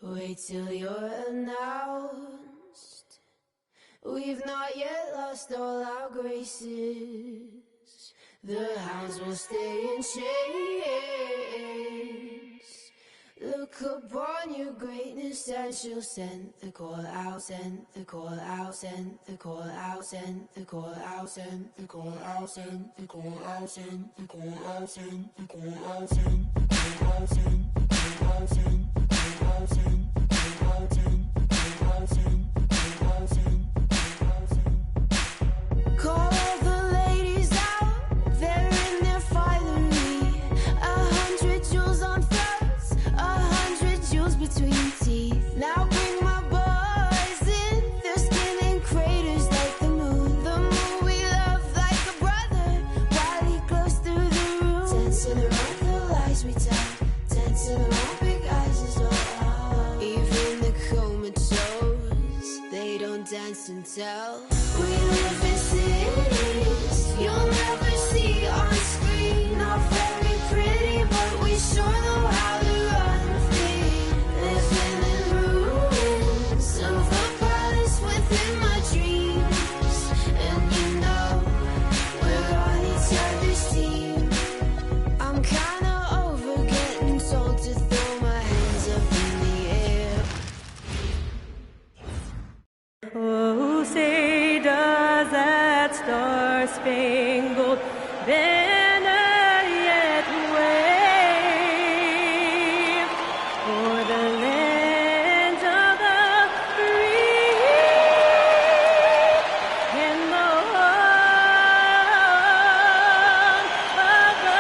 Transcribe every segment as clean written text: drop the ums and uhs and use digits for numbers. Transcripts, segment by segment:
Wait till you're announced. We've not yet lost all our graces. The hounds will stay in chains. Look upon your greatness and she'll send the call out, send the call out, send the call out, send the call out, send the call out, send the call out, send the call out, send the call out, send the call out, send the call out, send the call out, send the call out, send the call out, send the call out, send the call out, send. Call all the ladies out, they're in their finery. 100 jewels on throats, 100 jewels between teeth. Now bring my boys in, their skin in craters like the moon. The moon we love like a brother, while he glows through the room. Dancing around the lies we tell, dancing around big eyes as well. Even the comatose, they don't dance and tell. We live in cities you'll never see on screen. Not very pretty, but we sure know how to run free. Living in ruins of the palace within my dreams. And you know, we're on each other's team. I'm kinda over getting told to throw my hands up in the air. Oh, say does that star-spangled banner yet wave o'er the land of the free and the home of the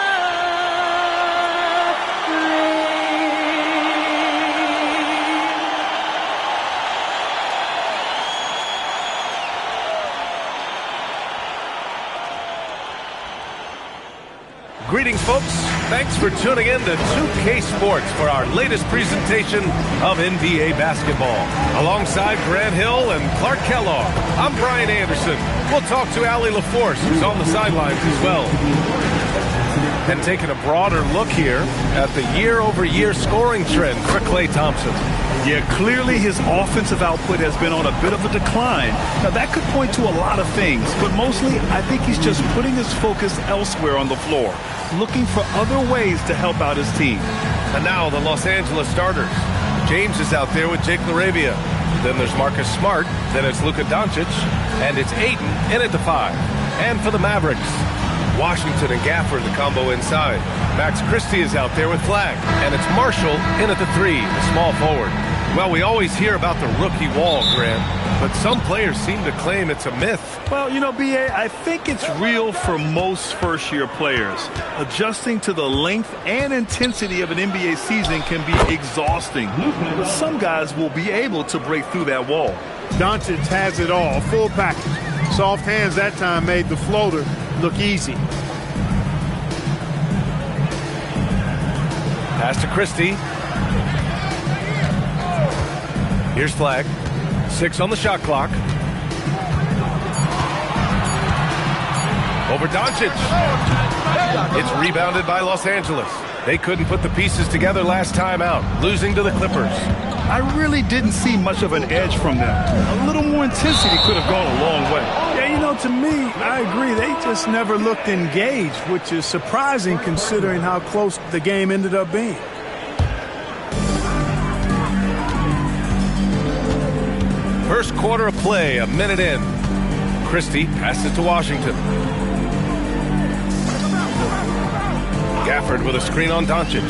Greetings, folks. Thanks for tuning in to 2K Sports for our latest presentation of NBA basketball. Alongside Grant Hill and Clark Kellogg, I'm Brian Anderson. We'll talk to Allie LaForce, who's on the sidelines as well. And taking a broader look here at the year-over-year scoring trend for Klay Thompson. Yeah, clearly his offensive output has been on a bit of a decline. Now, that could point to a lot of things, but mostly I think he's just putting his focus elsewhere on the floor, looking for other ways to help out his team. And now the Los Angeles starters. James is out there with Jake LaRavia. Then there's Marcus Smart. Then it's Luka Doncic. And it's Ayton in at the 5. And for the Mavericks, Washington and Gafford, the combo inside. Max Christie is out there with Flag. And it's Marshall in at the 3, the small forward. Well, we always hear about the rookie wall, Grant, but some players seem to claim it's a myth. Well, you know, B.A., I think it's real for most first-year players. Adjusting to the length and intensity of an NBA season can be exhausting, but some guys will be able to break through that wall. Doncic has it all, full package. Soft hands that time made the floater look easy. Pass to Christie. Here's Flag. 6 on the shot clock. Over Doncic. It's rebounded by Los Angeles. They couldn't put the pieces together last time out, losing to the Clippers. I really didn't see much of an edge from them. A little more intensity could have gone a long way. Yeah, you know, to me, I agree. They just never looked engaged, which is surprising considering how close the game ended up being. First quarter of play, a minute in. Christie passes to Washington. Gafford with a screen on Doncic.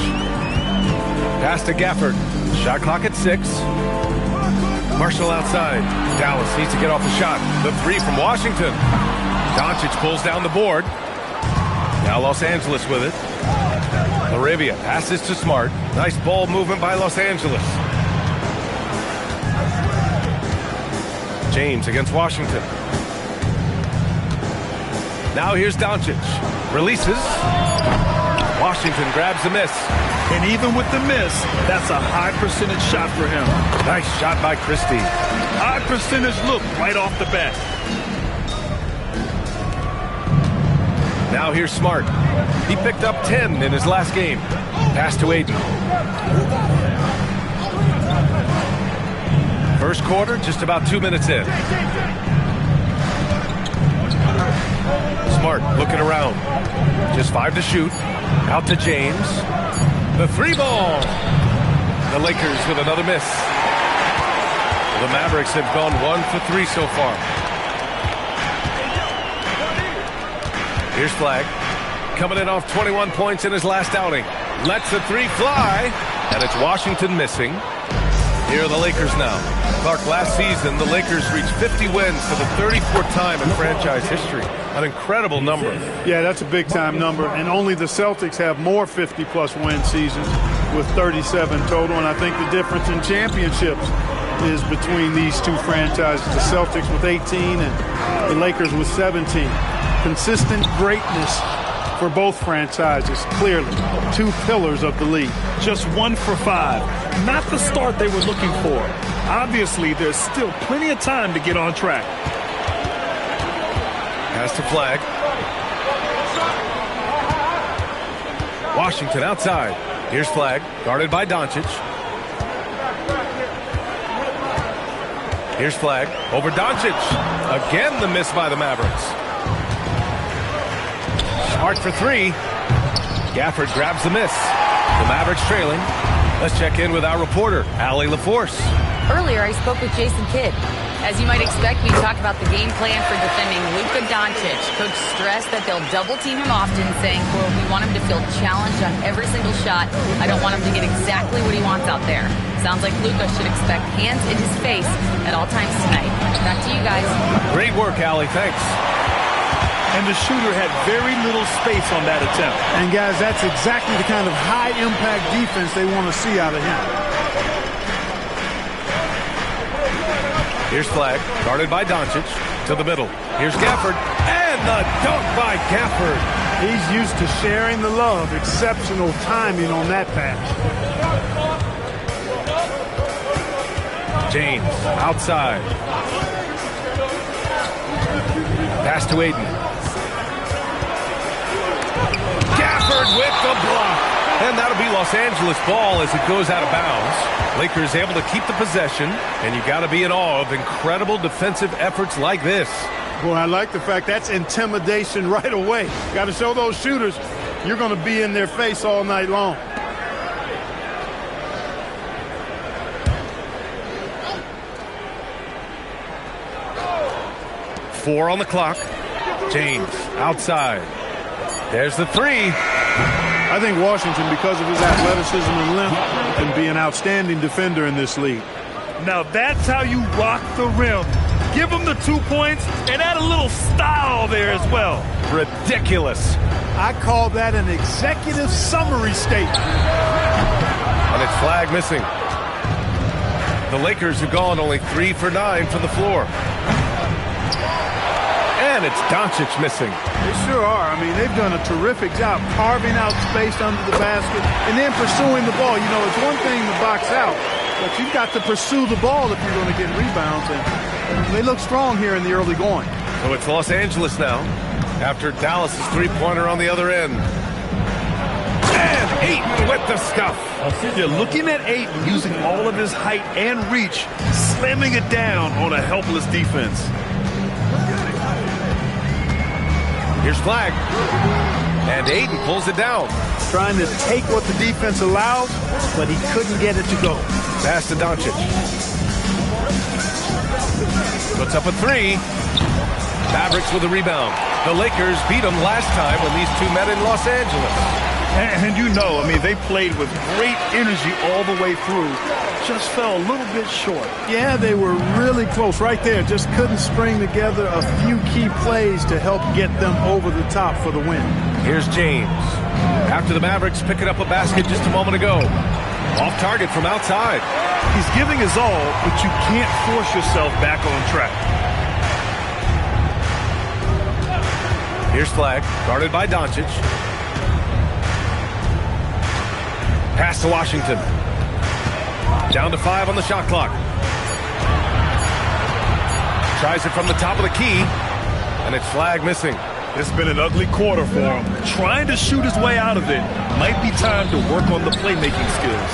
Pass to Gafford. Shot clock at 6. Marshall outside. Dallas needs to get off the shot. The 3 from Washington. Doncic pulls down the board. Now Los Angeles with it. LaRavia passes to Smart. Nice ball movement by Los Angeles. James against Washington. Now here's Doncic. Releases. Washington grabs the miss. And even with the miss, that's a high percentage shot for him. Nice shot by Christie. High percentage look right off the bat. Now here's Smart. He picked up 10 in his last game. Pass to Ayton. First quarter, just about 2 minutes in. Smart looking around. Just 5 to shoot. Out to James. The 3-ball. The Lakers with another miss. The Mavericks have gone 1 for 3 so far. Here's Flagg. Coming in off 21 points in his last outing. Lets the 3 fly. And it's Washington missing. Here are the Lakers now. Clark, last season, the Lakers reached 50 wins for the 34th time in franchise history. An incredible number. Yeah, that's a big-time number. And only the Celtics have more 50-plus win seasons with 37 total. And I think the difference in championships is between these two franchises. The Celtics with 18 and the Lakers with 17. Consistent greatness for both franchises, clearly. 2 pillars of the league. Just 1 for 5. Not the start they were looking for. Obviously, there's still plenty of time to get on track. Pass to Flagg. Washington outside. Here's Flagg, guarded by Doncic. Here's Flagg over Doncic. Again, the miss by the Mavericks. Smart for 3. Gafford grabs the miss. The Mavericks trailing. Let's check in with our reporter, Allie LaForce. Earlier, I spoke with Jason Kidd. As you might expect, we talked about the game plan for defending Luka Doncic. Coach stressed that they'll double-team him often, saying, quote, "We want him to feel challenged on every single shot. I don't want him to get exactly what he wants out there." Sounds like Luka should expect hands in his face at all times tonight. Back to you guys. Great work, Allie. Thanks. And the shooter had very little space on that attempt. And, guys, that's exactly the kind of high-impact defense they want to see out of him. Here's Flagg, guarded by Doncic, to the middle. Here's Gafford, and the dunk by Gafford. He's used to sharing the love. Exceptional timing on that pass. James, outside. Pass to Ayton. Gafford with the block. And that'll be Los Angeles ball as it goes out of bounds. Lakers able to keep the possession, and you got to be in awe of incredible defensive efforts like this. Well, I like the fact that's intimidation right away. Got to show those shooters you're going to be in their face all night long. Four on the clock. James outside. There's the 3. I think Washington, because of his athleticism and length, can be an outstanding defender in this league. Now that's how you rock the rim. Give him the 2 points and add a little style there as well. Ridiculous. I call that an executive summary statement. And it's Flagg missing. The Lakers have gone only 3 for 9 from the floor. And it's Doncic missing. They sure are. I mean, they've done a terrific job carving out space under the basket and then pursuing the ball. You know, it's one thing to box out, but you've got to pursue the ball if you're going to get rebounds. And they look strong here in the early going. So it's Los Angeles now after Dallas' 3-pointer on the other end. And Ayton with the scuff. You're looking at Ayton using all of his height and reach, slamming it down on a helpless defense. Here's Flagg. And Ayton pulls it down. Trying to take what the defense allowed, but he couldn't get it to go. Pass to Doncic. Puts up a 3. Mavericks with a rebound. The Lakers beat them last time when these two met in Los Angeles. And you know, I mean, they played with great energy all the way through. Just fell a little bit short. Yeah, they were really close right there. Just couldn't string together a few key plays to help get them over the top for the win. Here's James. After the Mavericks picking up a basket just a moment ago. Off target from outside. He's giving his all, but you can't force yourself back on track. Here's Flagg, guarded by Doncic. Pass to Washington. Down to 5 on the shot clock. Tries it from the top of the key, and it's Flagg missing. It's been an ugly quarter for him. Trying to shoot his way out of it. Might be time to work on the playmaking skills.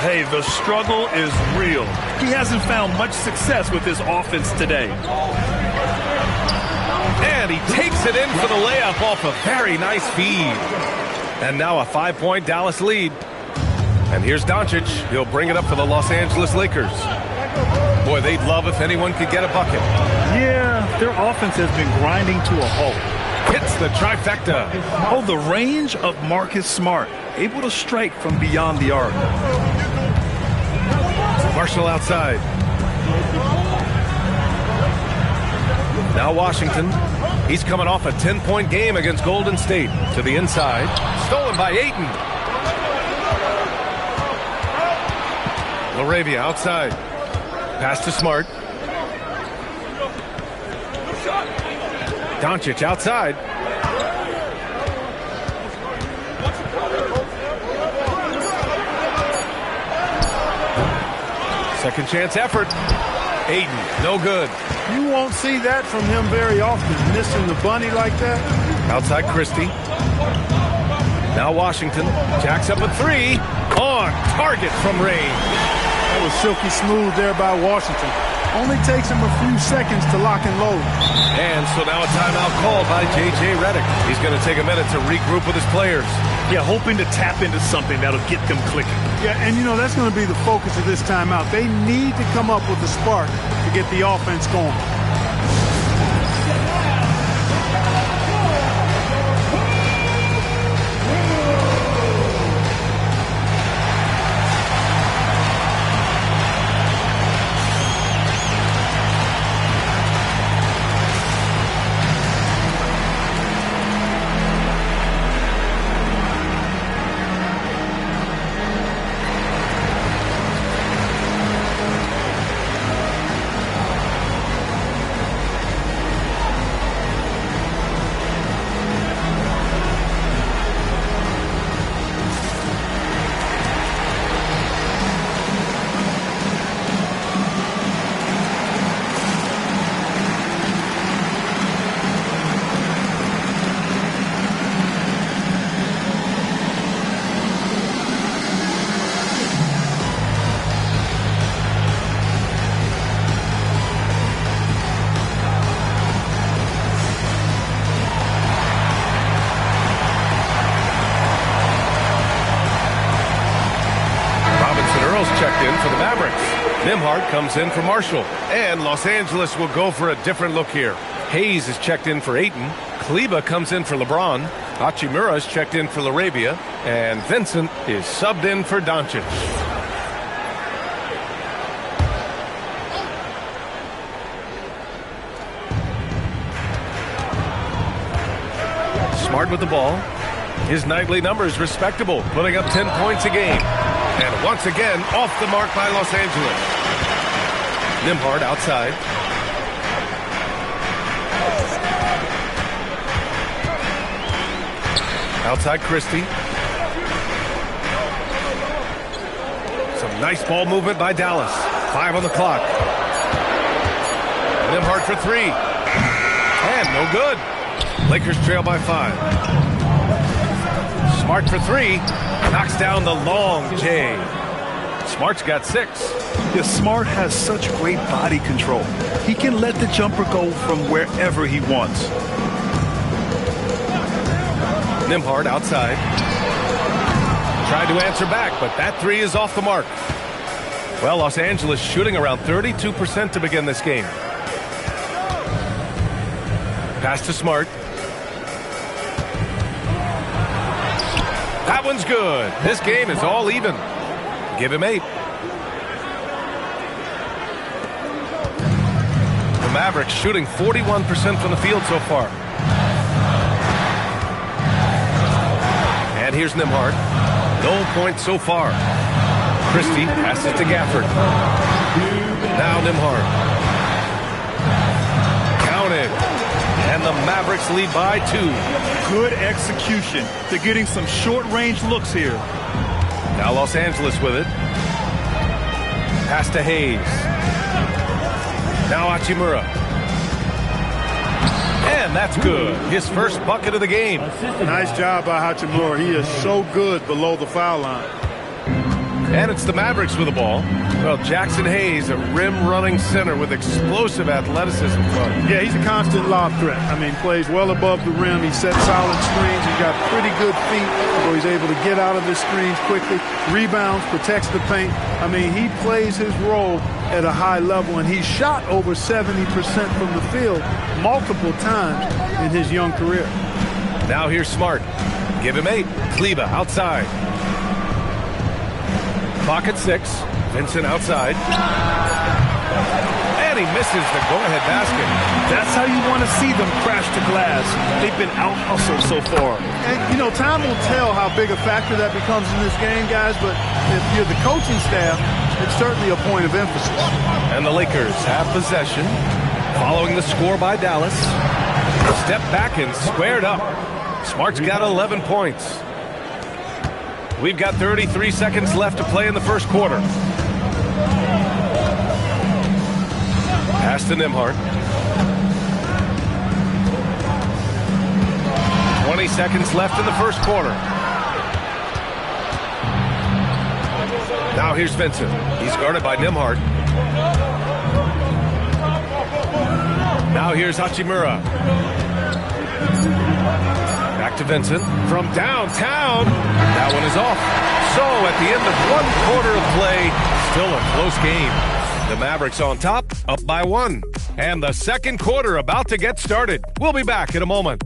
Hey, the struggle is real. He hasn't found much success with his offense today. And he takes it in for the layup off a very nice feed. And now a 5-point Dallas lead. And here's Doncic. He'll bring it up for the Los Angeles Lakers. Boy, they'd love if anyone could get a bucket. Yeah, their offense has been grinding to a halt. Hits the trifecta. Oh, the range of Marcus Smart. Able to strike from beyond the arc. Marshall outside. Now Washington. He's coming off a 10-point game against Golden State. To the inside. Stolen by Ayton. LaRavia outside. Pass to Smart. Doncic outside. Second chance effort. Ayton, no good. You won't see that from him very often, missing the bunny like that. Outside Christie. Now Washington. Jacks up a three. On target from range. That was silky smooth there by Washington. Only takes him a few seconds to lock and load. And so now a timeout called by J.J. Redick. He's going to take a minute to regroup with his players. Yeah, hoping to tap into something that'll get them clicking. Yeah, and you know, that's going to be the focus of this timeout. They need to come up with a spark to get the offense going. Checked in for the Mavericks. Nembhard comes in for Marshall. And Los Angeles will go for a different look here. Hayes is checked in for Ayton. Kleba comes in for LeBron. Hachimura is checked in for LaRavia. And Vincent is subbed in for Doncic. Smart with the ball. His nightly numbers respectable, putting up 10 points a game. And once again, off the mark by Los Angeles. Nembhard outside. Outside Christie. Some nice ball movement by Dallas. 5 on the clock. Nembhard for 3. And no good. Lakers trail by 5. Smart for 3. Knocks down the long J. Smart's got 6. Yeah, Smart has such great body control. He can let the jumper go from wherever he wants. Nembhard outside. Tried to answer back, but that 3 is off the mark. Well, Los Angeles shooting around 32% to begin this game. Pass to Smart. That one's good. This game is all even. Give him 8. The Mavericks shooting 41% from the field so far. And here's Nembhard. No points so far. Christie passes to Gafford. Now Nembhard. Counted. And the Mavericks lead by 2. Good execution. They're getting some short-range looks here. Now Los Angeles with it. Pass to Hayes. Now Hachimura. And that's good. His first bucket of the game. Nice job by Hachimura. He is so good below the foul line. And it's the Mavericks with the ball. Well, Jackson Hayes, a rim-running center with explosive athleticism. Yeah, he's a constant lob threat. I mean, plays well above the rim. He sets solid screens. He's got pretty good feet, so he's able to get out of the screens quickly, rebounds, protects the paint. I mean, he plays his role at a high level, and he's shot over 70% from the field multiple times in his young career. Now here's Smart. Give him 8. Kleba outside. Clock at 6. Vincent outside. And he misses the go-ahead basket. That's how you want to see them crash the glass. They've been out-hustled so far. And, you know, time will tell how big a factor that becomes in this game, guys, but if you're the coaching staff, it's certainly a point of emphasis. And the Lakers have possession. Following the score by Dallas. Step back and squared up. Smart's got 11 points. We've got 33 seconds left to play in the first quarter. Pass to Nembhard. 20 seconds left in the first quarter. Now here's Vincent. He's guarded by Nembhard. Now here's Hachimura. Back to Vincent from downtown. That one is off. So at the end of one quarter of play, still a close game. The Mavericks on top, up by 1. And the second quarter about to get started. We'll be back in a moment.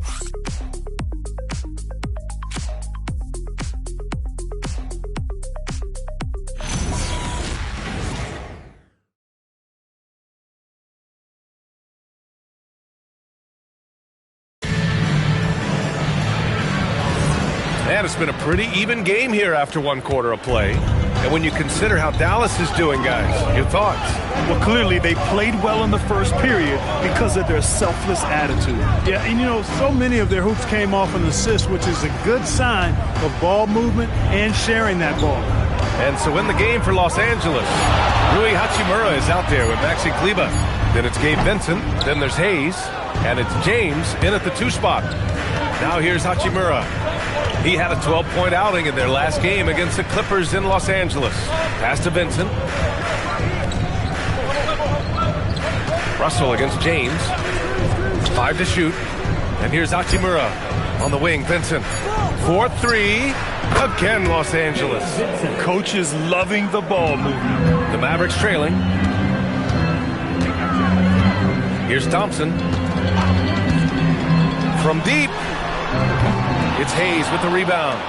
And it's been a pretty even game here after one quarter of play. And when you consider how Dallas is doing, guys, your thoughts? Well, clearly they played well in the first period because of their selfless attitude. Yeah, and you know, so many of their hoops came off an assist, which is a good sign of ball movement and sharing that ball. And so in the game for Los Angeles, Rui Hachimura is out there with Maxi Kleba. Then it's Gabe Vincent. Then there's Hayes. And it's James in at the 2 spot. Now here's Hachimura. He had a 12-point outing in their last game against the Clippers in Los Angeles. Pass to Vincent. Russell against James. 5 to shoot. And here's Hachimura on the wing. Vincent. 4-3. Again, Los Angeles. Coach is loving the ball movement. The Mavericks trailing. Here's Thompson. From deep. It's Hayes with the rebound.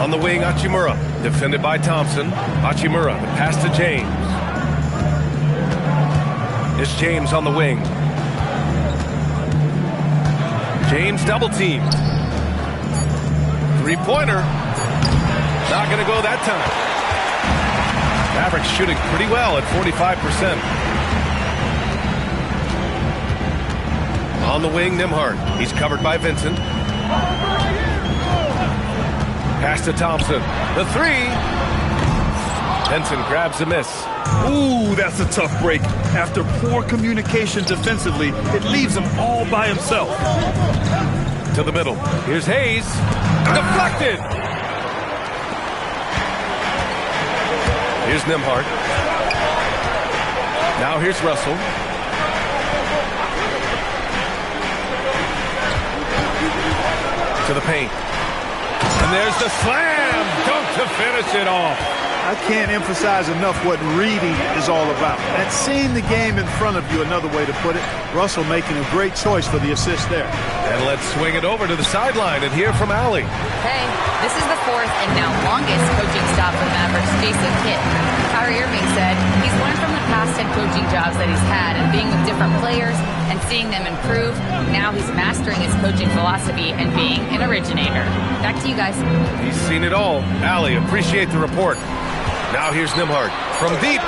On the wing, Hachimura. Defended by Thompson. Hachimura, the pass to James. It's James on the wing. James double team. 3-pointer. Not going to go that time. Mavericks shooting pretty well at 45%. On the wing, Nembhard. He's covered by Vincent. Pass to Thompson. The 3. Vincent grabs a miss. Ooh, that's a tough break. After poor communication defensively, it leaves him all by himself. To the middle. Here's Hayes. Deflected. Here's Nembhard. Now here's Russell. To the paint. And there's the slam dunk to finish it off. I can't emphasize enough what reading is all about. That's seeing the game in front of you, another way to put it. Russell making a great choice for the assist there. And let's swing it over to the sideline and hear from Allie. Hey, this is the 4th and now longest coaching stop for Mavericks Jason Kidd. Kyrie Irving said he's learned from the past head coaching jobs that he's had and being with different players and seeing them improve. Now he's mastering his coaching philosophy and being an originator. Back to you guys. He's seen it all. Allie, appreciate the report. Now here's Nembhard from deep.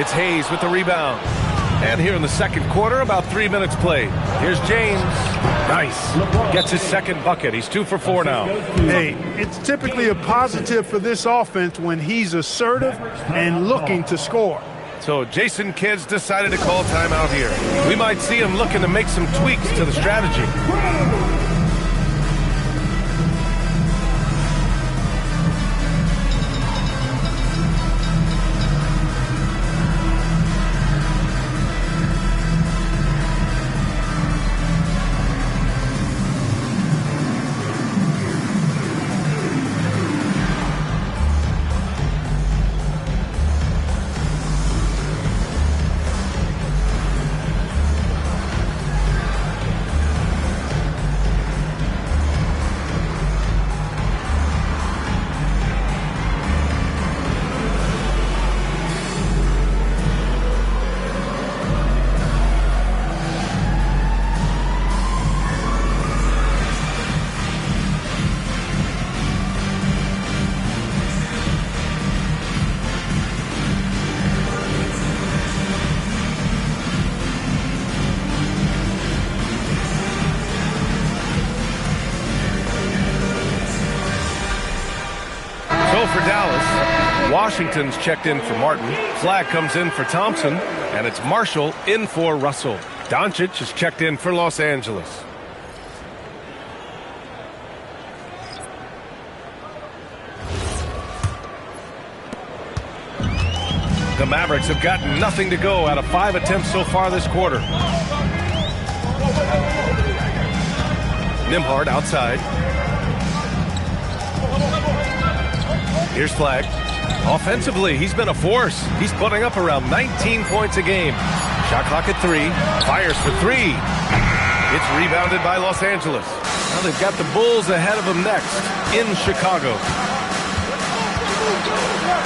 It's Hayes with the rebound. And here in the second quarter, about 3 minutes played. Here's James. Nice. Gets his second bucket. He's 2 for 4 now. Hey, it's typically a positive for this offense when he's assertive and looking to score. So Jason Kidd's decided to call timeout here. We might see him looking to make some tweaks to the strategy. go for Dallas. Washington's checked in for Martin. Flag comes in for Thompson, and it's Marshall in for Russell. Doncic is checked in for Los Angeles. The Mavericks have gotten nothing to go out of 5 attempts so far this quarter. Nembhard outside. Here's Flag. Offensively, he's been a force. He's putting up around 19 points a game. Shot clock at 3. Fires for 3. It's rebounded by Los Angeles. Now they've got the Bulls ahead of them next in Chicago.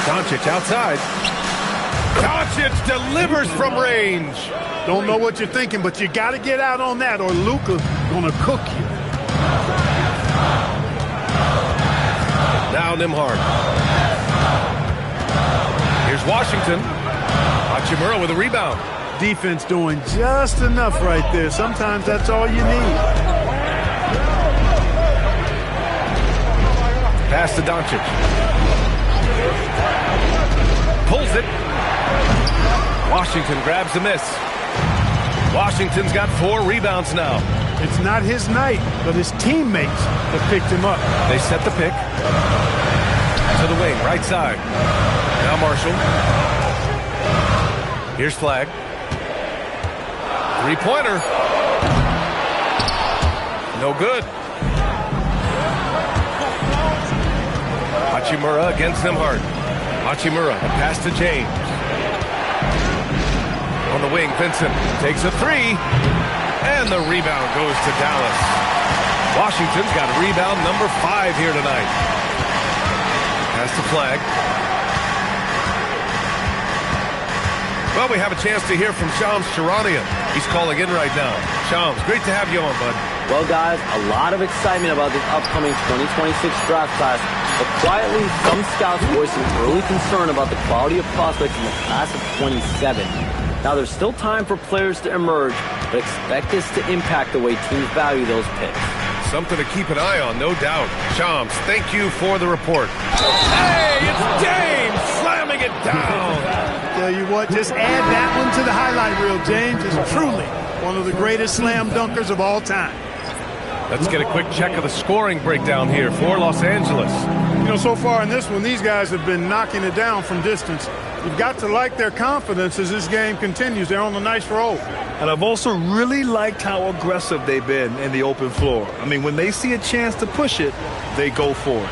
Doncic outside. Doncic delivers from range. Don't know what you're thinking, but you got to get out on that or Luka gonna cook you. Now Nembhard. Here's Washington. Hachimura with a rebound. Defense doing just enough right there. Sometimes that's all you need. Pass to Doncic. Pulls it. Washington grabs the miss. Washington's got 4 rebounds now. It's not his night, but his teammates have picked him up. They set the pick. To the wing, right side. Now Marshall. Here's Flag. 3-pointer. No good. Hachimura against Nembhard. Hachimura, a pass to James. On the wing, Vincent takes a 3. And the rebound goes to Dallas. Washington's got rebound number 5 here tonight. Pass to Flag. Well, we have a chance to hear from Shams Charania. He's calling in right now. Shams, great to have you on, bud. Well, guys, a lot of excitement about this upcoming 2026 draft class, but quietly, some scouts voicing early concern about the quality of prospects in the class of 27. Now, there's still time for players to emerge, but expect this to impact the way teams value those picks. Something to keep an eye on, no doubt. Shams, thank you for the report. Hey, it's James slamming it down. Tell you what, just add that one to the highlight reel. James is truly one of the greatest slam dunkers of all time. Let's get a quick check of the scoring breakdown here for Los Angeles. You know, so far in this one, these guys have been knocking it down from distance. You've got to like their confidence as this game continues. They're on a nice roll. And I've also really liked how aggressive they've been in the open floor. I mean, when they see a chance to push it, they go for it.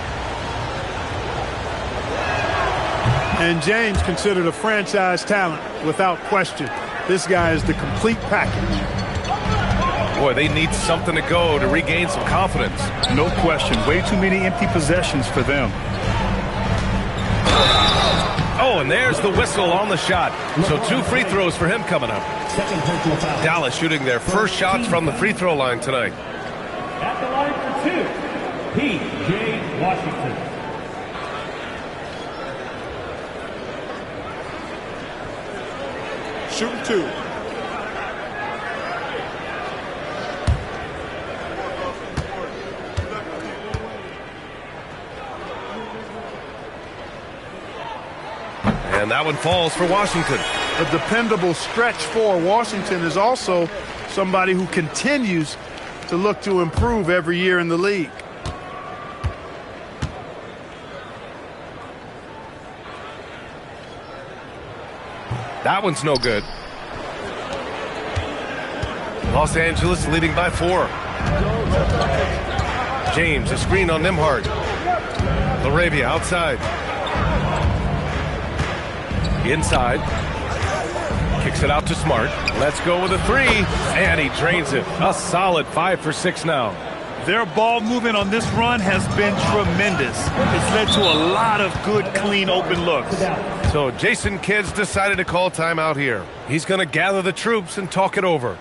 And James considered a franchise talent without question. This guy is the complete package. Boy, they need something to go to regain some confidence. No question. Way too many empty possessions for them. Oh, and there's the whistle on the shot. So 2 free throws for him coming up. Dallas shooting their first shots from the free throw line tonight. At the line for 2, P.J. Washington. Shooting 2. And that one falls for Washington. A dependable stretch for Washington is also somebody who continues to look to improve every year in the league. That one's no good. Los Angeles leading by 4. James, a screen on Nembhard. LaRavia outside. Inside. Kicks it out to Smart. Let's go with a 3. And he drains it. A solid 5 for 6 now. Their ball movement on this run has been tremendous. It's led to a lot of good, clean, open looks. So Jason Kidd's decided to call timeout here. He's going to gather the troops and talk it over.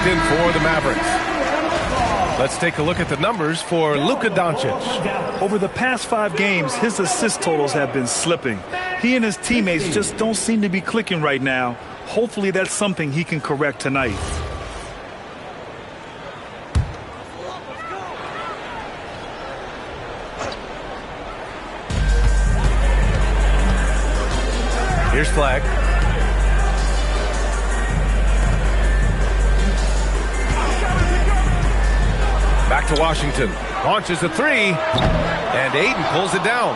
checked in for the Mavericks. Let's take a look at the numbers for Luka Doncic. Over the past 5 games, his assist totals have been slipping. He and his teammates just don't seem to be clicking right now. Hopefully that's something he can correct tonight. Here's flag. Back to Washington. Launches a 3. And Ayton pulls it down.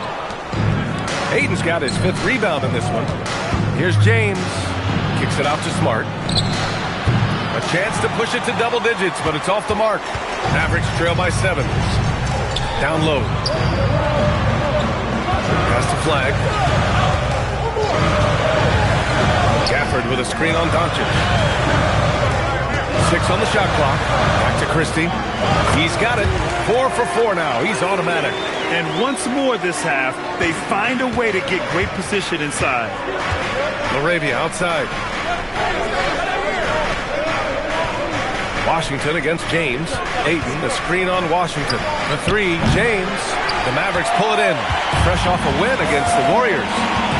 Ayton's got his 5th rebound in this one. Here's James. Kicks it out to Smart. A chance to push it to double digits, but it's off the mark. Mavericks trail by 7. Down low. Pass to Flag. Gafford with a screen on Doncic. 6 on the shot clock. Back to Christie. He's got it. 4 for 4 now. He's automatic. And once more this half, they find a way to get great position inside. LaRavia outside. Washington against James. Ayton, the screen on Washington. The 3, James. The Mavericks pull it in. Fresh off a win against the Warriors.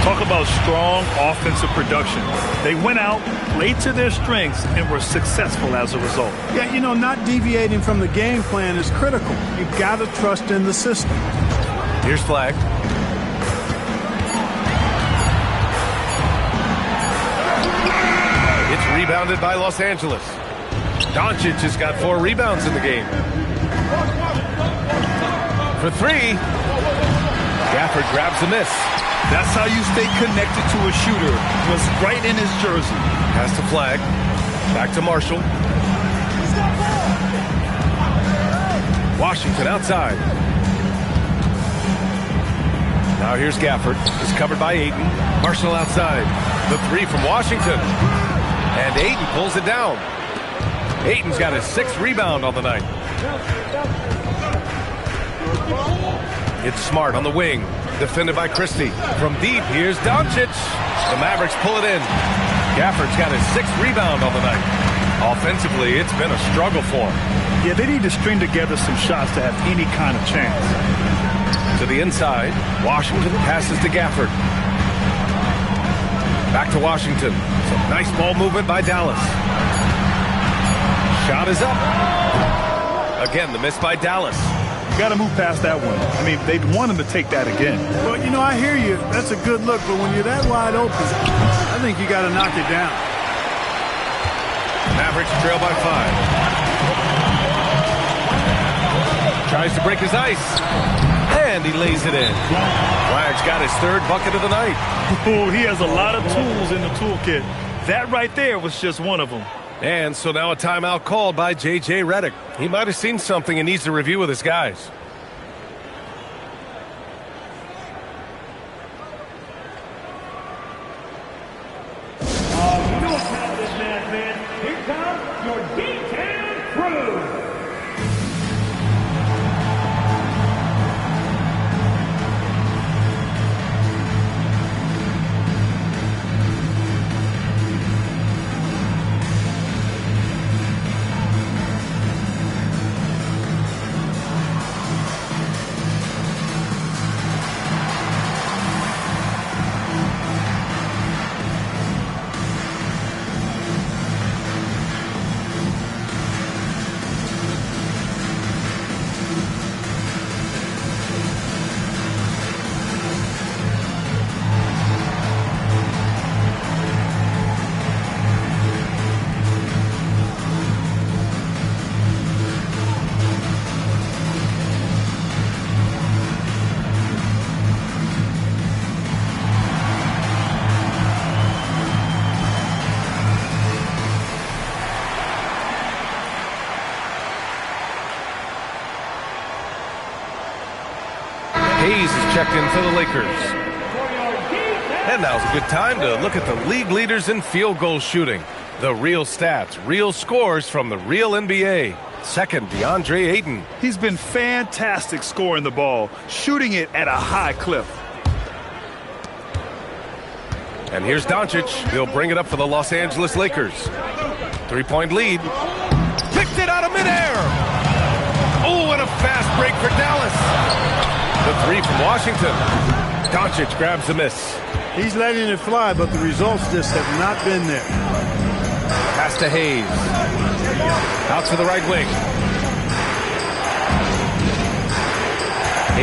Talk about strong offensive production. They went out, played to their strengths, and were successful as a result. Yeah, you know, not deviating from the game plan is critical. You've got to trust in the system. Here's Flag. It's rebounded by Los Angeles. Doncic has got 4 rebounds in the game. For 3. Gafford grabs the miss. That's how you stay connected to a shooter. Was right in his jersey. Pass to Flag. Back to Marshall. Washington outside. Now here's Gafford. It's covered by Ayton. Marshall outside. The 3 from Washington. And Ayton pulls it down. Ayton's got his 6th rebound on the night. It's Smart on the wing. Defended by Christie. From deep, here's Doncic. The Mavericks pull it in. Gafford's got his 6th rebound on the night. Offensively, it's been a struggle for him. Yeah, they need to string together some shots to have any kind of chance. To the inside, Washington passes to Gafford. Back to Washington. Some nice ball movement by Dallas. Shot is up. Again, the miss by Dallas. Got to move past that one. I mean, they'd want him to take that again. Well, you know, I hear you. That's a good look, but when you're that wide open, I think you got to knock it down. Mavericks trail by 5. Tries to break his ice. And he lays it in. Flag's got his 3rd bucket of the night. Oh, he has a lot of tools in the toolkit. That right there was just one of them. And so now a timeout called by J.J. Redick. He might have seen something and needs to review with his guys. Here comes your D-Town crew. Hayes is checked in for the Lakers. And now's a good time to look at the league leaders in field goal shooting. The real stats, real scores from the real NBA. Second, DeAndre Ayton. He's been fantastic scoring the ball, shooting it at a high clip. And here's Doncic. He'll bring it up for the Los Angeles Lakers. 3-point lead. three from Washington. Doncic grabs the miss. He's letting it fly, but the results just have not been there. Pass to Hayes. Out to the right wing.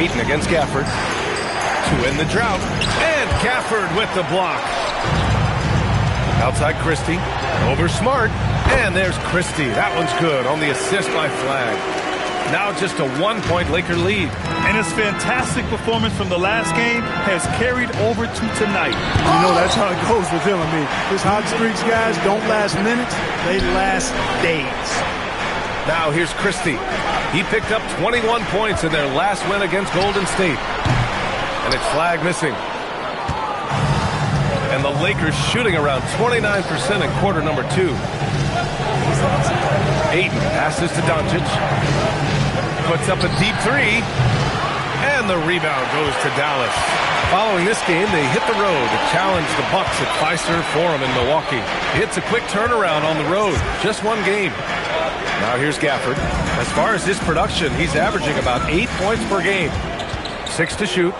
Ayton against Gafford. To end the drought. And Gafford with the block. Outside Christie. Over Smart. And there's Christie. That one's good on the assist by Flag. Now just a 1-point Laker lead. And his fantastic performance from the last game has carried over to tonight. You know, that's how it goes with him. I mean, his hot streaks, guys, don't last minutes. They last days. Now here's Christie. He picked up 21 points in their last win against Golden State. And it's Flag missing. And the Lakers shooting around 29% in quarter number 2. Ayton passes to Doncic. Puts up a deep three. And the rebound goes to Dallas. Following this game, they hit the road to challenge the Bucks at Fiserv Forum in Milwaukee. It's a quick turnaround on the road. Just one game. Now here's Gafford. As far as his production, he's averaging about 8 points per game. 6 to shoot.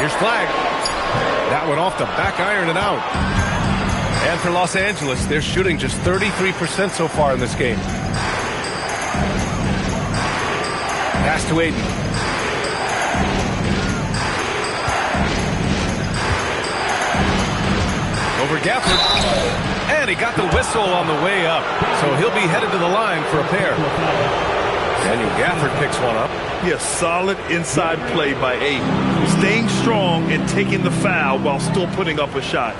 Here's Flag. That one off the back iron and out. And for Los Angeles, they're shooting just 33% so far in this game. Pass to Ayton. Over Gafford. And he got the whistle on the way up. So he'll be headed to the line for a pair. Daniel Gafford picks one up. Yes, solid inside play by Ayton. Staying strong and taking the foul while still putting up a shot.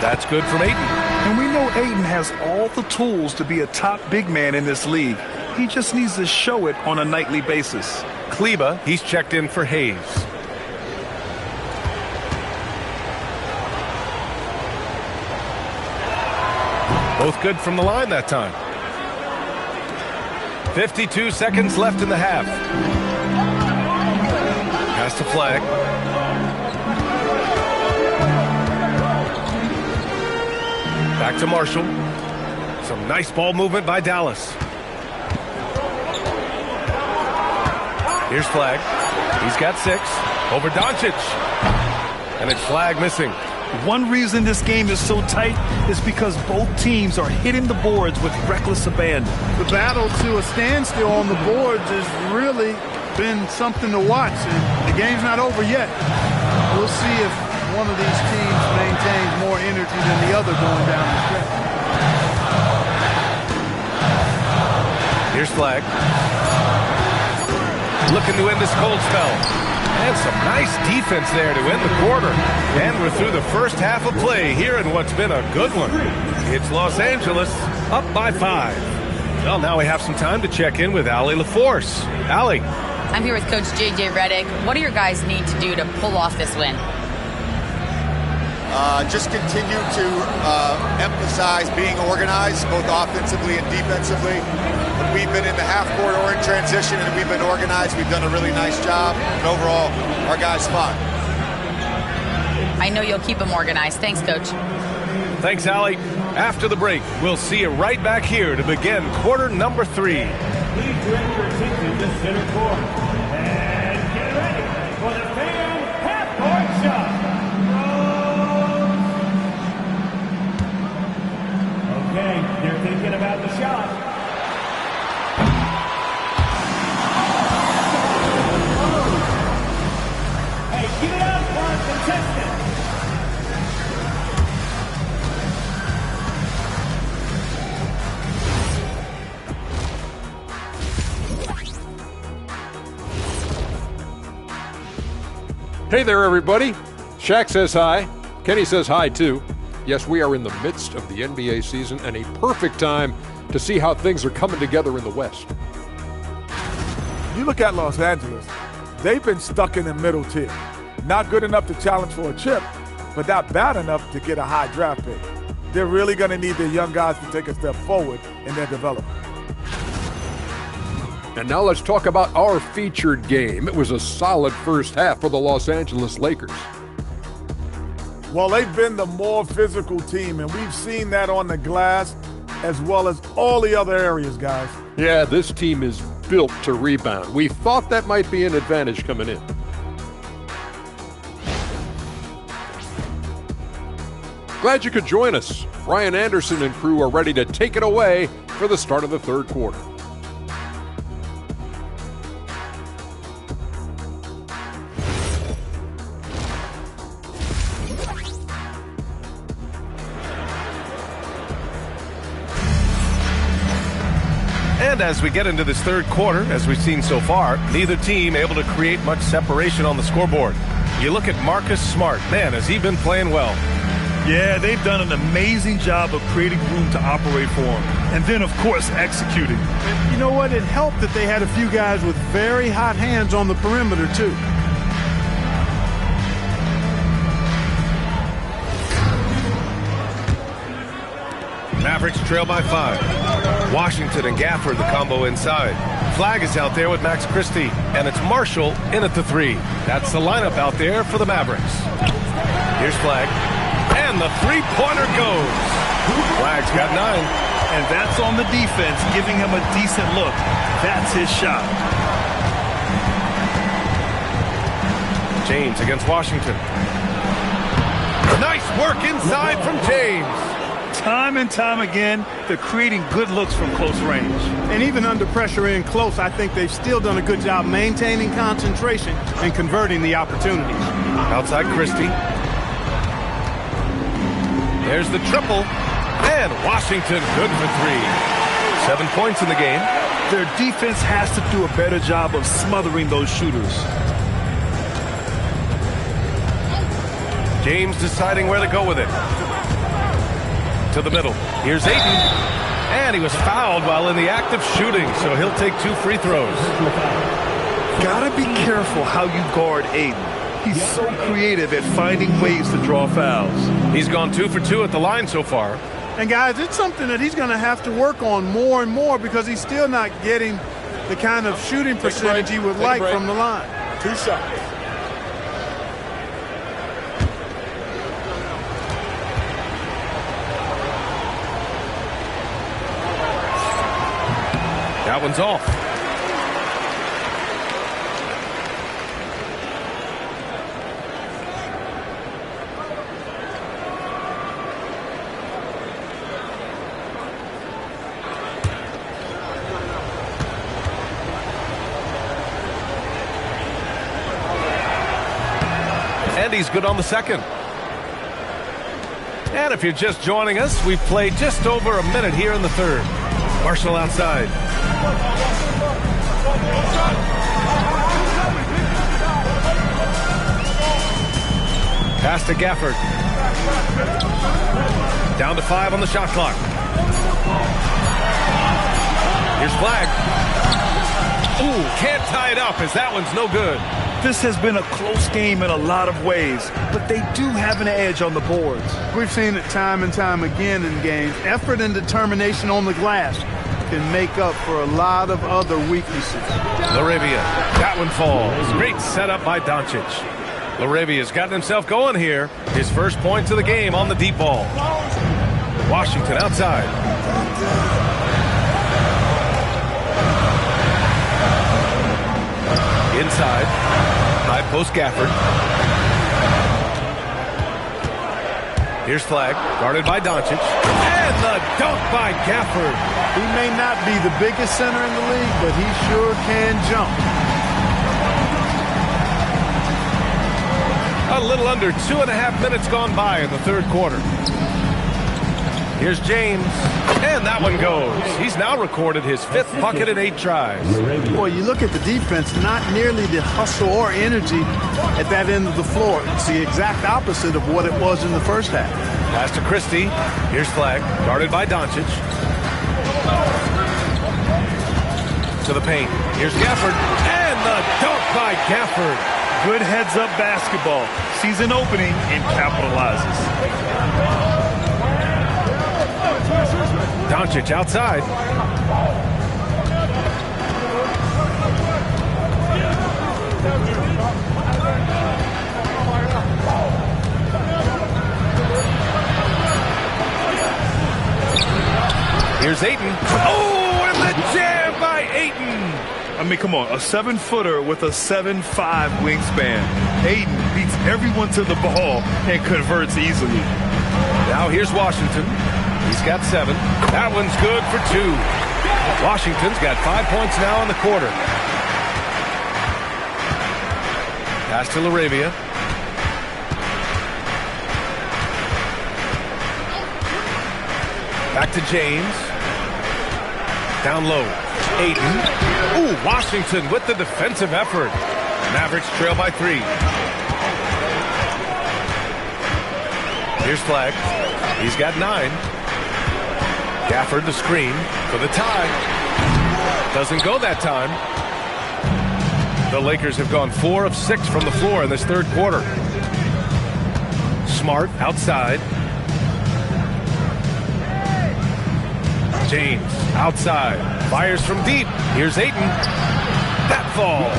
That's good from Ayton. And we know Ayton has all the tools to be a top big man in this league. He just needs to show it on a nightly basis. Kleba, he's checked in for Hayes. Both good from the line that time. 52 seconds left in the half. Pass to Flag. Back to Marshall. Some nice ball movement by Dallas. Here's Flag. He's got 6. Over Doncic. And it's Flag missing. One reason this game is so tight is because both teams are hitting the boards with reckless abandon. The battle to a standstill on the boards has really been something to watch. And the game's not over yet. We'll see if one of these teams maintains more energy than the other going down the stretch. Here's Flag. Looking to end this cold spell. And some nice defense there to end the quarter. And we're through the first half of play here in what's been a good one. It's Los Angeles up by 5. Well, now we have some time to check in with Allie LaForce. Allie. I'm here with Coach J.J. Redick. What do your guys need to do to pull off this win? Just continue to emphasize being organized, both offensively and defensively. When we've been in the half court or in transition and we've been organized, we've done a really nice job. And overall, our guys fought. I know you'll keep them organized. Thanks, Coach. Thanks, Allie. After the break, we'll see you right back here to begin quarter number 3. Please direct your attention to center court. And get ready for the fan half-court shot. Okay, they're thinking about the shot. Hey, give it up for our contestant. Hey there, everybody. Shaq says hi. Kenny says hi, too. Yes, we are in the midst of the NBA season and a perfect time to see how things are coming together in the West. You look at Los Angeles, they've been stuck in the middle tier. Not good enough to challenge for a chip, but not bad enough to get a high draft pick. They're really going to need their young guys to take a step forward in their development. And now let's talk about our featured game. It was a solid first half for the Los Angeles Lakers. Well, they've been the more physical team, and we've seen that on the glass as well as all the other areas, guys. Yeah, this team is built to rebound. We thought that might be an advantage coming in. Glad you could join us. Brian Anderson and crew are ready to take it away for the start of the third quarter. And as we get into this third quarter, as we've seen so far, neither team able to create much separation on the scoreboard. You look at Marcus Smart. Man, has he been playing well? Yeah, they've done an amazing job of creating room to operate for him. And then, of course, executing. And you know what? It helped that they had a few guys with very hot hands on the perimeter, too. Mavericks trail by 5. Washington and Gafford, the combo inside. Flag is out there with Max Christie, and it's Marshall in at the 3. That's the lineup out there for the Mavericks. Here's Flag, and the three-pointer goes. Flag's got 9. And that's on the defense, giving him a decent look. That's his shot. James against Washington. Nice work inside from James. Time and time again, they're creating good looks from close range. And even under pressure in close, I think they've still done a good job maintaining concentration and converting the opportunities. Outside Christie. There's the triple. And Washington good for 3. 7 points in the game. Their defense has to do a better job of smothering those shooters. James deciding where to go with it. To the middle. Here's Ayton. And he was fouled while in the act of shooting, so he'll take 2 free throws. Gotta be careful how you guard Ayton. He's so creative at finding ways to draw fouls. He's gone 2 for 2 at the line so far. And, guys, it's something that he's going to have to work on more and more because he's still not getting the kind of shooting percentage he would like from the line. 2 shots. That one's off. And he's good on the second. And if you're just joining us, we've played just over a minute here in the third. Marshall outside. Pass to Gafford. Down to 5 on the shot clock. Here's Flag. Ooh, can't tie it up as that one's no good. This has been a close game in a lot of ways, but they do have an edge on the boards. We've seen it time and time again in games. Effort and determination on the glass can make up for a lot of other weaknesses. Laravia, that one falls. Great setup by Doncic. Laravia's gotten himself going here. His first points of the game on the deep ball. Washington outside. Inside. High post Gafford. Here's Flag, guarded by Doncic. And the dunk by Gafford. He may not be the biggest center in the league, but he sure can jump. A little under 2.5 minutes gone by in the third quarter. Here's James, and that one goes. He's now recorded his 5th bucket in 8 tries. Boy, you look at the defense, not nearly the hustle or energy at that end of the floor. It's the exact opposite of what it was in the first half. Pass to Christie. Here's Flag, guarded by Doncic. To the paint. Here's Gafford, and the dunk by Gafford. Good heads-up basketball. Sees an opening and capitalizes. Doncic outside. Here's Ayton. Oh, and the jam by Ayton. I mean, come on, a 7-footer with a 7'5" wingspan. Ayton beats everyone to the ball and converts easily. Now here's Washington. He's got 7. That one's good for 2. Washington's got 5 points now in the quarter. Pass to Laravia. Back to James. Down low. Ayton. Ooh, Washington with the defensive effort. Mavericks trail by 3. Here's Flagg. He's got 9. Gafford the screen for the tie. Doesn't go that time. The Lakers have gone 4 of 6 from the floor in this third quarter. Smart outside. James outside. Fires from deep. Here's Ayton. That falls.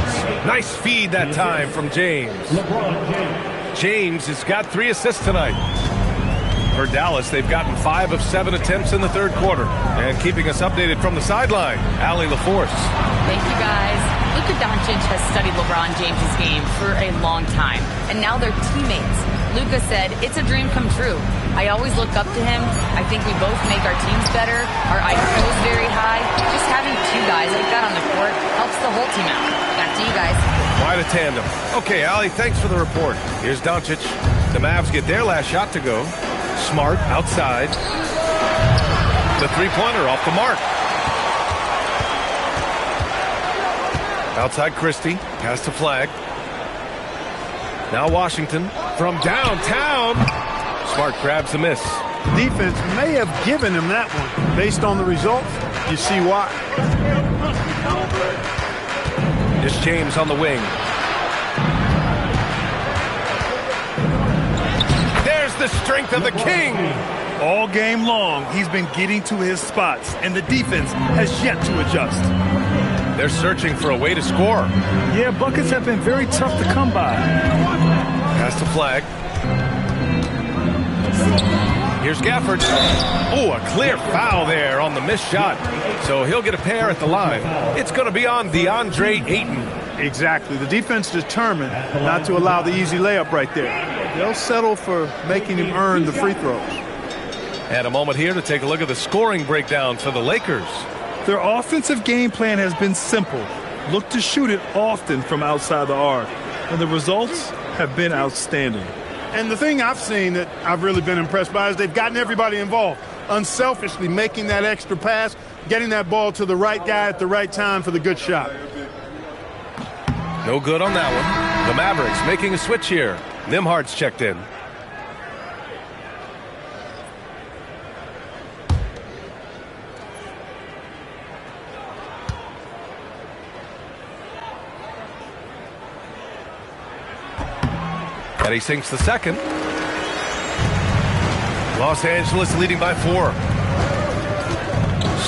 Nice feed that time from James. James has got 3 assists tonight. For Dallas, they've gotten 5 of 7 attempts in the third quarter. And keeping us updated from the sideline, Allie LaForce. Thank you, guys. Luka Doncic has studied LeBron James' game for a long time, and now they're teammates. Luka said, "It's a dream come true. I always look up to him. I think we both make our teams better. Our IQ is very high. Just having 2 guys like that on the court helps the whole team out." Back to you guys. Quite a tandem. Okay, Allie, thanks for the report. Here's Doncic. The Mavs get their last shot to go. Smart outside. The three-pointer off the mark. Outside Christie. Pass to Flagg. Now Washington from downtown. Smart grabs the miss. Defense may have given him that one. Based on the results, you see why. It's James on the wing. There's the strength of the king. All game long, he's been getting to his spots, and the defense has yet to adjust. They're searching for a way to score. Yeah, buckets have been very tough to come by. Pass to Flagg. Here's Gafford. Oh, a clear foul there on the missed shot. So he'll get a pair at the line. It's going to be on DeAndre Ayton. Exactly. The defense determined not to allow the easy layup right there. They'll settle for making him earn the free throws. And a moment here to take a look at the scoring breakdown for the Lakers. Their offensive game plan has been simple. Look to shoot it often from outside the arc. And the results have been outstanding. And the thing I've seen that I've really been impressed by is they've gotten everybody involved. Unselfishly making that extra pass, getting that ball to the right guy at the right time for the good shot. No good on that one. The Mavericks making a switch here. Nimhard's checked in. And he sinks the second. Los Angeles leading by 4.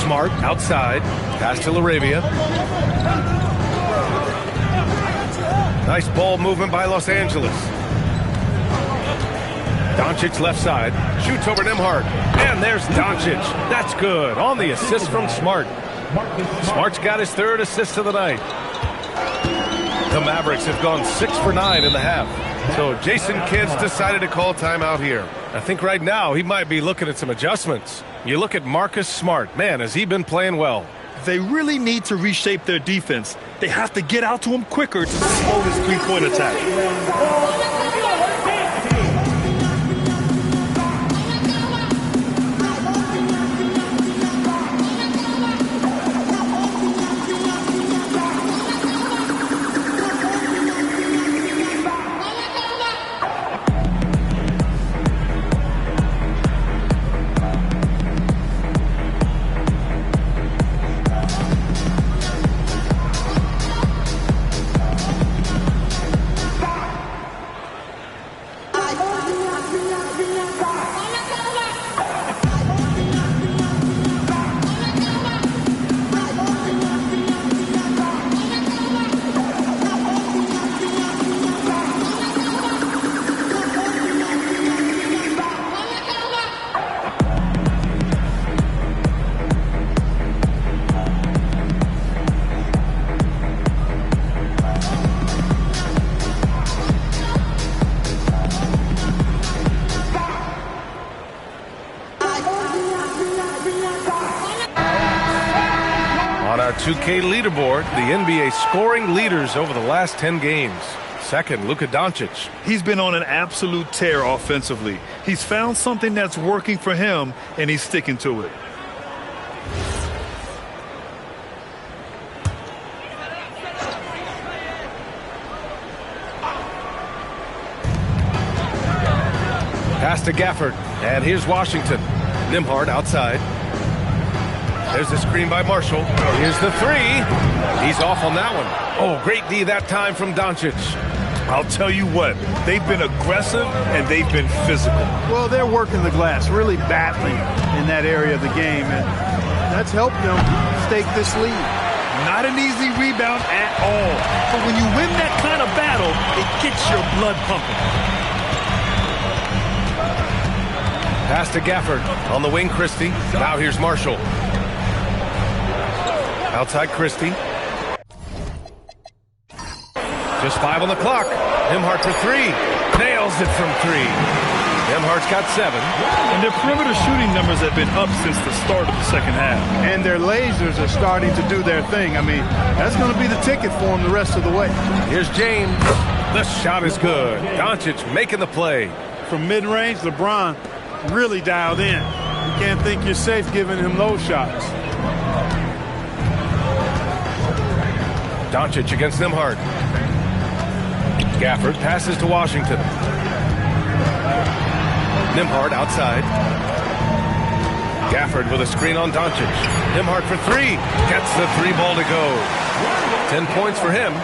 Smart outside. Pass to Laravia. Nice ball movement by Los Angeles. Doncic left side. Shoots over Nimhard. And there's Doncic. That's good. On the assist from Smart. Smart's got his 3rd assist of the night. The Mavericks have gone 6 for 9 in the half. So Jason Kidd's decided to call timeout here. I think right now he might be looking at some adjustments. You look at Marcus Smart. Man, has he been playing well. They really need to reshape their defense. They have to get out to him quicker to slow his three-point attack. 2K leaderboard, the NBA scoring leaders over the last 10 games. Second, Luka Doncic. He's been on an absolute tear offensively. He's found something that's working for him, and he's sticking to it. Pass to Gafford, and here's Washington. Nembhard outside. There's the screen by Marshall. Here's the three. He's off on that one. Oh, great D that time from Doncic. I'll tell you what, they've been aggressive and they've been physical. Well, they're working the glass, really battling in that area of the game, and that's helped them stake this lead. Not an easy rebound at all. But when you win that kind of battle, it gets your blood pumping. Pass to Gafford. On the wing, Christie. Now here's Marshall. Outside Christie. Just 5 on the clock. Nembhard for three. Nails it from three. Nembhard's got 7. And their perimeter shooting numbers have been up since the start of the second half. And their lasers are starting to do their thing. I mean, that's going to be the ticket for them the rest of the way. Here's James. The shot is good. Doncic making the play. From mid-range, LeBron really dialed in. You can't think you're safe giving him those shots. Doncic against Nembhard. Gafford passes to Washington. Nembhard outside. Gafford with a screen on Doncic. Nembhard for three. Gets the 3 ball to go. 10 points for him.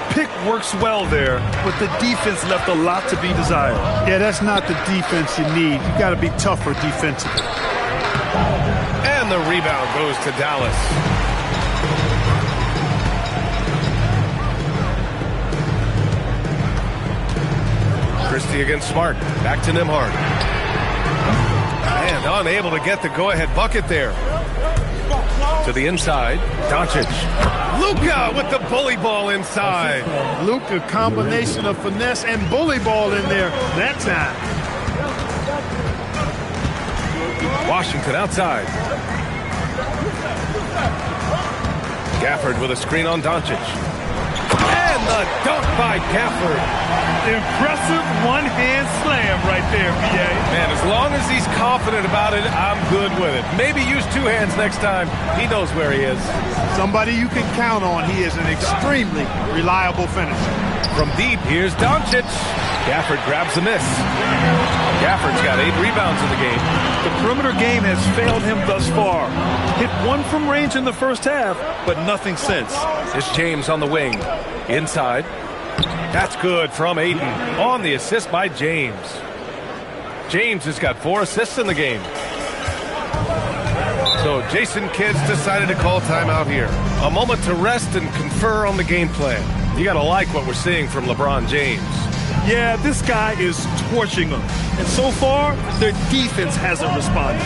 Pick works well there, but the defense left a lot to be desired. Yeah, that's not the defense you need. You got to be tougher defensively. And the rebound goes to Dallas. Christie against Smart. Back to Nembhard. And unable to get the go-ahead bucket there. To the inside. Doncic. Luka with the bully ball inside. Luka, combination of finesse and bully ball in there that time. Washington outside. Gafford with a screen on Doncic. And the dunk by Gafford. Impressive one-hand slam right there, B.A. Man, as long as he's confident about it, I'm good with it. Maybe use 2 hands next time. He knows where he is. Somebody you can count on. He is an extremely reliable finisher. From deep, here's Doncic. Gafford grabs the miss. Gafford's got 8 rebounds in the game. The perimeter game has failed him thus far. Hit 1 from range in the first half, but nothing since. It's James on the wing. Inside. That's good from Ayton on the assist by James. James has got 4 assists in the game. So Jason Kidd's decided to call timeout here. A moment to rest and confer on the game plan. You got to like what we're seeing from LeBron James. Yeah, this guy is torching them. And so far, their defense hasn't responded.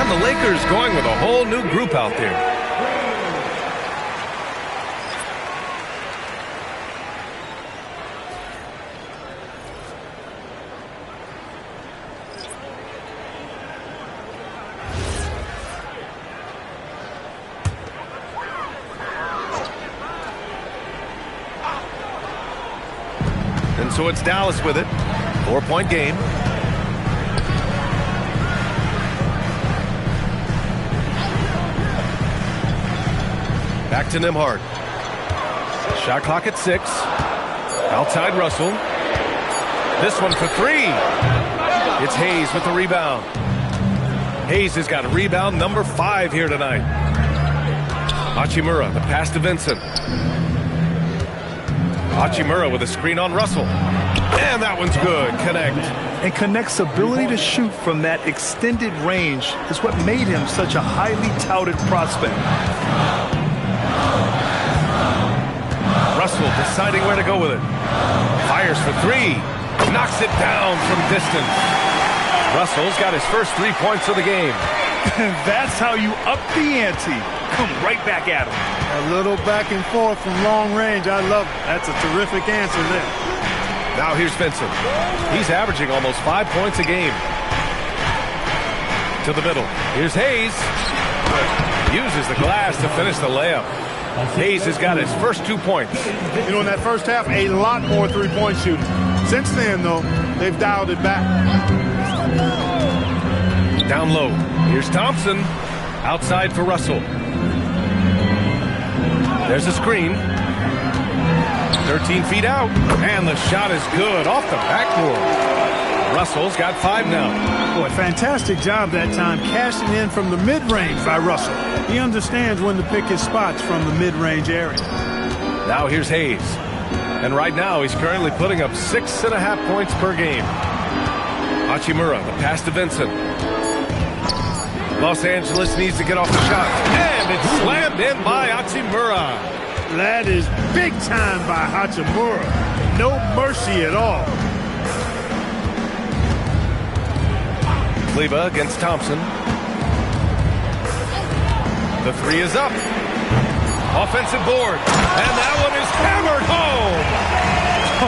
The Lakers going with a whole new group out there. And so it's Dallas with it. 4-point game. Back to Nembhard. Shot clock at 6. Outside Russell. This one for 3. It's Hayes with the rebound. Hayes has got rebound number 5 here tonight. Hachimura, the pass to Vincent. Hachimura with a screen on Russell. And that one's good. Connect. And Connect's ability to shoot from that extended range is what made him such a highly touted prospect. Russell deciding where to go with it. Fires for 3. Knocks it down from distance. Russell's got his first 3 points of the game. And that's how you up the ante. Come right back at him. A little back and forth from long range. I love it. That's a terrific answer there. Now here's Vincent. He's averaging almost 5 points a game. To the middle. Here's Hayes. Uses the glass to finish the layup. Hayes has got his first 2 points. You know, in that first half, a lot more three-point shooting. Since then, though, they've dialed it back. Down low. Here's Thompson. Outside for Russell. There's a screen. 13 feet out. And the shot is good off the backboard. Russell's got 5 now. Boy, fantastic job that time cashing in from the mid-range by Russell. He understands when to pick his spots from the mid-range area. Now here's Hayes. And right now he's currently putting up 6.5 points per game. Hachimura, the pass to Vincent. Los Angeles needs to get off the shot. And it's slammed in by Hachimura. That is big time by Hachimura. No mercy at all. Kleba against Thompson. The 3 is up. Offensive board. And that one is hammered home.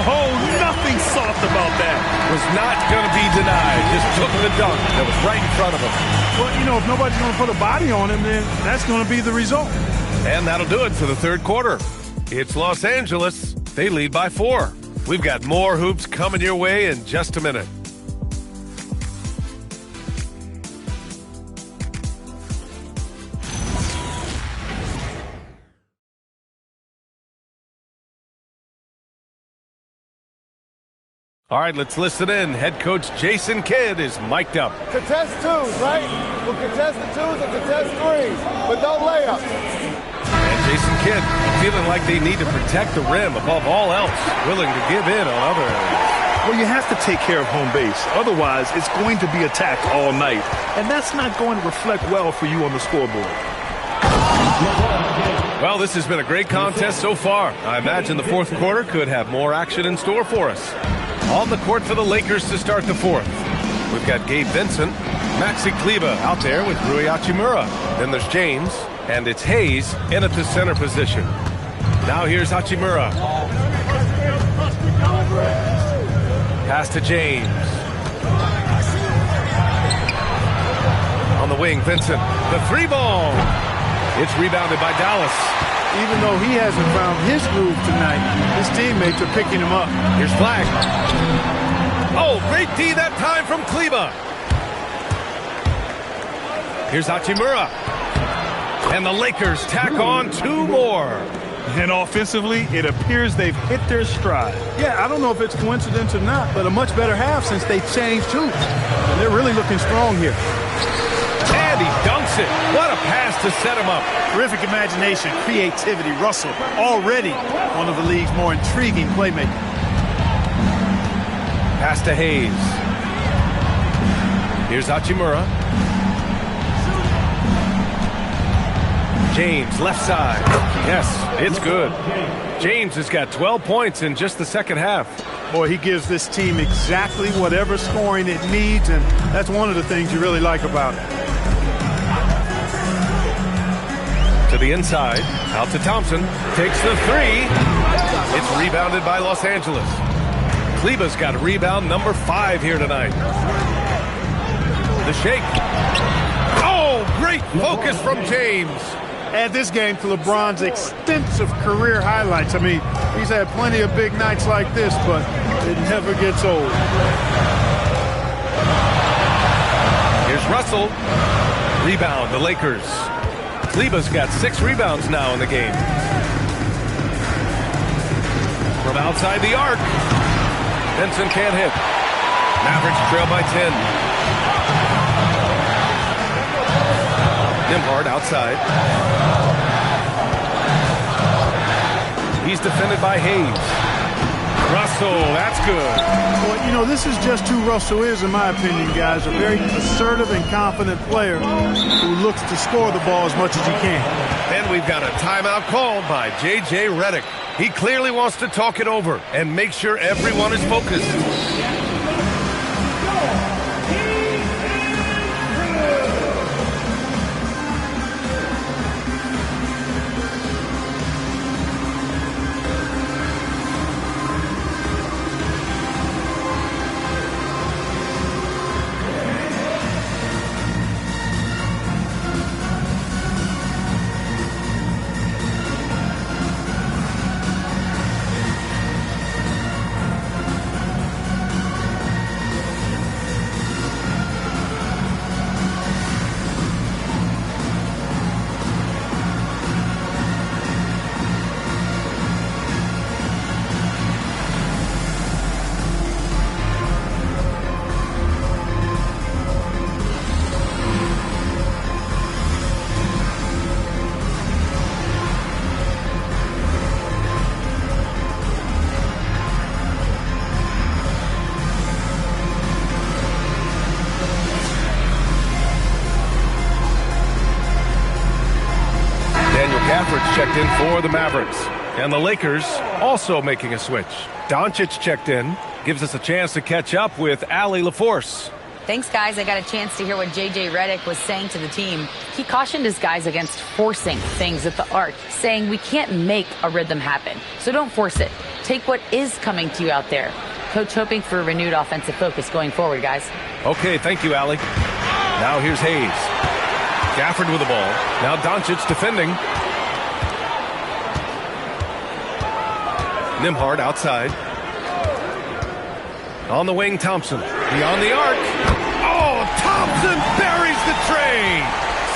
Oh, nothing soft about that. Was not going to be denied. Just took the dunk that was right in front of him. Well, you know, if nobody's going to put a body on him, then that's going to be the result. And that'll do it for the third quarter. It's Los Angeles. They lead by 4. We've got more hoops coming your way in just a minute. All right, let's listen in. Head coach Jason Kidd is mic'd up. Contest 2s, right? We'll contest the 2s and contest 3s, but no layups. And Jason Kidd feeling like they need to protect the rim above all else, willing to give in on other areas. Well, you have to take care of home base. Otherwise, it's going to be attacked all night. And that's not going to reflect well for you on the scoreboard. Well, this has been a great contest so far. I imagine the fourth quarter could have more action in store for us. On the court for the Lakers to start the fourth. We've got Gabe Vincent, Maxi Kleba out there with Rui Hachimura. Then there's James, and it's Hayes in at the center position. Now here's Hachimura. Pass to James. On the wing, Vincent. The 3-ball. It's rebounded by Dallas. Even though he hasn't found his groove tonight, his teammates are picking him up. Here's Flag. Oh, great D that time from Kleba. Here's Hachimura. And the Lakers tack on 2 more. And offensively, it appears they've hit their stride. Yeah, I don't know if it's coincidence or not, but a much better half since they changed hoops. And they're really looking strong here. And he dunks it. What a pass to set him up. Terrific imagination, creativity. Russell already one of the league's more intriguing playmakers. Pass to Hayes. Here's Hachimura. James, left side. Yes, it's good. James has got 12 points in just the second half. Boy, he gives this team exactly whatever scoring it needs, and that's one of the things you really like about it. To the inside, out to Thompson. Takes the 3. It's rebounded by Los Angeles. Kleba's got rebound number 5 here tonight. The shake. Oh, great focus from James. Add this game to LeBron's extensive career highlights. I mean, he's had plenty of big nights like this, but it never gets old. Here's Russell. Rebound, the Lakers. Kleba's got 6 rebounds now in the game. From outside the arc. Benson can't hit. Mavericks trail by 10. Nembhard outside. He's defended by Hayes. Russell, that's good. Well, you know, this is just who Russell is, in my opinion, guys. A very assertive and confident player who looks to score the ball as much as he can. And we've got a timeout called by J.J. Redick. He clearly wants to talk it over and make sure everyone is focused. Checked in for the Mavericks. And the Lakers also making a switch. Doncic checked in. Gives us a chance to catch up with Allie LaForce. Thanks, guys. I got a chance to hear what J.J. Redick was saying to the team. He cautioned his guys against forcing things at the arc, saying we can't make a rhythm happen. So don't force it. Take what is coming to you out there. Coach hoping for a renewed offensive focus going forward, guys. Okay, thank you, Allie. Now here's Hayes. Gafford with the ball. Now Doncic defending. Nembhard outside. On the wing, Thompson. Beyond the arc. Oh, Thompson buries the tray.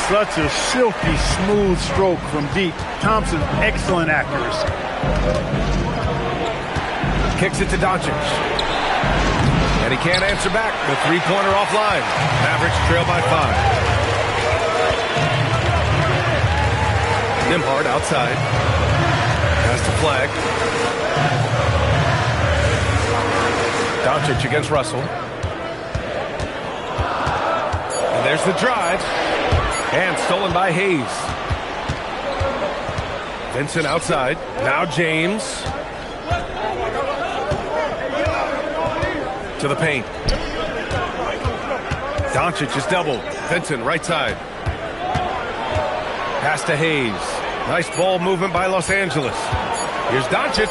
Such a silky, smooth stroke from deep. Thompson, excellent accuracy. Kicks it to Doncic. And he can't answer back. The three-pointer offline. Mavericks trail by 5. Nembhard outside. Pass to Flag. Doncic against Russell. And there's the drive. And stolen by Hayes. Vincent outside. Now James. To the paint. Doncic is doubled. Vincent right side. Pass to Hayes. Nice ball movement by Los Angeles. Here's Doncic.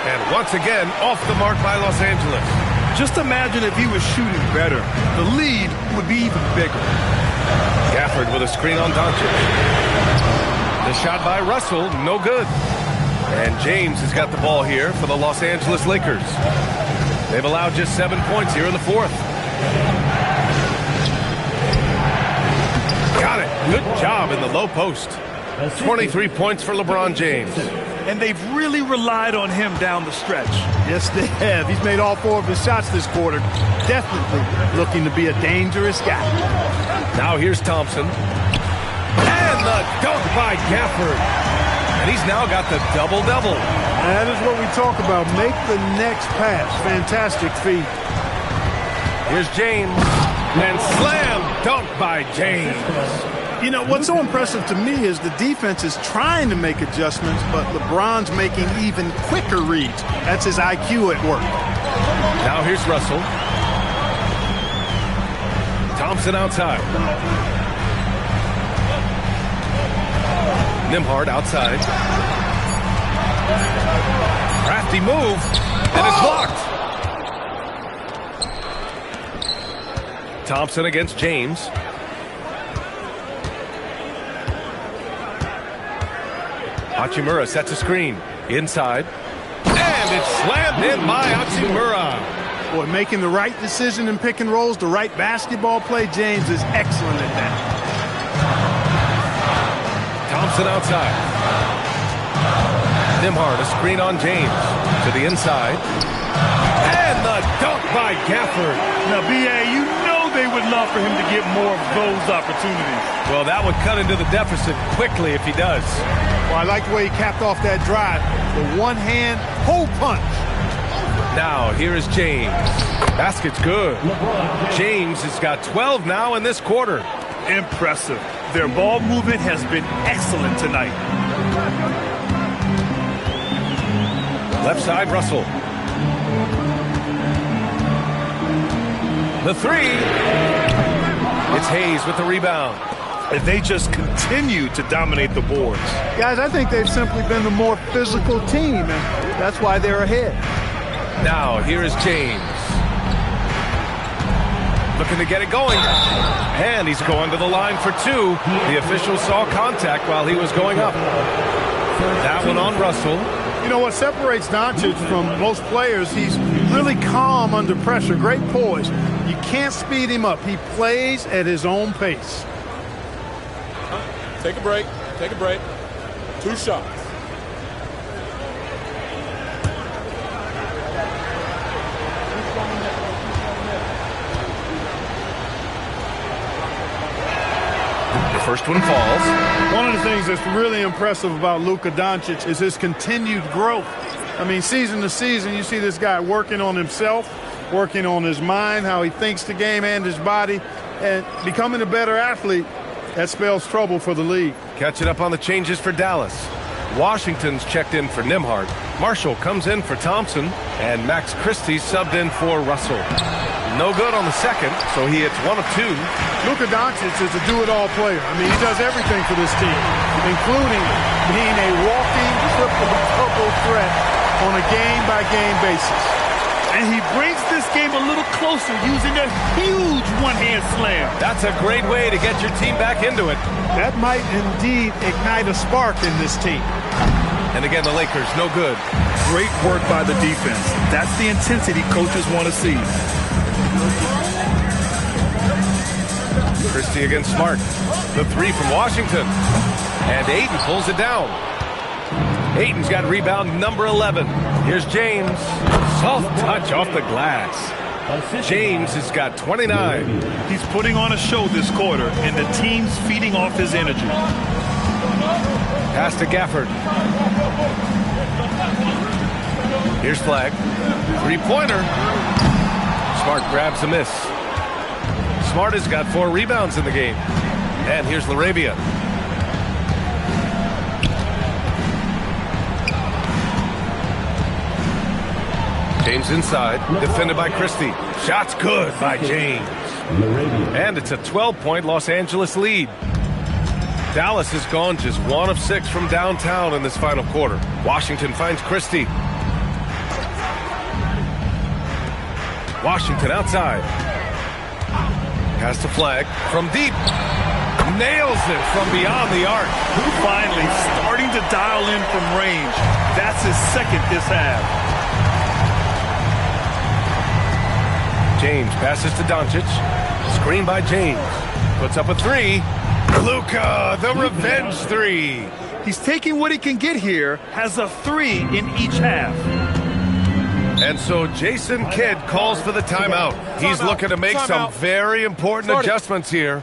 And once again, off the mark by Los Angeles. Just imagine if he was shooting better. The lead would be even bigger. Gafford with a screen on Doncic. The shot by Russell, no good. And James has got the ball here for the Los Angeles Lakers. They've allowed just 7 points here in the fourth. Got it. Good job in the low post. 23 points for LeBron James. And they've really relied on him down the stretch. Yes, they have. He's made all 4 of his shots this quarter. Definitely looking to be a dangerous guy. Now here's Thompson. And the dunk by Gafford. And he's now got the double-double. That is what we talk about. Make the next pass. Fantastic feed. Here's James. And slam dunk by James. You know, what's so impressive to me is the defense is trying to make adjustments, but LeBron's making even quicker reads. That's his IQ at work. Now here's Russell. Thompson outside. Nembhard outside. Crafty move, and it's blocked. Thompson against James. Hachimura sets a screen. Inside. And it's slammed in by Hachimura. Boy, making the right decision in pick and rolls, the right basketball play. James is excellent at that. Thompson outside. Nembhard, a screen on James. To the inside. And the dunk by Gafford. Now, B.A., you know they would love for him to get more of those opportunities. Well, that would cut into the deficit quickly if he does. Well, I like the way he capped off that drive. The one-hand hole punch. Now, here is James. Basket's good. James has got 12 now in this quarter. Impressive. Their ball movement has been excellent tonight. Left side, Russell. The three. It's Hayes with the rebound. And they just continue to dominate the boards. Guys, I think they've simply been the more physical team, and that's why they're ahead. Now, here is James. Looking to get it going. And he's going to the line for two. The official saw contact while he was going up. That one on Russell. You know what separates Doncic from most players? He's really calm under pressure. Great poise. You can't speed him up. He plays at his own pace. Take a break. Take a break. 2 shots. First one falls. One of the things that's really impressive about Luka Doncic is his continued growth. I mean, season to season, you see this guy working on himself, working on his mind, how he thinks the game and his body, and becoming a better athlete. That spells trouble for the league. Catching up on the changes for Dallas. Washington's checked in for Nembhard. Marshall comes in for Thompson, and Max Christie subbed in for Russell. No good on the second, so he hits 1 of 2. Luka Doncic is a do-it-all player. I mean, he does everything for this team, including being a walking triple-double threat on a game-by-game basis. And he brings this game a little closer using a huge one-hand slam. That's a great way to get your team back into it. That might indeed ignite a spark in this team. And again, the Lakers, no good. Great work by the defense. That's the intensity coaches want to see. Christie against Smart. The 3 from Washington. And Ayton pulls it down. Ayton's got rebound number 11. Here's James. Soft touch off the glass. James has got 29. He's putting on a show this quarter, and the team's feeding off his energy. Pass to Gafford. Here's Flag. 3-pointer. Smart grabs a miss. Smart has got 4 rebounds in the game. And here's LaRavia. James inside, defended by Christie. Shot's good by James. And it's a 12-point Los Angeles lead. Dallas has gone just 1 of 6 from downtown in this final quarter. Washington finds Christie. Washington outside. Pass to Flag from deep. Nails it from beyond the arc. Finally starting to dial in from range. That's his second this half. James passes to Doncic. Screen by James. Puts up a 3. Luka, the revenge 3. He's taking what he can get here. Has a 3 in each half. And so Jason Kidd calls for the timeout. He's looking to make some very important adjustments here.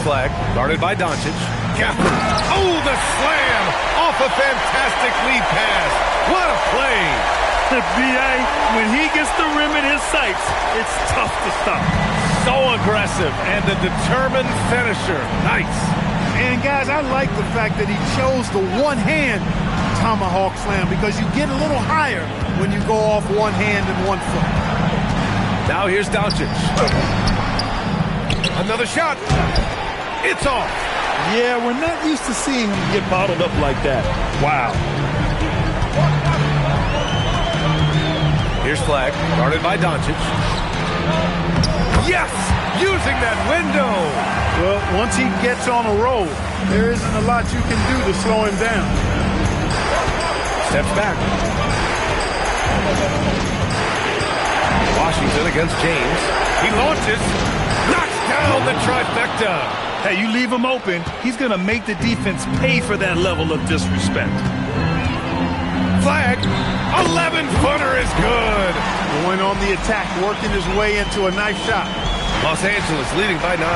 flag, guarded by Doncic. Gafford. Oh, the slam off a fantastic lead pass. What a play. B.A., when he gets the rim in his sights, it's tough to stop. So aggressive and a determined finisher. Nice. And, guys, I like the fact that he chose the one-hand tomahawk slam because you get a little higher when you go off one hand and 1 foot. Now here's Doncic. Another shot. It's off. Yeah, we're not used to seeing him get bottled up like that. Wow. Here's flag, guarded by Doncic. Yes! Using that window! Well, once he gets on a roll, there isn't a lot you can do to slow him down. Steps back. Washington against James. He launches. Knocks down the trifecta. Hey, you leave him open, he's going to make the defense pay for that level of disrespect. Flag. 11-footer is good. Going on the attack, working his way into a nice shot. Los Angeles leading by 9.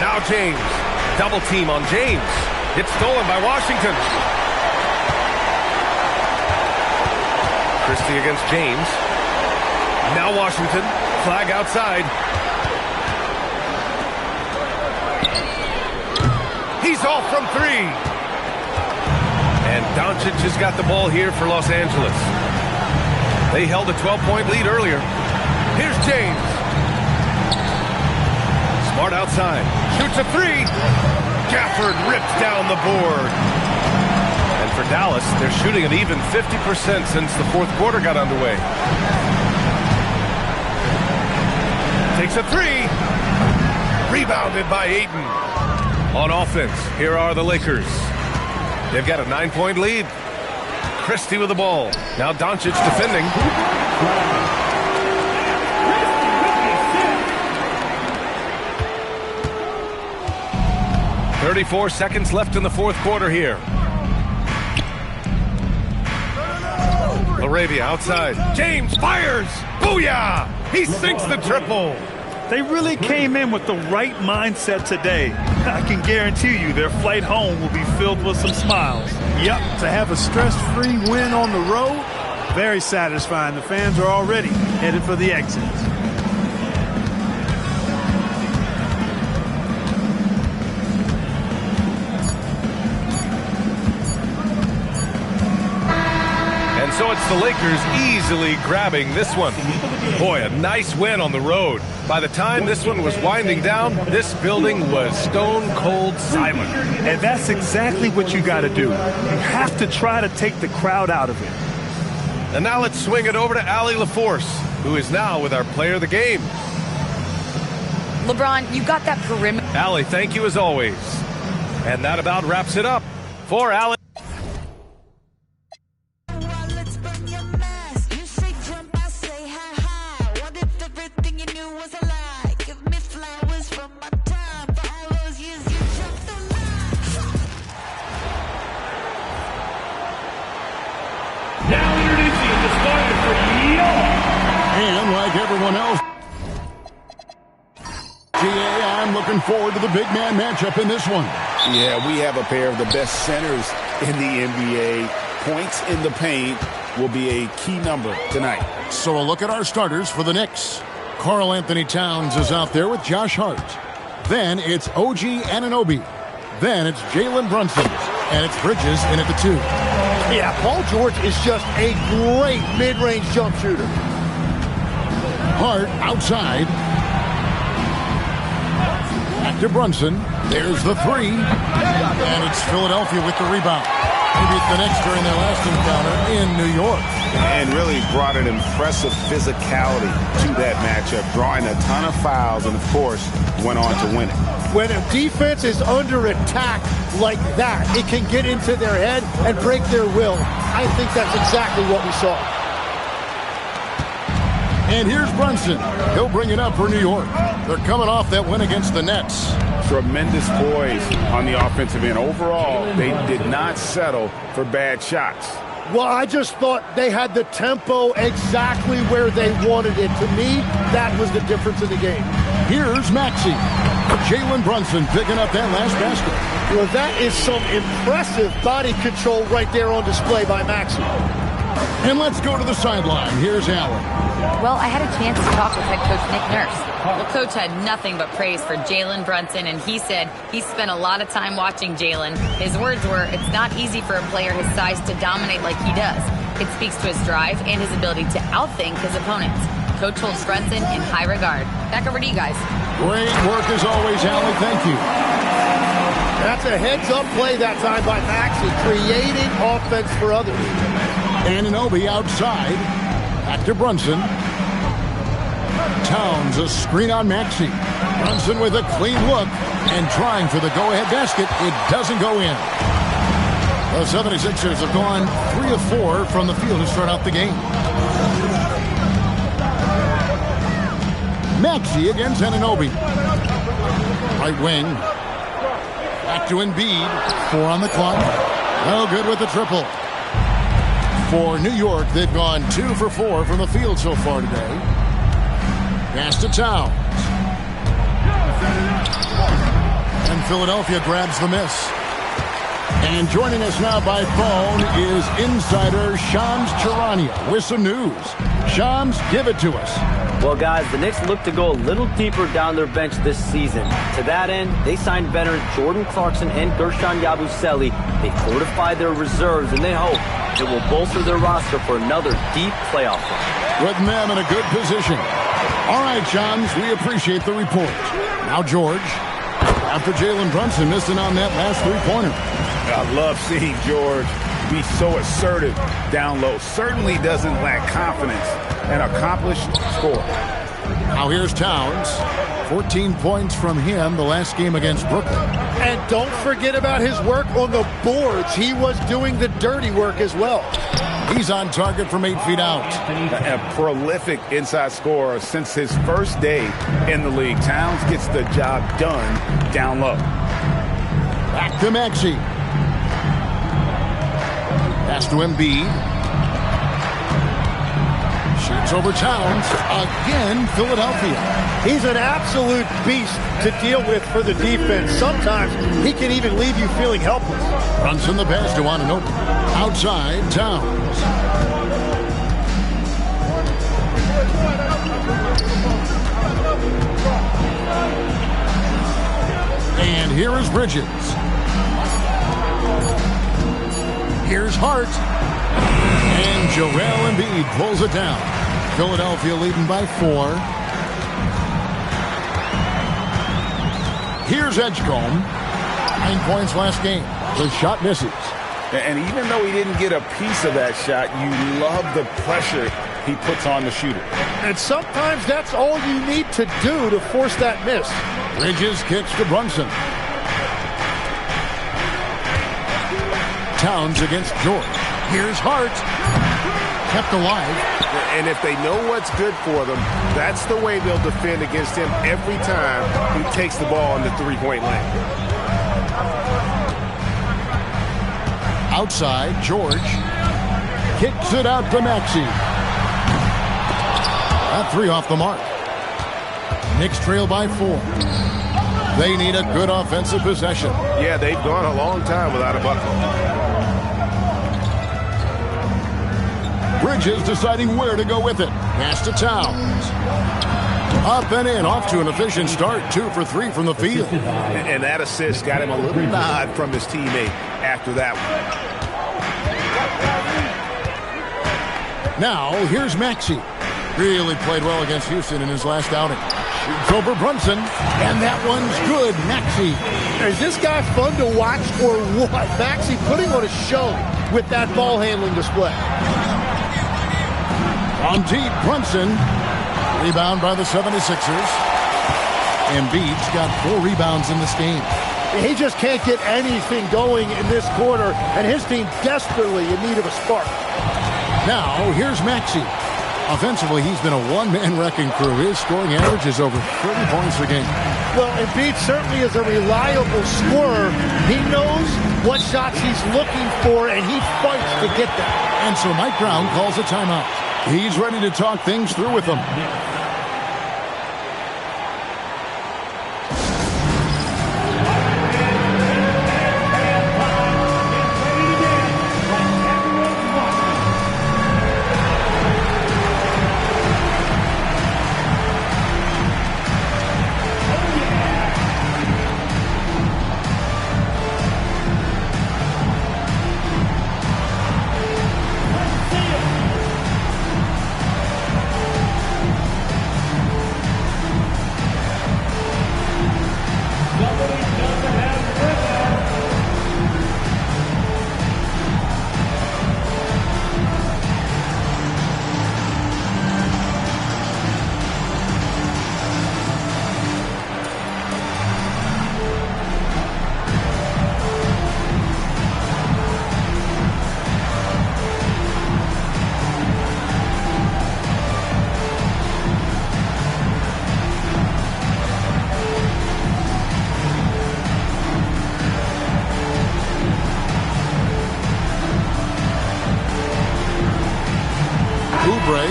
Now James. Double team on James. It's stolen by Washington. Christie against James. Now Washington. Flag outside. He's off from 3. And Doncic has got the ball here for Los Angeles. They held a 12-point lead earlier. Here's James. Smart outside. Shoots a 3. Gafford rips down the board. And for Dallas, they're shooting an even 50% since the fourth quarter got underway. Takes a 3. Rebounded by Ayton. On offense, here are the Lakers. They've got a 9-point lead. Christie with the ball. Now Doncic defending. 34 seconds left in the fourth quarter here. Laravia outside. James fires. Booyah! He sinks the triple. They really came in with the right mindset today. I can guarantee you their flight home will be filled with some smiles. Yep, to have a stress-free win on the road, very satisfying. The fans are already headed for the exits. And so it's the Lakers easily grabbing this one. Boy, a nice win on the road. By the time this one was winding down, this building was stone cold silent. And that's exactly what you got to do. You have to try to take the crowd out of it. And now let's swing it over to Allie LaForce, who is now with our player of the game. LeBron, you got that perimeter. Allie, thank you as always. And that about wraps it up for Allie. And like everyone else, I'm looking forward to the big man matchup in this one. Yeah, we have a pair of the best centers in the NBA. Points in the paint will be a key number tonight. So a look at our starters for the Knicks. Karl Anthony Towns is out there with Josh Hart. Then it's OG Anunoby. Then it's Jalen Brunson. And it's Bridges in at the 2. Yeah, Paul George is just a great mid-range jump shooter. Hart outside. Back to Brunson. There's the 3. And it's Philadelphia with the rebound. Maybe it's the Knicks during their last encounter in New York. And really brought an impressive physicality to that matchup, drawing a ton of fouls and, of course, went on to win it. When a defense is under attack like that, it can get into their head and break their will. I think that's exactly what we saw. And here's Brunson. He'll bring it up for New York. They're coming off that win against the Nets. Tremendous poise on the offensive end. Overall, they did not settle for bad shots. Well, I just thought they had the tempo exactly where they wanted it. To me, that was the difference in the game. Here's Maxey. Jalen Brunson picking up that last basket. Well, that is some impressive body control right there on display by Maxey. And let's go to the sideline. Here's Allen. Well, I had a chance to talk with head coach Nick Nurse. The coach had nothing but praise for Jalen Brunson, and he said he spent a lot of time watching Jalen. His words were, it's not easy for a player his size to dominate like he does. It speaks to his drive and his ability to outthink his opponents. Coach holds Brunson in high regard. Back over to you guys. Great work as always, Allen. Thank you. That's a heads-up play that time by Maxey, creating offense for others. Anunoby outside. Back to Brunson. Towns a screen on Maxey. Brunson with a clean look and trying for the go-ahead basket. It doesn't go in. The 76ers have gone 3 of 4 from the field to start out the game. Maxey against Anunoby. Right wing. Back to Embiid. 4 on the clock. No good with the triple. For New York, they've gone 2 for 4 from the field so far today. Pass to Towns. And Philadelphia grabs the miss. And joining us now by phone is insider Shams Charania with some news. Shams, give it to us. Well, guys, the Knicks look to go a little deeper down their bench this season. To that end, they signed veterans Jordan Clarkson and Gershon Yabusele. They fortified their reserves, and they hope it will bolster their roster for another deep playoff run. Putting them in a good position. All right, Shams, we appreciate the report. Now, George, after Jalen Brunson missing on that last three-pointer. I love seeing George be so assertive down low. Certainly doesn't lack confidence. An accomplished scorer. Now here's Towns. 14 points from him the last game against Brooklyn. And don't forget about his work on the boards. He was doing the dirty work as well. He's on target from 8 feet out. A prolific inside scorer since his first day in the league. Towns gets the job done down low. Back to Maxey. Pass to Embiid. Shoots over Towns. Again, Philadelphia. He's an absolute beast to deal with for the defense. Sometimes he can even leave you feeling helpless. Brunson the pass to Anunoby. Outside, Towns. And here is Bridges. Here's Hart. And Joel Embiid pulls it down. Philadelphia leading by 4. Here's Edgecombe. 9 points last game. The shot misses. And even though he didn't get a piece of that shot, you love the pressure he puts on the shooter. And sometimes that's all you need to do to force that miss. Bridges kicks to Brunson. Towns against George. Here's Hart. Kept alive. And if they know what's good for them, that's the way they'll defend against him every time he takes the ball in the three-point lane. Outside, George kicks it out to Maxey. That 3 off the mark. Knicks trail by 4. They need a good offensive possession. Yeah, they've gone a long time without a bucket. Bridges deciding where to go with it. Pass to Towns. Up and in, off to an efficient start. 2 for 3 from the field. And that assist got him a little nod from his teammate after that one. Now, here's Maxey. Really played well against Houston in his last outing. Shoots over Brunson, and that one's good. Maxey. Is this guy fun to watch or what? Maxey putting on a show with that ball handling display. On deep, Brunson. Rebound by the 76ers. Embiid's got 4 rebounds in this game. He just can't get anything going in this quarter, and his team desperately in need of a spark. Now, here's Maxey. Offensively, he's been a one-man wrecking crew. His scoring average is over 30 points a game. Well, Embiid certainly is a reliable scorer. He knows what shots he's looking for, and he fights to get them. And so Mike Brown calls a timeout. He's ready to talk things through with them.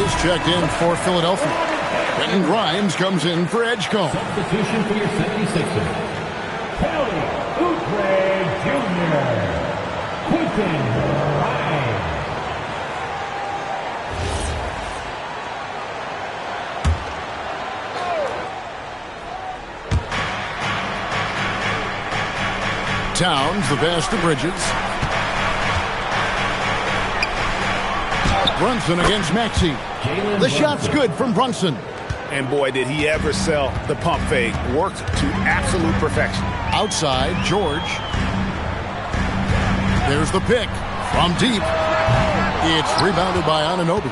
is checked in for Philadelphia. Quentin Grimes comes in for Edgecombe. Substitution for your 76ers. Kelly Oubre Jr. Quentin Grimes. Towns, the pass to Bridges. Brunson against Maxey. The shot's good from Brunson. And boy, did he ever sell the pump fake. Worked to absolute perfection. Outside, George. There's the pick from deep. It's rebounded by Anunoby.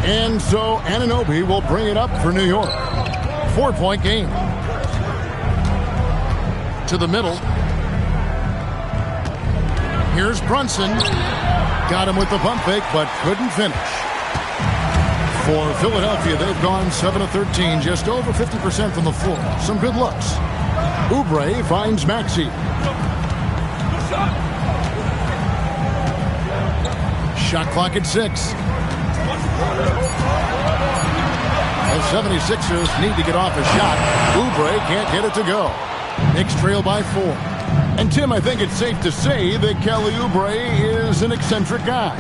And so Anunoby will bring it up for New York. 4-point game. To the middle. Here's Brunson. Got him with the pump fake, but couldn't finish. For Philadelphia, they've gone 7 of 13, just over 50% from the floor. Some good looks. Oubre finds Maxey. Shot clock at 6. The 76ers need to get off a shot. Oubre can't get it to go. Knicks trail by 4. And Tim, I think it's safe to say that Kelly Oubre is an eccentric guy.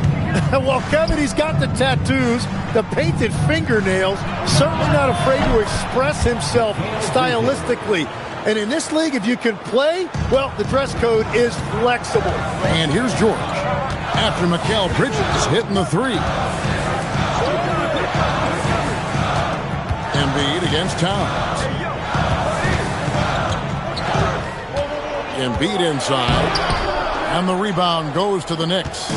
Well, Kevin, he's got the tattoos, the painted fingernails, certainly not afraid to express himself stylistically. And in this league, if you can play, well, the dress code is flexible. And here's George. After Mikal Bridges hitting the 3. Embiid against Towns. Embiid inside. And the rebound goes to the Knicks.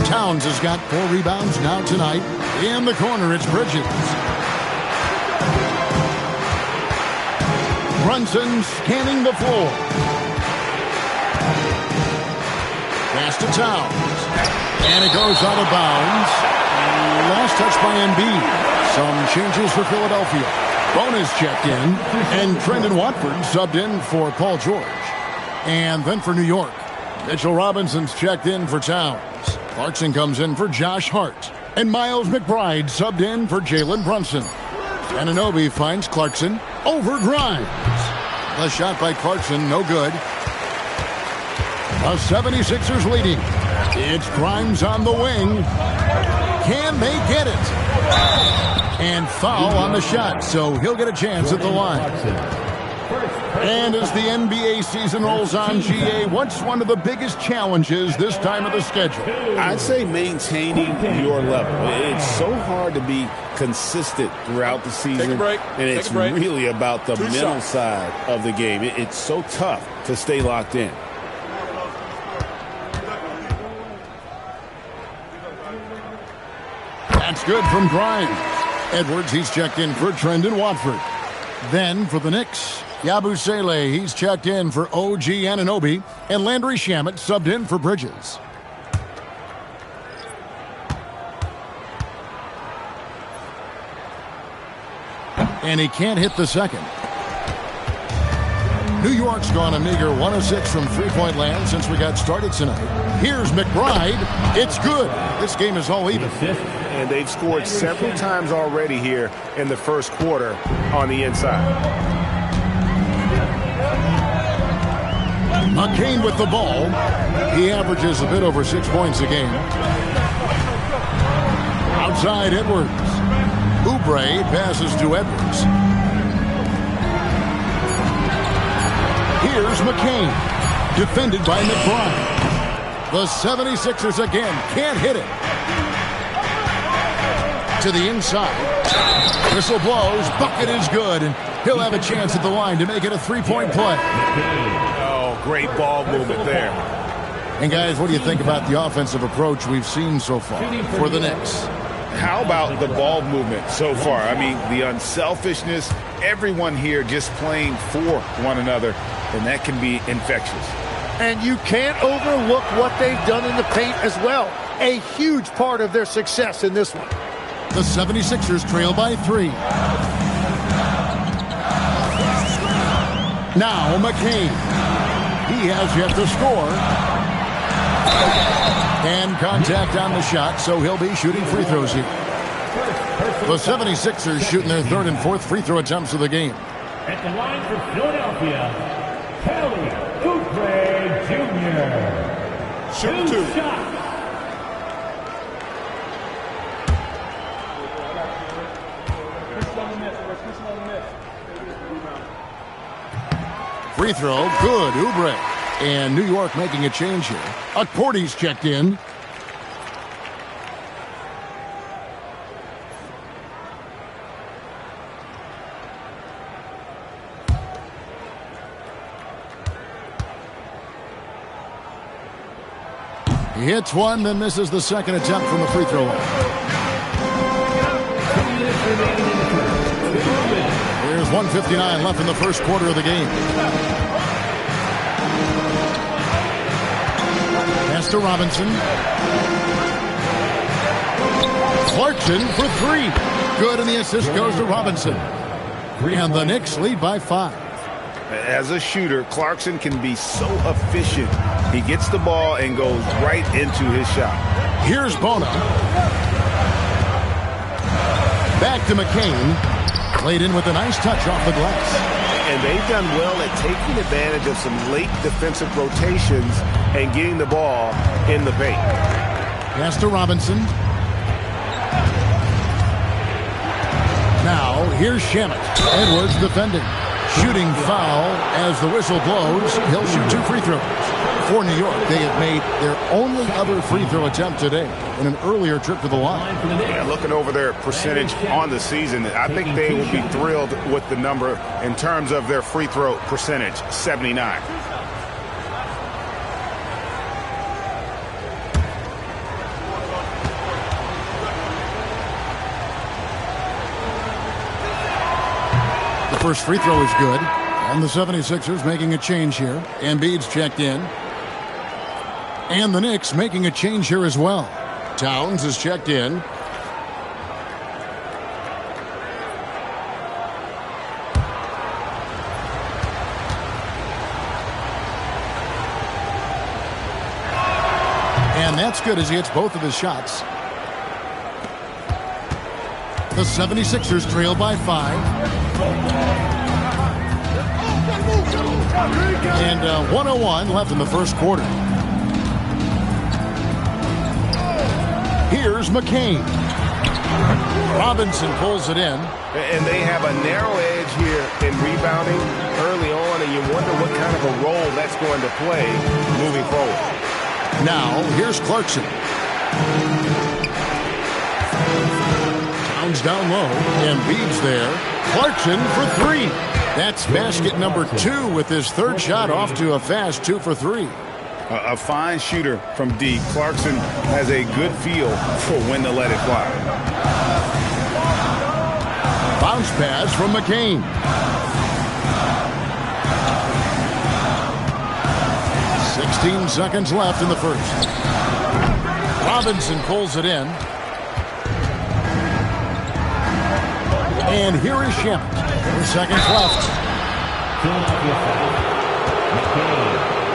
Towns has got 4 rebounds now tonight. In the corner, it's Bridges. Brunson scanning the floor. Pass to Towns. And it goes out of bounds. Last touch by Embiid. Some changes for Philadelphia. Bonus checked in. And Trendon Watford subbed in for Paul George. And then for New York, Mitchell Robinson's checked in for Towns. Clarkson comes in for Josh Hart. And Miles McBride subbed in for Jalen Brunson. Anunoby finds Clarkson over Grimes. The shot by Clarkson, no good. The 76ers leading. It's Grimes on the wing. Can they get it? And foul on the shot, so he'll get a chance at the line. And as the NBA season rolls on, GA, what's one of the biggest challenges this time of the schedule? I'd say maintaining your level. It's so hard to be consistent throughout the season. Take a break. And it's really about the mental side of the game. It's so tough to stay locked in. That's good from Grimes. Edwards, he's checked in for Trendon Watford. Then for the Knicks, Yabusele, he's checked in for OG Anunoby, and Landry Shamet subbed in for Bridges. And he can't hit the second. New York's gone a meager 1 of 6 from three-point land since we got started tonight. Here's McBride. It's good. This game is all even. And they've scored several times already here in the first quarter on the inside. McCain with the ball. He averages a bit over 6 points a game. Outside Edwards. Oubre passes to Edwards. Here's McCain. Defended by McBride. The 76ers again can't hit it. To the inside. Whistle blows. Bucket is good. And he'll have a chance at the line to make it a 3-point play. Great ball movement there. And guys, what do you think about the offensive approach we've seen so far for the Knicks? How about the ball movement so far? I mean, the unselfishness, everyone here just playing for one another, and that can be infectious. And you can't overlook what they've done in the paint as well. A huge part of their success in this one. The 76ers trail by 3. Now McCain. He has yet to score. And contact on the shot, so he'll be shooting free throws here. The 76ers shooting their third and fourth free throw attempts of the game. At the line for Philadelphia, Kelly Oubre Jr. Shoot two. Shots. Free throw, good, Oubre. And New York making a change here. Porty's checked in. He hits one, then misses the second attempt from the free throw line. There's 1:59 left in the first quarter of the game. Pass to Robinson. Clarkson for three. Good, and the assist goes to Robinson. And the Knicks lead by 5. As a shooter, Clarkson can be so efficient. He gets the ball and goes right into his shot. Here's Bona. Back to McCain. Played in with a nice touch off the glass. And they've done well at taking advantage of some late defensive rotations and getting the ball in the paint. Pass to Robinson. Now, here's Shamet. Edwards defending. Shooting foul as the whistle blows. He'll shoot 2 free throws. For New York, they have made their only other free throw attempt today in an earlier trip to the line. Yeah, looking over their percentage on the season, I think they will be thrilled with the number in terms of their free throw percentage, 79. The first free throw is good. And the 76ers making a change here. Embiid's checked in. And the Knicks making a change here as well. Towns is checked in. And that's good as he hits both of his shots. The 76ers trail by 5. And 1:01 left in the first quarter. Here's McCain. Robinson pulls it in. And they have a narrow edge here in rebounding early on, and you wonder what kind of a role that's going to play moving forward. Now, here's Clarkson. Towns down low. Embiid's there. Clarkson for 3. That's basket number 2 with his third shot off to a fast 2 for 3. A fine shooter from D. Clarkson has a good feel for when to let it fly. Bounce pass from McCain. "16 seconds left in the first. Robinson pulls it in. And here is Shamet. 4 seconds left.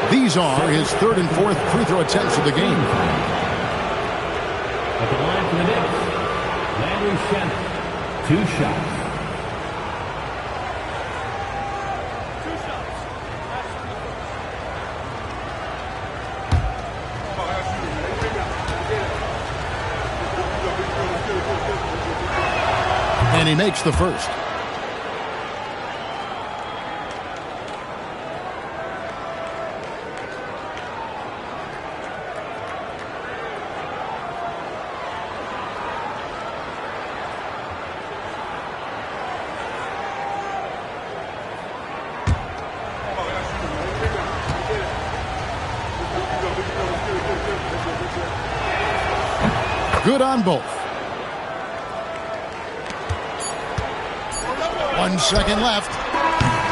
These are his third and fourth free throw attempts of the game. At the line for the Knicks, Landry Shamet, 2 shots. And he makes the first. Good on both. 1 second left.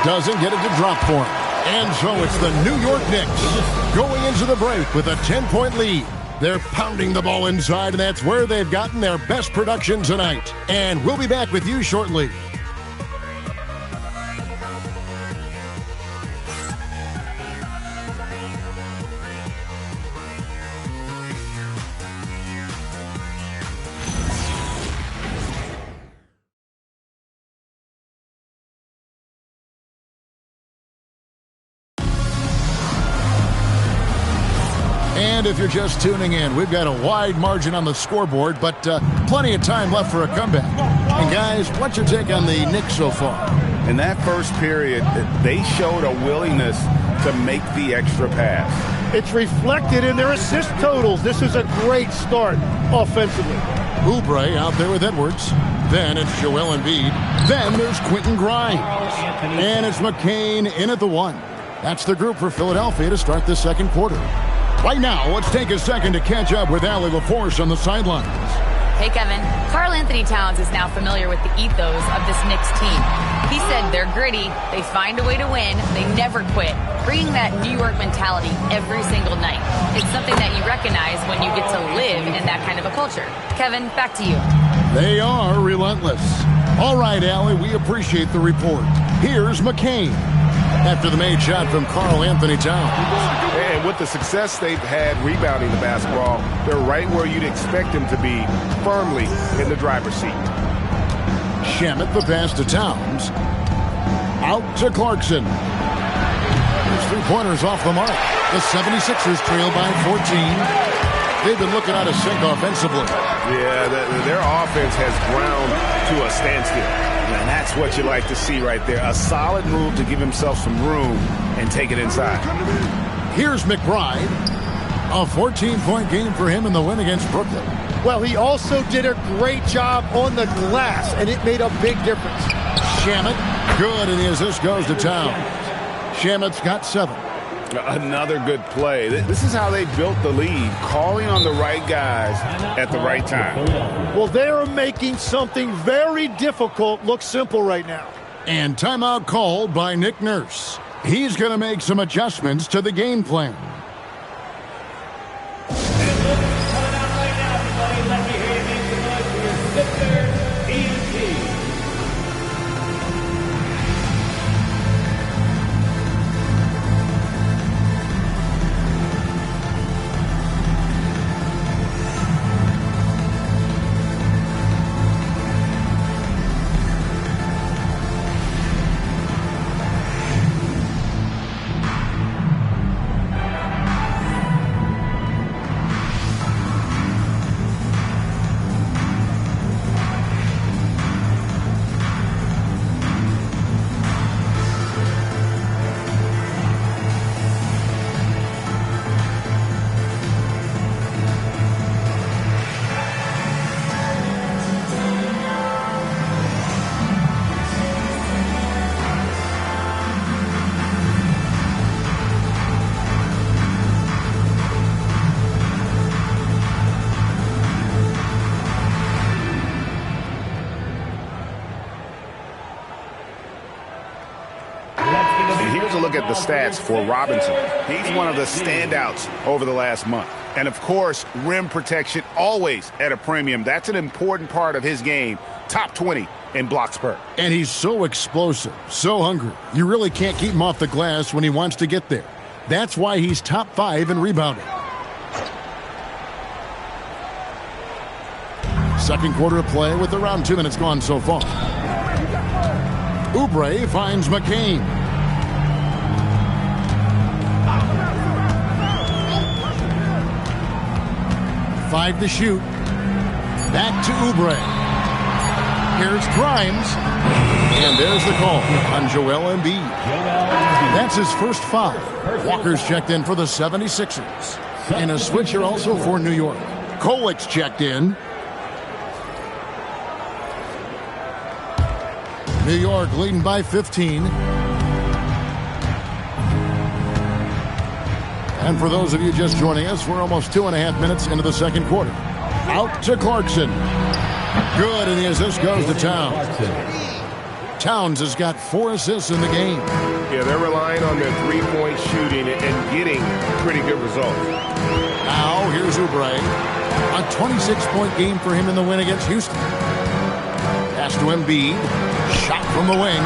Doesn't get it to drop for him. And so it's the New York Knicks going into the break with a 10-point lead. They're pounding the ball inside, and that's where they've gotten their best production tonight. And we'll be back with you shortly. And if you're just tuning in, we've got a wide margin on the scoreboard, but plenty of time left for a comeback. And guys, what's your take on the Knicks so far? In that first period, they showed a willingness to make the extra pass. It's reflected in their assist totals. This is a great start offensively. Oubre out there with Edwards. Then it's Joel Embiid. Then there's Quentin Grimes. And it's McCain in at the 1. That's the group for Philadelphia to start the second quarter. Right now, let's take a second to catch up with Allie LaForce on the sidelines. Hey, Kevin. Karl Anthony Towns is now familiar with the ethos of this Knicks team. He said they're gritty, they find a way to win, they never quit, bringing that New York mentality every single night. It's something that you recognize when you get to live in that kind of a culture. Kevin, back to you. They are relentless. All right, Allie, we appreciate the report. Here's McCain after the made shot from Karl Anthony Towns. And with the success they've had rebounding the basketball, they're right where you'd expect them to be, firmly in the driver's seat. Shamet the pass to Towns. Out to Clarkson. His three-pointers off the mark. The 76ers trail by 14. They've been looking out of sync offensively. Yeah, their offense has ground to a standstill. And that's what you like to see right there. A solid move to give himself some room and take it inside. Here's McBride. A 14-point game for him in the win against Brooklyn. Well, he also did a great job on the glass, and it made a big difference. Shamet, good, and the assist goes to Towns. Shamet's got 7. Another good play. This is how they built the lead, calling on the right guys at the right time. Well, they're making something very difficult look simple right now. And timeout called by Nick Nurse. He's going to make some adjustments to the game plan. Here's a look at the stats for Robinson. He's one of the standouts over the last month. And, of course, rim protection always at a premium. That's an important part of his game. Top 20 in blocks per. And he's so explosive, so hungry. You really can't keep him off the glass when he wants to get there. That's why he's top 5 in rebounding. Second quarter of play with around 2 minutes gone so far. Oubre finds McCain. Five to shoot. Back to Oubre. Here's Grimes. And there's the call on Joel Embiid. That's his first foul. Walker's checked in for the 76ers. And a switch here also for New York. Kolik's checked in. New York leading by 15. And for those of you just joining us, we're almost 2.5 minutes into the second quarter. Out to Clarkson. Good, and the assist goes to Towns. Towns has got 4 assists in the game. Yeah, they're relying on their three-point shooting and getting pretty good results. Now, here's Oubre. A 26-point game for him in the win against Houston. Pass to Embiid. Shot from the wing.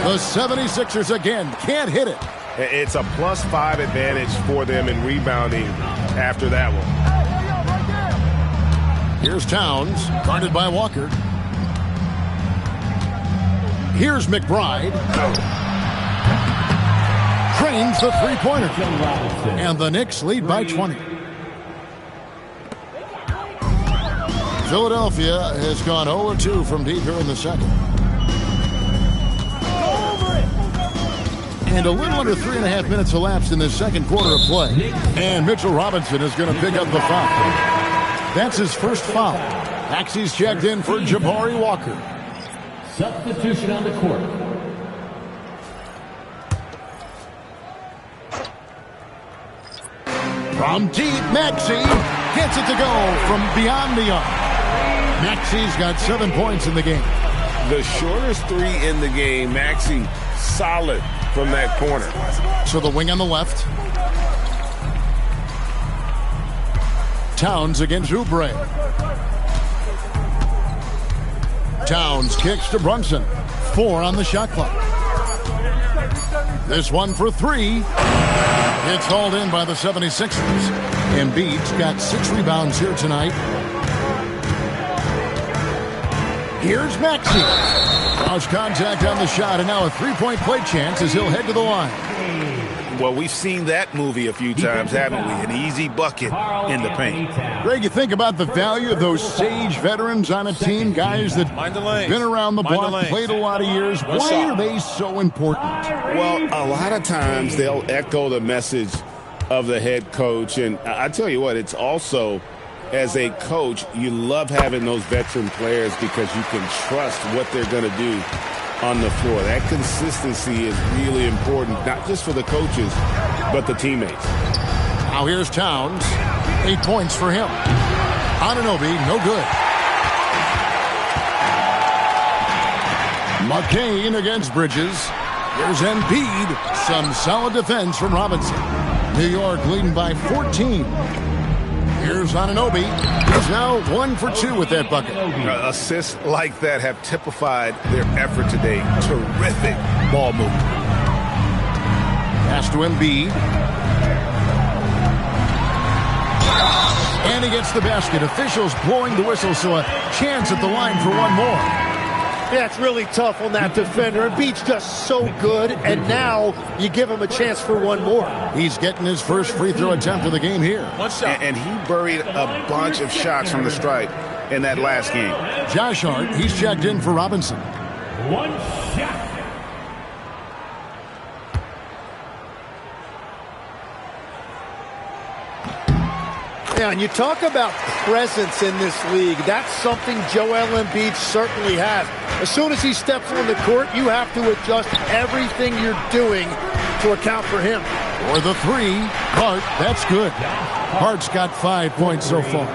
The 76ers again can't hit it. It's a +5 advantage for them in rebounding after that one. Here's Towns, guarded by Walker. Here's McBride. drains the three-pointer. And the Knicks lead by 20. Philadelphia has gone 0-2 from deep here in the second. And a little under 3.5 minutes elapsed in this second quarter of play. And Mitchell Robinson is going to pick up the foul. That's his first foul. Maxey's checked in for Jabari Walker. Substitution on the court. From deep, Maxey gets it to go from beyond the arc. Maxey's got 7 points in the game. The shortest three in the game. Maxey solid from that corner. So the wing on the left. Towns against Oubre. Towns kicks to Brunson. 4 on the shot clock. This one for 3. It's hauled in by the 76ers. Embiid's got 6 rebounds here tonight. Here's Maxey. Lost contact on the shot, and now a three-point play chance as he'll head to the line. Well, we've seen that movie a few times, haven't we? An easy bucket in the paint. Greg, you think about the value of those sage veterans on a team, guys that been around the block, played a lot of years. Why are they so important? Well, a lot of times they'll echo the message of the head coach. And I tell you what, it's also, as a coach, you love having those veteran players because you can trust what they're going to do on the floor. That consistency is really important, not just for the coaches, but the teammates. Now here's Towns. 8 points for him. Anunoby, no good. McCain against Bridges. Here's Embiid. Some solid defense from Robinson. New York leading by 14. Here's Anunoby. He's now 1 for 2 with that bucket. Assists like that have typified their effort today. Terrific ball movement. Pass to Embiid. And he gets the basket. Officials blowing the whistle, so a chance at the line for one more. Yeah, it's really tough on that defender. Embiid's just so good, and now you give him a chance for one more. He's getting his first free throw attempt of the game here. One shot. And he buried a bunch of shots from the stripe in that last game. Josh Hart, he's checked in for Robinson. One shot. Yeah, and you talk about presence in this league. That's something Joel Embiid certainly has. As soon as he steps on the court, you have to adjust everything you're doing to account for him. For the 3, Hart, that's good. Hart's got 5 points so far.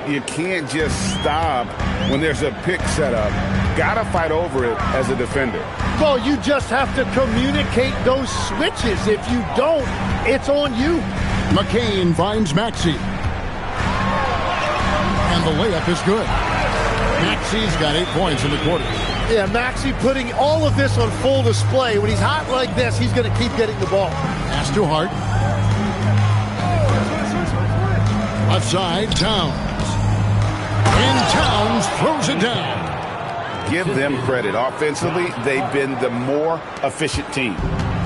You can't just stop when there's a pick set up. Gotta fight over it as a defender. Well, you just have to communicate those switches. If you don't, it's on you. McCain finds Maxey. And the layup is good. Maxey's got 8 points in the quarter. Yeah, Maxey putting all of this on full display. When he's hot like this, he's going to keep getting the ball. Pass to Hart. Left side, Towns. And Towns throws it down. Give them credit. Offensively, they've been the more efficient team.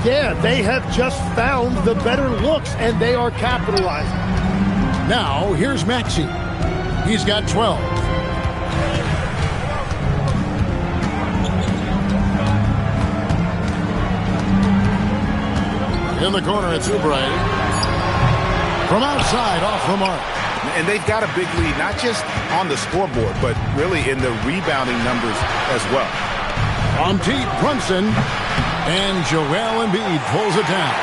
Yeah, they have just found the better looks, and they are capitalizing. Now, here's Maxey. He's got 12. In the corner, it's Oubre. From outside, off the mark. And they've got a big lead, not just on the scoreboard, but really in the rebounding numbers as well. On deep, Brunson. And Joel Embiid pulls it down.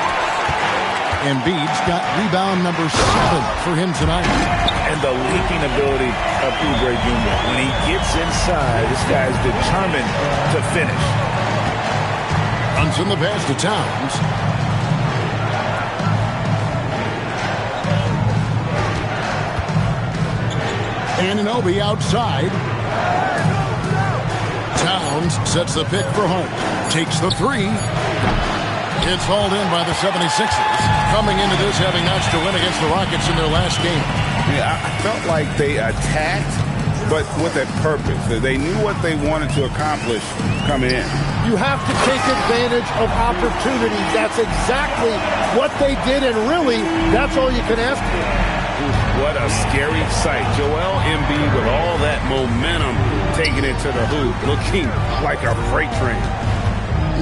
Embiid's got rebound number 7 for him tonight. And the leaping ability of Oubre Jr. When he gets inside, this guy's determined to finish. Brunson the pass to Towns. Anunoby outside. Towns sets the pick for Hart. Takes the 3. It's hauled in by the 76ers. Coming into this having notched a win against the Rockets in their last game. Yeah, I felt like they attacked, but with a purpose. They knew what they wanted to accomplish coming in. You have to take advantage of opportunities. That's exactly what they did, and really, that's all you can ask for. What a scary sight. Joel Embiid with all that momentum taking it to the hoop, looking like a freight train.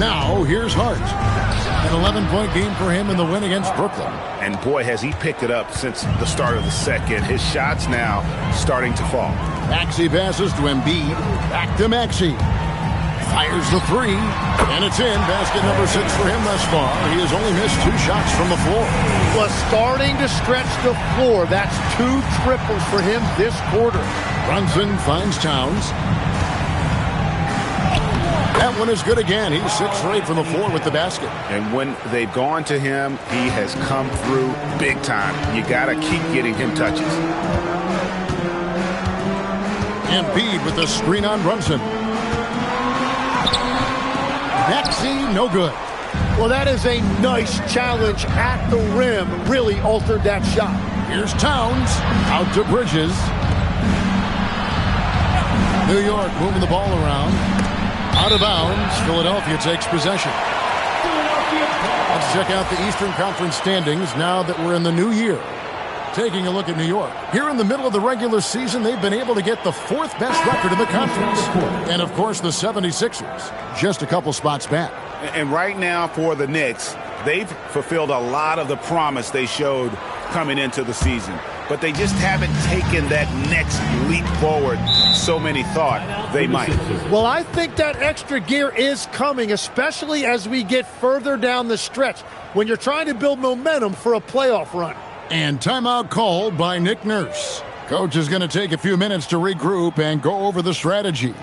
Now, here's Hart. An 11-point game for him in the win against Brooklyn. And boy, has he picked it up since the start of the second. His shots now starting to fall. Maxey passes to Embiid. Back to Maxey. Fires the three, and it's in. Basket number 6 for him thus far. He has only missed 2 shots from the floor. Was starting to stretch the floor. That's 2 triples for him this quarter. Brunson finds Towns. That one is good again. He's 6 for 8 from the floor with the basket. And when they've gone to him, he has come through big time. You got to keep getting him touches. Embiid with the screen on Brunson. Maxey, no good. Well, that is a nice challenge at the rim. Really altered that shot. Here's Towns. Out to Bridges. New York moving the ball around. Out of bounds. Philadelphia takes possession. Let's check out the Eastern Conference standings now that we're in the new year. Taking a look at New York. Here in the middle of the regular season, they've been able to get the 4th best record in the conference. And, of course, the 76ers, just a couple spots back. And right now for the Knicks, they've fulfilled a lot of the promise they showed coming into the season. But they just haven't taken that next leap forward so many thought they might. Well, I think that extra gear is coming, especially as we get further down the stretch, when you're trying to build momentum for a playoff run. And timeout called by Nick Nurse. Coach is going to take a few minutes to regroup and go over the strategy.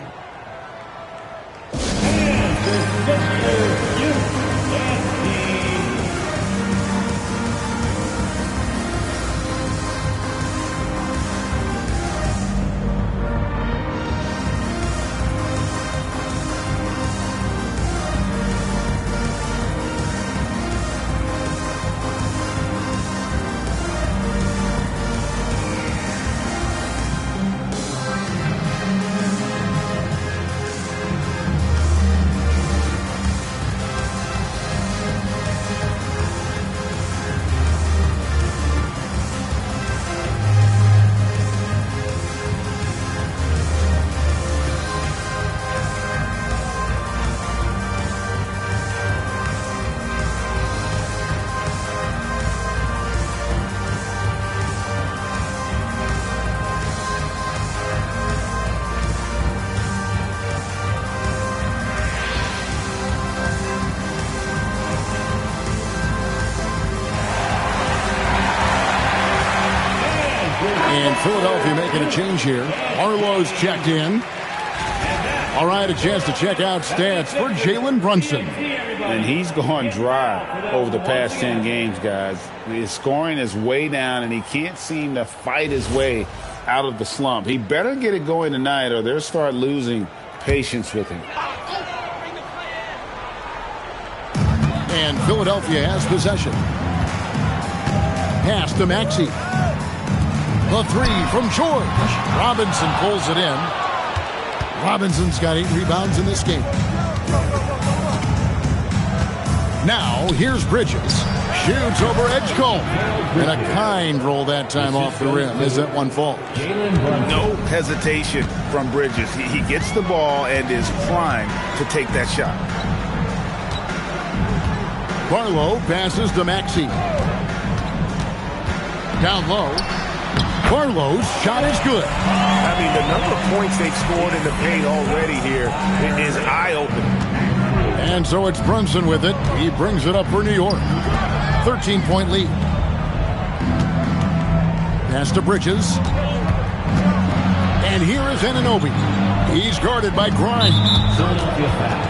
And Philadelphia making a change here. Arlo's checked in. All right, a chance to check out stats for Jalen Brunson. And he's gone dry over the past 10 games, guys. His scoring is way down, and he can't seem to fight his way out of the slump. He better get it going tonight, or they'll start losing patience with him. And Philadelphia has possession. Pass to Maxey. The three from George. Robinson pulls it in. Robinson's got 8 rebounds in this game. Now, here's Bridges. Shoots over Edgecombe. And a kind roll that time off the rim as that one falls. No hesitation from Bridges. He gets the ball and is primed to take that shot. Barlow passes to Maxey. Down low. Barlow's shot is good. I mean, the number of points they've scored in the paint already here is eye-opening. And so it's Brunson with it. He brings it up for New York. 13-point lead. Pass to Bridges. And here is Anunoby. He's guarded by Grimes. Philadelphia foul.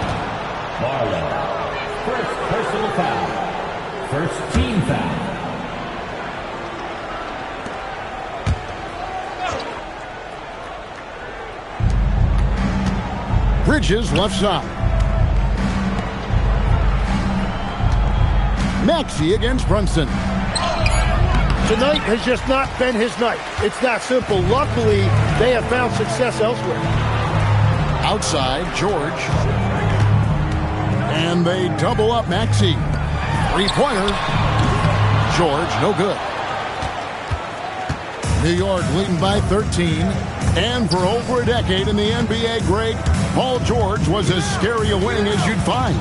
Barlow. First personal foul. First team foul. Bridges left side. Maxey against Brunson. Tonight has just not been his night. It's that simple. Luckily, they have found success elsewhere. Outside, George. And they double up Maxey. Three-pointer. George, no good. New York leading by 13. And for over a decade in the NBA, Greg, Paul George was as scary a wing as you'd find.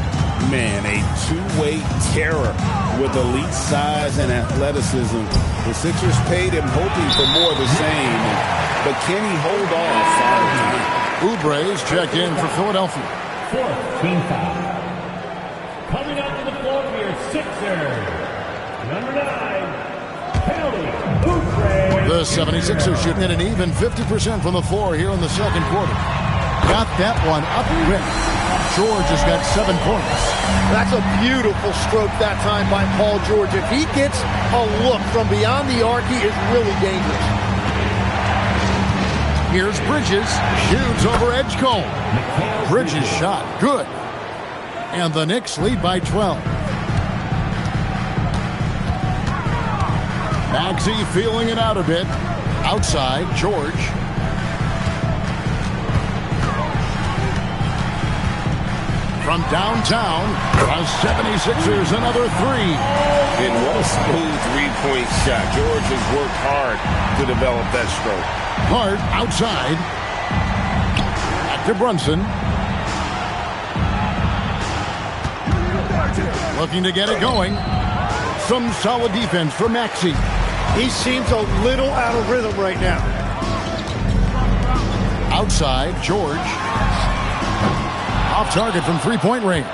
Man, a two-way terror with elite size and athleticism. The Sixers paid him hoping for more of the same. But can he hold off? Oubre's check in for Philadelphia. Fourth team foul. Coming out to the floor for your Sixers. Number 9, Kelly Oubre. The 76ers shooting at an even 50% from the floor here in the second quarter. Got that one up quick. George has got 7 points. That's a beautiful stroke that time by Paul George. If he gets a look from beyond the arc, he is really dangerous. Here's Bridges. Shoots over Edgecombe. Bridges shot. Good. And the Knicks lead by 12. Maxey feeling it out a bit. Outside, George. From downtown, the 76ers another three. And what a smooth three-point shot. George has worked hard to develop that stroke. Hart outside. Back to Brunson. Looking to get it going. Some solid defense for Maxey. He seems a little out of rhythm right now. Outside, George. Off target from three-point range.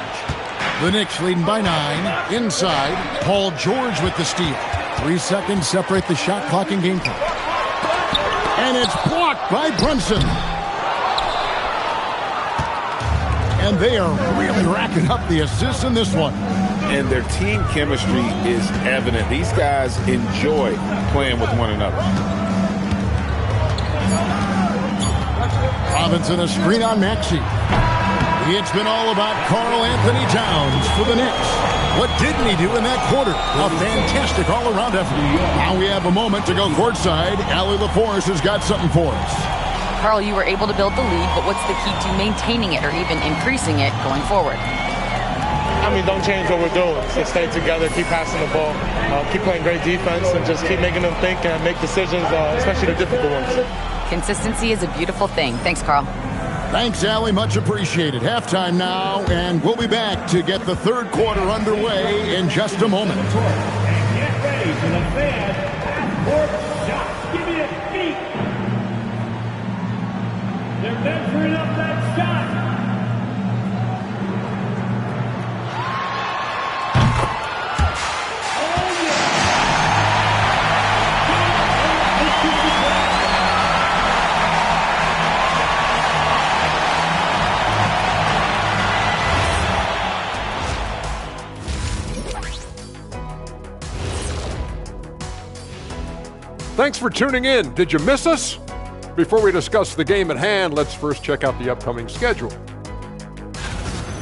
The Knicks leading by 9. Inside, Paul George with the steal. 3 seconds separate the shot clock and game clock. And it's blocked by Brunson. And they are really racking up the assists in this one. And their team chemistry is evident. These guys enjoy playing with one another. Robinson a screen on Maxey. It's been all about Karl Anthony Towns for the Knicks. What didn't he do in that quarter? A fantastic all-around effort. Now we have a moment to go courtside. Allie LaForce has got something for us. Carl, you were able to build the lead, but what's the key to maintaining it or even increasing it going forward? I mean, don't change what we're doing. Just stay together, keep passing the ball, keep playing great defense, and just keep making them think and make decisions, especially the difficult ones. Consistency is a beautiful thing. Thanks, Carl. Thanks, Allie. Much appreciated. Halftime now, and we'll be back to get the third quarter underway in just a moment. And get ready for the fan half-court shot. Give me a beat. They're measuring up that shot. Thanks for tuning in. Did you miss us? Before we discuss the game at hand, let's first check out the upcoming schedule.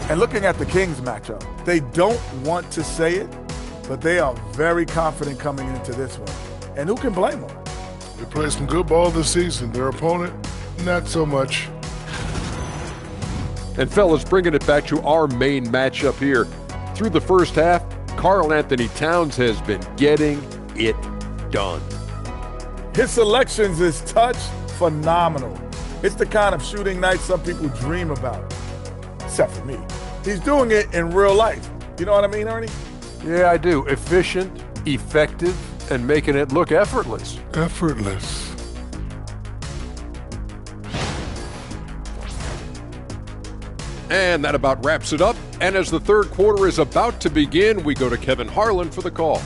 And looking at the Kings matchup, they don't want to say it, but they are very confident coming into this one. And who can blame them? They played some good ball this season. Their opponent, not so much. And fellas, bringing it back to our main matchup here. Through the first half, Karl Anthony Towns has been getting it done. His selections is touch phenomenal. It's the kind of shooting night some people dream about, except for me. He's doing it in real life. You know what I mean, Ernie? Yeah, I do. Efficient, effective, and making it look effortless. Effortless. And that about wraps it up. And as the third quarter is about to begin, we go to Kevin Harlan for the call.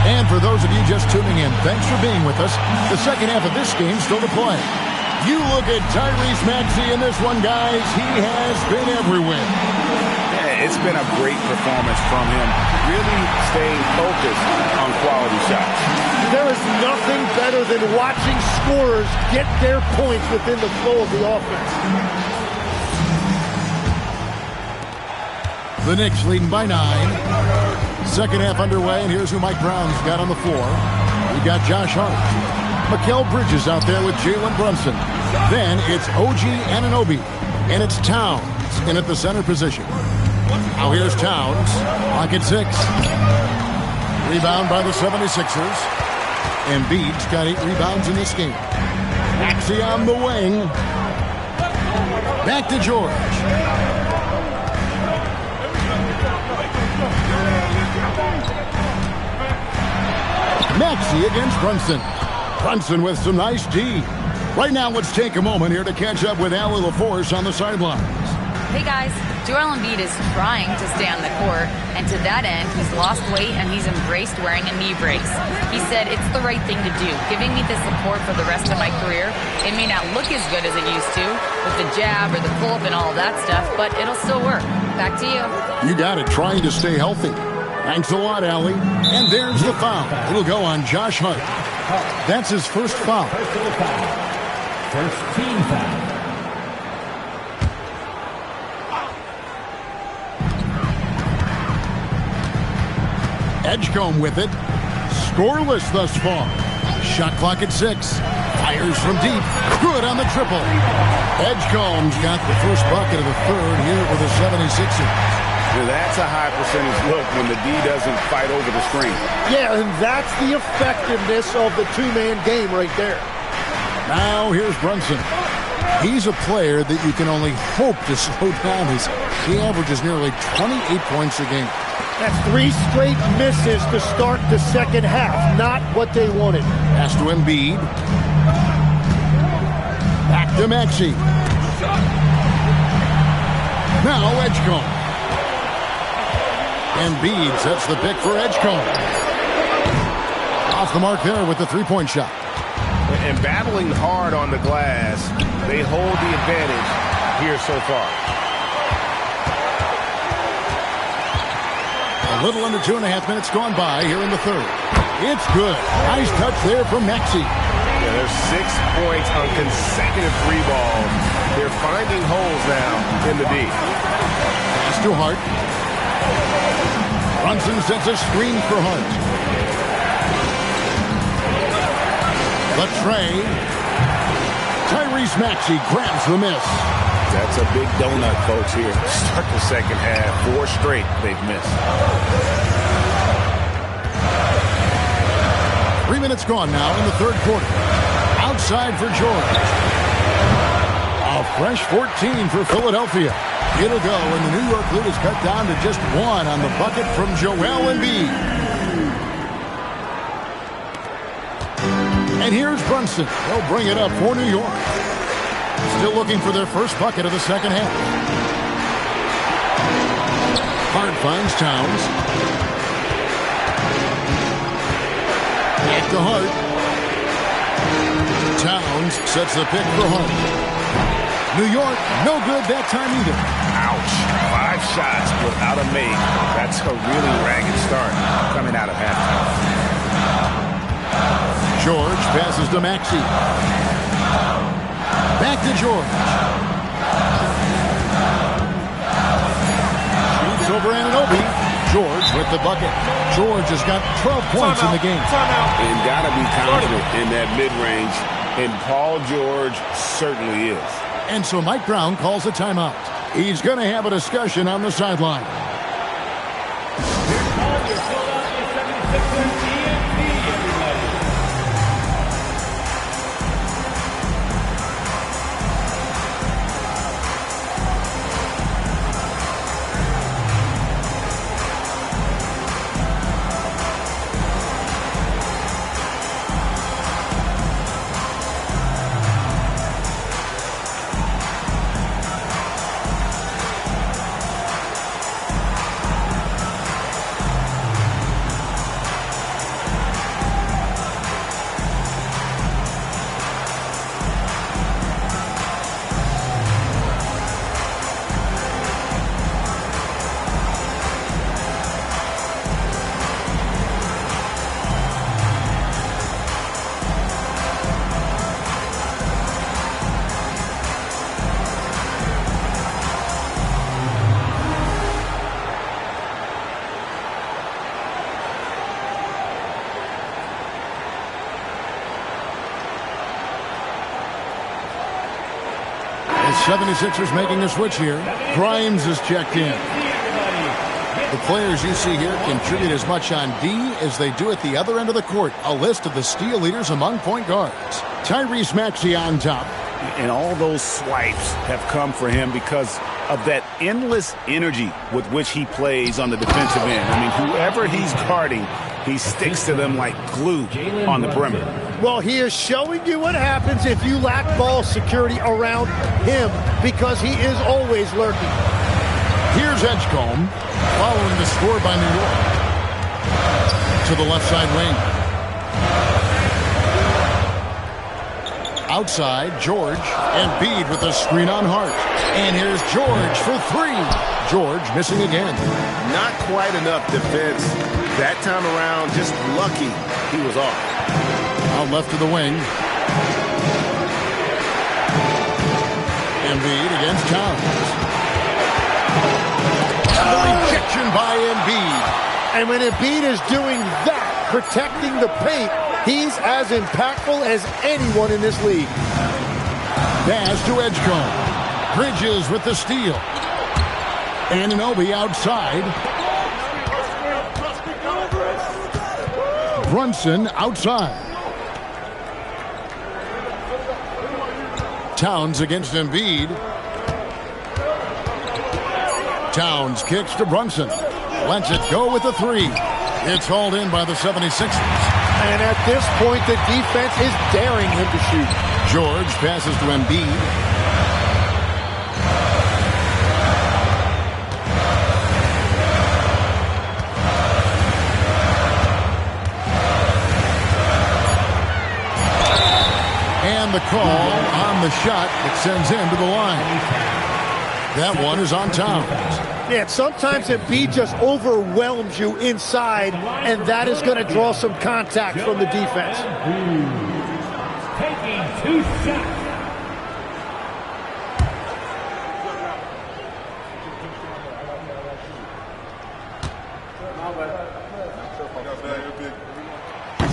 And for those of you just tuning in, thanks for being with us. The second half of this game still to play. You look at Tyrese Maxey in this one, guys. He has been everywhere. Yeah, it's been a great performance from him. Really staying focused on quality shots. There is nothing better than watching scorers get their points within the flow of the offense. The Knicks leading by 9. Second half underway, and here's who Mike Brown's got on the floor. We've got Josh Hart. Mikal Bridges out there with Jalen Brunson. Then it's OG Anunoby, and it's Towns in at the center position. Now here's Towns, pocket 6. Rebound by the 76ers. Embiid's got 8 rebounds in this game. Maxey on the wing. Back to George. Maxey against Brunson. Brunson with some nice D. Right now, let's take a moment here to catch up with Allie LaForce on the sidelines. Hey guys, Joel Embiid is trying to stay on the court, and to that end, he's lost weight and he's embraced wearing a knee brace. He said, "It's the right thing to do, giving me the support for the rest of my career. It may not look as good as it used to, with the jab or the pull-up and all that stuff, but it'll still work." Back to you. You got it, trying to stay healthy. Thanks a lot, Allie. And there's the foul. It'll go on Josh Hart. That's his first foul. First team foul. Edgecombe with it. Scoreless thus far. Shot clock at 6. Fires from deep. Good on the triple. Edgecombe's got the first bucket of the third here for the 76ers. Well, that's a high percentage look when the D doesn't fight over the screen. Yeah, and that's the effectiveness of the two-man game right there. Now here's Brunson. He's a player that you can only hope to slow down. He averages nearly 28 points a game. That's 3 straight misses to start the second half. Not what they wanted. Pass to Embiid. Back to Maxey. Now Edgecombe. Embiid sets the pick for Edgecombe. Off the mark there with the three-point shot. And battling hard on the glass, they hold the advantage here so far. A little under 2.5 minutes gone by here in the third. It's good. Nice touch there from Maxey. Yeah, there's 6 points on consecutive 3 balls. They're finding holes now in the D. Pass to Hart. Brunson sets a screen for Hart. The tray. Tyrese Maxey grabs the miss. That's a big donut, folks, here. Start the second half. 4 straight they've missed. 3 minutes gone now in the third quarter. Outside for George. A fresh 14 for Philadelphia. It'll go, and the New York lead is cut down to just 1 on the bucket from Joel Embiid. And here's Brunson. They'll bring it up for New York. Still looking for their first bucket of the second half. Hart finds Towns. Back to Hart. Towns sets the pick for Hart. New York, no good that time either. Ouch. 5 shots without a make. That's a really ragged start coming out of halftime. George passes to Maxey. Back to George. Shoots over Anunoby. George with the bucket. George has got 12 points in the game. And got to be confident in that mid-range. And Paul George certainly is. And so Mike Brown calls a timeout. He's going to have a discussion on the sideline. 76ers making a switch here. Grimes is checked in. The players you see here contribute as much on D as they do at the other end of the court. A list of the steal leaders among point guards. Tyrese Maxey on top. And all those swipes have come for him because of that endless energy with which he plays on the defensive end. I mean, whoever he's guarding, he sticks to them like glue on the perimeter. Well, he is showing you what happens if you lack ball security around him because he is always lurking. Here's Edgecombe following the score by New York. To the left side wing. Outside, George, and Bede with a screen on Hart. And here's George for three. George missing again. Not quite enough defense that time around. Just lucky he was off. Out left to the wing. Embiid against Towns. The rejection by Embiid. And when Embiid is doing that, protecting the paint, he's as impactful as anyone in this league. Pass to Edgecombe. Bridges with the steal. Anunoby outside. Brunson outside. Towns against Embiid. Towns kicks to Brunson. Lets it go with the three. It's hauled in by the 76ers. And at this point, the defense is daring him to shoot. George passes to Embiid. And the call on the shot that sends him to the line. That one is on Towns. Yeah, sometimes Embiid just overwhelms you inside, and that is going to draw some contact from the defense. Taking 2 shots.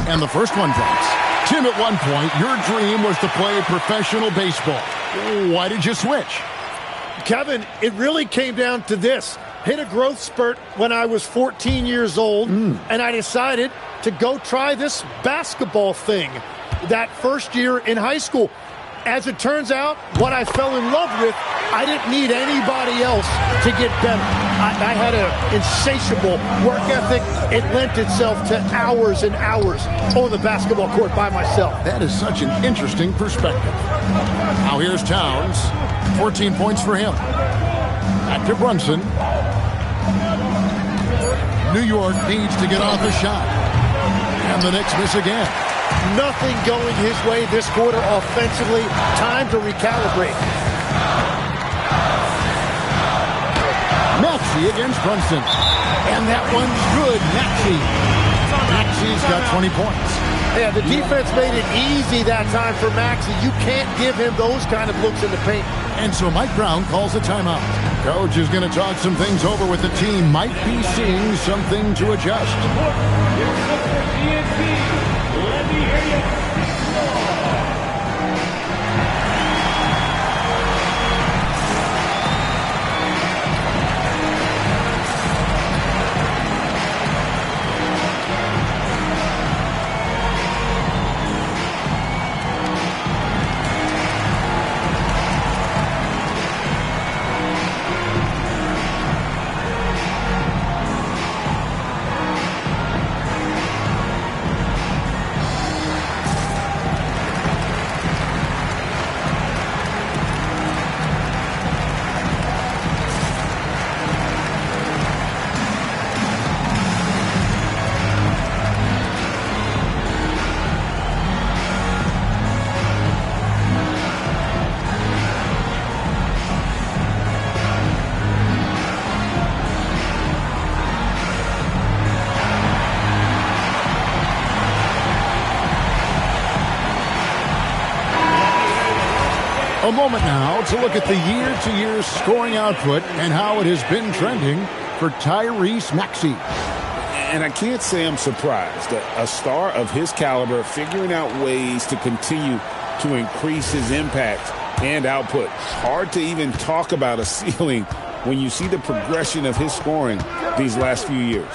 And the first one drops. Tim, at one point, your dream was to play professional baseball. Why did you switch? Kevin, it really came down to this. Hit a growth spurt when I was 14 years old, and I decided to go try this basketball thing that first year in high school. As it turns out, what I fell in love with, I didn't need anybody else to get better. I had an insatiable work ethic. It lent itself to hours and hours on the basketball court by myself. That is such an interesting perspective. Now here's Towns. 14 points for him. Back to Brunson. New York needs to get off a shot. And the Knicks miss again. Nothing going his way this quarter offensively. Time to recalibrate. Maxey against Brunson. And that one's good. Maxey's got 20 points. Yeah, the defense made it easy that time for Maxey. You can't give him those kind of looks in the paint. And so Mike Brown calls a timeout. Coach is going to talk some things over with the team. Might be seeing something to adjust. Let me hear you. A moment now to look at the year-to-year scoring output and how it has been trending for Tyrese Maxey. And I can't say I'm surprised. A star of his caliber figuring out ways to continue to increase his impact and output. Hard to even talk about a ceiling when you see the progression of his scoring these last few years.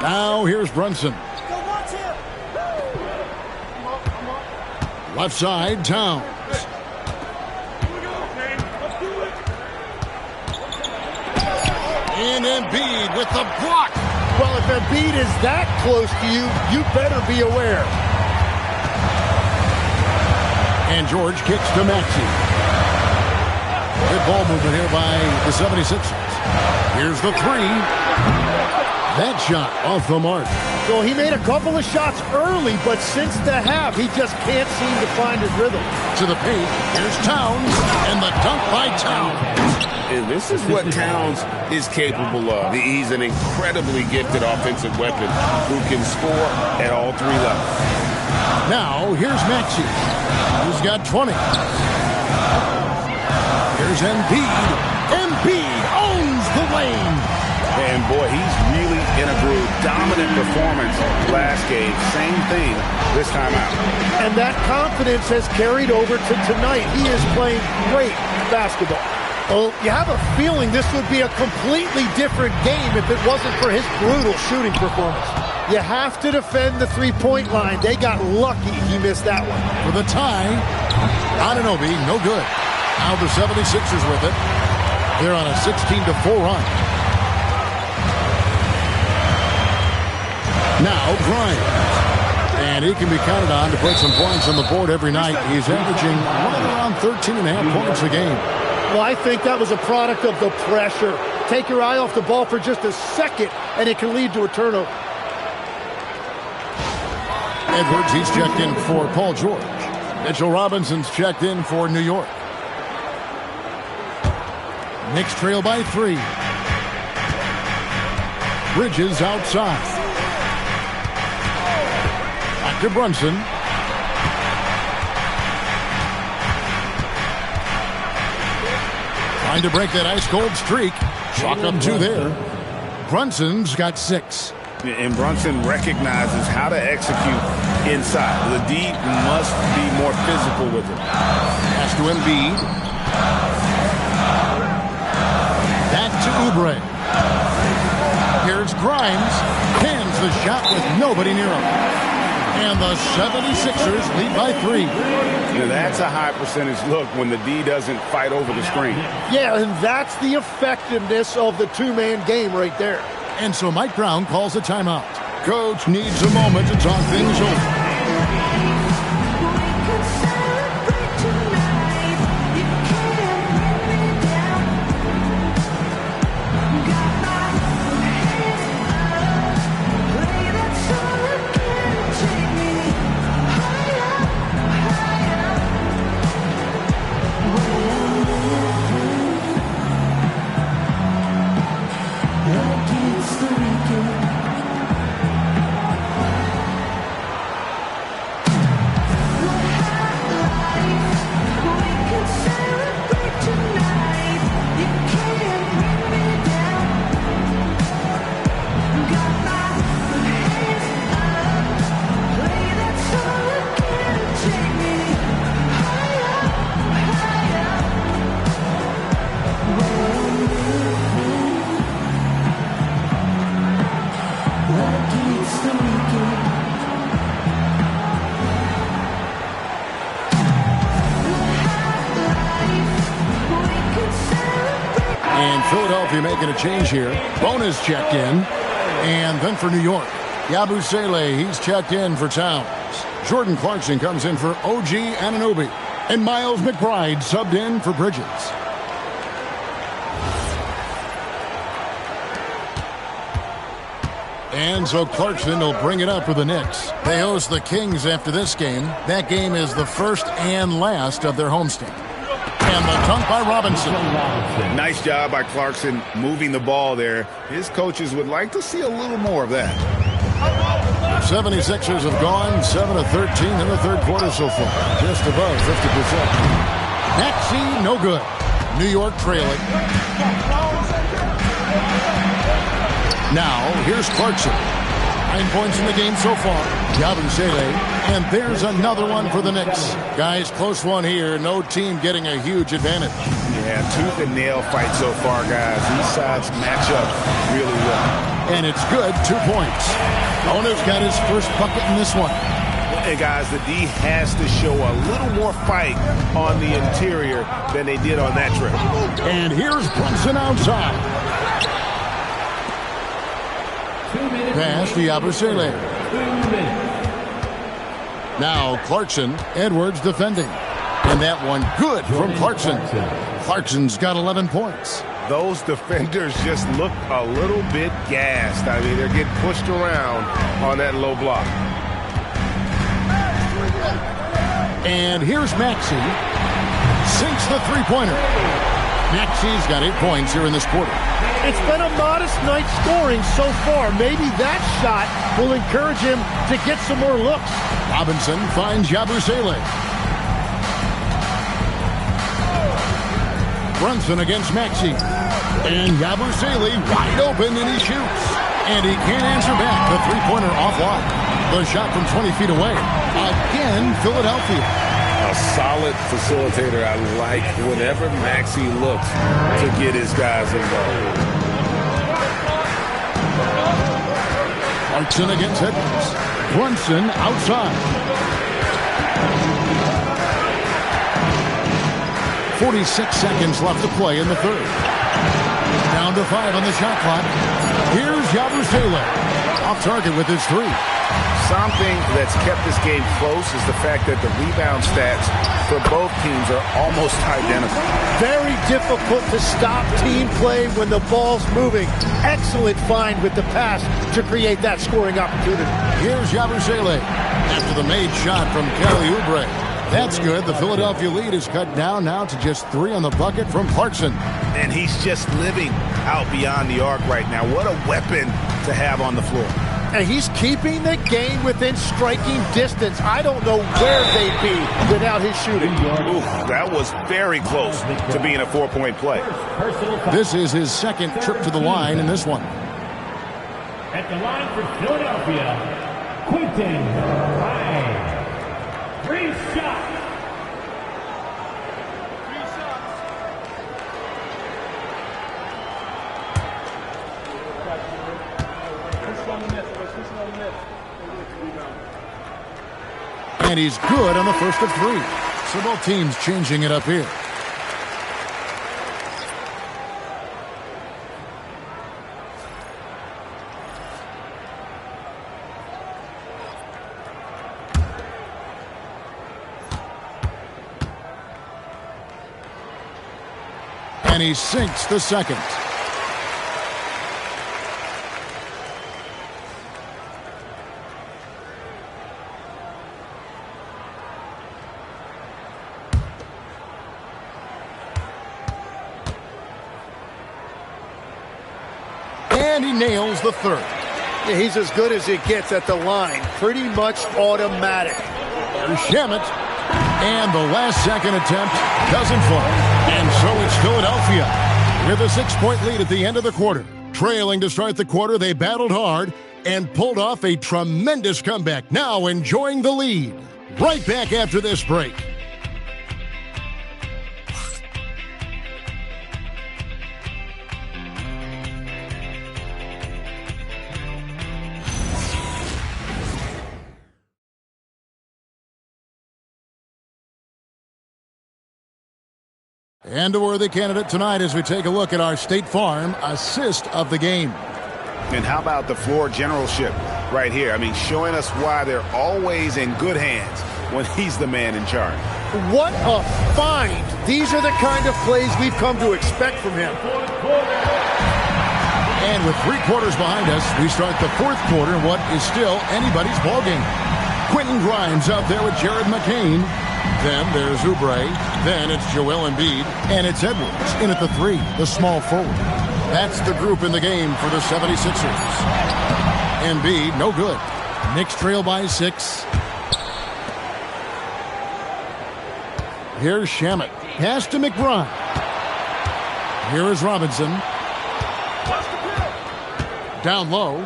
Now here's Brunson. Left side, Towns. And Embiid with the block. Well, if Embiid is that close to you, you better be aware. And George kicks to Maxey. Good ball movement here by the 76ers. Here's the three. That shot off the mark. So he made a couple of shots early, but since the half, he just can't seem to find his rhythm. To the paint, here's Towns, and the dunk by Towns. And this is what Towns is capable of. He's an incredibly gifted offensive weapon who can score at all three levels. Now, here's Maxey, who's got 20. Here's Embiid. Embiid owns the lane. And, boy, he's really in a groove. Dominant performance last game. Same thing this time out. And that confidence has carried over to tonight. He is playing great basketball. Well, you have a feeling this would be a completely different game if it wasn't for his brutal shooting performance. You have to defend the three-point line. They got lucky he missed that one. For the tie, Anunoby, no good. Now the 76ers with it. They're on a 16-4 run. Now Grimes. And he can be counted on to put some points on the board every night. He's averaging right around 13.5 points a game. Well, I think that was a product of the pressure. Take your eye off the ball for just a second, and it can lead to a turnover. Edwards, he's checked in for Paul George. Mitchell Robinson's checked in for New York. Knicks trail by 3. Bridges outside. Back to Brunson. Trying to break that ice-cold streak. Chalk up 2 there. Brunson's got 6. And Brunson recognizes how to execute inside. The D must be more physical with it. Pass to Embiid. Back to Oubre. Here's Grimes. Pins the shot with nobody near him. And the 76ers lead by 3. Now that's a high percentage look when the D doesn't fight over the screen. Yeah, and that's the effectiveness of the two-man game right there. And so Mike Brown calls a timeout. Coach needs a moment to talk things over. Philadelphia making a change here. Bonus checked in. And then for New York, Yabusele, he's checked in for Towns. Jordan Clarkson comes in for OG Anunoby. And Miles McBride subbed in for Bridges. And so Clarkson will bring it up for the Knicks. They host the Kings after this game. That game is the first and last of their homestand. And the dunk by Robinson. Nice job by Clarkson moving the ball there. His coaches would like to see a little more of that. 76ers have gone 7 of 13 in the third quarter so far. Just above 50%. Maxey, no good. New York trailing. Now, here's Clarkson. 9 points in the game so far. Yabusele And there's another one for the Knicks. Guys, close one here. No team getting a huge advantage. Yeah, tooth and nail fight so far, guys. These sides match up really well. And it's good, 2 points. Ono's got his first bucket in this one. And guys, the D has to show a little more fight on the interior than they did on that trip. And here's Brunson outside. Pass to Yabusele. Now Clarkson, Edwards defending. And that one good from Clarkson. Clarkson's got 11 points. Those defenders just look a little bit gassed. I mean, they're getting pushed around on that low block. And here's Maxey. Sinks the three-pointer. Maxey's got 8 points here in this quarter. It's been a modest night scoring so far. Maybe that shot will encourage him to get some more looks. Robinson finds Yabusele. Brunson against Maxey. And Yabusele wide open, and he shoots. And he can't answer back. The three-pointer offline. The shot from 20 feet away. Again, Philadelphia. A solid facilitator. I like whenever Maxey looks to get his guys involved. Clarkson against Edwards. Brunson outside. 46 seconds left to play in the third. Down to 5 on the shot clock. Here's Yabusele. Off target with his three. Something that's kept this game close is the fact that the rebound stats for both teams are almost identical. Very difficult to stop team play when the ball's moving. Excellent find with the pass to create that scoring opportunity. Here's Yabusele after the made shot from Kelly Oubre. That's good. The Philadelphia lead is cut down now to just 3 on the bucket from Clarkson. And he's just living out beyond the arc right now. What a weapon to have on the floor. And he's keeping the game within striking distance. I don't know where they'd be without his shooting. Ooh, that was very close to being a 4-point play. This is his second trip to the line in this one. At the line for Philadelphia, Quentin High. 3 shots. And he's good on the first of 3. So both teams changing it up here. And he sinks the second. And he nails the third. Yeah, he's as good as it gets at the line. Pretty much automatic. There's Shamet. And the last second attempt doesn't fall. And so it's Philadelphia with a 6-point lead at the end of the quarter. Trailing to start the quarter, they battled hard and pulled off a tremendous comeback. Now enjoying the lead. Right back after this break. And a worthy candidate tonight as we take a look at our State Farm assist of the game. And how about the floor generalship right here? I mean, showing us why they're always in good hands when he's the man in charge. What a find. These are the kind of plays we've come to expect from him. And with 3 quarters behind us, we start the 4th quarter in what is still anybody's ballgame. Quentin Grimes out there with Jared McCain. Then there's Oubre. Then it's Joel Embiid. And it's Edwards in at the 3, the small forward. That's the group in the game for the 76ers. Embiid, no good. Knicks trail by 6. Here's Shamet. Pass to McBride. Here is Robinson. Down low.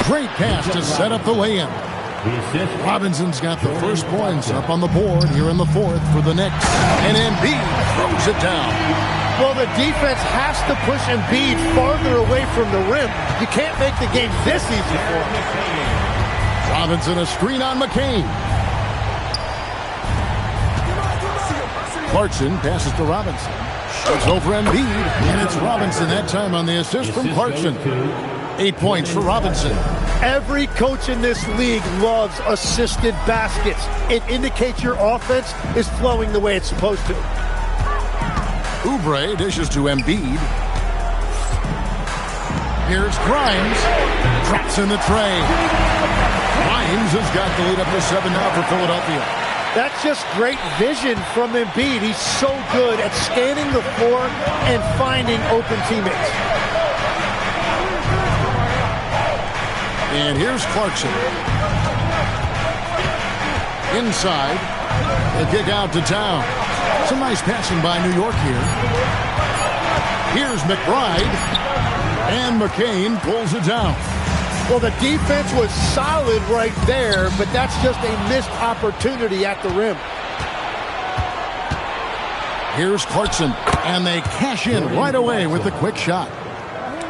Great pass to set up the lay-in. Robinson's got the first points up on the board here in the fourth for the Knicks. And Embiid throws it down. Well, the defense has to push Embiid farther away from the rim. You can't make the game this easy for him. Robinson, a screen on McCain. Clarkson passes to Robinson. Shoots over Embiid, and it's Robinson that time on the assist from Clarkson. 8 points for Robinson. Every coach in this league loves assisted baskets. It indicates your offense is flowing the way it's supposed to. Oubre dishes to Embiid. Here's Grimes. Drops in the tray. Grimes has got the lead up to 7 now for Philadelphia. That's just great vision from Embiid. He's so good at scanning the floor and finding open teammates. And here's Clarkson. Inside. The kick out to Town. Some nice passing by New York here. Here's McBride. And McCain pulls it down. Well, the defense was solid right there, but that's just a missed opportunity at the rim. Here's Clarkson, and they cash in right away with the quick shot.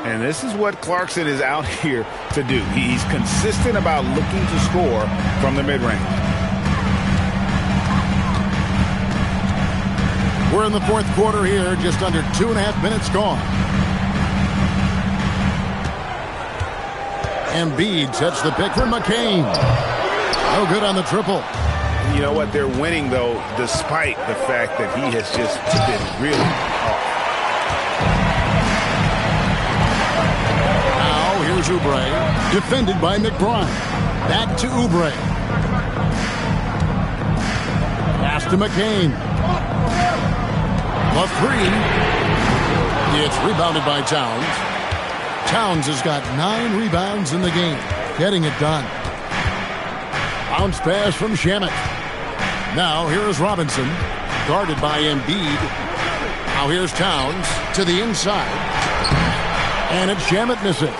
And this is what Clarkson is out here to do. He's consistent about looking to score from the mid-range. We're in the fourth quarter here, just under 2.5 minutes gone. Embiid sets the pick for McCain. No good on the triple. You know what? They're winning, though, despite the fact that he has just been really off. Now here's Oubre, defended by McBride. Back to Oubre. Pass to McCain. The three. It's rebounded by Towns. Towns has got 9 rebounds in the game, getting it done. Bounce pass from Shamet. Now here is Robinson, guarded by Embiid. Now here's Towns to the inside. And it's Shamet missing.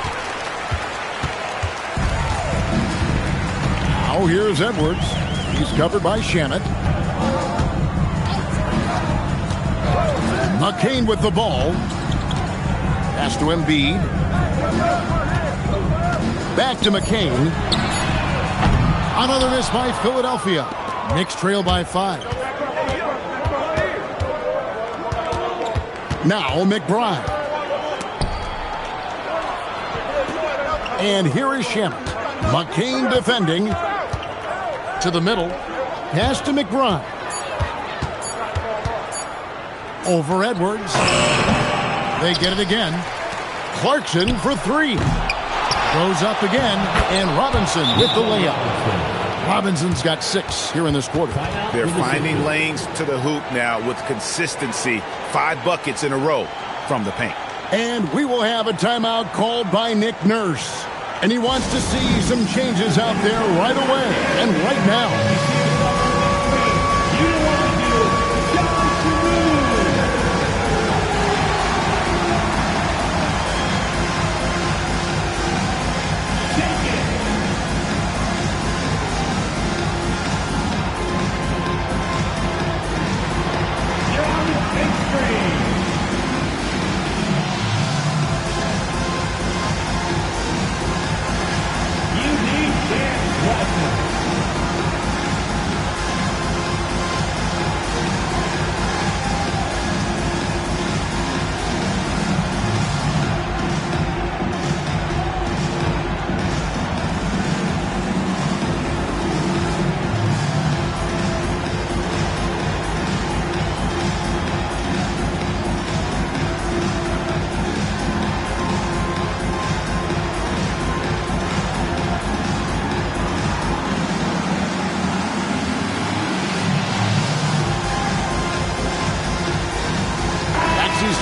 Now here's Edwards. He's covered by Shamet. McCain with the ball. Pass to Embiid. Back to McCain. Another miss by Philadelphia. Knicks trail by 5. Now McBride. And here is Shamet. McCain defending. To the middle. Pass to McBride. Over Edwards. They get it again. Clarkson for 3. Goes up again, and Robinson with the layup. Robinson's got 6 here in this quarter. They're finding lanes to the hoop now with consistency. 5 buckets in a row from the paint. And we will have a timeout called by Nick Nurse. And he wants to see some changes out there right away and right now.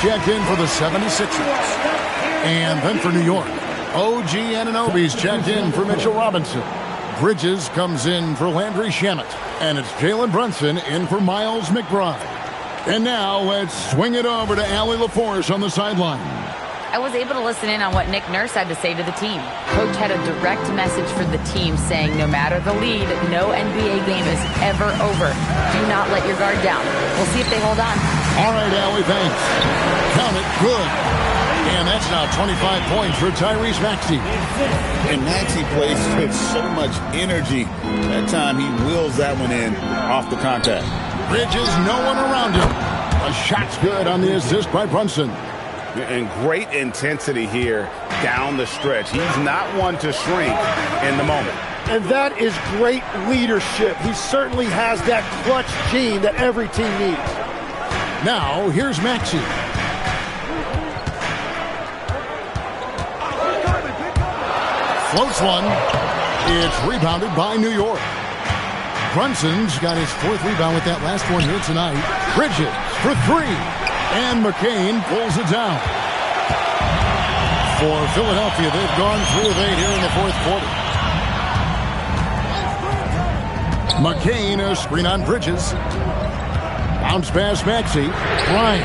Checked in for the 76ers. And then for New York, OG Anunoby's checked in for Mitchell Robinson. Bridges comes in for Landry Shamet. And it's Jalen Brunson in for Miles McBride. And now let's swing it over to Allie LaForce on the sideline. I was able to listen in on what Nick Nurse had to say to the team. Coach had a direct message for the team saying no matter the lead, no NBA game is ever over. Do not let your guard down. We'll see if they hold on. All right, Allie, thanks. Count it, good. And that's now 25 points for Tyrese Maxey. And Maxey plays with so much energy. That time he wheels that one in off the contact. Bridges, no one around him. A shot's good on the assist by Brunson. And great intensity here down the stretch. He's not one to shrink in the moment. And that is great leadership. He certainly has that clutch gene that every team needs. Now, here's Maxey. Floats one. It's rebounded by New York. Brunson's got his 4th rebound with that last one here tonight. Bridges for 3. And McCain pulls it down. For Philadelphia, they've gone 3 of 8 here in the 4th quarter. McCain, a screen on Bridges. Bounce pass Maxey. Bryant.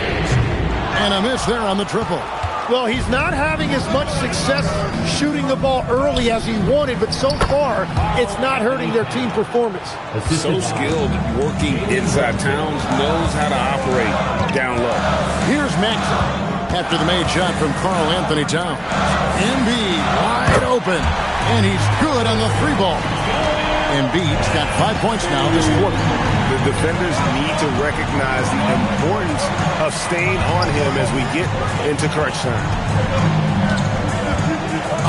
And a miss there on the triple. Well, he's not having as much success shooting the ball early as he wanted, but so far, it's not hurting their team performance. So skilled working inside. Towns knows how to operate down low. Here's Maxey after the made shot from Karl Anthony Towns. Embiid wide open, and he's good on the 3-ball. Embiid's got 5 points now this quarter. The defenders need to recognize the importance of staying on him as we get into crunch time.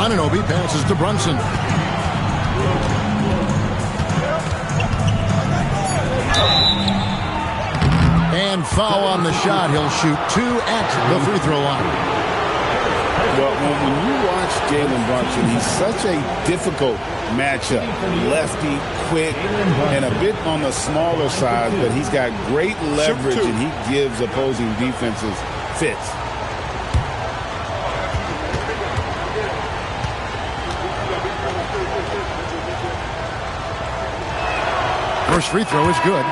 Anunoby passes to Brunson. And foul on the shot. He'll shoot 2 at the free throw line. Well, when you watch Jalen Brunson, he's such a difficult matchup. Lefty, quick, and a bit on the smaller side, but he's got great leverage, and he gives opposing defenses fits. First free throw is good.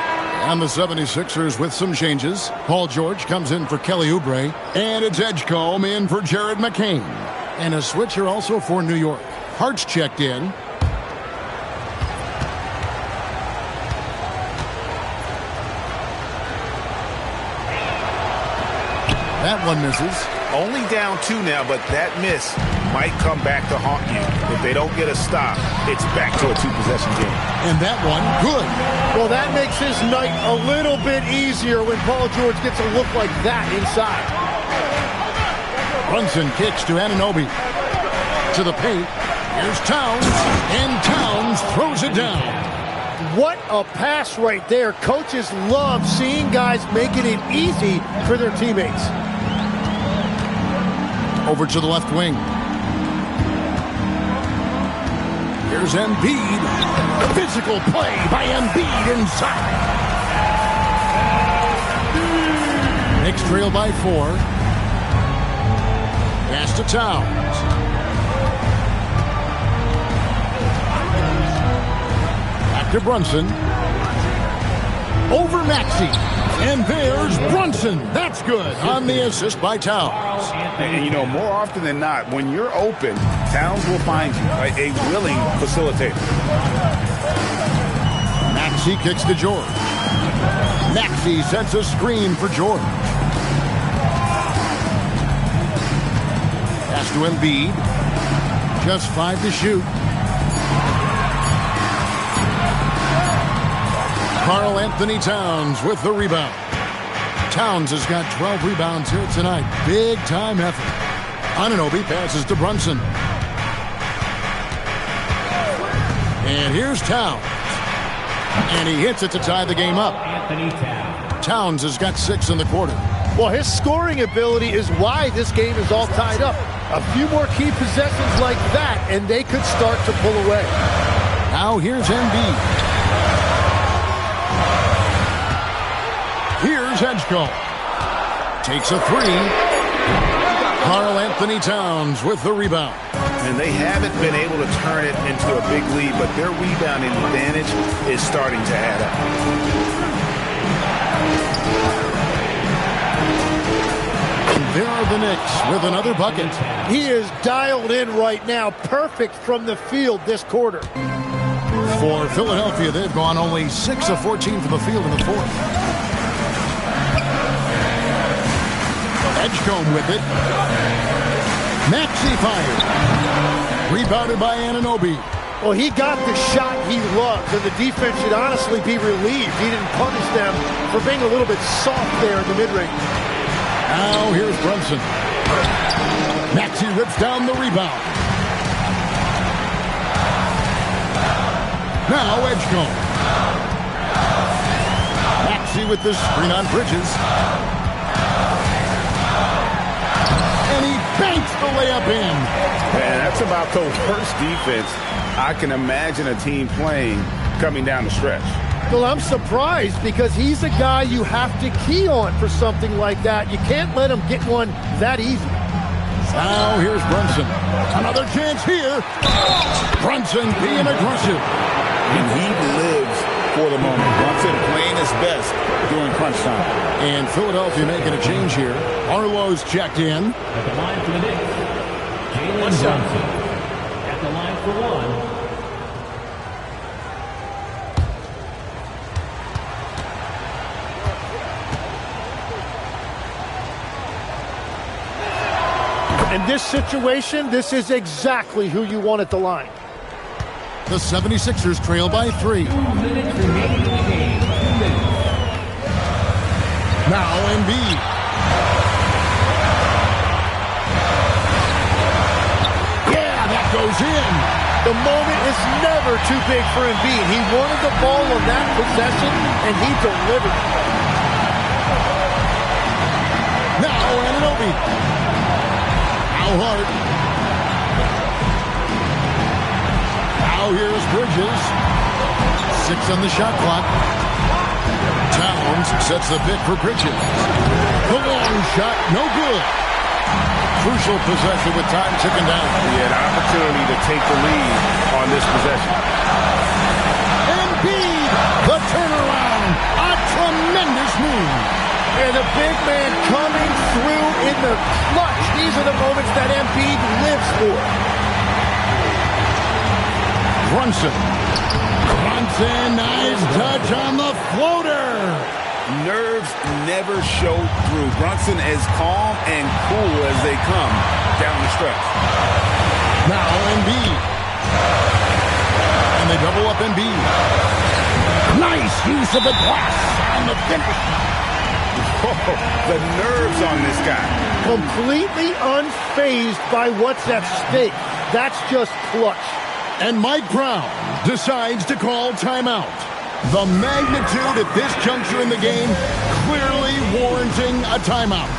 And the 76ers with some changes. Paul George comes in for Kelly Oubre. And it's Edgecombe in for Jared McCain. And a switcher also for New York. Hart's checked in. That one misses. Only down 2 now, but that miss might come back to haunt you. If they don't get a stop, it's back to a 2-possession game. And that one, good. Well, that makes his night a little bit easier when Paul George gets a look like that inside. Brunson kicks to Anunoby. To the paint. Here's Towns. And Towns throws it down. What a pass right there. Coaches love seeing guys making it easy for their teammates. Over to the left wing. Here's Embiid. The physical play by Embiid inside. Knicks trail by 4. Pass to Towns. Back to Brunson. Over Maxey. And there's Brunson. That's good on the assist by Towns. And, you know, more often than not, when you're open, Towns will find you a willing facilitator. Maxey kicks to George. Maxey sets a screen for George. Pass to Embiid. Just 5 to shoot. Karl Anthony Towns with the rebound. Towns has got 12 rebounds here tonight. Big time effort. Anunoby passes to Brunson. And here's Towns. And he hits it to tie the game up. Towns has got 6 in the quarter. Well, his scoring ability is why this game is all tied up. A few more key possessions like that, and they could start to pull away. Now here's Embiid. Here's Edgecombe. Takes a 3. Karl Anthony Towns with the rebound. And they haven't been able to turn it into a big lead, but their rebounding advantage is starting to add up. And there are the with another bucket. He is dialed in right now. Perfect from the field this quarter. For Philadelphia, they've gone only 6 of 14 from the field in the fourth. Edgecombe with it. Maxey fired. Rebounded by Anunoby. Well, he got the shot he loves, and the defense should honestly be relieved. He didn't punish them for being a little bit soft there in the mid-range. Now here's Brunson. Maxey rips down the rebound. Now Edgecombe. Maxey with the screen on Bridges. And he banks the layup in. Man, that's about the worst defense I can imagine a team playing coming down the stretch. Well, I'm surprised because he's a guy you have to key on for something like that. You can't let him get one that easy. Now here's Brunson. Another chance here. Brunson being aggressive. And he lives for the moment. Brunson playing his best during crunch time. And Philadelphia making a change here. Arlo's checked in. At the line for the Knicks, Jalen Brunson. At the line for one. In this situation, this is exactly who you want at the line. The 76ers trail by 3. 2 minutes remaining in the game. 2 minutes. Now Embiid. Yeah, that goes in. The moment is never too big for Embiid. He wanted the ball on that possession, and he delivered. Now Anunoby. Now Hart. Now here's Bridges. 6 on the shot clock. Towns sets the pick for Bridges. The long shot, no good. Crucial possession with time ticking down. He had an opportunity to take the lead on this possession. Embiid, the turnaround. A tremendous move. And the big man coming through in the clutch. These are the moments that Embiid lives for. Brunson. Nice touch on the floater. Nerves never show through. Brunson as calm and cool as they come down the stretch. Now Embiid. And they double up Embiid. Nice use of the glass on the finish. Oh, the nerves on this guy. Completely unfazed by what's at stake. That's just clutch. And Mike Brown decides to call timeout. The magnitude at this juncture in the game clearly warranting a timeout.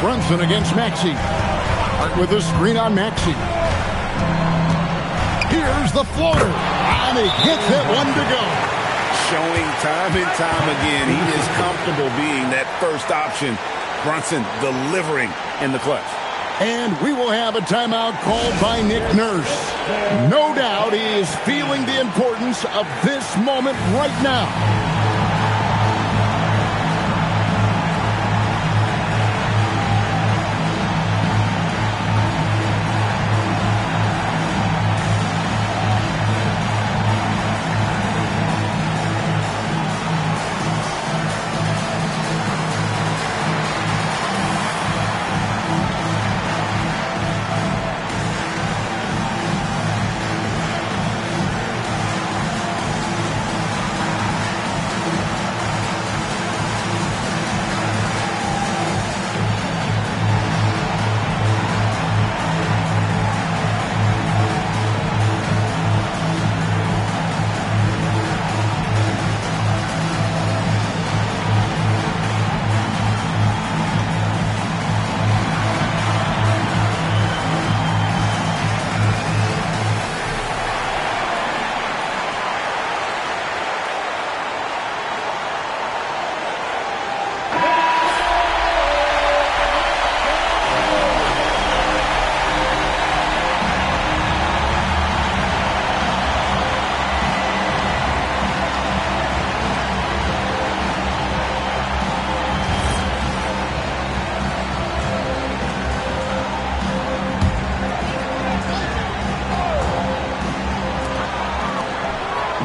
Brunson against Maxey. Hart with a screen on Maxey. Here's the floater. And he gets it, 1 to go. Showing time and time again, he is comfortable being that first option. Brunson delivering in the clutch. And we will have a timeout called by Nick Nurse. No doubt he is feeling the importance of this moment right now.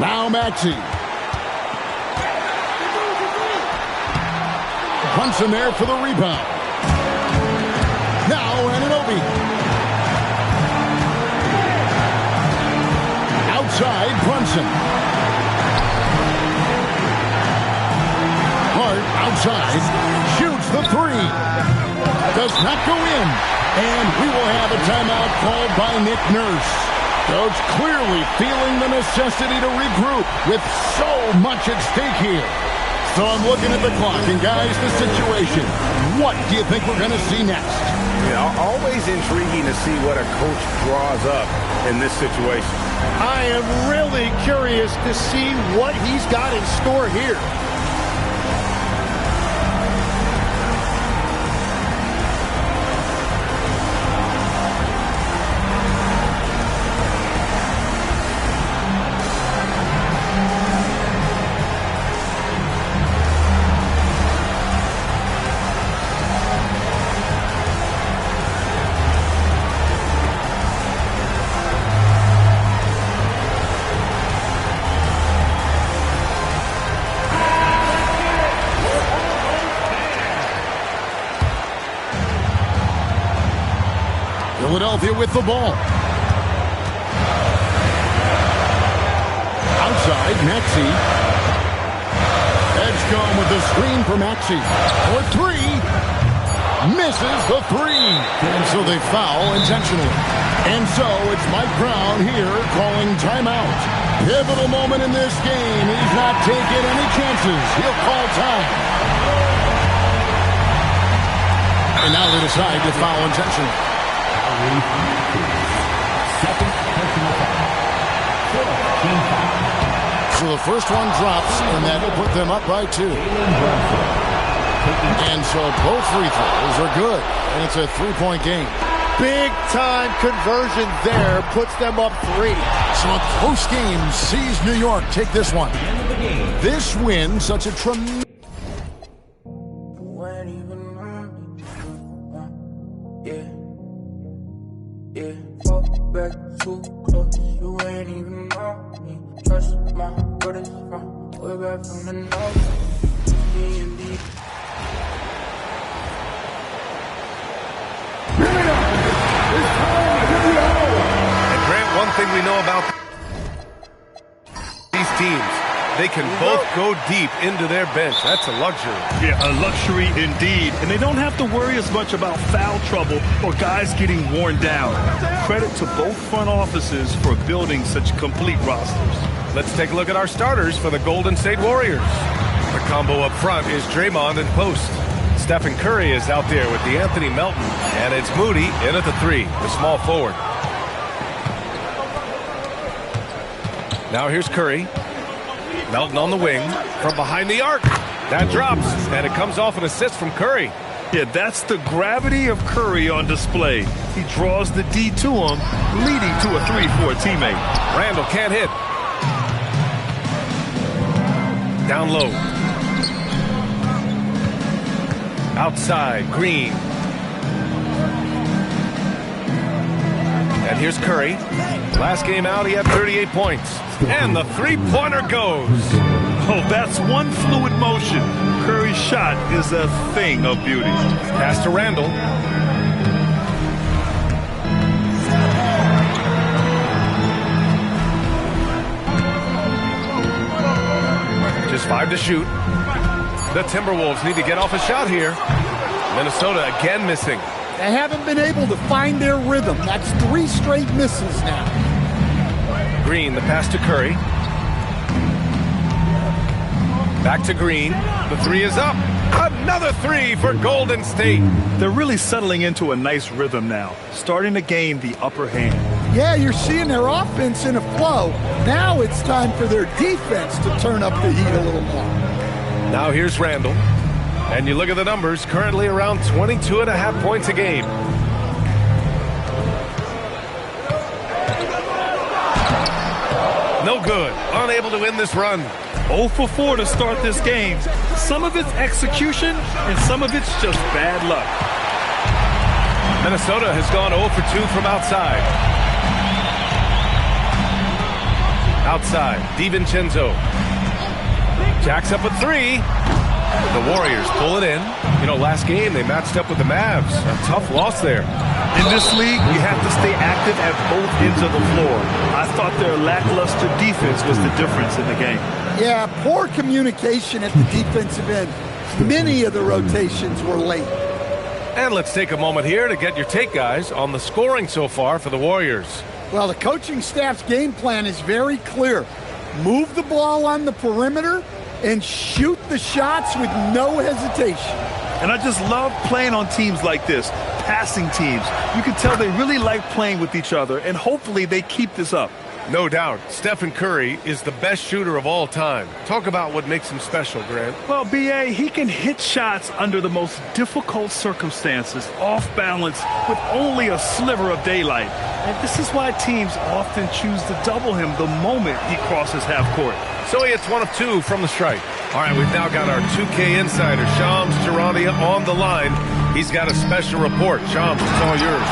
Now Maxey. Brunson there for the rebound. Now Anunoby. Outside Brunson. Hart outside. Shoots the three. Does not go in. And we will have a timeout called by Nick Nurse. Coach clearly feeling the necessity to regroup with so much at stake here. So I'm looking at the clock, and guys, the situation. What do you think we're going to see next? Yeah, always intriguing to see what a coach draws up in this situation. I am really curious to see what he's got in store here. Philadelphia with the ball. Outside, Maxey. Edgecombe with the screen for Maxey. For three. Misses the three. And so they foul intentionally. And so it's Mike Brown here calling timeout. Pivotal moment in this game. He's not taking any chances. He'll call time. And now they decide to foul intentionally. So the first one drops, and that will put them up by 2. And so both free throws are good, and it's a 3-point game. Big-time conversion there puts them up 3. So a close game sees New York take this one. This win, such a tremendous... One thing we know about these teams, they can both go deep into their bench. That's a luxury. Yeah, a luxury indeed. And they don't have to worry as much about foul trouble or guys getting worn down. Credit to both front offices for building such complete rosters. Let's take a look at our starters for the Golden State Warriors. The combo up front is Draymond and post. Stephen Curry is out there with DeAnthony Melton. And it's Moody in at the 3, the small forward. Now here's Curry. Melton on the wing from behind the arc. That drops, and it comes off an assist from Curry. Yeah, that's the gravity of Curry on display. He draws the D to him, leading to a 3 for a teammate. Randall can't hit. Down low. Outside, Green. And here's Curry. Last game out, he had 38 points. And the three-pointer goes. Oh, that's one fluid motion. Curry's shot is a thing of beauty. Pass to Randall. Just 5 to shoot. The Timberwolves need to get off a shot here. Minnesota again missing. They haven't been able to find their rhythm. That's 3 straight misses now. Green, the pass to Curry. Back to Green. The 3 is up. Another 3 for Golden State. They're really settling into a nice rhythm now, starting to gain the upper hand. Yeah, you're seeing their offense in a flow. Now it's time for their defense to turn up the heat a little more. Now here's Randall. And you look at the numbers, currently around 22.5 points a game. No good. Unable to win this run. 0 for 4 to start this game. Some of it's execution, and some of it's just bad luck. Minnesota has gone 0 for 2 from outside. Outside, DiVincenzo. Jacks up a 3. The Warriors pull it in. You know, last game they matched up with the Mavs. A tough loss there. In this league, you have to stay active at both ends of the floor. I thought their lackluster defense was the difference in the game. Yeah, poor communication at the defensive end. Many of the rotations were late. And let's take a moment here to get your take, guys, on the scoring so far for the Warriors. Well, the coaching staff's game plan is very clear. Move the ball on the perimeter and shoot the shots with no hesitation. And I just love playing on teams like this, passing teams. You can tell they really like playing with each other, and hopefully they keep this up. No doubt, Stephen Curry is the best shooter of all time. Talk about what makes him special, Grant. Well, B.A., he can hit shots under the most difficult circumstances, off balance, with only a sliver of daylight. And this is why teams often choose to double him the moment he crosses half court. So he hits 1 of 2 from the stripe. All right, we've now got our 2K insider, Shams Charania, on the line. He's got a special report. Shams, it's all yours.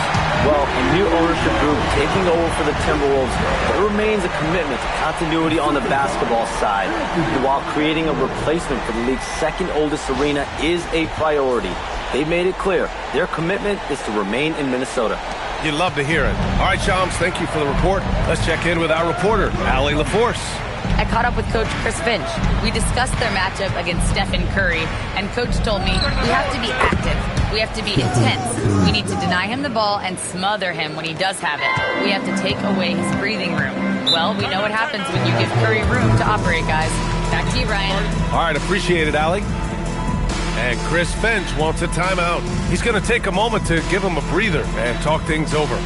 Well, a new ownership group taking over for the Timberwolves, but it remains a commitment to continuity on the basketball side. While creating a replacement for the league's second oldest arena is a priority, they've made it clear their commitment is to remain in Minnesota. You'd love to hear it. All right, Shams, thank you for the report. Let's check in with our reporter, Allie LaForce. I caught up with Coach Chris Finch. We discussed their matchup against Stephen Curry, and Coach told me we have to be active. We have to be intense. We need to deny him the ball and smother him when he does have it. We have to take away his breathing room. Well, we know what happens when you give Curry room to operate, guys. Back to you, Ryan. All right, appreciate it, Allie. And Chris Finch wants a timeout. He's going to take a moment to give him a breather and talk things over.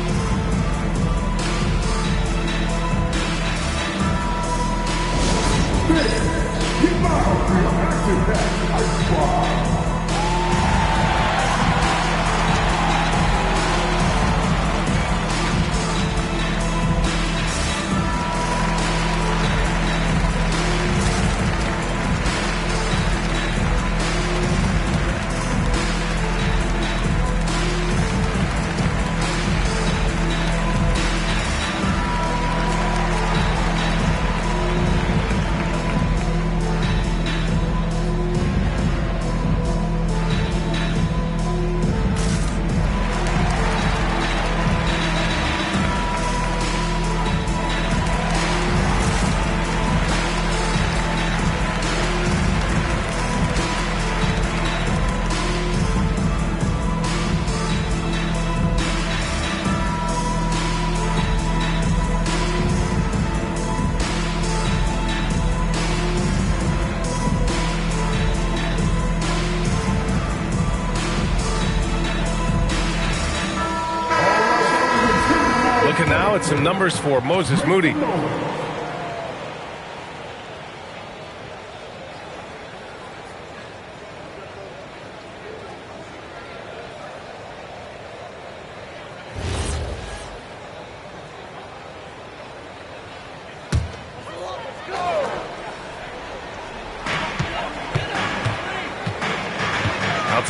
Looking now at some numbers for Moses Moody.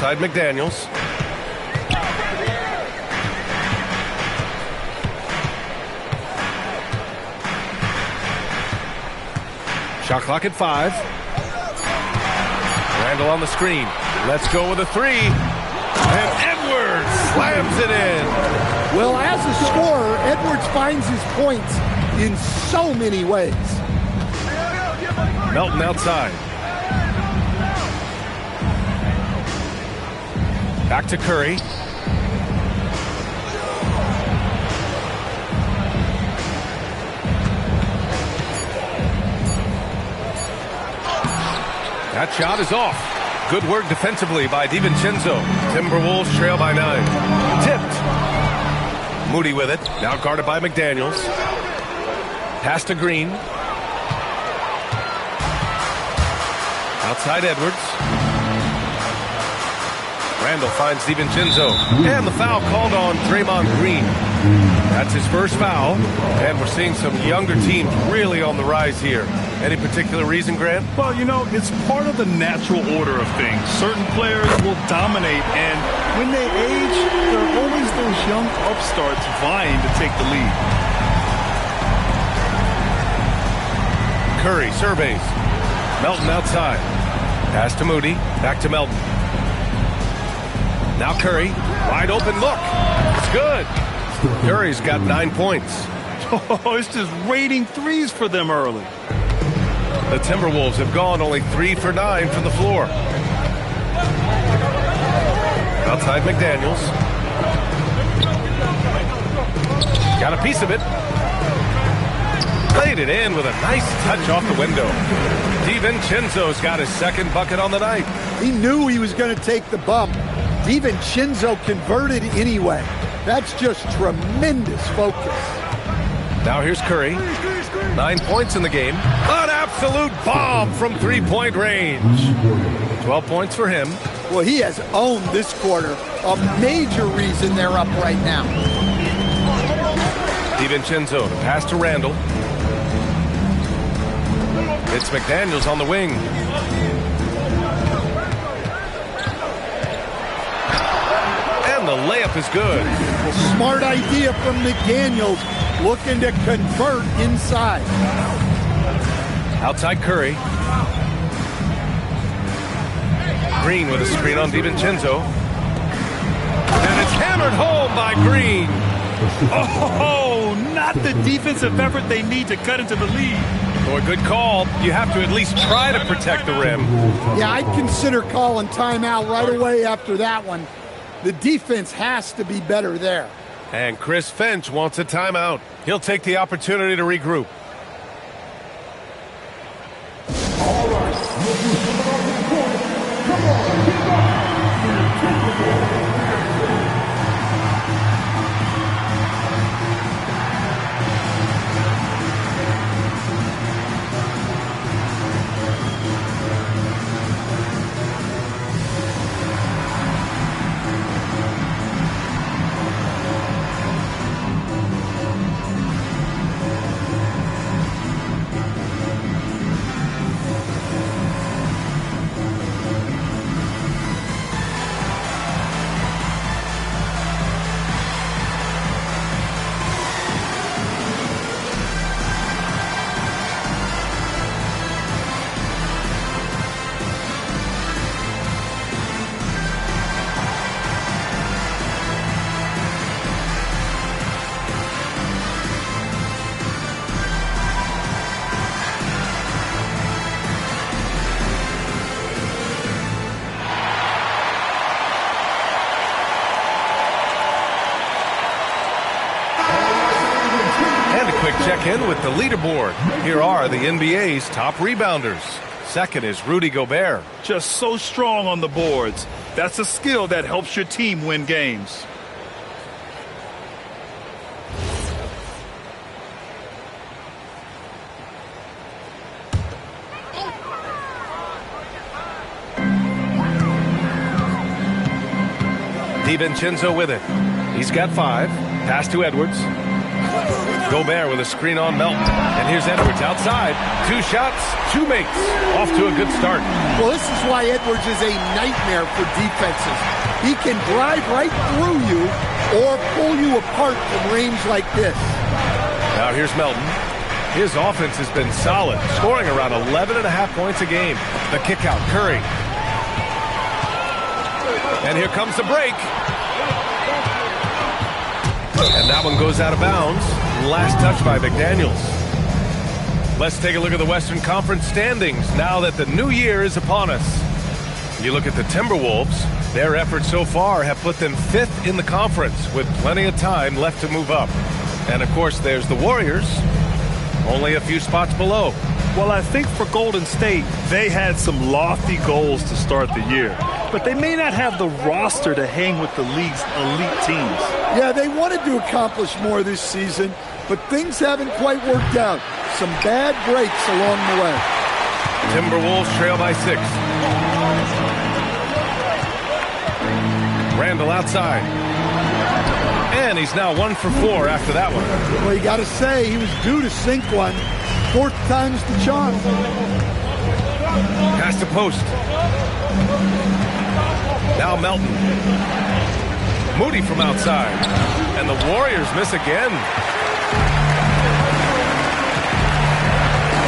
Outside McDaniels. Shot clock at 5. Randall on the screen. Let's go with a 3. And Edwards slams it in. Well, as a scorer, Edwards finds his points in so many ways. Melton outside. Back to Curry. That shot is off. Good work defensively by DiVincenzo. Timberwolves trail by 9. Tipped. Moody with it. Now guarded by McDaniels. Pass to Green. Outside Edwards. Randall finds DiVincenzo. And the foul called on Draymond Green. That's his first foul. And we're seeing some younger teams really on the rise here. Any particular reason, Grant? Well, you know, it's part of the natural order of things. Certain players will dominate, and when they age, there are always those young upstarts vying to take the lead. Curry surveys. Melton outside. Pass to Moody. Back to Melton. Now Curry. Wide open look. It's good. Curry's got 9 points. Oh, it's just raining threes for them early. The Timberwolves have gone only 3 for 9 from the floor. Outside McDaniels. Got a piece of it. Played it in with a nice touch off the window. DiVincenzo's got his second bucket on the night. He knew he was going to take the bump. DiVincenzo converted anyway. That's just tremendous focus. Now here's Curry. 9 points in the game. An absolute bomb from three-point range. 12 points for him. Well, he has owned this quarter. A major reason they're up right now. DiVincenzo to pass to Randall. It's McDaniels on the wing. And the layup is good. Well, smart idea from McDaniels, looking to convert inside. Outside Curry. Green with a screen on DiVincenzo. And it's hammered home by Green. Oh, not the defensive effort they need to cut into the lead. Boy, good call. You have to at least try to protect the rim. Yeah, I'd consider calling timeout right away after that one. The defense has to be better there. And Chris Finch wants a timeout. He'll take the opportunity to regroup. All right. Come on, get back. Check in with the leaderboard. Here are the NBA's top rebounders. Second is Rudy Gobert. Just so strong on the boards. That's a skill that helps your team win games. DiVincenzo with it. He's got 5. Pass to Edwards. Gobert with a screen on Melton. And here's Edwards outside. 2 shots, 2 makes. Off to a good start. Well, this is why Edwards is a nightmare for defenses. He can drive right through you or pull you apart from range like this. Now here's Melton. His offense has been solid, scoring around 11.5 points a game. The kick out, Curry. And here comes the break. And that one goes out of bounds. Last touch by McDaniels. Let's take a look at the Western Conference standings now that the new year is upon us. You look at the Timberwolves. Their efforts so far have put them 5th in the conference with plenty of time left to move up. And, of course, there's the Warriors, only a few spots below. Well, I think for Golden State, they had some lofty goals to start the year. But they may not have the roster to hang with the league's elite teams. Yeah, they wanted to accomplish more this season, but things haven't quite worked out. Some bad breaks along the way. Timberwolves trail by 6. Randall outside. And he's now 1 for 4 after that one. Well, you got to say, he was due to sink one. 4th time's the charm. Pass to post. Now Melton. Moody from outside. And the Warriors miss again.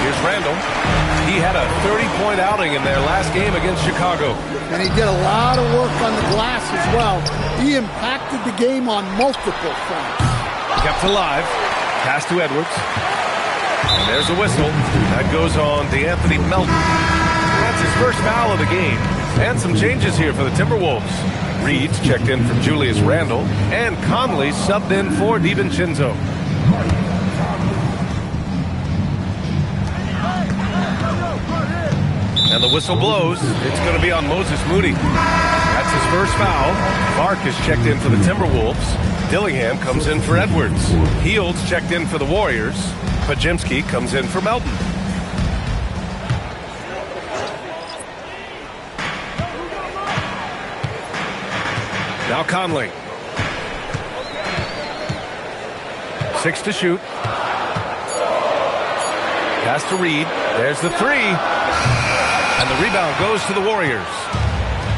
Here's Randall. He had a 30-point outing in their last game against Chicago. And he did a lot of work on the glass as well. He impacted the game on multiple fronts. Kept alive. Pass to Edwards. And there's a whistle. That goes on DeAnthony Melton. That's his first foul of the game. And some changes here for the Timberwolves. Reed's checked in for Julius Randle. And Conley subbed in for DiVincenzo. And the whistle blows. It's going to be on Moses Moody. That's his first foul. Clark is checked in for the Timberwolves. Dillingham comes in for Edwards. Heald's checked in for the Warriors. Pajimski comes in for Melton. Now Conley. 6 to shoot. Pass to Reed. There's the 3. And the rebound goes to the Warriors.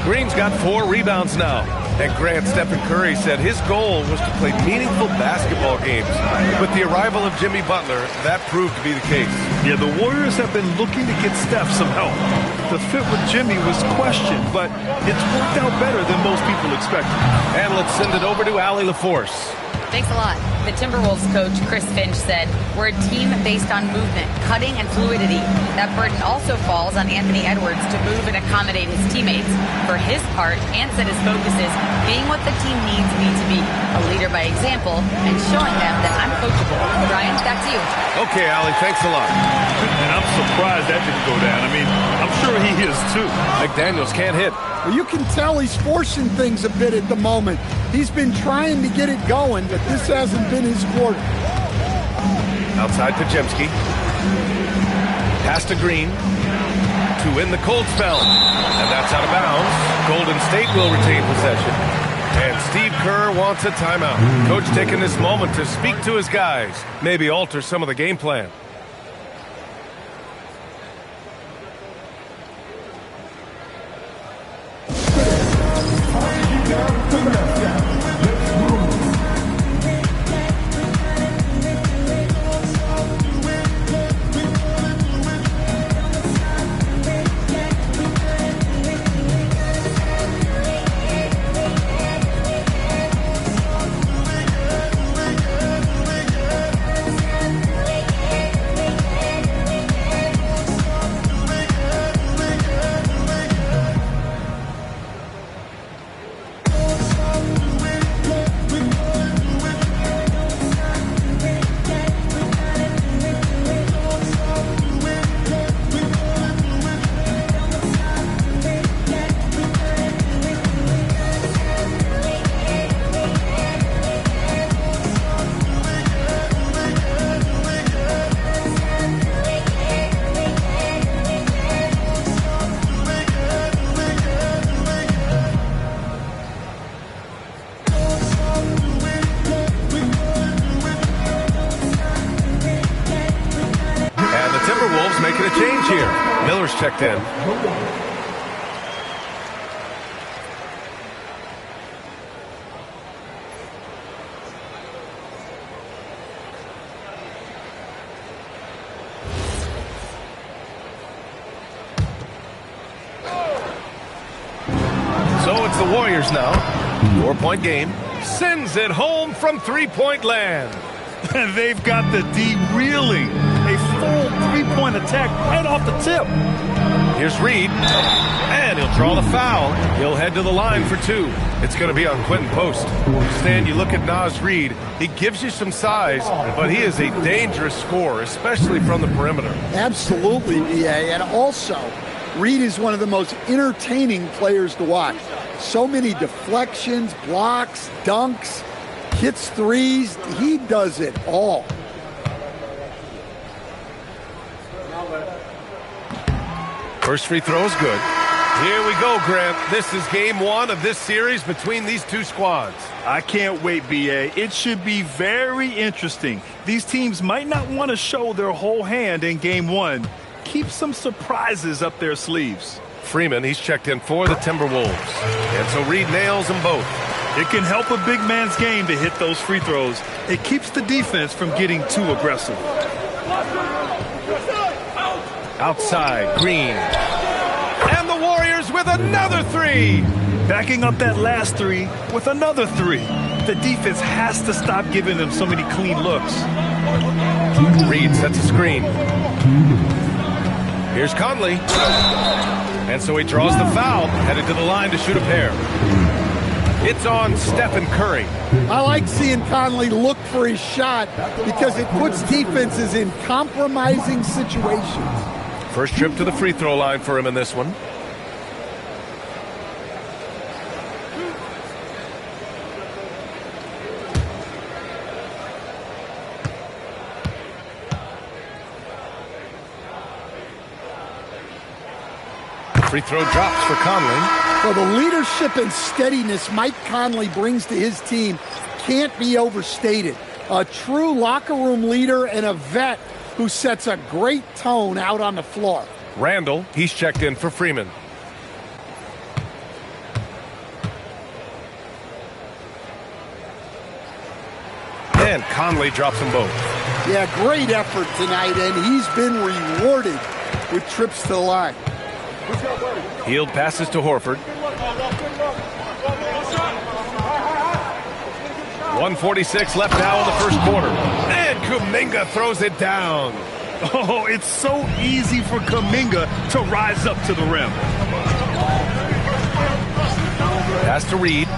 Green's got 4 rebounds now. And Grant Stephen Curry said his goal was to play meaningful basketball games. With the arrival of Jimmy Butler, that proved to be the case. Yeah, the Warriors have been looking to get Steph some help. The fit with Jimmy was questioned, but it's worked out better than most people expected. And let's send it over to Allie LaForce. Thanks a lot. The Timberwolves coach, Chris Finch, said, "We're a team based on movement, cutting, and fluidity. That burden also falls on Anthony Edwards to move and accommodate his teammates. For his part, Ant said his focus is being what the team needs me to be, a leader by example, and showing them that I'm coachable." Brian, back to you. Okay, Allie, thanks a lot. And I'm surprised that didn't go down. I mean, I'm sure he is too. McDaniels can't hit. Well, you can tell he's forcing things a bit at the moment. He's been trying to get it going, but this hasn't been his quarter. Outside Pajemski. Pass to Green to win the cold spell. And that's out of bounds. Golden State will retain possession. And Steve Kerr wants a timeout. Coach taking this moment to speak to his guys. Maybe alter some of the game plan. Warriors checked in. So it's the Warriors now. 4-point game. Sends it home from three-point land. They've got the D reeling. A full three-point attack right off the tip. Here's Reed. And he'll draw the foul. He'll head to the line for two. It's going to be on Quentin Post. Stan, you look at Naz Reed. He gives you some size, but he is a dangerous scorer, especially from the perimeter. Absolutely, B.A. And also, Reed is one of the most entertaining players to watch. So many deflections, blocks, dunks, hits threes. He does it all. First free throw is good. Here we go, Grant. This is game one of this series between these two squads. I can't wait, B.A. It should be very interesting. These teams might not want to show their whole hand in game one. Keep some surprises up their sleeves. Freeman, he's checked in for the Timberwolves. And so Reed nails them both. It can help a big man's game to hit those free throws. It keeps the defense from getting too aggressive. Outside, Green. And the Warriors with another three. Backing up that last three with another three. The defense has to stop giving them so many clean looks. Reed sets a screen. Here's Conley. And so he draws the foul, headed to the line to shoot a pair. It's on Stephen Curry. I like seeing Conley look for his shot because it puts defenses in compromising situations. First trip to the free throw line for him in this one. Free throw drops for Conley. Well, the leadership and steadiness Mike Conley brings to his team can't be overstated. A true locker room leader and a vet who sets a great tone out on the floor. Randall, he's checked in for Freeman. And Conley drops them both. Yeah, great effort tonight, and he's been rewarded with trips to the line. Hield passes to Horford. 1:46 left now in the first quarter. And Kuminga throws it down. Oh, it's so easy for Kuminga to rise up to the rim. Pass to Reed.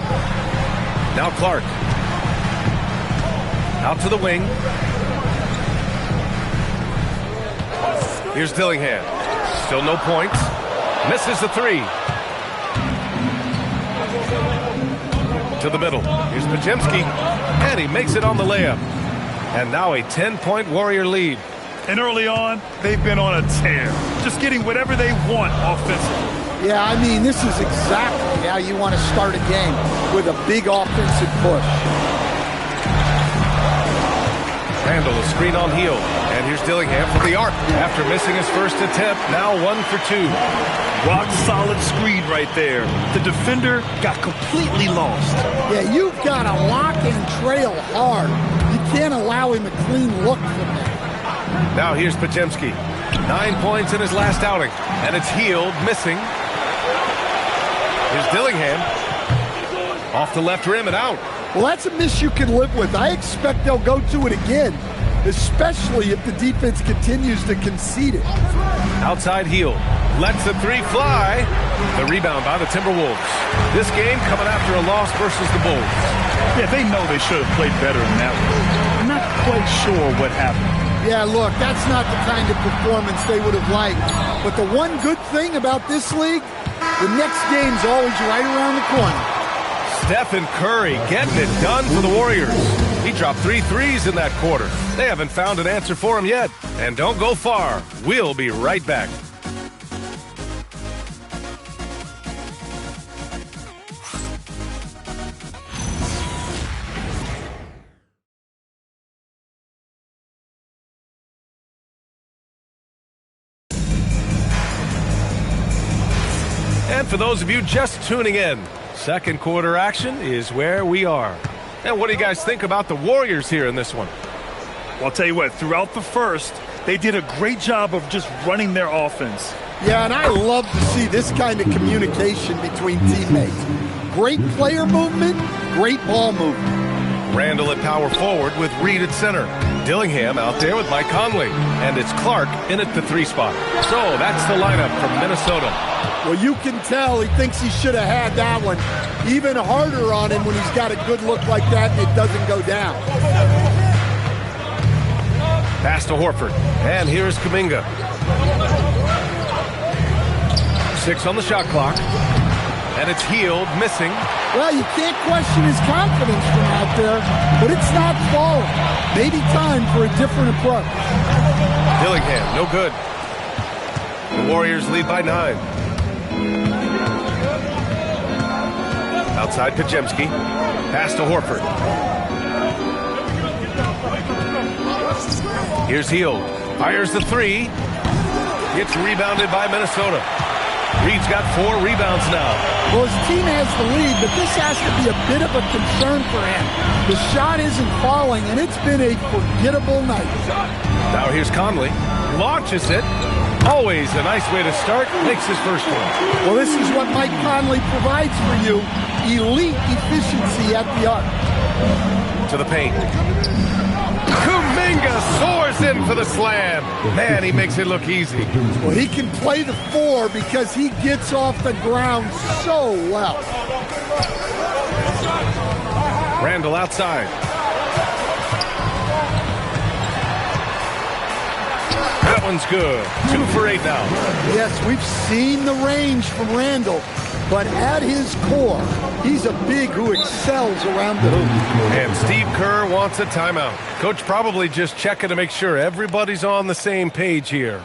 Now Clark. Out to the wing. Here's Dillingham. Still no points. Misses the three. To the middle. Here's Podziemski. And he makes it on the layup. And now a 10-point Warrior lead. And early on, they've been on a tear. Just getting whatever they want offensively. Yeah, I mean, this is exactly how you want to start a game, with a big offensive push. Randall, a screen on Hield. And here's Dillingham from the arc. After missing his first attempt, now 1 for 2. Rock solid screen right there. The defender got completely lost. Yeah, you've got to lock and trail hard. You can't allow him a clean look from there. Now here's Podziemski. 9 points in his last outing. And it's Hield missing. Here's Dillingham. Off the left rim and out. Well, that's a miss you can live with. I expect they'll go to it again, especially if the defense continues to concede it. Outside Hield. Lets the three fly. The rebound by the Timberwolves. This game coming after a loss versus the Bulls. Yeah, they know they should have played better in that one. I'm not quite sure what happened. Yeah, look, that's not the kind of performance they would have liked. But the one good thing about this league, the next game's always right around the corner. Stephen Curry getting it done for the Warriors. He dropped 3 threes in that quarter. They haven't found an answer for him yet. And don't go far. We'll be right back. And for those of you just tuning in, second quarter action is where we are. And what do you guys think about the Warriors here in this one? Well, I'll tell you what, throughout the first, they did a great job of just running their offense. Yeah, and I love to see this kind of communication between teammates. Great player movement, great ball movement. Randall at power forward with Reed at center. Dillingham out there with Mike Conley. And it's Clark in at the 3 spot. So that's the lineup from Minnesota. Well, you can tell he thinks he should have had that one. Even harder on him when he's got a good look like that and it doesn't go down. Pass to Horford. And here's Kuminga. 6 on the shot clock. And it's Hield missing. Well, you can't question his confidence from out there, but it's not falling. Maybe time for a different approach. Dillingham, no good. The Warriors lead by 9. Outside Pajemski. Pass to Horford. Here's Hield. Fires the 3. Gets rebounded by Minnesota. Reed's got 4 rebounds now. Well, his team has the lead, but this has to be a bit of a concern for him. The shot isn't falling, and it's been a forgettable night. Now here's Conley. Launches it. Always a nice way to start. Makes his first one. Well, this is what Mike Conley provides for you. Elite efficiency at the arc. To the paint. Kuminga soars in for the slam. Man, he makes it look easy. Well, he can play the 4 because he gets off the ground so well. Randall outside. That one's good. 2 for 8 now. Yes, we've seen the range from Randall, but at his core, he's a big who excels around the hoop. And Steve Kerr wants a timeout. Coach probably just checking to make sure everybody's on the same page here.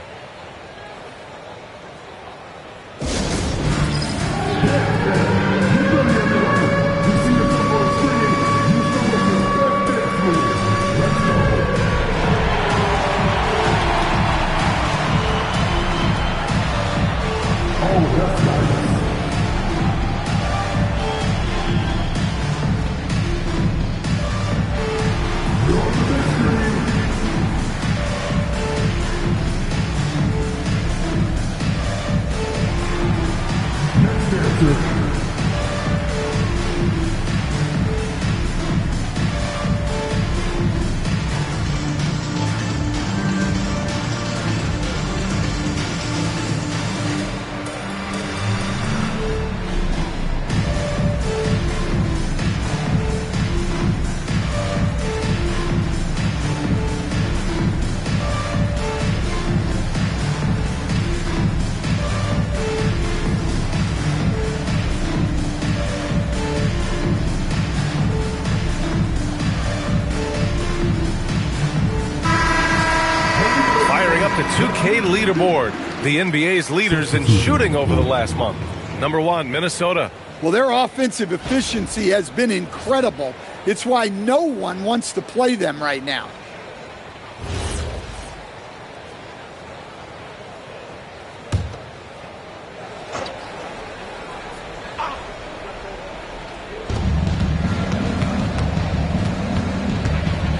The 2K leaderboard. The NBA's leaders in shooting over the last month. Number 1, Minnesota. Well, their offensive efficiency has been incredible. It's why no one wants to play them right now.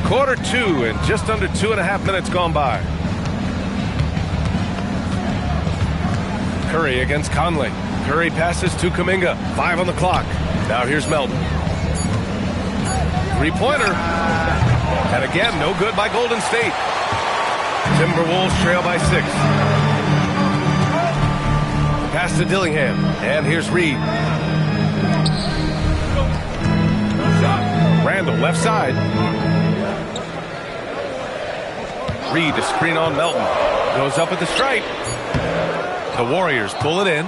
Quarter 2 and just under 2.5 minutes gone by. Curry against Conley. Curry passes to Kuminga. 5 on the clock. Now here's Melton. 3-pointer. And again, no good by Golden State. Timberwolves trail by 6. Pass to Dillingham. And here's Reed. Randall left side. Reed to screen on Melton. Goes up at the stripe. The Warriors pull it in.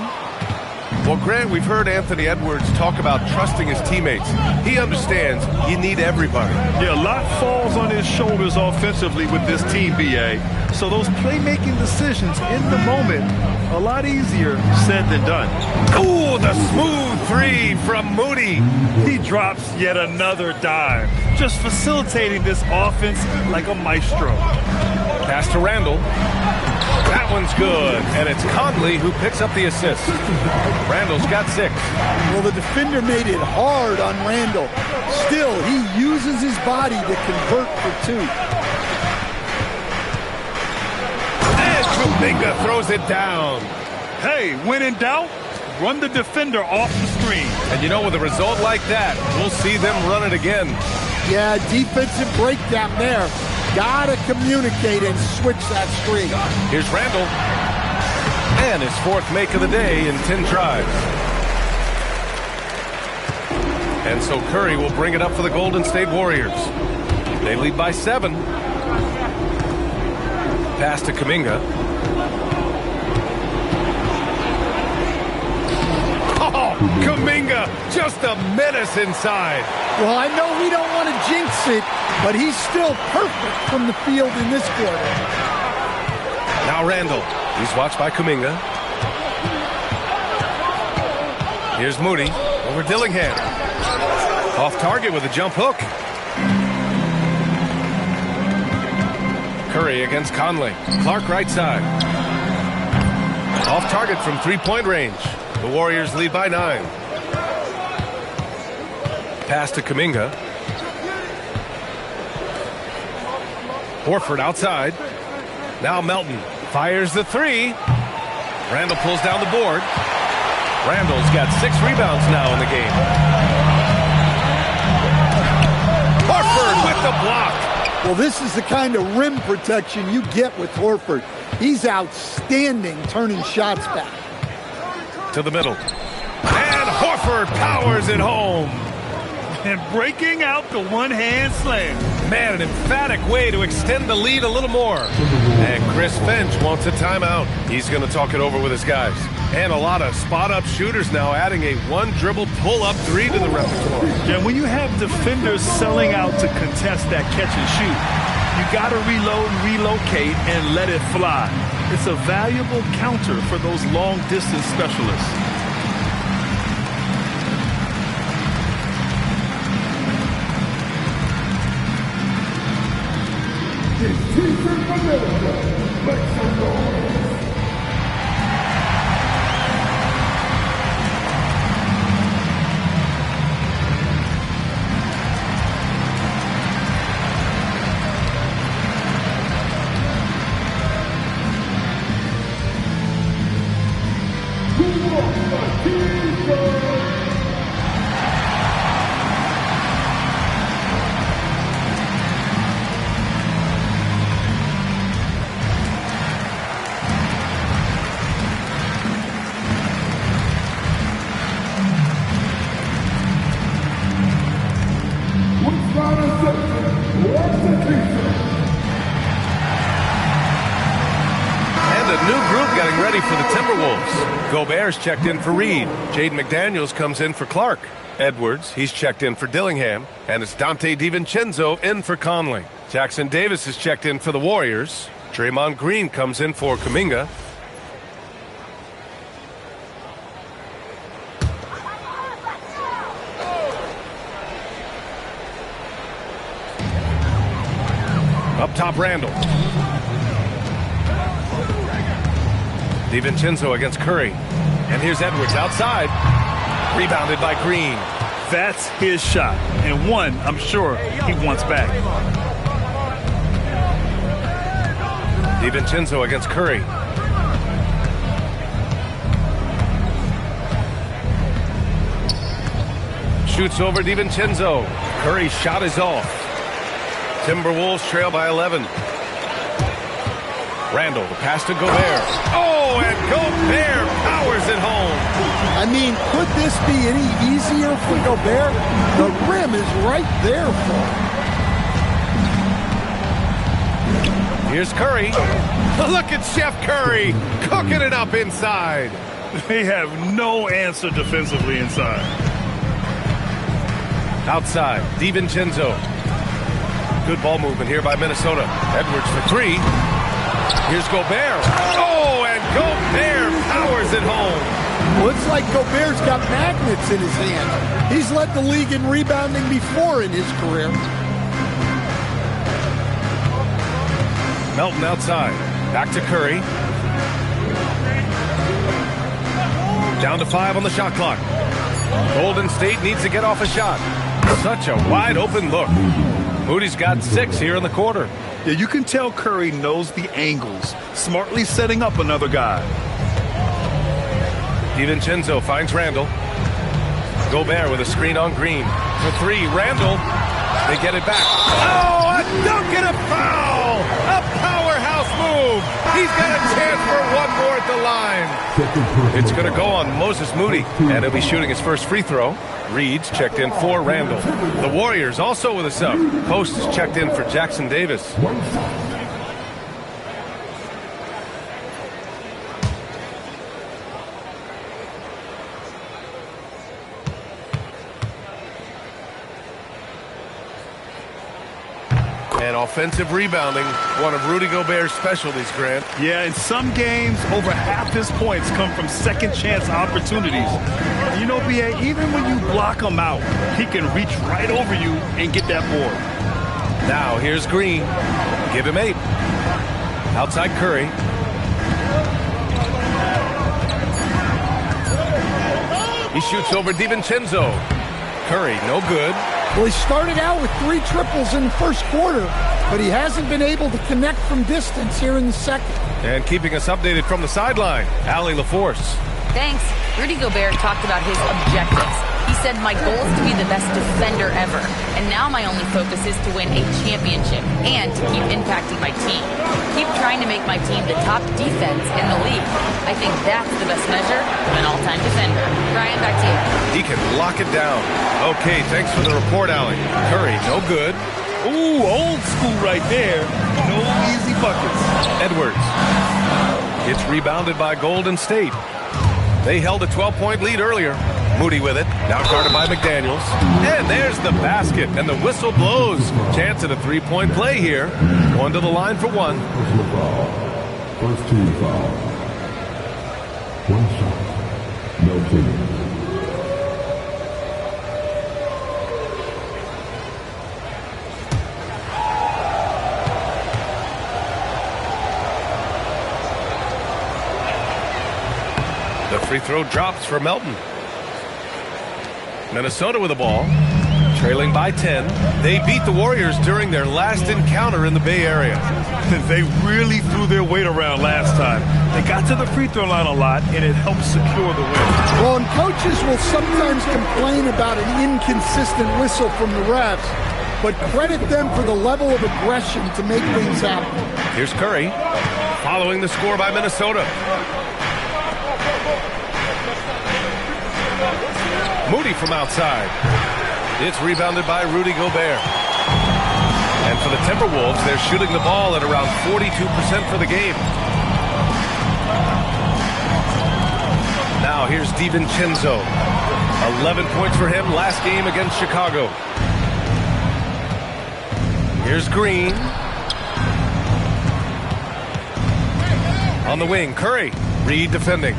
Well, Grant, we've heard Anthony Edwards talk about trusting his teammates. He understands you need everybody. Yeah, a lot falls on his shoulders offensively with this team, BA. So those playmaking decisions in the moment, a lot easier said than done. Ooh, the smooth 3 from Moody. He drops yet another dime, just facilitating this offense like a maestro. Pass to Randall. That one's good, and it's Conley who picks up the assist. Randall's got 6. Well, the defender made it hard on Randall. Still, he uses his body to convert for 2. And Kuminga throws it down. Hey, when in doubt, run the defender off the screen. And you know, with a result like that, we'll see them run it again. Yeah, defensive breakdown there. Gotta communicate and switch that screen. Here's Randall. And his 4th make of the day in 10 tries. And so Curry will bring it up for the Golden State Warriors. They lead by 7. Pass to Kuminga. Oh, Kuminga, just a menace inside. Well, I know we don't want to jinx it, but he's still perfect from the field in this quarter. Now Randall. He's watched by Kuminga. Here's Moody over Dillingham. Off target with a jump hook. Curry against Conley. Clark right side. Off target from 3-point range. The Warriors lead by 9. Pass to Kuminga. Horford outside. Now Melton fires the 3. Randall pulls down the board. Randall's got 6 rebounds now in the game. Horford with the block. Well, this is the kind of rim protection you get with Horford. He's outstanding turning shots back. To the middle. And Horford powers it home. And breaking out the one-hand slam. Man, an emphatic way to extend the lead a little more. And Chris Finch wants a timeout. He's going to talk it over with his guys. And a lot of spot-up shooters now, adding a 1-dribble pull-up 3 to the repertoire. Yeah, when you have defenders selling out to contest that catch and shoot, you got to reload and relocate and let it fly. It's a valuable counter for those long-distance specialists. Gobert's checked in for Reed. Jaden McDaniels comes in for Clark. Edwards, he's checked in for Dillingham. And it's Dante DiVincenzo in for Conley. Jackson Davis is checked in for the Warriors. Draymond Green comes in for Kuminga. Up top, Randall. DiVincenzo against Curry. And here's Edwards outside. Rebounded by Green. That's his shot. And one, I'm sure, he wants back. DiVincenzo against Curry. Shoots over DiVincenzo. Curry's shot is off. Timberwolves trail by 11. Randall, the pass to Gobert. Oh, and Gobert powers it home. I mean, could this be any easier for Gobert? The rim is right there for him. Here's Curry. Look at Chef Curry cooking it up inside. They have no answer defensively inside. Outside, DiVincenzo. Good ball movement here by Minnesota. Edwards for 3. Here's Gobert. Oh, and Gobert powers it home. Looks like Gobert's got magnets in his hand. He's led the league in rebounding before in his career. Melton outside. Back to Curry. Down to 5 on the shot clock. Golden State needs to get off a shot. Such a wide open look. Moody's got 6 here in the quarter. Yeah, you can tell Curry knows the angles, smartly setting up another guy. DiVincenzo finds Randall. Gobert with a screen on Green. For 3, Randall. They get it back. Oh, a dunk and a foul! A powerhouse move! He's got a chance for one more at the line. It's going to go on Moses Moody, and he'll be shooting his first free throw. Reed's checked in for Randall. The Warriors also with a sub. Post is checked in for Jackson Davis. And offensive rebounding, one of Rudy Gobert's specialties, Grant. Yeah, in some games, over half his points come from second chance opportunities. You know, B.A., even when you block him out, he can reach right over you and get that board. Now, here's Green. Give him 8. Outside Curry. He shoots over DiVincenzo. Curry, no good. Well, he started out with 3 triples in the first quarter, but he hasn't been able to connect from distance here in the second. And keeping us updated from the sideline, Allie LaForce. Thanks. Rudy Gobert talked about his objectives. He said, my goal is to be the best defender ever. And now my only focus is to win a championship and to keep impacting my team. Keep trying to make my team the top defense in the league. I think that's the best measure of an all-time defender. Ryan, back to you. He can lock it down. Okay, thanks for the report, Allie. Curry, no good. Ooh, old school right there. No easy buckets. Edwards. It's rebounded by Golden State. They held a 12-point lead earlier. Moody with it. Now guarded by McDaniels. And there's the basket. And the whistle blows. Chance at a 3-point play here. Going to the line for 1. First team foul. 1 shot. No team. The free throw drops for Melton. Minnesota with the ball, trailing by 10. They beat the Warriors during their last encounter in the Bay Area. They really threw their weight around last time. They got to the free throw line a lot, and it helped secure the win. Well, and coaches will sometimes complain about an inconsistent whistle from the refs, but credit them for the level of aggression to make things happen. Here's Curry, following the score by Minnesota. Moody from outside. It's rebounded by Rudy Gobert. And for the Timberwolves, they're shooting the ball at around 42% for the game. Now here's DiVincenzo. 11 points for him last game against Chicago. Here's Green. On the wing, Curry. Reed defending.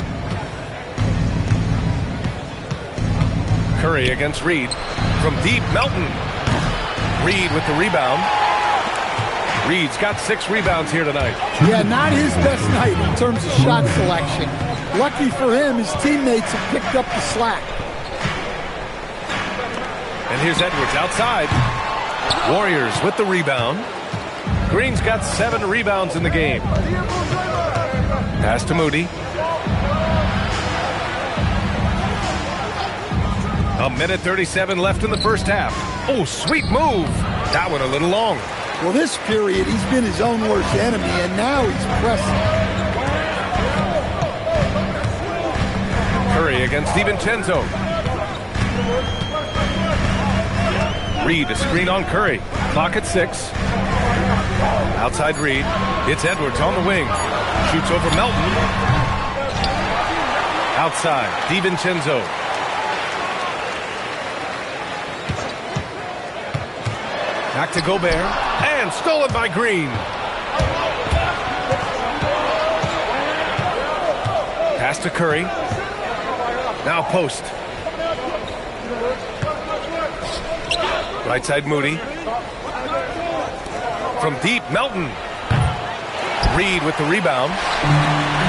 Curry against Reed. From deep, Melton. Reed with the rebound. Reed's got 6 rebounds here tonight. Yeah, not his best night in terms of shot selection. Lucky for him, his teammates have picked up the slack. And here's Edwards outside. Warriors with the rebound. Green's got 7 rebounds in the game. Pass to Moody. A minute 37 left in the first half. Oh, sweet move. That one a little long. Well, this period, he's been his own worst enemy, and now he's pressing. Curry against DiVincenzo. Reed, a screen on Curry. Clock at 6. Outside Reed. It's Edwards on the wing. Shoots over Melton. Outside, DiVincenzo. Back to Gobert. And stolen by Green. Pass to Curry. Now post. Right side Moody. From deep, Melton. Reed with the rebound.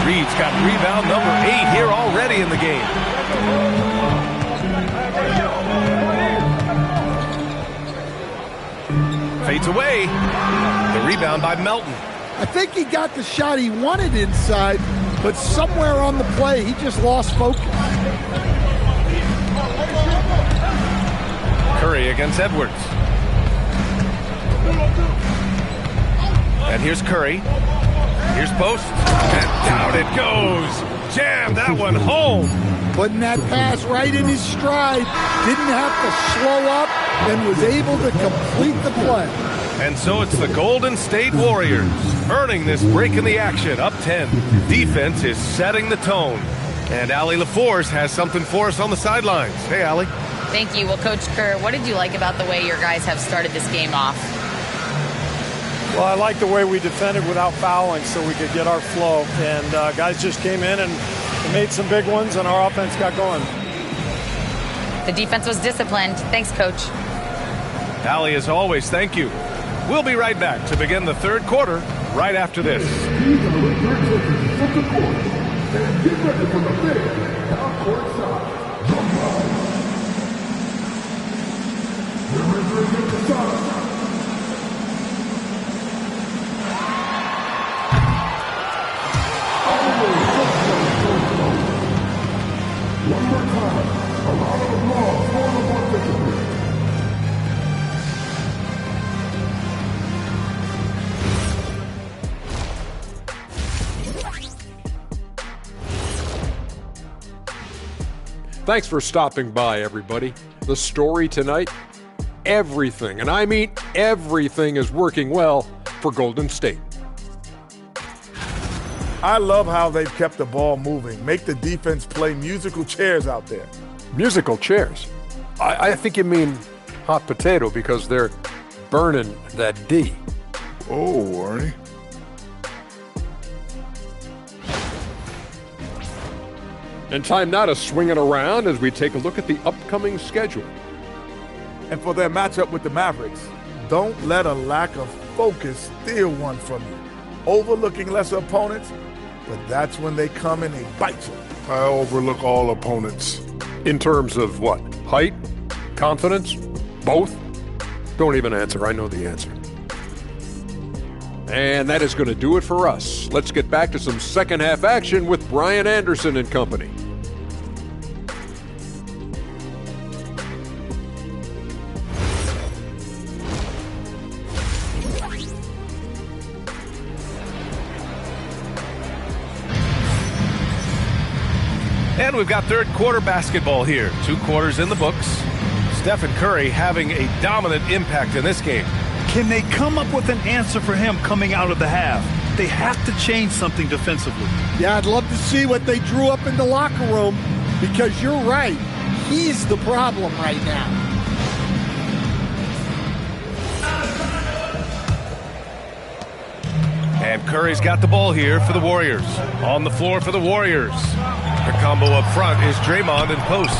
Reed's got rebound number 8 here already in the game. Fades away. The rebound by Melton. I think he got the shot he wanted inside, but somewhere on the play, he just lost focus. Curry against Edwards. And here's Curry. Here's post. And down it goes. Jam that one home. Putting that pass right in his stride. Didn't have to slow up and was able to complete the play. And so it's the Golden State Warriors earning this break in the action, up 10. Defense is setting the tone. And Allie LaForce has something for us on the sidelines. Hey, Allie. Thank you. Well, Coach Kerr, what did you like about the way your guys have started this game off? Well, I like the way we defended without fouling so we could get our flow. And guys just came in and made some big ones, and our offense got going. The defense was disciplined. Thanks, Coach. Allie, as always, thank you. We'll be right back to begin the third quarter right after this. Thanks for stopping by, everybody. The story tonight, everything, and I mean everything, is working well for Golden State. I love how they've kept the ball moving. Make the defense play musical chairs out there. Musical chairs? I think you mean hot potato because they're burning that D. Oh, Arnie. And time now to swing it around as we take a look at the upcoming schedule. And for their matchup with the Mavericks, don't let a lack of focus steal one from you. Overlooking lesser opponents, but that's when they come and they bite you. I overlook all opponents. In terms of what? Height? Confidence? Both? Don't even answer. I know the answer. And that is going to do it for us. Let's get back to some second half action with Brian Anderson and company. And we've got third quarter basketball here. 2 quarters in the books. Stephen Curry having a dominant impact in this game. Can they come up with an answer for him coming out of the half? They have to change something defensively. Yeah, I'd love to see what they drew up in the locker room, because you're right. He's the problem right now. And Curry's got the ball here for the Warriors. On the floor for the Warriors. The combo up front is Draymond in post.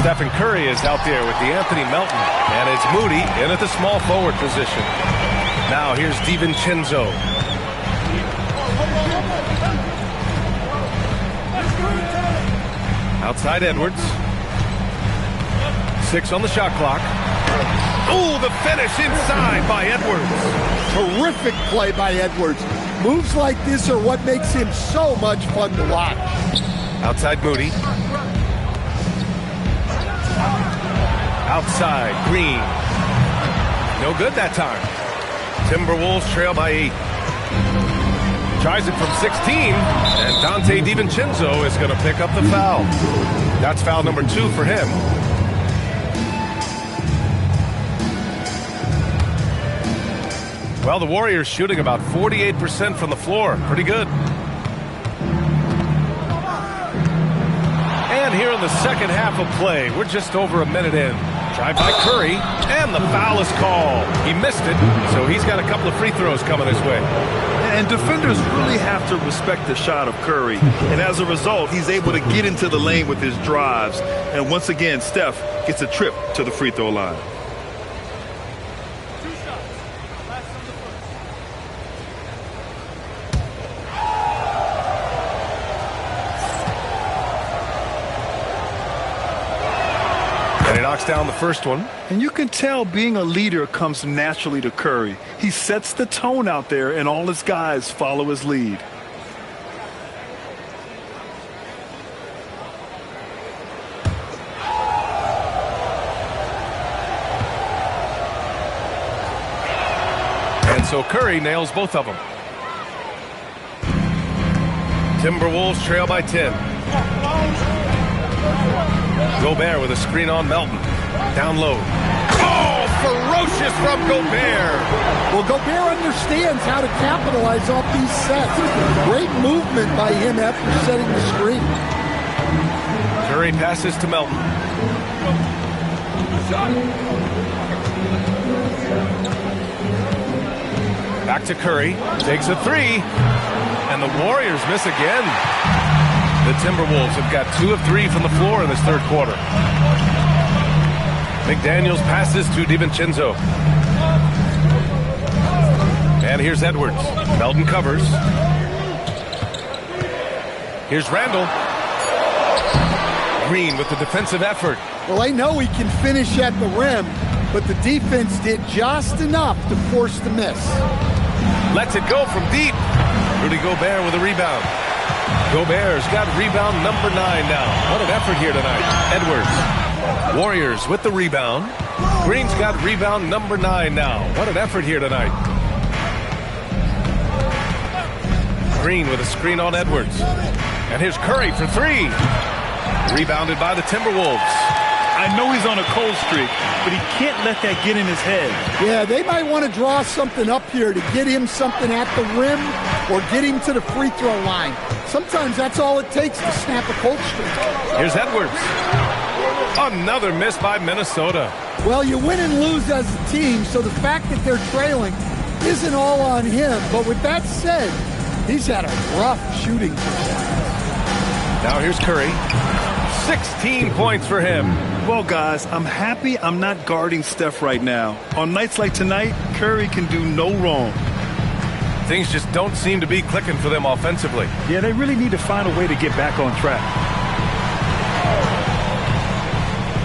Stephen Curry is out there with DeAnthony Melton. And it's Moody in at the small forward position. Now here's DiVincenzo. Outside Edwards. 6 on the shot clock. Ooh, the finish inside by Edwards. Terrific play by Edwards. Moves like this are what makes him so much fun to watch. Outside Moody. Outside Green. No good that time. Timberwolves trail by 8. Tries it from 16, and Dante DiVincenzo is going to pick up the foul. That's foul number 2 for him. Well, the Warriors shooting about 48% from the floor. Pretty good. And here in the second half of play, we're just over a minute in. Drive by Curry, and the foul is called. He missed it, so he's got a couple of free throws coming his way. And defenders really have to respect the shot of Curry. And as a result, he's able to get into the lane with his drives. And once again, Steph gets a trip to the free throw line. knocks down the first one. And you can tell being a leader comes naturally to Curry. He sets the tone out there, and all his guys follow his lead. And so Curry nails both of them. Timberwolves trail by 10. Gobert with a screen on Melton. Down low. Oh, ferocious from Gobert. Well, Gobert understands how to capitalize off these sets. Great movement by him after setting the screen. Curry passes to Melton. Back to Curry. Takes a three. And the Warriors miss again. The Timberwolves have got 2 of 3 from the floor in this third quarter. McDaniels passes to DiVincenzo. And here's Edwards. Melton covers. Here's Randall. Green with the defensive effort. Well, I know he can finish at the rim, but the defense did just enough to force the miss. Lets it go from deep. Rudy Gobert with a rebound. Gobert's got rebound number 9 now. What an effort here tonight. Edwards. Warriors with the rebound. Green's got rebound number 9 now. What an effort here tonight. Green with a screen on Edwards. And here's Curry for 3. Rebounded by the Timberwolves. I know he's on a cold streak, but he can't let that get in his head. Yeah, they might want to draw something up here to get him something at the rim or get him to the free throw line. Sometimes that's all it takes to snap a cold streak. Here's Edwards. Another miss by Minnesota. Well, you win and lose as a team, so the fact that they're trailing isn't all on him. But with that said, he's had a rough shooting performance. Now here's Curry. 16 points for him. Well, guys, I'm happy I'm not guarding Steph right now. On nights like tonight, Curry can do no wrong. Things just don't seem to be clicking for them offensively. Yeah, they really need to find a way to get back on track.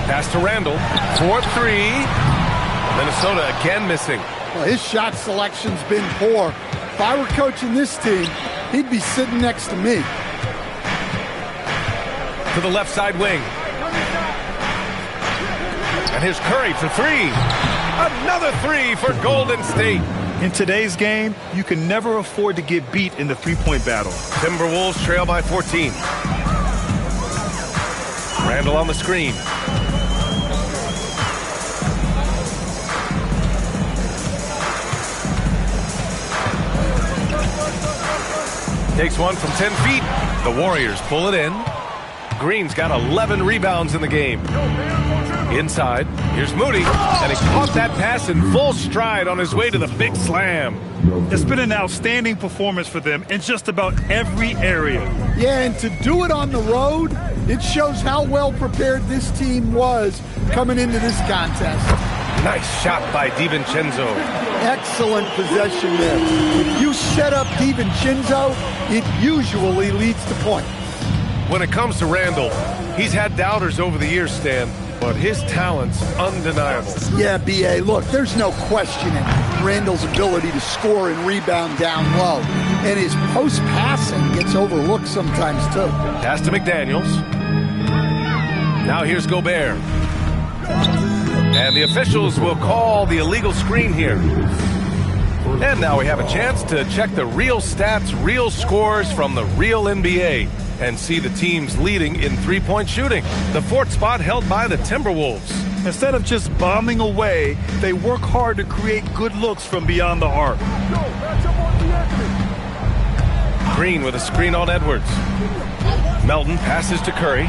Pass to Randall. 4-3. Minnesota again missing. Well, his shot selection's been poor. If I were coaching this team, he'd be sitting next to me. To the left side wing. And here's Curry for 3. Another 3 for Golden State. In today's game, you can never afford to get beat in the three-point battle. Timberwolves trail by 14. Randall on the screen. Takes one from 10 feet. The Warriors pull it in. Green's got 11 rebounds in the game. Inside, here's Moody, and he caught that pass in full stride on his way to the big slam. It's been an outstanding performance for them in just about every area. Yeah, and to do it on the road, it shows how well prepared this team was coming into this contest. Nice shot by DiVincenzo. Excellent possession there. If you set up DiVincenzo, it usually leads to points. When it comes to Randall, he's had doubters over the years, Stan, but his talent's undeniable. Yeah, B.A., look, there's no questioning Randall's ability to score and rebound down low. And his post-passing gets overlooked sometimes, too. Pass to McDaniels. Now here's Gobert. And the officials will call the illegal screen here. And now we have a chance to check the real stats, real scores from the real NBA and see the teams leading in three-point shooting. The 4th spot held by the Timberwolves. Instead of just bombing away, they work hard to create good looks from beyond the arc. Green with a screen on Edwards. Melton passes to Curry.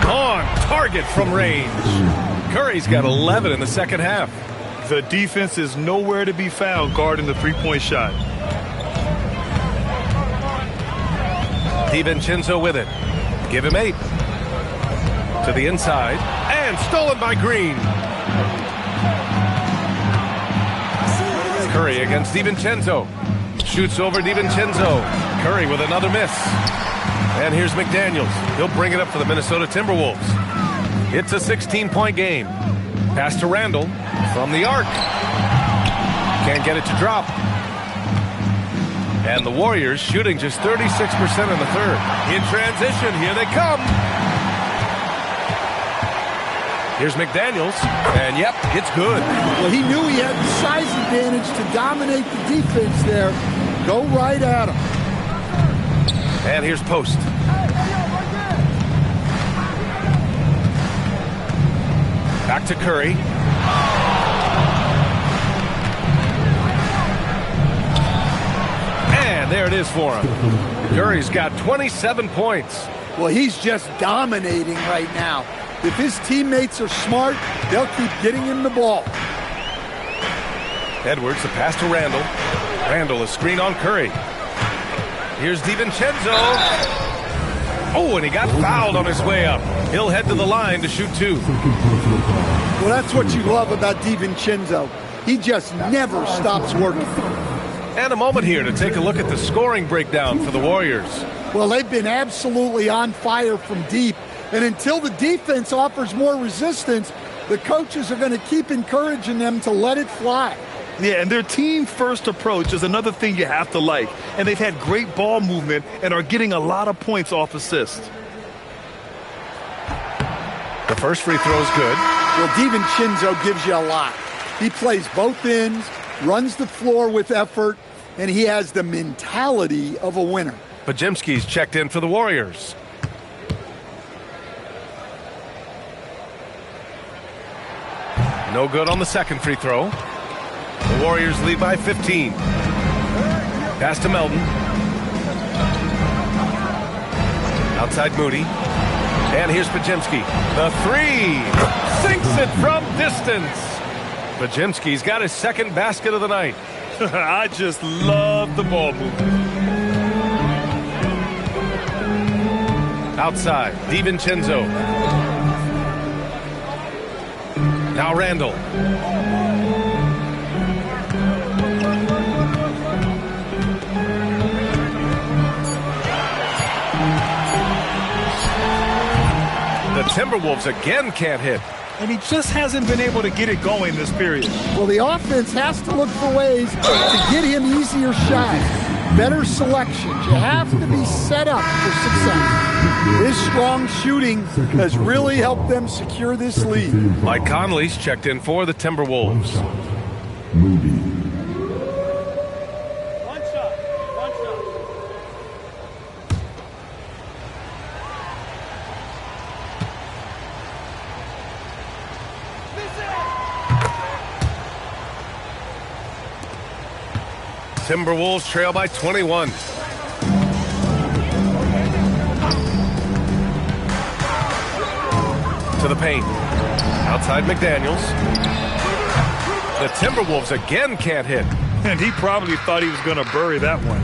On target from range. Curry's got 11 in the second half. The defense is nowhere to be found guarding the three-point shot. DiVincenzo with it. Give him 8. To the inside. And stolen by Green. Curry against DiVincenzo. Shoots over DiVincenzo. Curry with another miss. And here's McDaniels. He'll bring it up for the Minnesota Timberwolves. It's a 16-point game. Pass to Randall from the arc. Can't get it to drop. And the Warriors shooting just 36% in the third. In transition, here they come. Here's McDaniels, and yep, it's good. Well, he knew he had the size advantage to dominate the defense there. Go right at him. And here's Post. Back to Curry. And there it is for him. Curry's got 27 points. Well, he's just dominating right now. If his teammates are smart, they'll keep getting him the ball. Edwards, the pass to Randall. Randall, a screen on Curry. Here's DiVincenzo. Oh, and he got fouled on his way up. He'll head to the line to shoot 2. Well, that's what you love about DiVincenzo. He just never stops working. And a moment here to take a look at the scoring breakdown for the Warriors. Well, they've been absolutely on fire from deep. And until the defense offers more resistance, the coaches are going to keep encouraging them to let it fly. Yeah, and their team-first approach is another thing you have to like. And they've had great ball movement and are getting a lot of points off assists. The first free throw is good. Well, DiVincenzo gives you a lot. He plays both ends, runs the floor with effort, and he has the mentality of a winner. Podziemski's checked in for the Warriors. No good on the second free throw. The Warriors lead by 15. Pass to Melton. Outside Moody. And here's Podziemski. The 3. Sinks it from distance. Podziemski's got his second basket of the night. I just love the ball movement. Outside, DiVincenzo. Now Randall. The Timberwolves again can't hit. And he just hasn't been able to get it going this period. Well, the offense has to look for ways to get him easier shots. Better selections. You have to be set up for success. His strong shooting has really helped them secure this lead. Mike Conley's checked in for the Timberwolves. Moody. Timberwolves trail by 21. To the paint. Outside McDaniels. The Timberwolves again can't hit. And he probably thought he was going to bury that one.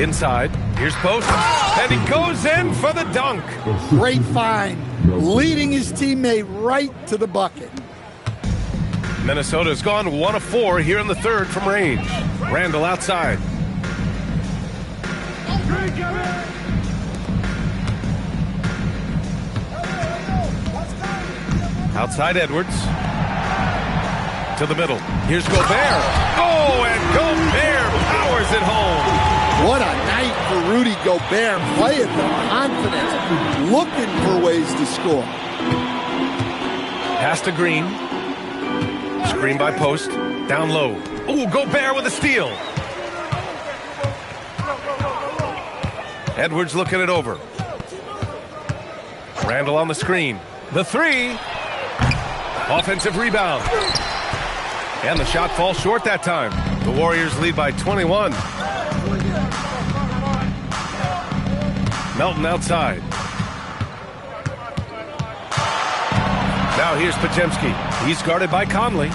Inside. Here's Post. And he goes in for the dunk. Great find. Leading his teammate right to the bucket. Minnesota's gone 1 of 4 here in the third from range. Randall outside. Outside Edwards. To the middle. Here's Gobert. Oh, and Gobert powers it home. What a night for Rudy Gobert. Playing with confidence. Looking for ways to score. Pass to Green. Screen by Post. Down low. Oh, Gobert with a steal. Edwards looking it over. Randall on the screen. The 3. Offensive rebound. And the shot falls short that time. The Warriors lead by 21. Melton outside. Now here's Podziemski. He's guarded by Conley.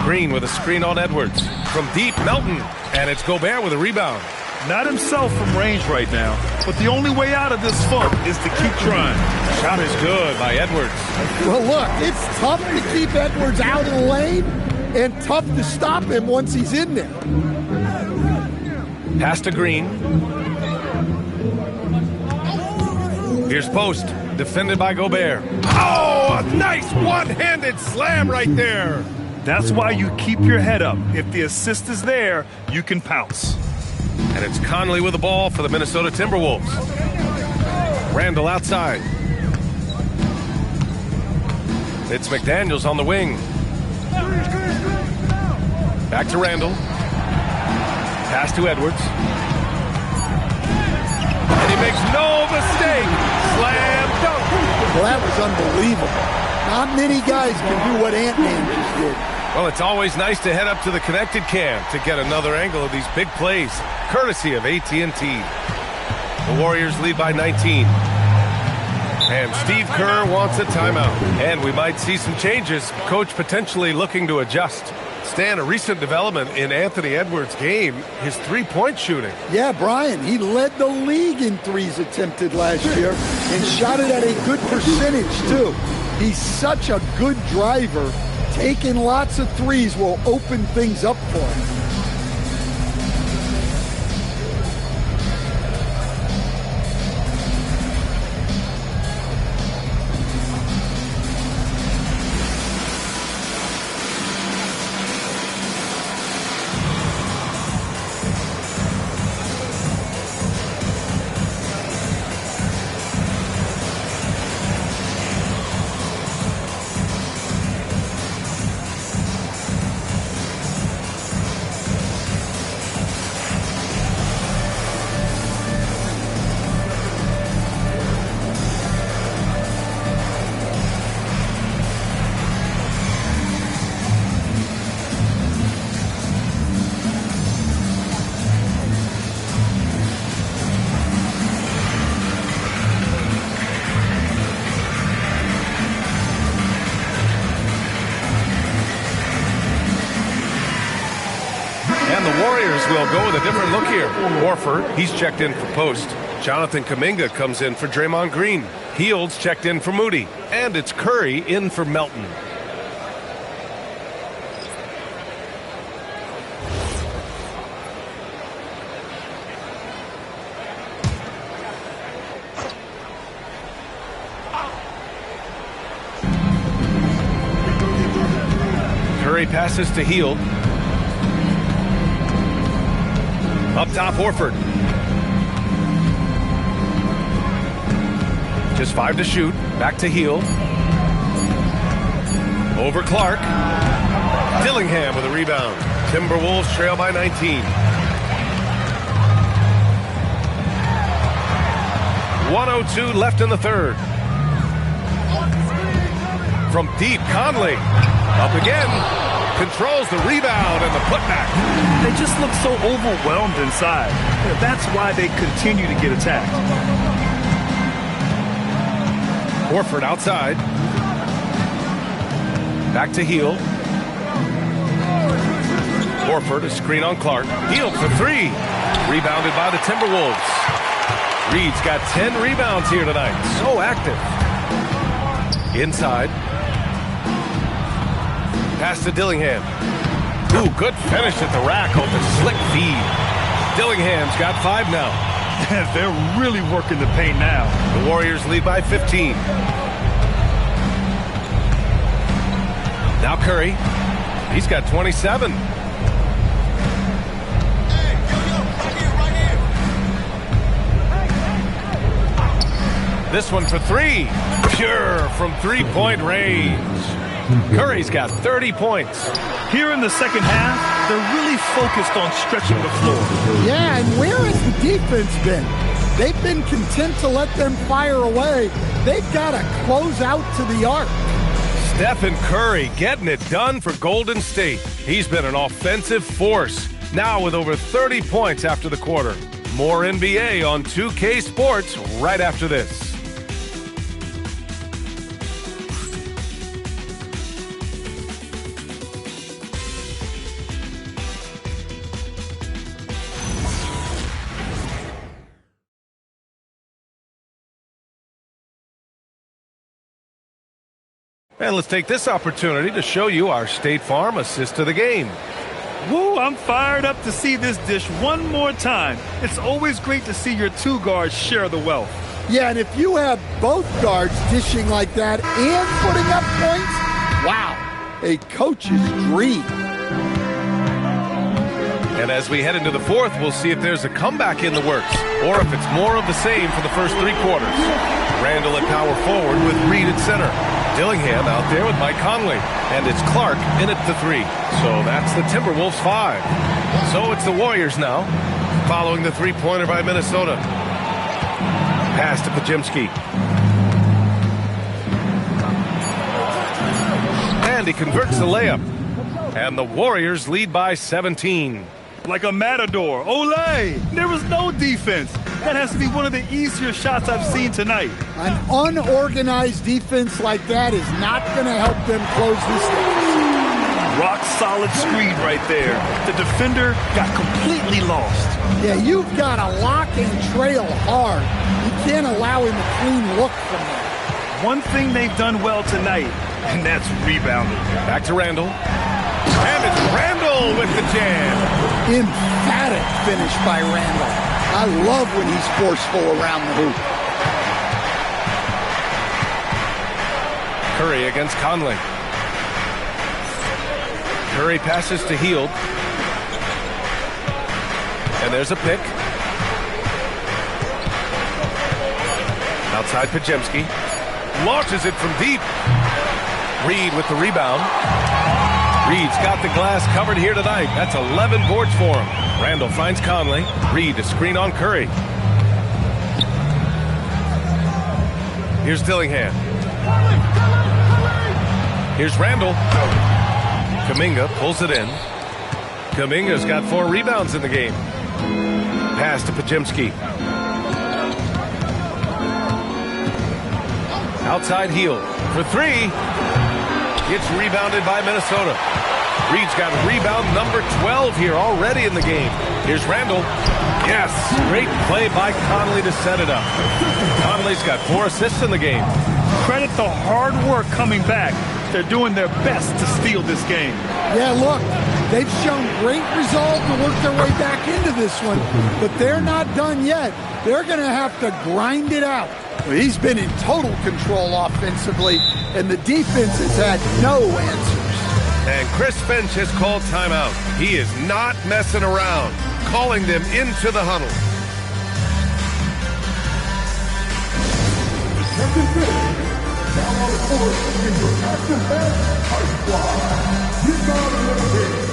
Green with a screen on Edwards. From deep, Melton. And it's Gobert with a rebound. Not himself from range right now, but the only way out of this funk is to keep trying. Shot is good by Edwards. Well, look, it's tough to keep Edwards out of the lane and tough to stop him once he's in there. Pass to Green. Here's Post, defended by Gobert. Oh, a nice one-handed slam right there. That's why you keep your head up. If the assist is there, you can pounce. And it's Conley with the ball for the Minnesota Timberwolves. Randall outside. It's McDaniels on the wing. Back to Randall. Pass to Edwards. And he makes no mistake. Slam dunk. Well, that was unbelievable. Not many guys can do what Ant-Man just did. Well, it's always nice to head up to the connected cam to get another angle of these big plays, courtesy of AT&T. The Warriors lead by 19. And Steve Kerr wants a timeout. And we might see some changes. Coach potentially looking to adjust. Stan, a recent development in Anthony Edwards' game, his three-point shooting. Yeah, Brian, he led the league in threes attempted last year and shot it at a good percentage, too. He's such a good driver. Taking lots of threes will open things up for him. Will go with a different look here. Horford, he's checked in for Post. Jonathan Kuminga comes in for Draymond Green. Heald's checked in for Moody. And it's Curry in for Melton. Curry passes to Hield. Up top, Horford. Just 5 to shoot. Back to Hield. Over Clark. Dillingham with a rebound. Timberwolves trail by 19. 1:02 left in the third. From deep, Conley. Up again. Controls the rebound and the putback. They just look so overwhelmed inside. That's why they continue to get attacked. Horford outside. Back to Hield. Horford, a screen on Clark. Hield for three. Rebounded by the Timberwolves. Reed's got 10 rebounds here tonight. So active. Inside. Pass to Dillingham. Ooh, good finish at the rack on the slick feed. Dillingham's got 5 now. They're really working the paint now. The Warriors lead by 15. Now Curry. He's got 27. This one for 3. Pure from three-point range. Curry's got 30 points. Here in the second half, they're really focused on stretching the floor. Yeah, and where has the defense been? They've been content to let them fire away. They've got to close out to the arc. Stephen Curry getting it done for Golden State. He's been an offensive force, now with over 30 points after the quarter. More NBA on 2K Sports right after this. And let's take this opportunity to show you our State Farm assist to the game. Woo, I'm fired up to see this dish one more time. It's always great to see your two guards share the wealth. Yeah, and if you have both guards dishing like that and putting up points, wow, a coach's dream. And as we head into the fourth, we'll see if there's a comeback in the works or if it's more of the same for the first 3 quarters. Randall at power forward with Reed at center. Dillingham out there with Mike Conley. And it's Clark in at the 3. So that's the Timberwolves 5. So it's the Warriors now, following the three-pointer by Minnesota. Pass to Pajemski. And he converts the layup. And the Warriors lead by 17. Like a matador. Olay! There was no defense. That has to be one of the easier shots I've seen tonight. An unorganized defense like that is not going to help them close this game. Rock solid screen right there. The defender got completely lost. Yeah, you've got to lock and trail hard. You can't allow him a clean look from there. One thing they've done well tonight, and that's rebounding. Back to Randall. And it's Randall with the jam. Emphatic finish by Randall. I love when he's forceful around the hoop. Curry against Conley. Curry passes to Hield. And there's a pick. Outside Pajemski. Launches it from deep. Reed with the rebound. Reed's got the glass covered here tonight. That's 11 boards for him. Randall finds Conley. Reed to screen on Curry. Here's Dillingham. Here's Randall. Kuminga pulls it in. Kuminga's got 4 rebounds in the game. Pass to Pajemski. Outside Hield for 3. It's rebounded by Minnesota. Reed's got rebound number 12 here already in the game. Here's Randall. Yes, great play by Conley to set it up. Conley's got 4 assists in the game. Credit the hard work coming back. They're doing their best to steal this game. Yeah, look, they've shown great resolve to work their way back into this one, but they're not done yet. They're going to have to grind it out. He's been in total control offensively, and the defense has had no answers. And Chris Finch has called timeout. He is not messing around, calling them into the huddle. Now on the court in your back-to-back high squad. He's on the team.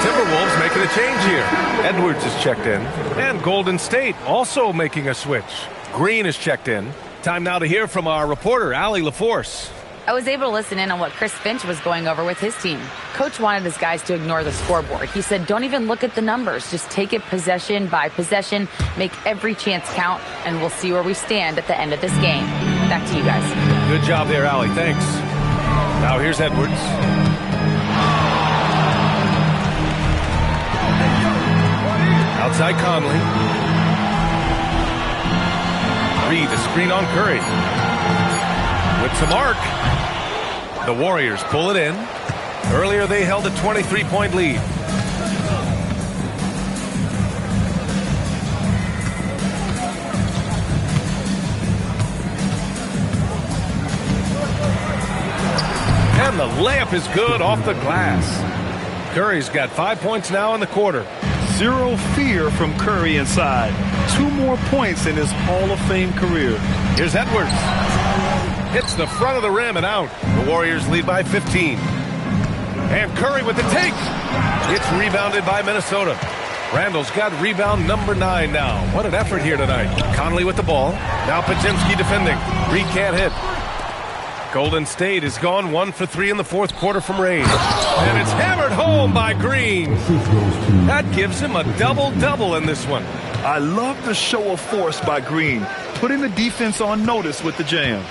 Timberwolves making a change here. Edwards is checked in. And Golden State also making a switch. Green is checked in. Time now to hear from our reporter, Allie LaForce. I was able to listen in on what Chris Finch was going over with his team. Coach wanted his guys to ignore the scoreboard. He said, don't even look at the numbers. Just take it possession by possession. Make every chance count, and we'll see where we stand at the end of this game. Back to you guys. Good job there, Allie. Thanks. Now here's Edwards. Outside Conley. Reed to screen on Curry. With some arc. The Warriors pull it in. Earlier they held a 23-point lead. And the layup is good off the glass. Curry's got 5 points now in the quarter. Zero fear from Curry inside. 2 more points in his Hall of Fame career. Here's Edwards. Hits the front of the rim and out. The Warriors lead by 15. And Curry with the take. It's rebounded by Minnesota. Randall's got rebound number 9 now. What an effort here tonight. Conley with the ball. Now Podziemski defending. Reed can't hit. Golden State is gone 1 for 3 in the fourth quarter from range. And it's hammered home by Green. That gives him a double-double in this one. I love the show of force by Green, putting the defense on notice with the jam.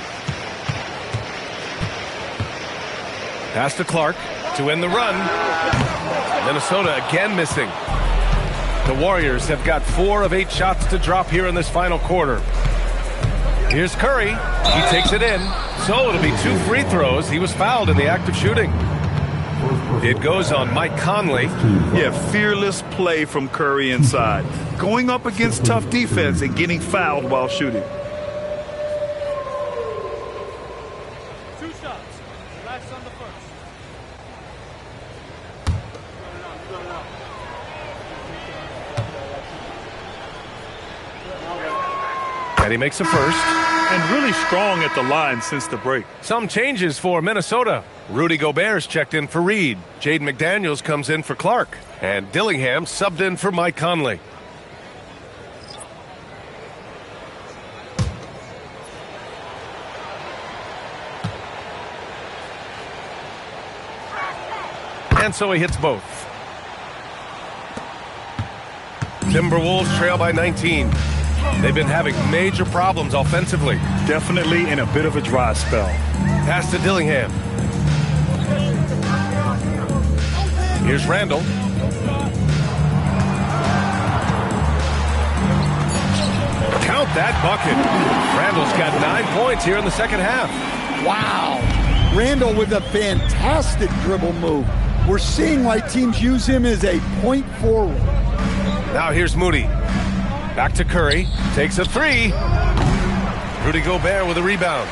Pass to Clark to end the run. Minnesota again missing. The Warriors have got 4 of 8 shots to drop here in this final quarter. Here's Curry. He takes it in. So it'll be 2 free throws. He was fouled in the act of shooting. It goes on Mike Conley. Yeah, fearless play from Curry inside. Going up against tough defense and getting fouled while shooting. 2 shots. Last on the first. And he makes a first. And really strong at the line since the break. Some changes for Minnesota. Rudy Gobert's checked in for Reed. Jaden McDaniels comes in for Clark. And Dillingham subbed in for Mike Conley. And so he hits both. Timberwolves trail by 19. They've been having major problems offensively. Definitely in a bit of a dry spell. Pass to Dillingham. Here's Randall. Count that bucket. Randall's got 9 points here in the second half. Wow. Randall with a fantastic dribble move. We're seeing why teams use him as a point forward. Now here's Moody. Back to Curry. Takes a 3. Rudy Gobert with a rebound.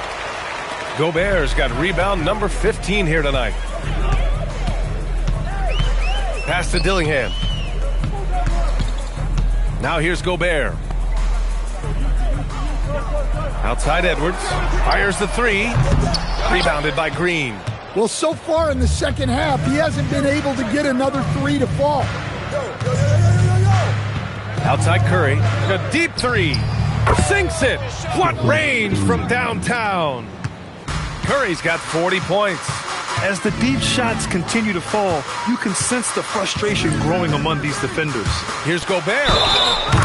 Gobert's got rebound number 15 here tonight. Pass to Dillingham. Now here's Gobert. Outside Edwards. Fires the 3. Rebounded by Green. Well, so far in the second half, he hasn't been able to get another 3 to fall. Outside Curry. A deep 3. Sinks it. What range from downtown. Curry's got 40 points. As the deep shots continue to fall, you can sense the frustration growing among these defenders. Here's Gobert.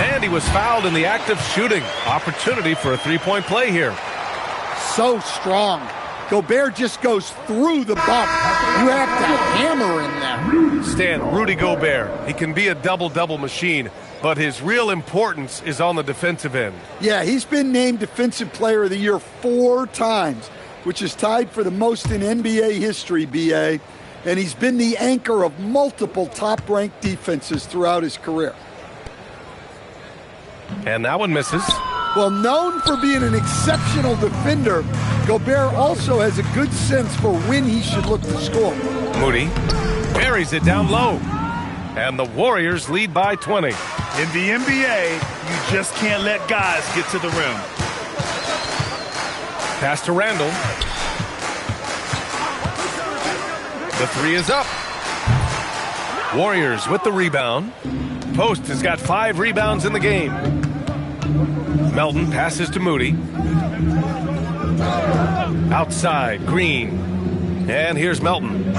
And he was fouled in the act of shooting. Opportunity for a 3-point play here. So strong. Gobert just goes through the bump. You have to hammer in there. Stan, Rudy Gobert. He can be a double-double machine, but his real importance is on the defensive end. Yeah, he's been named Defensive Player of the Year 4 times, which is tied for the most in NBA history, B.A., and he's been the anchor of multiple top-ranked defenses throughout his career. And that one misses. Well, known for being an exceptional defender, Gobert also has a good sense for when he should look to score. Moody buries it down low. And the Warriors lead by 20. In the NBA, you just can't let guys get to the rim. Pass to Randall. The 3 is up. Warriors with the rebound. Post has got 5 rebounds in the game. Melton passes to Moody. Outside, Green. And here's Melton.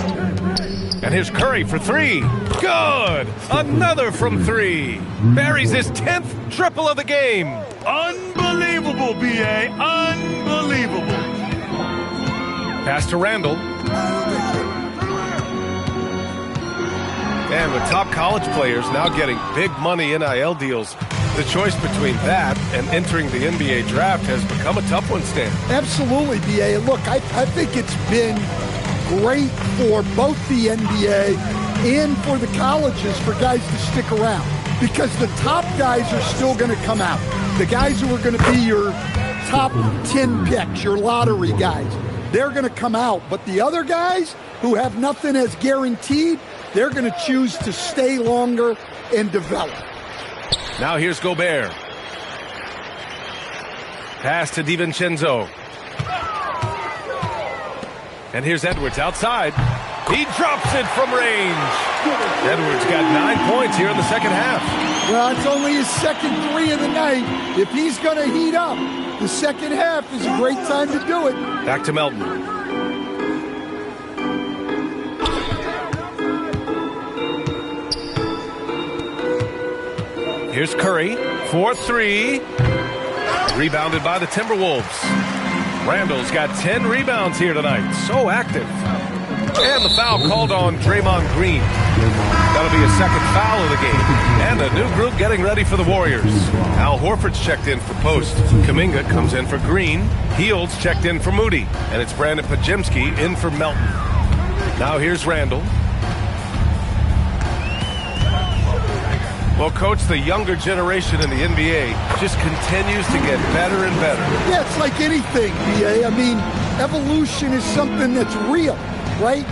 And here's Curry for 3. Good! Another from 3. Buries his 10th triple of the game. Unbelievable, B.A. Unbelievable. Pass to Randall. And with top college players now getting big money NIL deals, the choice between that and entering the NBA draft has become a tough one, Stan. Absolutely, B.A. Look, I think it's been great for both the NBA and for the colleges for guys to stick around, because the top guys are still going to come out. The guys who are going to be your top 10 picks, your lottery guys, they're going to come out. But the other guys who have nothing as guaranteed, they're going to choose to stay longer and develop. Now here's Gobert. Pass to DiVincenzo. And here's Edwards outside. He drops it from range. Edwards got 9 points here in the second half. Well, it's only his second 3 of the night. If he's going to heat up, the second half is a great time to do it. Back to Melton. Here's Curry for 3. Rebounded by the Timberwolves. Randall's got 10 rebounds here tonight. So active. And the foul called on Draymond Green. That'll be a second foul of the game. And a new group getting ready for the Warriors. Al Horford's checked in for Post. Kuminga comes in for Green. Heald's checked in for Moody. And it's Brandon Pajemski in for Melton. Now here's Randall. Well, Coach, the younger generation in the NBA just continues to get better and better. Yeah, it's like anything, BA. I mean, evolution is something that's real, right?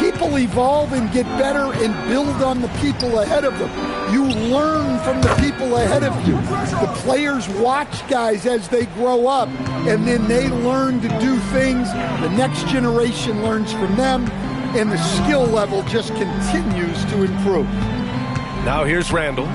People evolve and get better and build on the people ahead of them. You learn from the people ahead of you. The players watch guys as they grow up, and then they learn to do things. The next generation learns from them, and the skill level just continues to improve. Now here's Randall.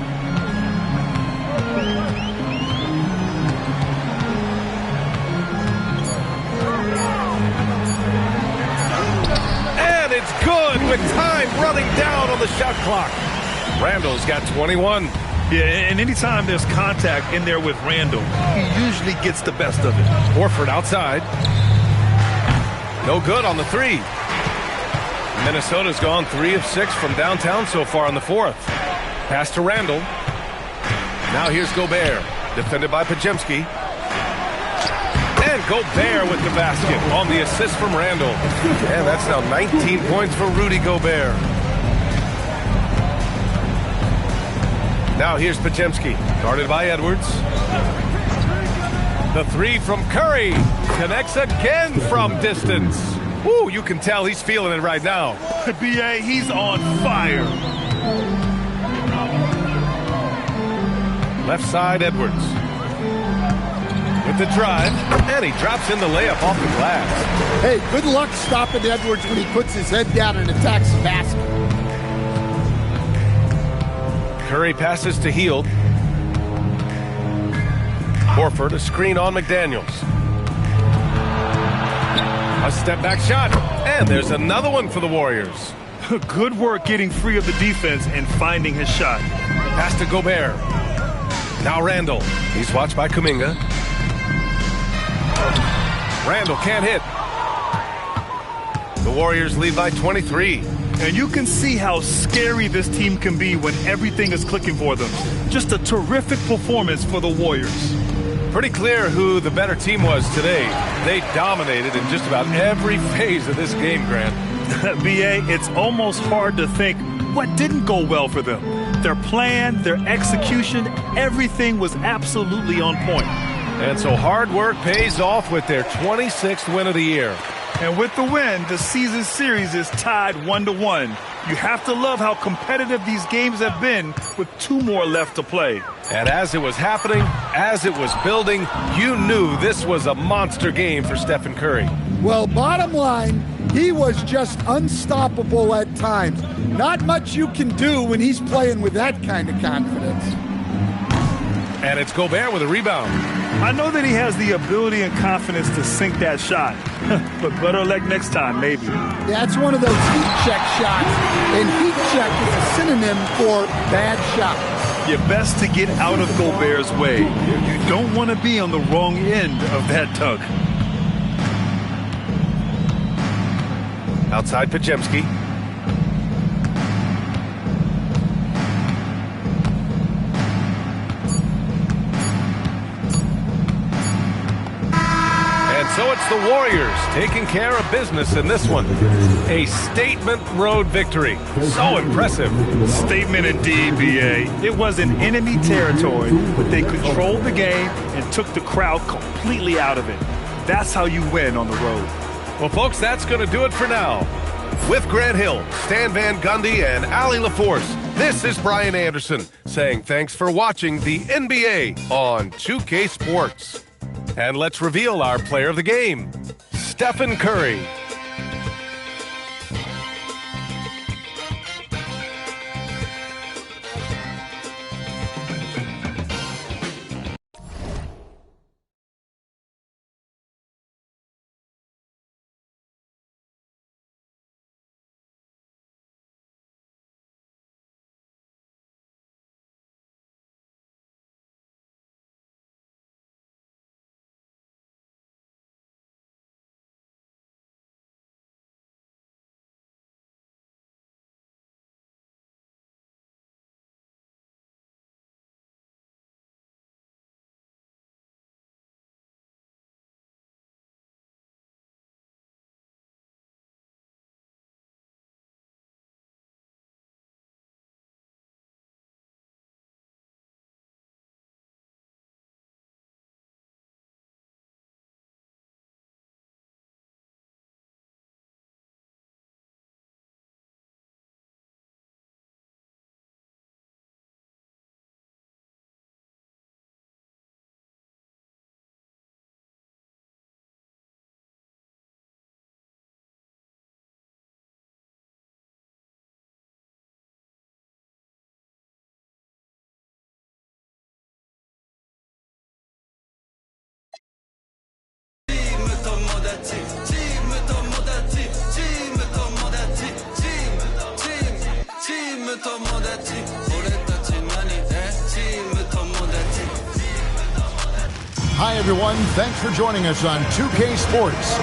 And it's good with time running down on the shot clock. Randall's got 21. Yeah, and anytime there's contact in there with Randall, he usually gets the best of it. Horford outside. No good on the 3. Minnesota's gone 3 of 6 from downtown so far in the 4th. Pass to Randall. Now here's Gobert. Defended by Pajemski. And Gobert with the basket on the assist from Randall. And that's now 19 points for Rudy Gobert. Now here's Pajemski. Guarded by Edwards. The 3 from Curry. Connects again from distance. Ooh, you can tell he's feeling it right now. B.A., he's on fire. Left side, Edwards. With the drive, and he drops in the layup off the glass. Hey, good luck stopping Edwards when he puts his head down and attacks the basket. Curry passes to Hield. Horford, a screen on McDaniels. A step-back shot, and there's another one for the Warriors. Good work getting free of the defense and finding his shot. Pass to Gobert. Now Randall. He's watched by Kuminga. Randall can't hit. The Warriors lead by 23. And you can see how scary this team can be when everything is clicking for them. Just a terrific performance for the Warriors. Pretty clear who the better team was today. They dominated in just about every phase of this game, Grant. B.A., it's almost hard to think what didn't go well for them. Their plan, their execution, everything was absolutely on point. And so hard work pays off with their 26th win of the year. And with the win, the season series is tied 1-1. You have to love how competitive these games have been with 2 more left to play. And as it was happening, as it was building, you knew this was a monster game for Stephen Curry. Well, bottom line, he was just unstoppable at times. Not much you can do when he's playing with that kind of confidence. And it's Gobert with a rebound. I know that he has the ability and confidence to sink that shot, but better luck next time, maybe. That's one of those heat check shots, and heat check is a synonym for bad shot. You're best to get out of Gobert's way. You don't want to be on the wrong end of that tug. Outside Pajemski. So it's the Warriors taking care of business in this one. A statement road victory. So impressive. Statement indeed, B.A. It was in enemy territory, but they controlled the game and took the crowd completely out of it. That's how you win on the road. Well, folks, that's going to do it for now. With Grant Hill, Stan Van Gundy, and Allie LaForce, This is Brian Anderson saying thanks for watching the NBA on 2K Sports. And let's reveal our player of the game, Stephen Curry. Hi, everyone. Thanks for joining us on 2K Sports.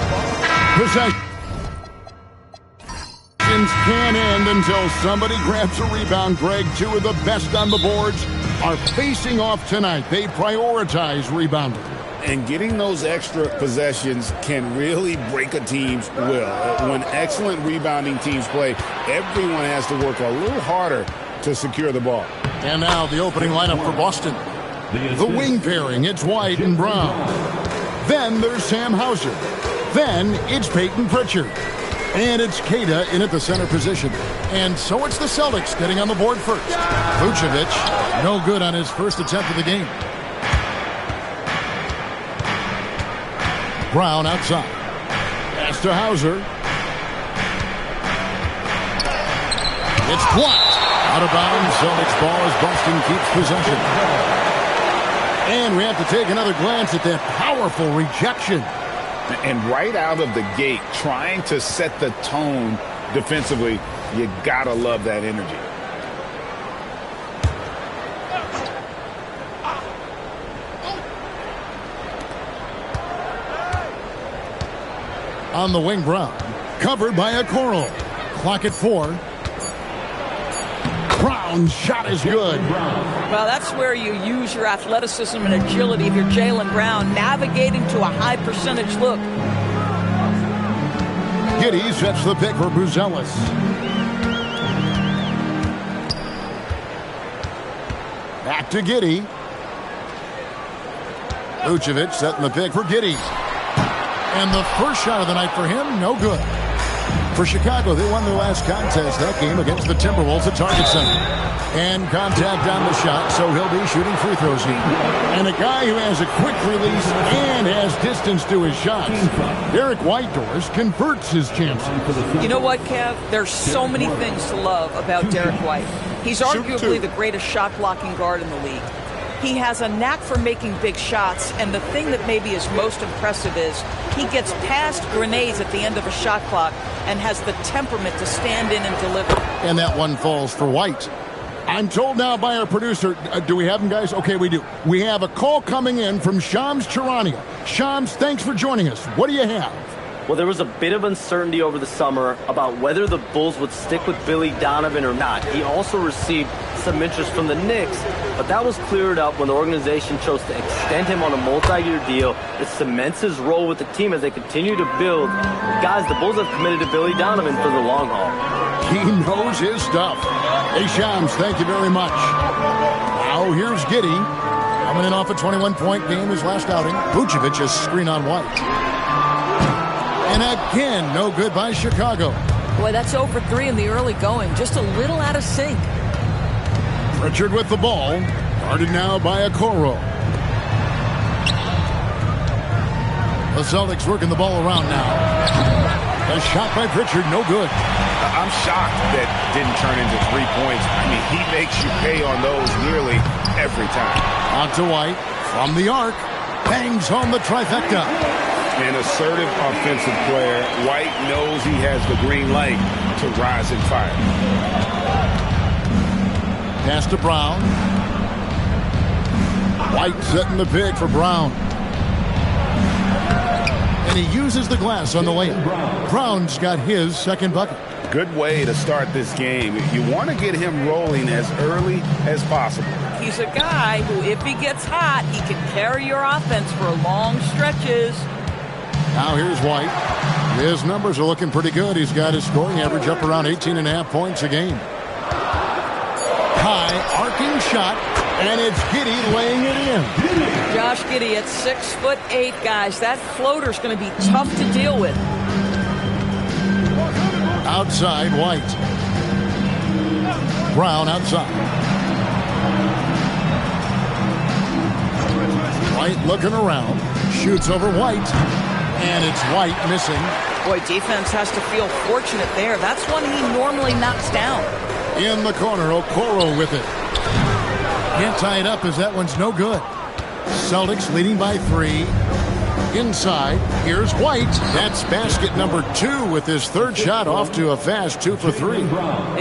Possessions can end until somebody grabs a rebound. Greg, two of the best on the boards are facing off tonight. They prioritize rebounding. And getting those extra possessions can really break a team's will. When excellent rebounding teams play, everyone has to work a little harder to secure the ball. And now the opening lineup for Boston. The wing pairing, it's White and Brown. Then there's Sam Hauser. Then it's Peyton Pritchard. And it's Keita in at the center position. And so it's the Celtics getting on the board first. Vucevic, no good on his first attempt of the game. Brown outside. Pass to Hauser. It's blocked. Out of bounds. Celtics ball as Boston keeps possession. And we have to take another glance at that powerful rejection. And right out of the gate, trying to set the tone defensively, you gotta love that energy. On the wing, Brown. Covered by a Coral. Clock at 4. Brown's shot is good. Well, that's where you use your athleticism and agility if you're Jaylen Brown, navigating to a high percentage look. Giddey sets the pick for Buzelis. Back to Giddey. Vucevic setting the pick for Giddey. And the first shot of the night for him, no good. For Chicago, they won their last contest that game against the Timberwolves at Target Center. And contact on the shot, so he'll be shooting free throws here. And a guy who has a quick release and has distance to his shots. Derek Whitehorse converts his chances. You know what, Kev? There's so many things to love about Derek White. He's arguably the greatest shot-blocking guard in the league. He has a knack for making big shots, and the thing that maybe is most impressive is he gets past grenades at the end of a shot clock and has the temperament to stand in and deliver. And that one falls for White. I'm told now by our producer, do we have him, guys? Okay, we do. We have a call coming in from Shams Charania. Shams, thanks for joining us. What do you have? Well, there was a bit of uncertainty over the summer about whether the Bulls would stick with Billy Donovan or not. He also received some interest from the Knicks, but that was cleared up when the organization chose to extend him on a multi-year deal. It cements his role with the team as they continue to build. Guys, the Bulls have committed to Billy Donovan for the long haul. He knows his stuff. Hey, Shams, thank you very much. Now here's Giddey. Coming in off a 21-point game his last outing. Vucevic is screen on White. And again, no good by Chicago. Boy, that's 0 for 3 in the early going. Just a little out of sync. Pritchard with the ball. Guarded now by Okoro. The Celtics working the ball around now. A shot by Pritchard, no good. I'm shocked that didn't turn into 3 points. I mean, he makes you pay on those nearly every time. On to White from the arc. Bangs on the trifecta. An assertive offensive player. White knows he has the green light to rise and fire. Pass to Brown. White setting the pick for Brown. And he uses the glass on the layup. Brown's got his second bucket. Good way to start this game. You want to get him rolling as early as possible. He's a guy who, if he gets hot, he can carry your offense for long stretches. Now here's White. His numbers are looking pretty good. He's got his scoring average up around 18.5 points a game. High arcing shot, and it's Giddey laying it in. Josh Giddey at 6'8", guys. That floater's going to be tough to deal with. Outside, White. Brown outside. White looking around. Shoots over White. And it's White missing. Boy, defense has to feel fortunate there. That's one he normally knocks down. In the corner, Okoro with it. Can't tie it up as that one's no good. Celtics leading by 3. Inside, here's White. That's basket number 2 with his third shot off to a fast 2 for 3.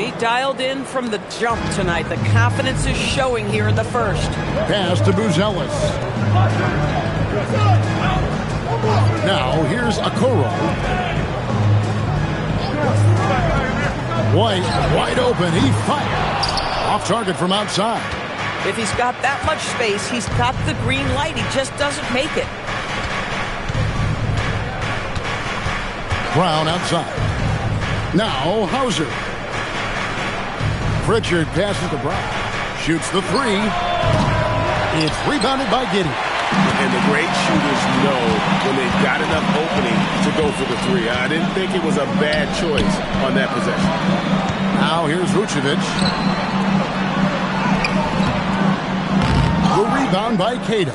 He dialed in from the jump tonight. The confidence is showing here in the first. Pass to Buzelis. Now, here's Okoro. White, wide open. He fires. Off target from outside. If he's got that much space, he's got the green light. He just doesn't make it. Brown outside. Now, Hauser. Pritchard passes to Brown. Shoots the 3. It's rebounded by Giddey. And the great shooters know when they've got enough opening to go for the 3. I didn't think it was a bad choice on that possession. Now here's Vucevic. The rebound by Queta.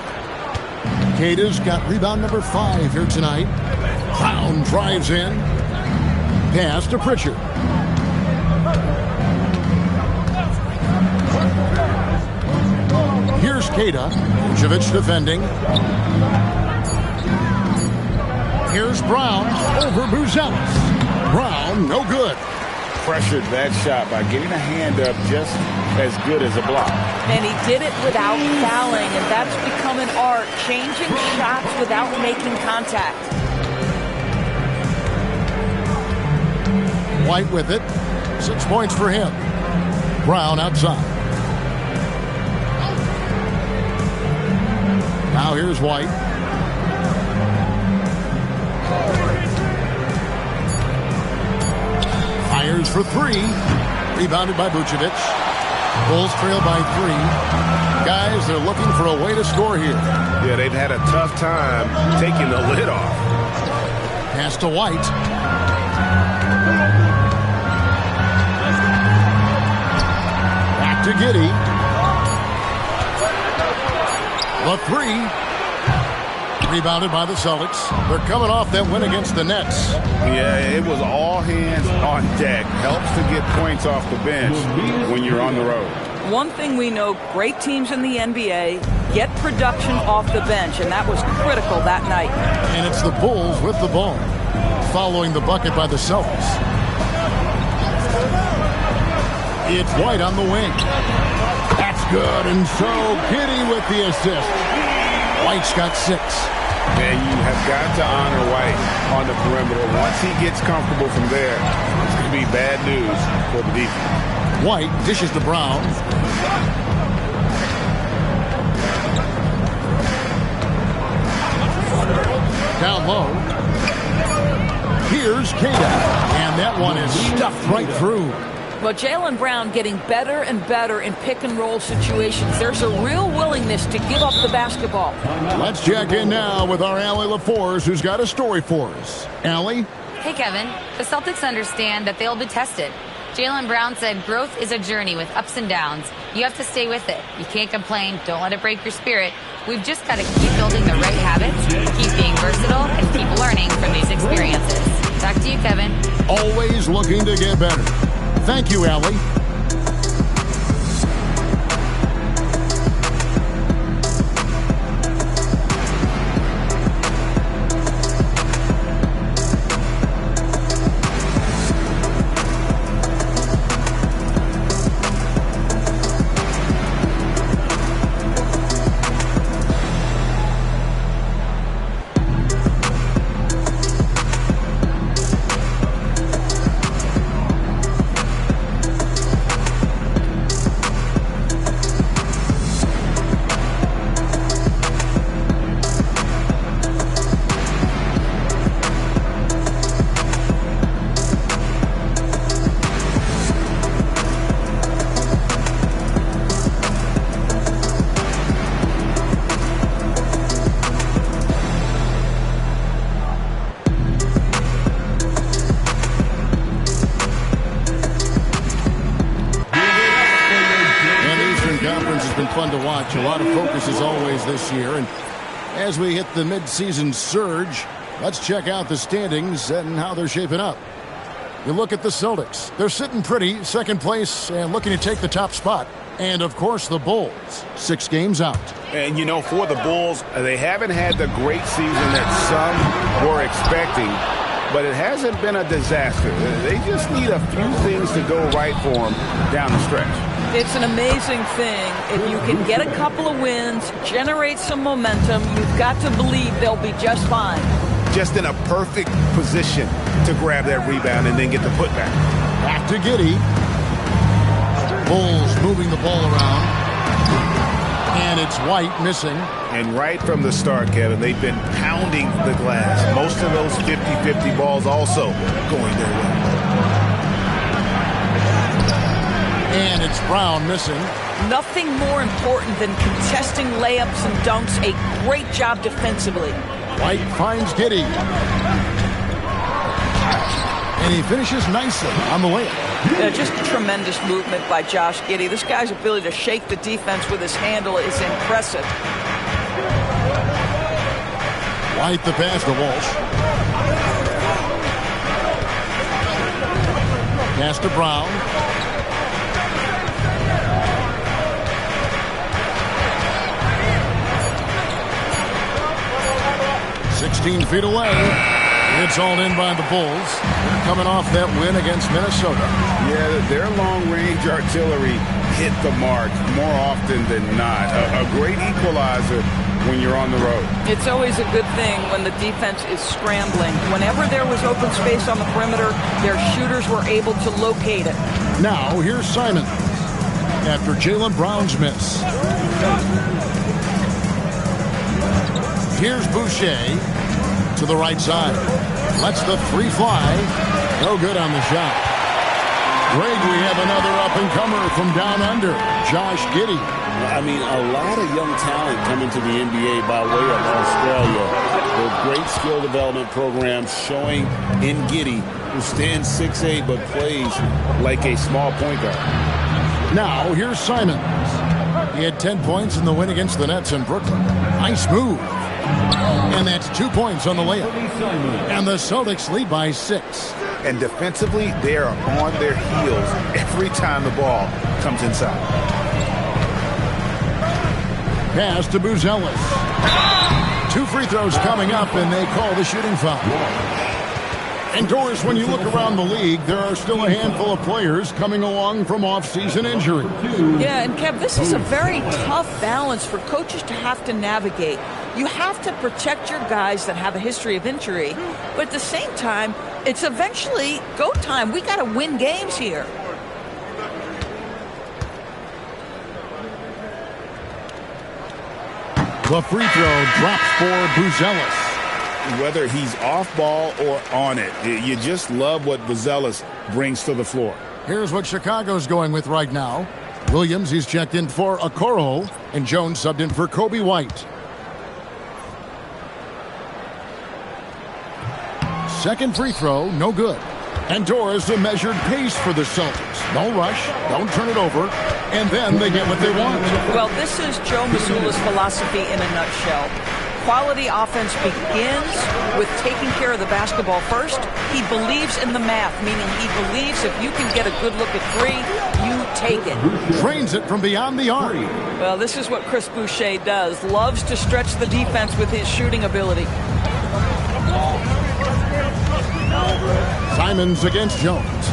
Queta's got rebound number 5 here tonight. Brown drives in. Pass to Pritchard. Here's Queta. Vucevic defending. Here's Brown over Buzelis. Brown, no good. Pressured that shot by getting a hand up just as good as a block. And he did it without fouling, and that's become an art, changing shots without making contact. White with it. 6 points for him. Brown outside. Now here's White. Fires for 3. Rebounded by Vucevic. Bulls trail by 3. Guys, they're looking for a way to score here. Yeah, they've had a tough time taking the lid off. Pass to White. Back to Giddey. The 3. Rebounded by the Celtics. They're coming off that win against the Nets. Yeah, it was all hands on deck. Helps to get points off the bench when you're on the road. One thing we know, great teams in the NBA get production off the bench, and that was critical that night. And it's the Bulls with the ball, following the bucket by the Celtics. It's White on the wing. That's good, and so Giddey with the assist. White's got 6. And you have got to honor White on the perimeter. Once he gets comfortable from there, it's going to be bad news for the defense. White dishes to Brown. Down low. Here's Queta. And that one is stuffed right through. Well, Jaylen Brown getting better and better in pick-and-roll situations. There's a real willingness to give up the basketball. Let's check in now with our Allie LaForce, who's got a story for us. Allie? Hey, Kevin. The Celtics understand that they'll be tested. Jaylen Brown said growth is a journey with ups and downs. You have to stay with it. You can't complain. Don't let it break your spirit. We've just got to keep building the right habits, keep being versatile, and keep learning from these experiences. Back to you, Kevin. Always looking to get better. Thank you, Allie. Fun to watch. A lot of focus as always this year. And as we hit the midseason surge, let's check out the standings and how they're shaping up. You look at the Celtics. They're sitting pretty, second place, and looking to take the top spot. And, of course, the Bulls, 6 games out. And, you know, for the Bulls, they haven't had the great season that some were expecting, but it hasn't been a disaster. They just need a few things to go right for them down the stretch. It's an amazing thing. If you can get a couple of wins, generate some momentum, you've got to believe they'll be just fine. Just in a perfect position to grab that rebound and then get the putback. Back to Giddey. Bulls moving the ball around. And it's White missing. And right from the start, Kevin, they've been pounding the glass. Most of those 50-50 balls also going their way. And it's Brown missing. Nothing more important than contesting layups and dunks. A great job defensively. White finds Giddey. And he finishes nicely on the layup. Just tremendous movement by Josh Giddey. This guy's ability to shake the defense with his handle is impressive. White the pass to Walsh. Pass to Brown. 16 feet away. It's all in by the Bulls. Coming off that win against Minnesota. Yeah, their long-range artillery hit the mark more often than not. A great equalizer when you're on the road. It's always a good thing when the defense is scrambling. Whenever there was open space on the perimeter, their shooters were able to locate it. Now, here's Simon after Jaylen Brown's miss. Here's Boucher to the right side. Lets the free fly. No good on the shot. Greg, we have another up-and-comer from down under, Josh Giddey. I mean, a lot of young talent coming to the NBA by way of Australia. With great skill development programs showing in Giddey, who stands 6'8", but plays like a small point guard. Now, here's Simons. He had 10 points in the win against the Nets in Brooklyn. Nice move. And that's 2 points on the layup. And the Celtics lead by 6. And defensively, they are on their heels every time the ball comes inside. Pass to Buzelis. 2 free throws coming up, and they call the shooting foul. And Doris, when you look around the league, there are still a handful of players coming along from off-season injury. Yeah, and Kev, this is a very tough balance for coaches to have to navigate. You have to protect your guys that have a history of injury, but at the same time, it's eventually go time. We got to win games here. The free throw drops for Buzelis. Whether he's off ball or on it, you just love what Buzelis brings to the floor. Here's what Chicago's going with right now. Williams, he's checked in for Okoro, and Jones subbed in for Kobe White. Second free throw, no good. And Doris, a measured pace for the Celtics. No rush, don't turn it over, and then they get what they want. Well, this is Joe Mazzulla's philosophy in a nutshell. Quality offense begins with taking care of the basketball first. He believes in the math, meaning he believes if you can get a good look at three, you take it. Trains it from beyond the arc. Well, this is what Chris Boucher does. Loves to stretch the defense with his shooting ability. Simons against Jones.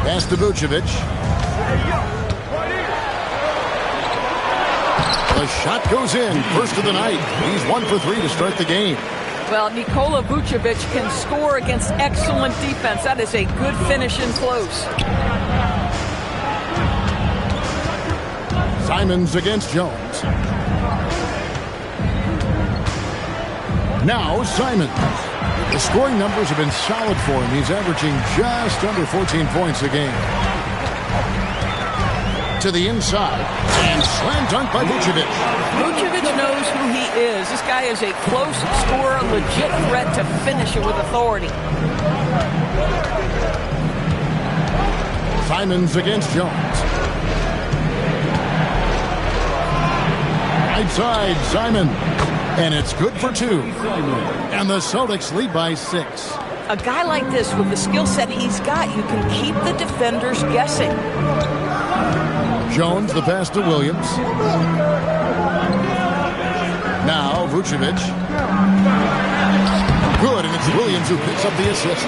Pass to Vucevic. The shot goes in. First of the night. He's 1 for 3 to start the game. Well, Nikola Vucevic can score against excellent defense. That is a good finish in close. Simons against Jones. Now Simons. The scoring numbers have been solid for him. He's averaging just under 14 points a game. To the inside. And slam dunk by Vucevic. Vucevic knows who he is. This guy is a close scorer, legit threat to finish it with authority. Simons against Jones. Right side, Simon. And it's good for 2. And the Celtics lead by 6. A guy like this, with the skill set he's got, you can keep the defenders guessing. Jones, the pass to Williams. Now Vucevic. Good, and it's Williams who picks up the assist.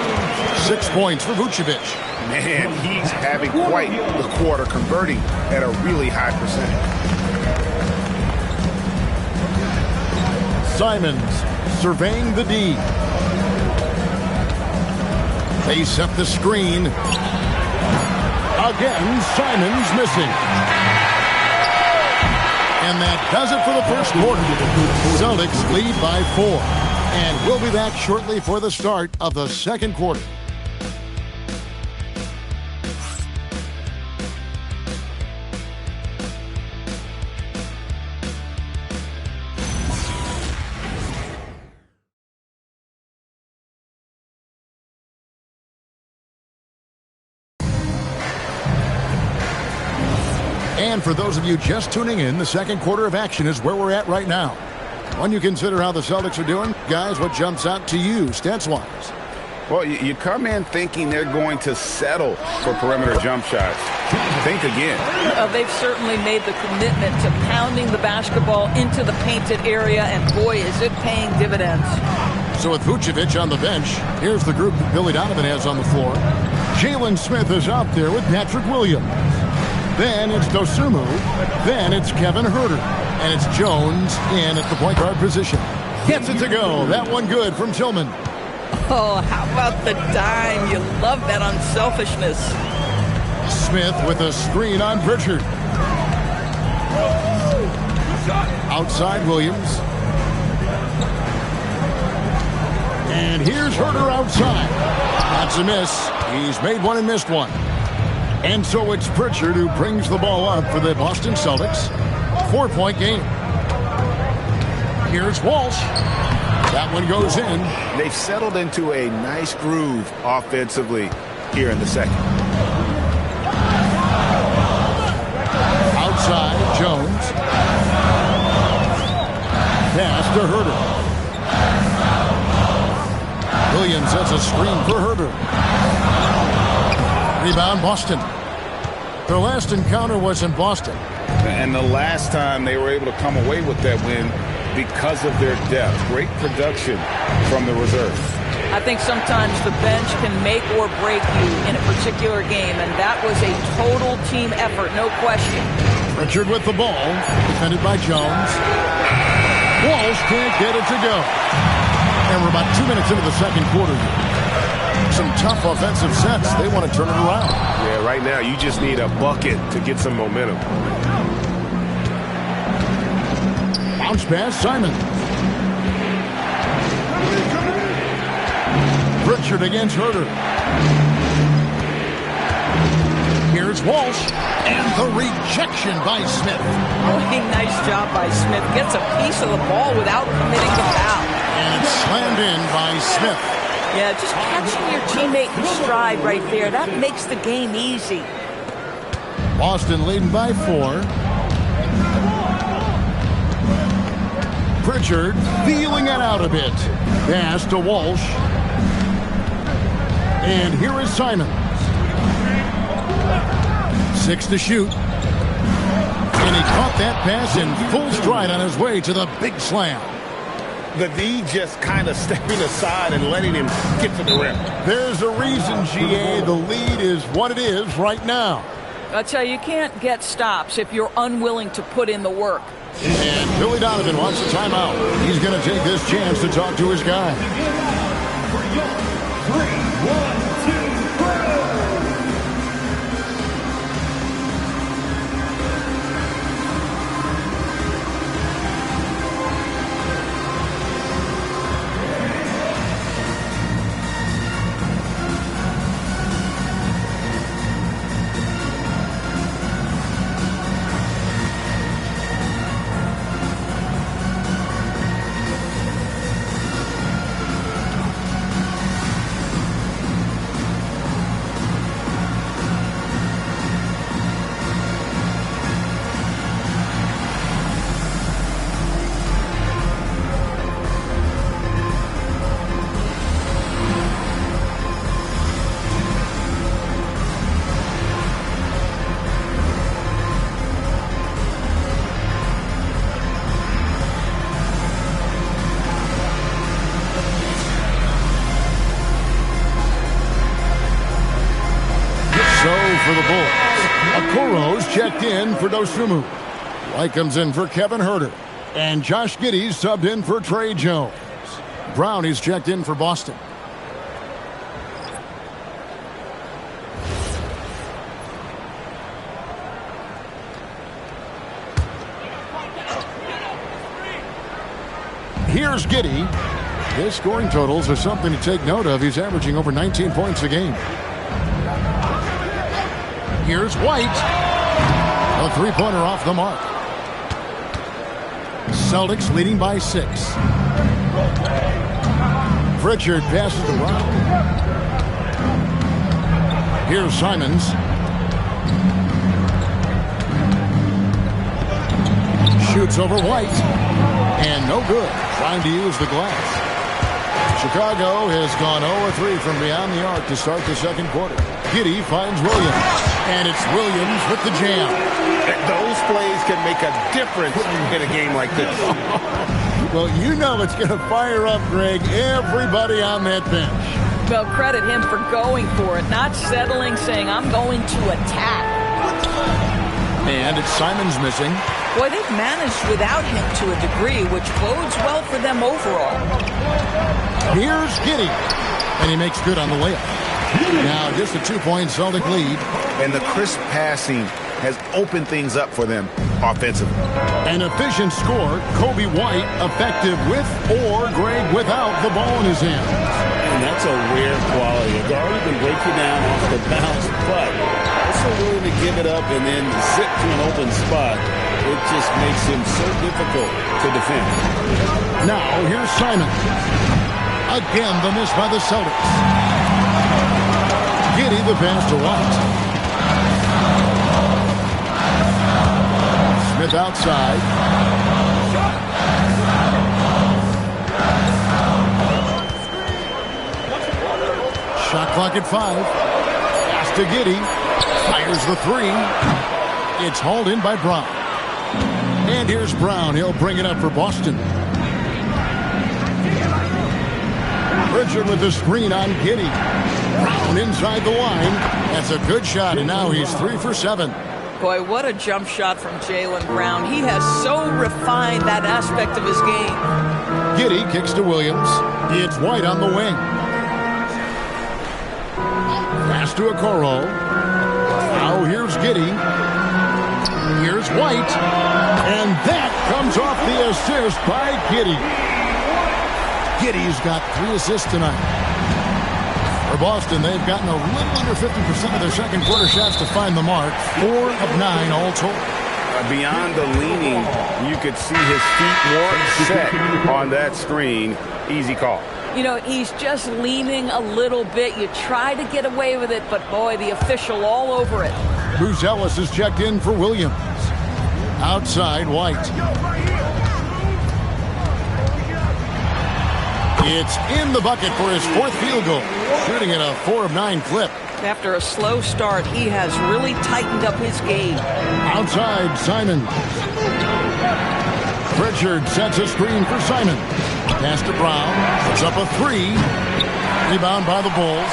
6 points for Vucevic. Man, he's having quite the quarter, converting at a really high percentage. Simons surveying the D. They set the screen. Again, Simons missing. And that does it for the first quarter. Celtics lead by 4. And we'll be back shortly for the start of the second quarter. And for those of you just tuning in, the second quarter of action is where we're at right now. When you consider how the Celtics are doing, guys, what jumps out to you stats-wise? Well, you come in thinking they're going to settle for perimeter jump shots. Think again. They've certainly made the commitment to pounding the basketball into the painted area, and boy, is it paying dividends. So with Vucevic on the bench, here's the group that Billy Donovan has on the floor. Jalen Smith is out there with Patrick Williams. Then it's Dosunmu. Then it's Kevin Huerter. And it's Jones in at the point guard position. Gets it to go. That one good from Tillman. Oh, how about the dime? You love that unselfishness. Smith with a screen on Pritchard. Outside Williams. And here's Huerter outside. That's a miss. He's made one and missed one. And so it's Pritchard who brings the ball up for the Boston Celtics. 4-point game. Here's Walsh. That one goes in. They've settled into a nice groove offensively here in the second. Outside, Jones. Pass to Huerter. Williams has a screen for Huerter. Rebound, Boston. Their last encounter was in Boston. And the last time they were able to come away with that win because of their depth. Great production from the reserve. I think sometimes the bench can make or break you in a particular game, and that was a total team effort, no question. Pritchard with the ball, defended by Jones. Walsh can't get it to go. And we're about 2 minutes into the second quarter. Some tough offensive sets. They want to turn it around. Yeah, right now you just need a bucket to get some momentum. Bounce pass, Simon. Pritchard against Huerter. Here's Walsh. And the rejection by Smith. Oh, a nice job by Smith. Gets a piece of the ball without committing the foul. And it's slammed in by Smith. Yeah, just catching your teammate in stride right there, that makes the game easy. Boston leading by 4. Pritchard feeling it out a bit. Pass to Walsh. And here is Simons. 6 to shoot. And he caught that pass in full stride on his way to the big slam. The D just kind of stepping aside and letting him get to the rim. There's a reason, GA, the lead is what it is right now. I tell you, you can't get stops if you're unwilling to put in the work. And Billy Donovan wants a timeout. He's going to take this chance to talk to his guy. 3, 1, 2, For the Bulls, Okoro's checked in for Dosunmu. White comes in for Kevin Huerter. And Josh Giddey's subbed in for Trey Jones. Brown is checked in for Boston. Here's Giddey. His scoring totals are something to take note of. He's averaging over 19 points a game. Here's White. A three-pointer off the mark. Celtics leading by 6. Pritchard passes to Brown. Here's Simons. Shoots over White. And no good. Trying to use the glass. Chicago has gone 0-3 from beyond the arc to start the second quarter. Giddey finds Williams. And it's Williams with the jam. Those plays can make a difference in a game like this. Well, you know it's going to fire up, Greg, everybody on that bench. Well, credit him for going for it, not settling, saying, I'm going to attack. And it's Simons missing. Boy, they've managed without him to a degree, which bodes well for them overall. Here's Giddey. And he makes good on the layup. Now just a 2-point Celtic lead. And the crisp passing has opened things up for them offensively. An efficient score, Kobe White effective with or Greg without the ball in his hand. And that's a rare quality. A guard who can break you down off the bounce, but also willing to give it up and then zip to an open spot. It just makes him so difficult to defend. Now here's Simon. Again the miss by the Celtics. Giddey the pass to White. Smith outside. Shot clock at 5. Pass to Giddey. Fires the 3. It's hauled in by Brown. And here's Brown. He'll bring it up for Boston. Pritchard with the screen on Giddey. Brown inside the line. That's a good shot, and now he's 3 for 7. Boy, what a jump shot from Jaylen Brown. He has so refined that aspect of his game. Giddey kicks to Williams. It's White on the wing. Pass to Okoro. Now here's Giddey. Here's White. And that comes off the assist by Giddey. Giddey's got 3 assists tonight. For Boston, they've gotten a little under 50% of their second quarter shots to find the mark. 4 of 9 all told. beyond the leaning, you could see his feet more set on that screen. Easy call. You know, he's just leaning a little bit. You try to get away with it, but boy, the official all over it. Buzelis is checked in for Williams. Outside, White. It's in the bucket for his 4th field goal. Shooting at a 4 of 9 clip. After a slow start, he has really tightened up his game. Outside, Simons. Pritchard sets a screen for Simons. Pass to Brown. Puts up a 3. Rebound by the Bulls.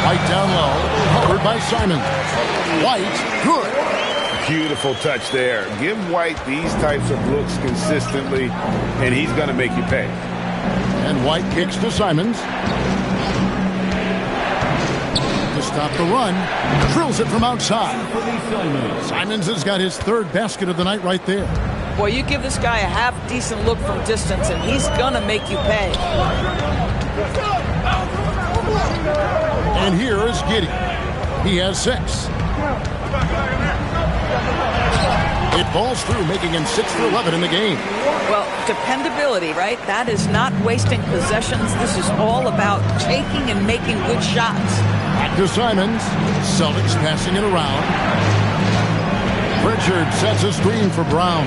White down low. Covered by Simons. White, good. Beautiful touch there. Give White these types of looks consistently, and he's going to make you pay. And White kicks to Simons. To stop the run. Drills it from outside. Simons has got his 3rd basket of the night right there. Boy, you give this guy a half-decent look from distance, and he's going to make you pay. And here is Giddey. He has 6. It falls through, making him 6 for 11 in the game. Well, dependability, right? That is not wasting possessions. This is all about taking and making good shots. Back to Simons. Celtics passing it around. Pritchard sets a screen for Brown.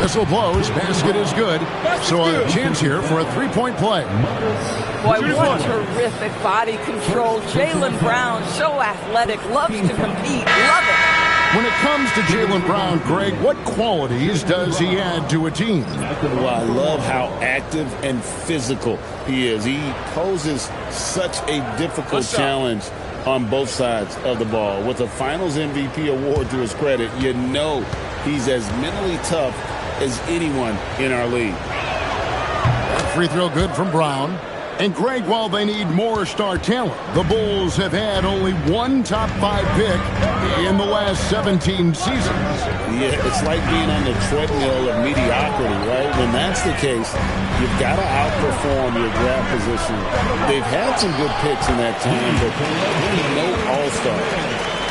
Whistle blows. Basket is good. So a chance here for a 3-point play. Boy, what terrific body control. Jaylen Brown, so athletic, loves to compete. Love it. When it comes to Jaylen Brown, Greg, what qualities does he add to a team? Well, I love how active and physical he is. He poses such a difficult challenge on both sides of the ball. With a Finals MVP award to his credit, you know he's as mentally tough as anyone in our league. That free throw good from Brown. And Greg, while they need more star talent, the Bulls have had only one top 5 pick in the last 17 seasons. Yeah, it's like being on the treadmill of mediocrity, right? When that's the case, you've got to outperform your draft position. They've had some good picks in that time, but really no all-stars.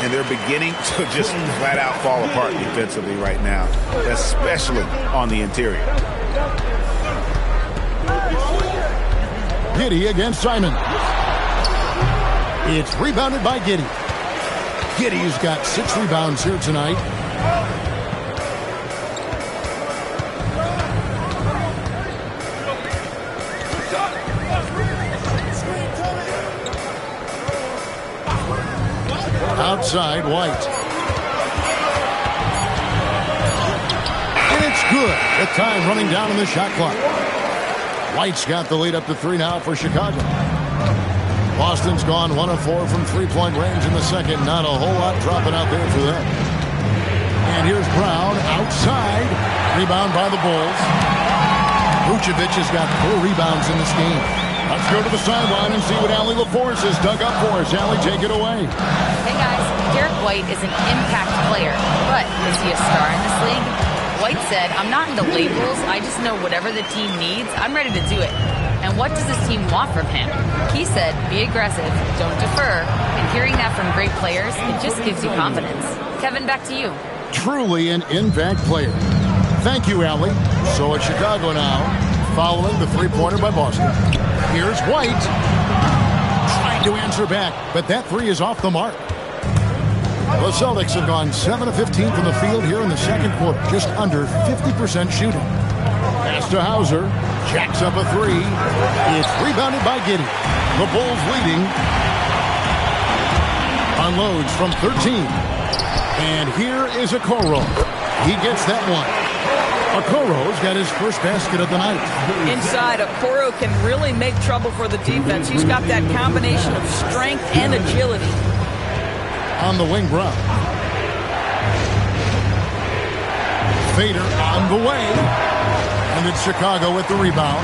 And they're beginning to just flat out fall apart defensively right now, especially on the interior. Giddey against Simons. It's rebounded by Giddey. Giddey's got 6 rebounds here tonight. Outside, White. And it's good. The time running down in the shot clock. White's got the lead up to 3 now for Chicago. Boston's gone 1 of 4 from 3-point range in the second. Not a whole lot dropping out there for them. And here's Brown outside. Rebound by the Bulls. Vucevic has got 4 rebounds in this game. Let's go to the sideline and see what Allie LaForce has dug up for us. Allie, take it away. Hey guys, Derek White is an impact player, but is he a star in this league? White said, I'm not into labels, I just know whatever the team needs, I'm ready to do it. And what does this team want from him? He said, be aggressive, don't defer, and hearing that from great players, it just gives you confidence. Kevin, back to you. Truly an impact player. Thank you, Allie. So it's Chicago now, following the 3-pointer by Boston. Here's White, trying to answer back, but that 3 is off the mark. The Celtics have gone 7 of 15 from the field here in the second quarter, just under 50% shooting. Pass to Hauser, jacks up a 3. It's rebounded by Giddey. The Bulls leading. Unloads from 13. And here is Okoro. He gets that one. Okoro's got his first basket of the night. Inside, Okoro can really make trouble for the defense. He's got that combination of strength and agility. On the wing, Brown. Fader on the way. And it's Chicago with the rebound.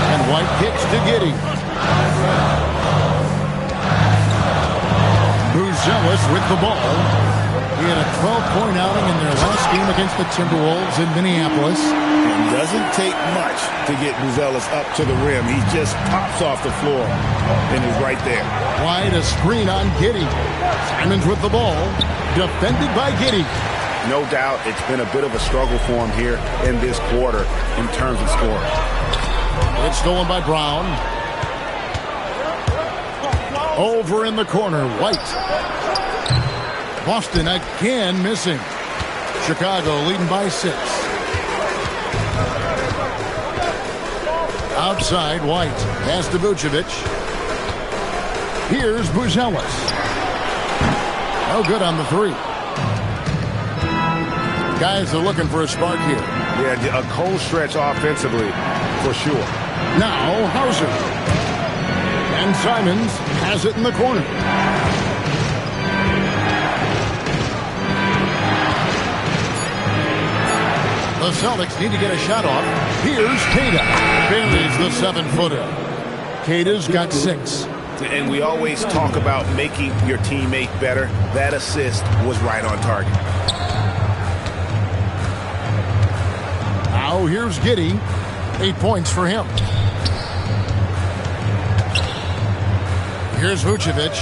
And White kicks to Giddey. Buzelis with the ball. He had a 12-point outing in their last game against the Timberwolves in Minneapolis. It doesn't take much to get Buzelis up to the rim. He just pops off the floor and is right there. Wide, a screen on Giddey. Simons with the ball. Defended by Giddey. No doubt it's been a bit of a struggle for him here in this quarter in terms of scoring. It's stolen by Brown. Over in the corner, White. Boston again missing. Chicago leading by 6. Outside, White. Pass to Vucevic. Here's Buzelis. No good on the 3. Guys are looking for a spark here. Yeah, a cold stretch offensively, for sure. Now, Hauser. And Simons has it in the corner. The Celtics need to get a shot off. Here's Queta. Buries the 7-footer. Queta's got 6. And we always talk about making your teammate better. That assist was right on target. Now here's Giddey. 8 points for him. Here's Vucevic.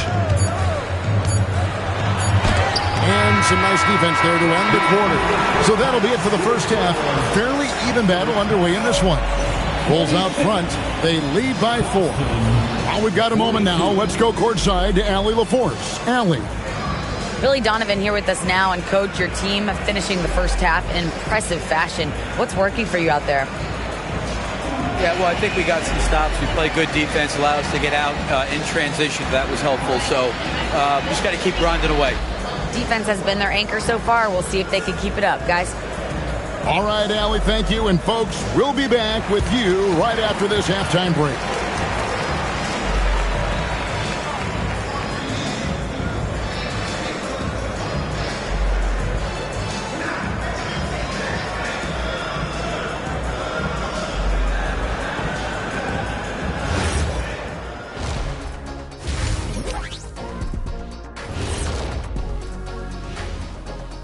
And some nice defense there to end the quarter. So that'll be it for the first half. Fairly even battle underway in this one. Bulls out front. They lead by 4. Well, we've got a moment now. Let's go courtside to Allie LaForce. Allie. Billy Donovan here with us now, and Coach, your team finishing the first half in impressive fashion. What's working for you out there? Yeah, well, I think we got some stops. We played good defense, allowed us to get out in transition. That was helpful. So we just got to keep grinding away. Defense has been their anchor so far. We'll see if they can keep it up, guys. All right, Allie, thank you. And, folks, we'll be back with you right after this halftime break.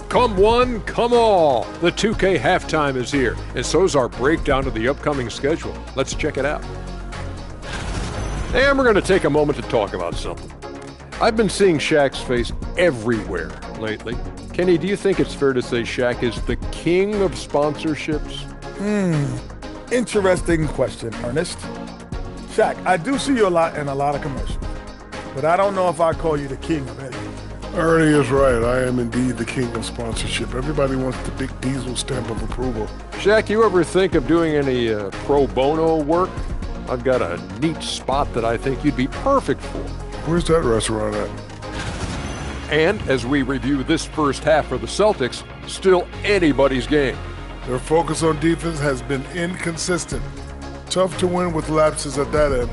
Come one, come all. The 2K halftime is here, and so's our breakdown of the upcoming schedule. Let's check it out. And we're going to take a moment to talk about something. I've been seeing Shaq's face everywhere lately. Kenny, do you think it's fair to say Shaq is the king of sponsorships? Interesting question, Ernest. Shaq, I do see you a lot in a lot of commercials, but I don't know if I call you the king of anything. Ernie is right. I am indeed the king of sponsorship. Everybody wants the big Diesel stamp of approval. Shaq, you ever think of doing any pro bono work? I've got a neat spot that I think you'd be perfect for. Where's that restaurant at? And as we review this first half for the Celtics, still anybody's game. Their focus on defense has been inconsistent. Tough to win with lapses at that end.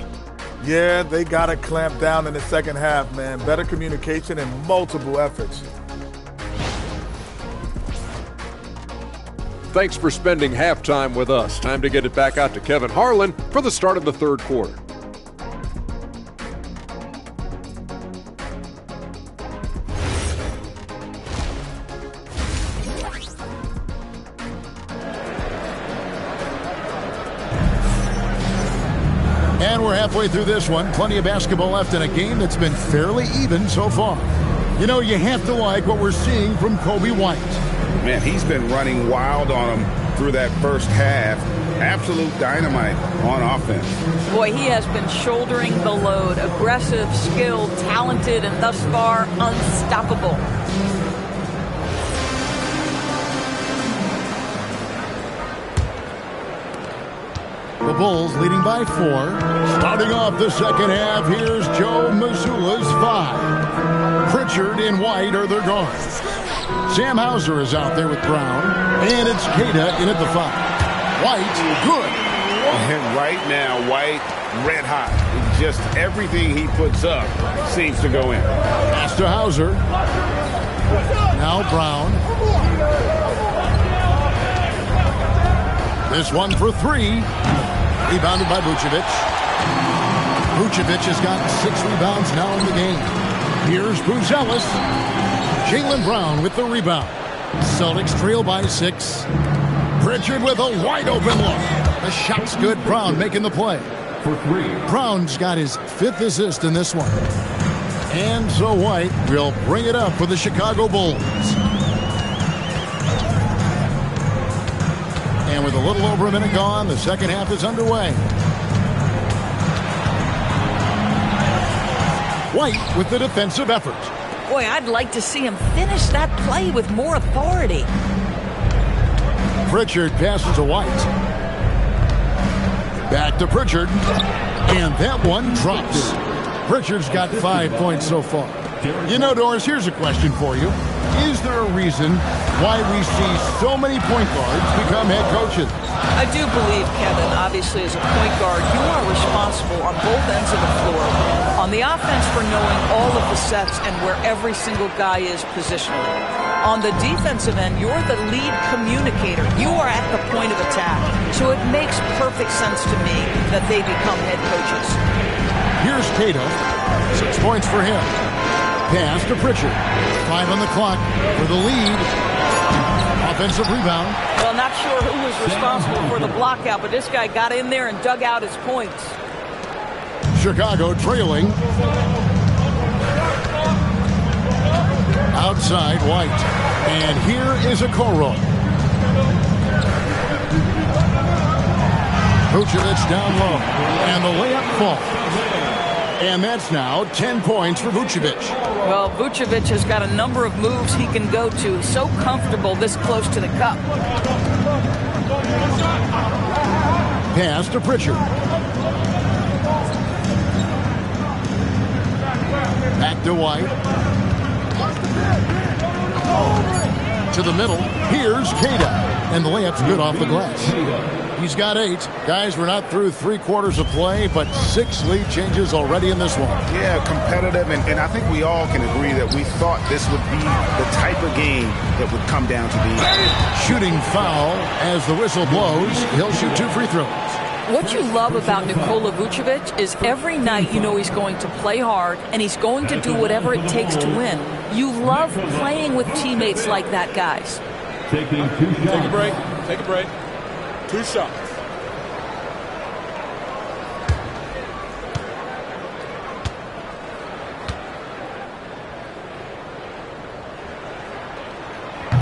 Yeah, they got to clamp down in the second half, man. Better communication and multiple efforts. Thanks for spending halftime with us. Time to get it back out to Kevin Harlan for the start of the third quarter. And we're halfway through this one. Plenty of basketball left in a game that's been fairly even so far. You know, you have to like what we're seeing from Kobe White. Man, he's been running wild on him through that first half. Absolute dynamite on offense. Boy, he has been shouldering the load. Aggressive, skilled, talented, and thus far unstoppable. The Bulls leading by 4. Starting off the second half, here's Joe Mazzulla's 5. Pritchard and White are their guards. Sam Hauser is out there with Brown. And it's Queta in at the 5. White, good. And right now, White, red hot. Just everything he puts up seems to go in. Pass to Hauser. Now Brown. This one for 3. Rebounded by Vucevic. Vucevic has got 6 rebounds now in the game. Here's Buzelis. Jaylen Brown with the rebound. Celtics trail by 6. Pritchard with a wide open look. The shot's good. Brown making the play. For 3. Brown's got his 5th assist in this one. And so White will bring it up for the Chicago Bulls. And with a little over a minute gone, the second half is underway. White with the defensive effort. Boy, I'd like to see him finish that play with more authority. Pritchard passes to White. Back to Pritchard. And that one drops. Pritchard's got 5 points so far. You know, Doris, here's a question for you. Is there a reason why we see so many point guards become head coaches? I do believe, Kevin, obviously as a point guard, you are responsible on both ends of the floor. On the offense for knowing all of the sets and where every single guy is positionally. On the defensive end, you're the lead communicator. You are at the point of attack. So it makes perfect sense to me that they become head coaches. Here's Cato. 6 points for him. Pass to Pritchard. 5 on the clock for the lead. Offensive rebound. Well, not sure who was responsible for the block out, but this guy got in there and dug out his points. Chicago trailing. Outside White. And here is a Okoro. Vucevic down low. And the layup falls. And that's now 10 points for Vucevic. Well, Vucevic has got a number of moves he can go to. He's so comfortable this close to the cup. Pass to Pritchard. Back to White. To the middle. Here's Cato. And the layup's good off the glass. He's got 8. Guys, we're not through 3 quarters of play, but 6 lead changes already in this one. Yeah, competitive, and I think we all can agree that we thought this would be the type of game that would come down to the end. Shooting foul as the whistle blows. He'll shoot 2 free throws. What you love about Nikola Vucevic is every night you know he's going to play hard and he's going to do whatever it takes to win. You love playing with teammates like that, guys. Taking 2 shots. Take a break. Take a break. 2 shots.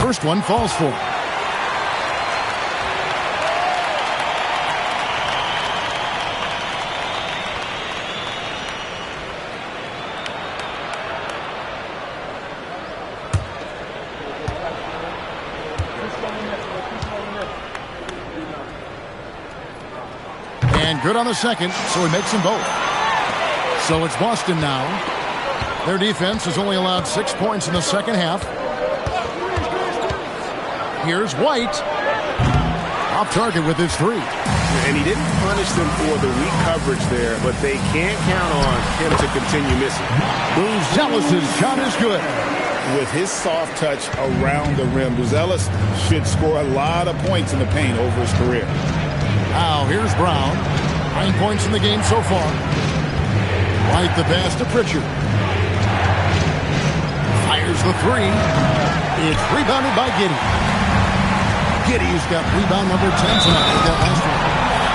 First one falls for. And good on the second, so he makes them both. So it's Boston now. Their defense has only allowed 6 points in the second half. Here's White. Off target with his 3. And he didn't punish them for the weak coverage there, but they can't count on him to continue missing. Buzelis' shot is good. With his soft touch around the rim, Buzelis should score a lot of points in the paint over his career. Now here's Brown. 9 points in the game so far. White the pass to Pritchard. Fires the 3. It's rebounded by Giddey. Giddey's got rebound number 10 tonight with that last one.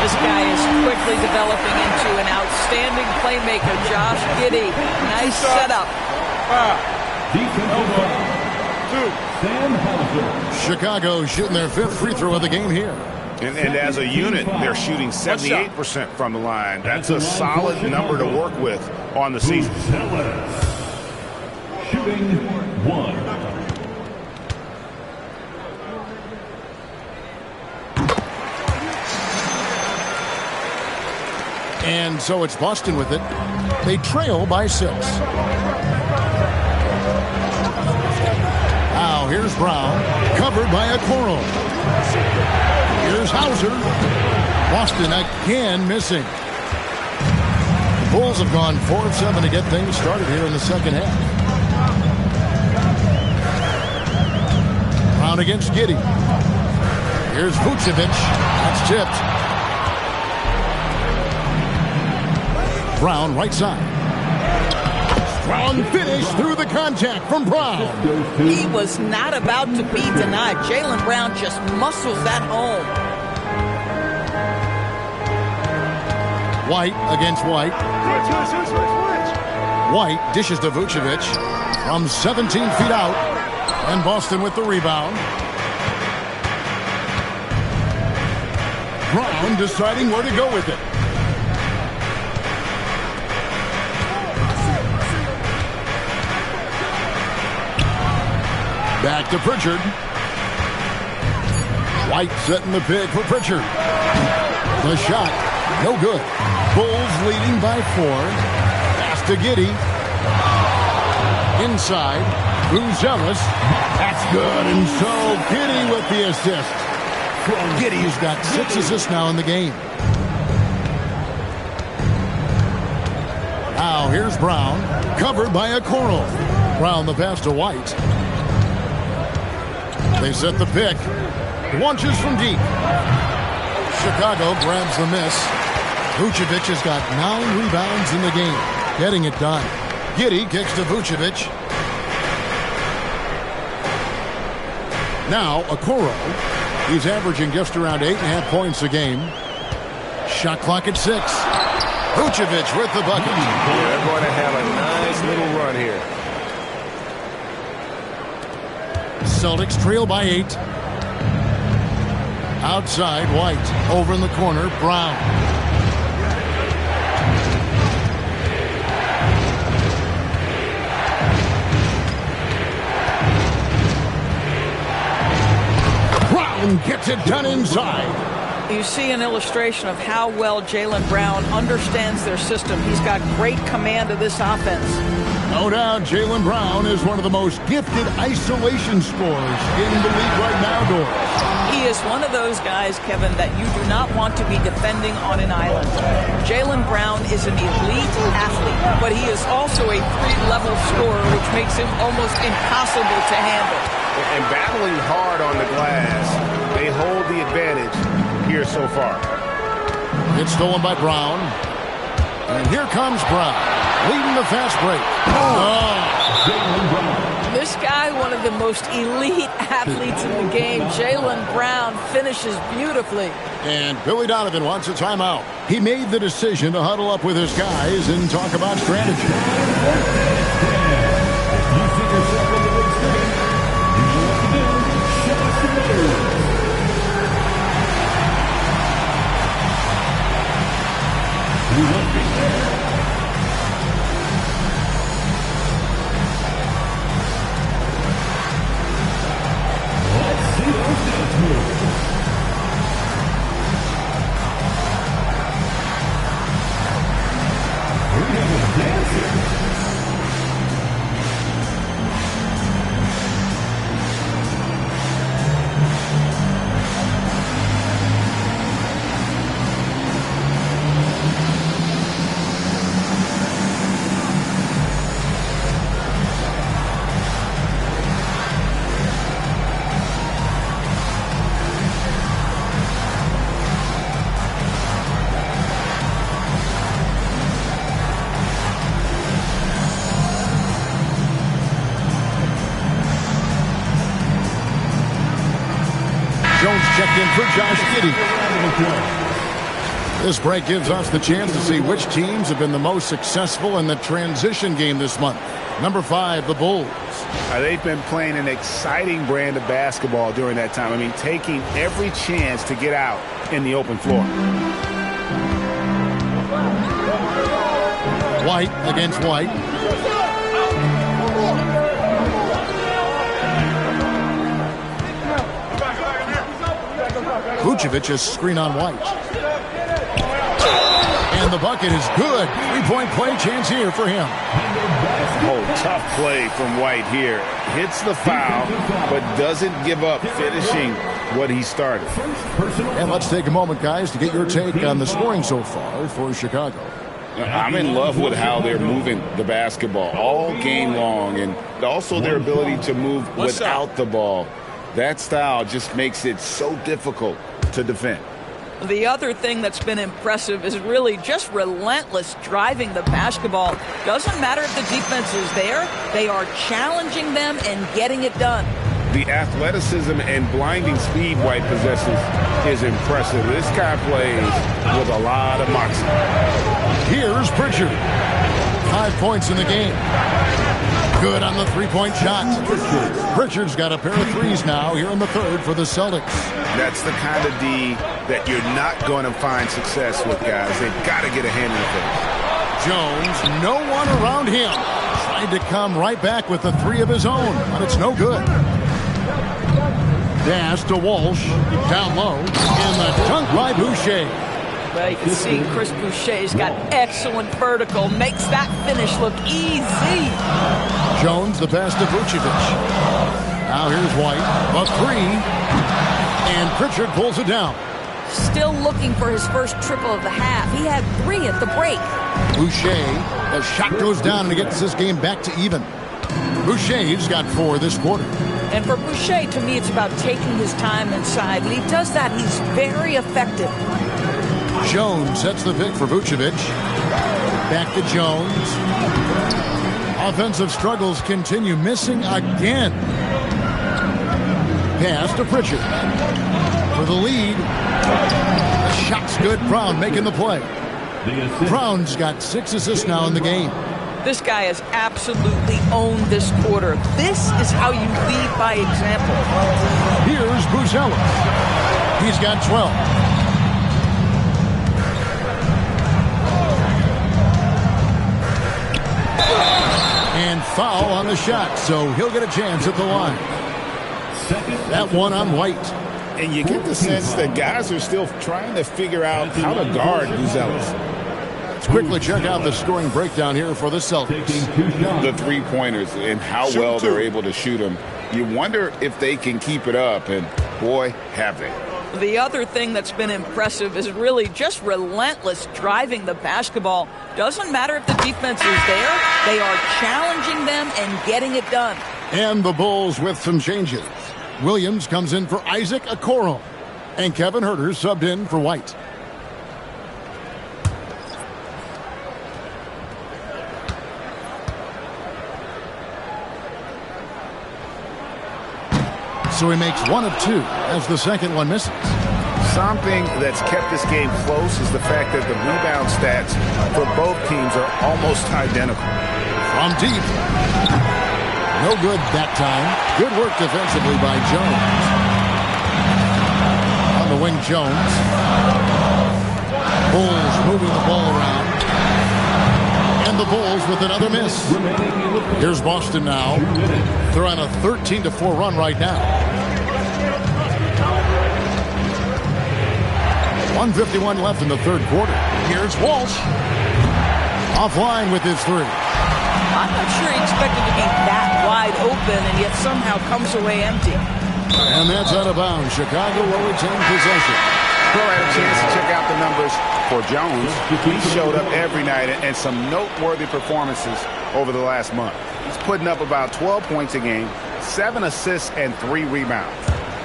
This guy is quickly developing into an outstanding playmaker, Josh Giddey. Nice setup. Chicago shooting their 5th free throw of the game here. And as a unit, they're shooting 78% from the line. That's a solid number to work with on the season. Shooting 1. And so it's Boston with it. They trail by 6. Now here's Brown, covered by Okoro. Here's Hauser. Boston again missing. The Bulls have gone 4 of 7 to get things started here in the second half. Brown against Giddey. Here's Vucevic. That's tipped. Brown right side. Strong finish through the contact from Brown. He was not about to be denied. Jaylen Brown just muscles that home. White against White. White dishes to Vucevic from 17 feet out. And Boston with the rebound. Brown deciding where to go with it. Back to Pritchard. White setting the pick for Pritchard. The shot, no good. Bulls leading by 4. Pass to Giddey. Inside, Buzelis. That's good, and so Giddey with the assist. Giddey's got 6 assists now in the game. Now here's Brown, covered by Okoro. Brown the pass to White. They set the pick. Launches from deep. Chicago grabs the miss. Vucevic has got 9 rebounds in the game. Getting it done. Giddey kicks to Vucevic. Now Okoro. He's averaging just around 8.5 points a game. Shot clock at 6. Vucevic with the bucket. They're going to have a nice little run here. Celtics trail by 8. Outside, White. Over in the corner, Brown. Brown gets it done inside. You see an illustration of how well Jaylen Brown understands their system. He's got great command of this offense. No doubt, Jaylen Brown is one of the most gifted isolation scorers in the league right now, Doris. He is one of those guys, Kevin, that you do not want to be defending on an island. Jaylen Brown is an elite athlete, but he is also a 3-level scorer, which makes him almost impossible to handle. And battling hard on the glass, they hold the advantage here so far. It's stolen by Brown. And here comes Brown, leading the fast break. This guy, one of the most elite athletes in the game, Jaylen Brown, finishes beautifully. And Billy Donovan wants a timeout. He made the decision to huddle up with his guys and talk about strategy. Checked in for Josh Giddey. This break gives us the chance to see which teams have been the most successful in the transition game this month. Number 5, the Bulls. They've been playing an exciting brand of basketball during that time. I mean, taking every chance to get out in the open floor. White against White. Vucevic is screen on White. And the bucket is good. 3-point play chance here for him. Oh, tough play from White here. Hits the foul, but doesn't give up finishing what he started. And let's take a moment, guys, to get your take on the scoring so far for Chicago. I'm in love with how they're moving the basketball all game long, and also their ability to move without the ball. That style just makes it so difficult to defend. The other thing that's been impressive is really just relentless driving the basketball. Doesn't matter if the defense is there, they are challenging them and getting it done. The athleticism and blinding speed White possesses is impressive. This guy plays with a lot of moxie. Here's Pritchard. 5 points in the game. Good on the three-point shot. Pritchard's got a pair of threes now here in the third for the Celtics. That's the kind of D that you're not going to find success with, guys. They've got to get a hand in the face. Jones, no one around him. Tried to come right back with the three of his own, but it's no good. Pass to Walsh, down low, and the dunk by Boucher. Well, you can see Chris Boucher's got excellent vertical, makes that finish look easy. Jones, the pass to Vucevic. Now here's White, a three, and Pritchard pulls it down. Still looking for his first triple of the half. He had 3 at the break. Boucher, the shot goes down and he gets this game back to even. Boucher's got 4 this quarter. And for Boucher, to me, it's about taking his time inside. When he does that, he's very effective. Jones sets the pick for Vucevic. Back to Jones. Offensive struggles continue, missing again. Pass to Pritchard. For the lead. The shot's good. Brown making the play. Brown's got 6 assists now in the game. This guy has absolutely owned this quarter. This is how you lead by example. Here's Buzella. He's got 12. And foul on the shot, so he'll get a chance at the line. That one on White. And you get the sense that guys are still trying to figure out how to guard Buzelis. Let's quickly check out the scoring breakdown here for the Celtics. The three-pointers and how well they're able to shoot them. You wonder if they can keep it up, and boy, have they. The other thing that's been impressive is really just relentless driving the basketball. Doesn't matter if the defense is there, they are challenging them and getting it done. And the Bulls with some changes. Williams comes in for Isaac Okoro, and Kevin Huerter subbed in for White. So he makes 1 of 2 as the second one misses. Something that's kept this game close is the fact that the rebound stats for both teams are almost identical. From deep. No good that time. Good work defensively by Jones. On the wing, Jones. Bulls moving the ball around. And the Bulls with another miss. Here's Boston now. They're on a 13-4 run right now. 1:51 left in the third quarter. Here's Walsh. Offline with his three. I'm not sure he expected to be that wide open and yet somehow comes away empty. And that's out of bounds. Chicago will retain possession. Bill had a chance to check out the numbers for Jones. He showed up every night and some noteworthy performances over the last month. He's putting up about 12 points a game, 7 assists, and 3 rebounds.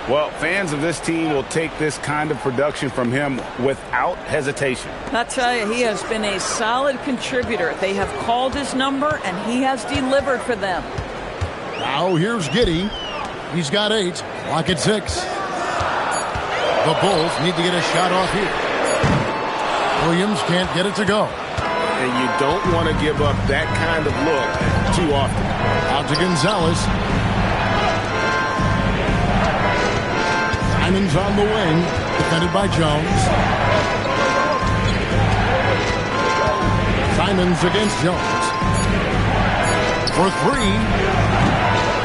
Well, fans of this team will take this kind of production from him without hesitation. I'll tell you, he has been a solid contributor. They have called his number, and he has delivered for them. Now here's Giddey. He's got 8. Clock at 6. The Bulls need to get a shot off here. Williams can't get it to go. And you don't want to give up that kind of look too often. Out to Gonzalez. Simon's on the wing, defended by Jones. Simon's against Jones. For 3.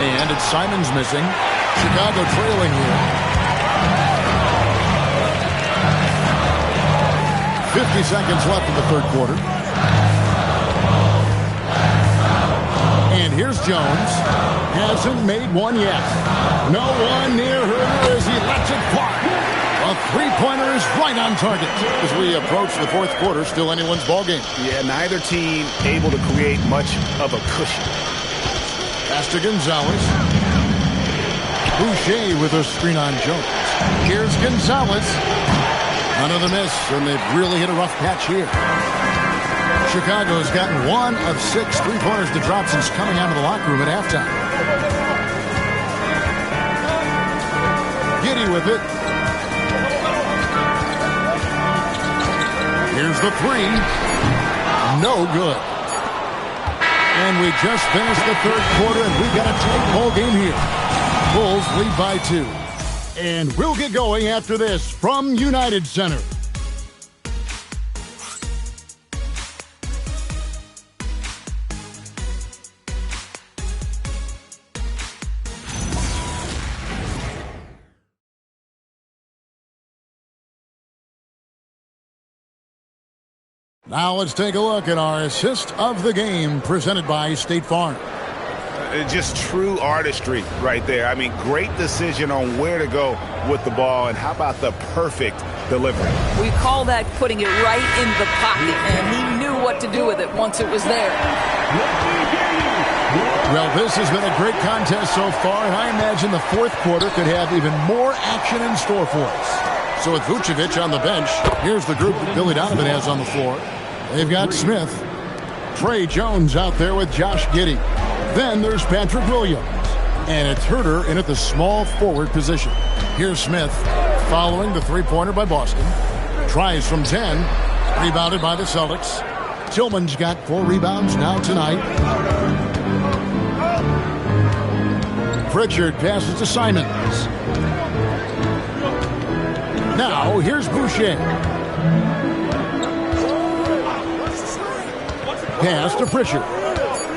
And it's Simon's missing. Chicago trailing here. 50 seconds left in the third quarter. And here's Jones. Hasn't made one yet. No one near her as he lets it fly. A three-pointer is right on target. As we approach the fourth quarter, still anyone's ballgame. Yeah, neither team able to create much of a cushion. Pass to Gonzalez. Boucher with a screen on Jones. Here's Gonzalez. Another miss, and they've really hit a rough patch here. Chicago's gotten 1 of 6 3-pointers to drop since coming out of the locker room at halftime. Giddey with it. Here's the 3. No good. And we just finished the third quarter, and we've got a tight ball game here. Bulls lead by 2. And we'll get going after this from United Center. Now let's take a look at our assist of the game presented by State Farm. Just true artistry right there. I mean, great decision on where to go with the ball, and how about the perfect delivery? We call that putting it right in the pocket, and he knew what to do with it once it was there. Well, this has been a great contest so far, and I imagine the fourth quarter could have even more action in store for us. So with Vucevic on the bench, here's the group that Billy Donovan has on the floor. They've got Smith, Trey Jones out there with Josh Giddey. Then there's Patrick Williams, and it's Herter in at the small forward position. Here's Smith following the three-pointer by Boston. Tries from 10, rebounded by the Celtics. Tillman's got 4 rebounds now tonight. Pritchard passes to Simons. Now here's Boucher. Pass to Pritchard.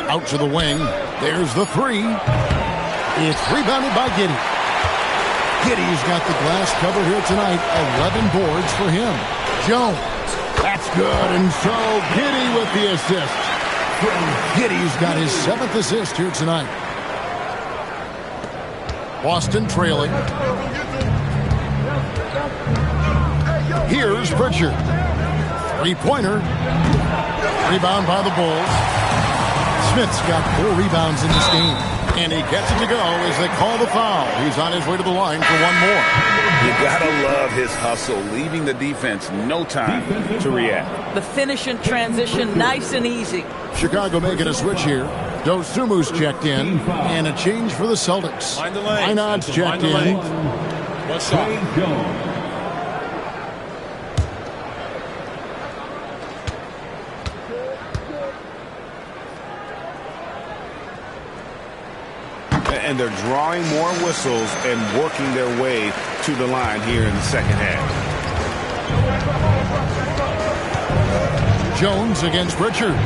Out to the wing. There's the 3. It's rebounded by Giddey. Giddey's got the glass covered here tonight. 11 boards for him. Jones. That's good. And so Giddey with the assist. Giddey's got his 7th assist here tonight. Boston trailing. Here's Pritchard. 3-pointer. Rebound by the Bulls. Smith's got 4 rebounds in this game. And he gets it to go as they call the foul. He's on his way to the line for one more. You gotta love his hustle, leaving the defense no time to react. The finish and transition, nice and easy. Chicago making a switch here. Dosumu's checked in, and a change for the Celtics. Einad's checked in. What's up? And they're drawing more whistles and working their way to the line here in the second half. Jones against Pritchard.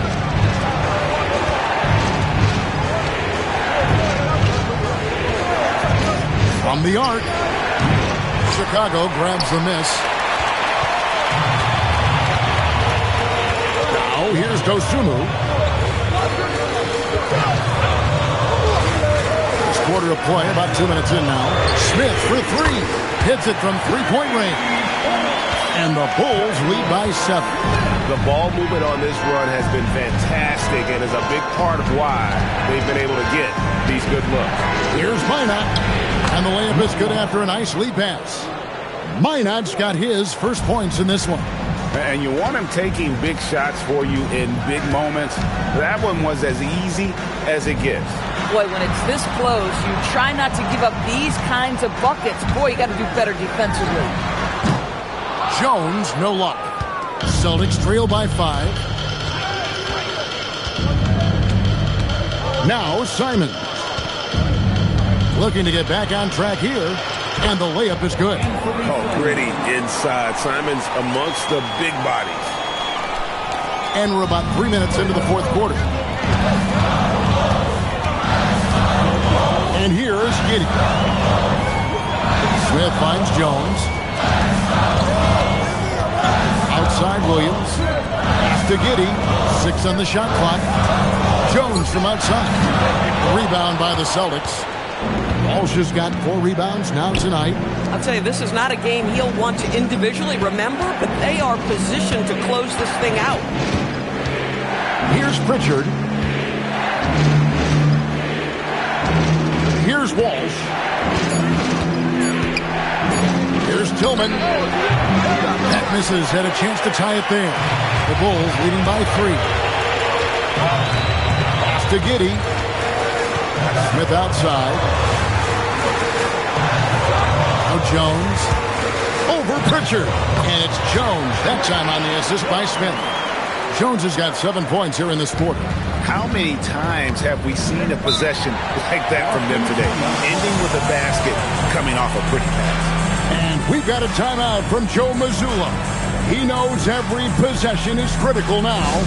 From the arc. Chicago grabs the miss. Now here's Dosumu. Quarter of play, about 2 minutes in now. Smith for 3. Hits it from 3-point range. And the Bulls lead by 7. The ball movement on this run has been fantastic and is a big part of why they've been able to get these good looks. Here's Minot. And the layup is good after a nice lead pass. Minot's got his first points in this one. And you want him taking big shots for you in big moments. That one was as easy as it gets. Boy, when it's this close, you try not to give up these kinds of buckets. Boy, you got to do better defensively. Jones, no luck. Celtics trail by 5. Now Simons. Looking to get back on track here. And the layup is good. Oh, gritty inside. Simons amongst the big bodies. And we're about 3 minutes into the fourth quarter. And here's Giddey. Smith finds Jones. Outside Williams. To Giddey. 6 on the shot clock. Jones from outside. Rebound by the Celtics. Walsh has got 4 rebounds now tonight. I'll tell you, this is not a game he'll want to individually remember, but they are positioned to close this thing out. Here's Pritchard. Here's Walsh. Here's Tillman. That Misses, had a chance to tie it there. The Bulls leading by 3. Pass to Giddey. Smith outside. Now Jones. Over Pritchard. And it's Jones, that time on the assist by Smith. Jones has got 7 points here in this quarter. How many times have we seen a possession like that from them today? Ending with a basket, coming off a pretty pass. And we've got a timeout from Joe Mazzulla. He knows every possession is critical now.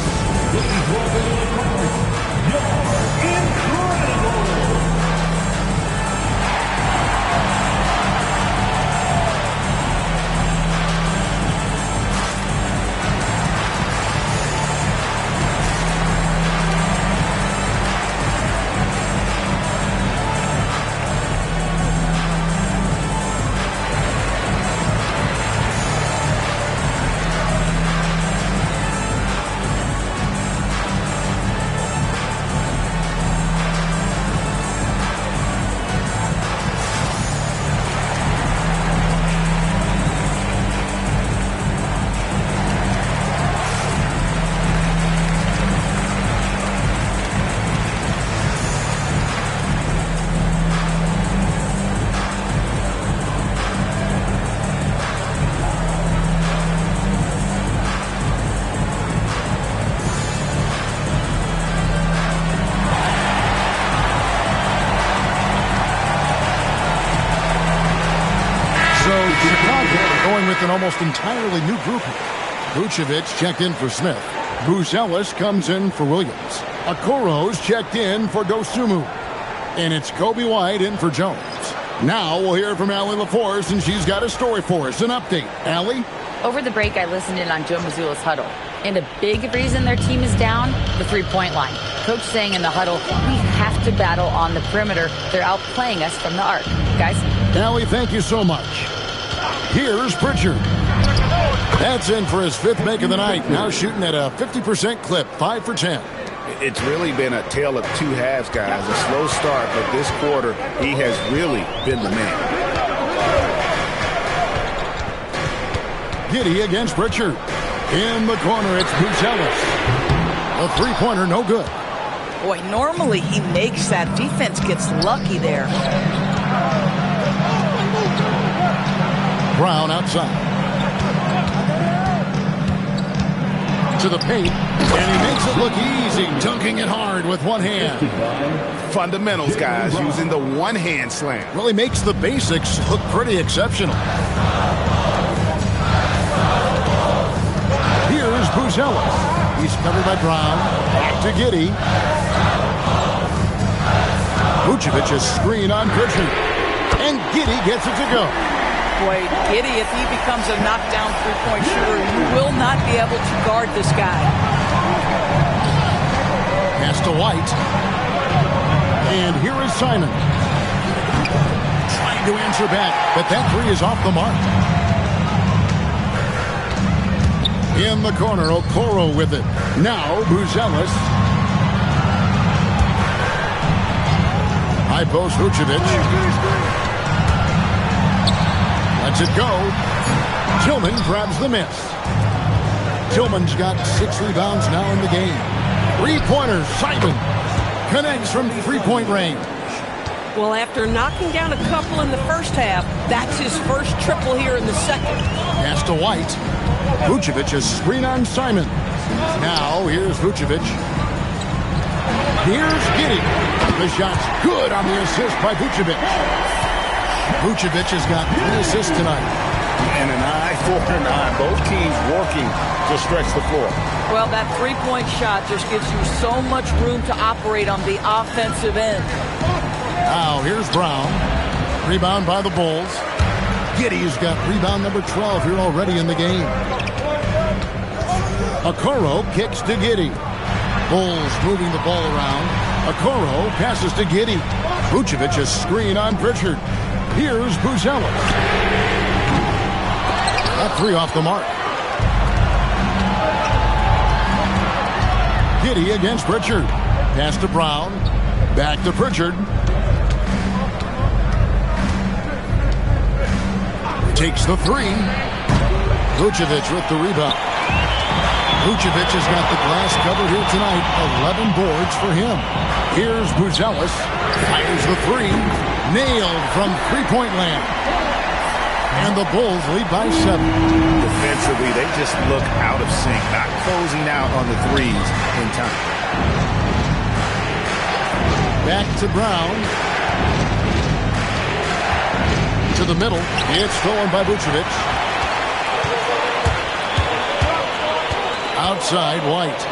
An almost entirely new group here. Vucevic checked in for Smith. Buzelis comes in for Williams. Okoro's checked in for Dosunmu. And it's Kobe White in for Jones. Now we'll hear from Allie LaForce, and she's got a story for us. An update. Allie? Over the break, I listened in on Joe Mazzulla's huddle. And a big reason their team is down, the three-point line. Coach saying in the huddle, we have to battle on the perimeter. They're outplaying us from the arc. Guys? Allie, thank you so much. Here's Pritchard. That's in for his 5th make of the night. Now shooting at a 50% clip, 5 for 10. It's really been a tale of 2 halves, guys. A slow start, but this quarter, he has really been the man. Giddey against Pritchard. In the corner, it's Buzelis. A three-pointer, no good. Boy, normally he makes that. Defense gets lucky there. Brown outside. To the paint, and he makes it look easy, dunking it hard with one hand. Fundamentals, guys, using the one-hand slam. Really makes the basics look pretty exceptional. Here's Buzelis. He's covered by Brown. Back to Giddey. Vucevic is screen on Pritchard. And Giddey gets it to go. Boy, Giddey, if he becomes a knockdown three-point shooter, you will not be able to guard this guy. Pass to White. And here is Simon. Trying to answer back, but that three is off the mark. In the corner, Okoro with it. Now, Buzelis. High post, Vucevic. Lets it go. Tillman grabs the miss. Tillman's got 6 rebounds now in the game. Three-pointer, Simon connects from three-point range. Well, after knocking down a couple in the first half, that's his first triple here in the second. Pass to White. Vucevic is screen on Simon. Now, here's Vucevic. Here's Giddey. The shot's good on the assist by Vucevic. Vucevic has got 3 assists tonight. And an eye for an eye. Both teams working to stretch the floor. Well, that three-point shot just gives you so much room to operate on the offensive end. Now, here's Brown. Rebound by the Bulls. Giddey's got rebound number 12 here already in the game. Okoro kicks to Giddey. Bulls moving the ball around. Okoro passes to Giddey. Vucevic is screen on Pritchard. Here's Buzelis. That 3 off the mark. Giddey against Pritchard. Pass to Brown. Back to Pritchard. Takes the 3. Vucevic with the rebound. Vucevic has got the glass covered here tonight. 11 boards for him. Here's Buzelis. Fires the three. Nailed from three-point land. And the Bulls lead by 7. Defensively, they just look out of sync, not closing out on the threes in time. Back to Brown. To the middle. It's stolen by Vucevic. Outside, White.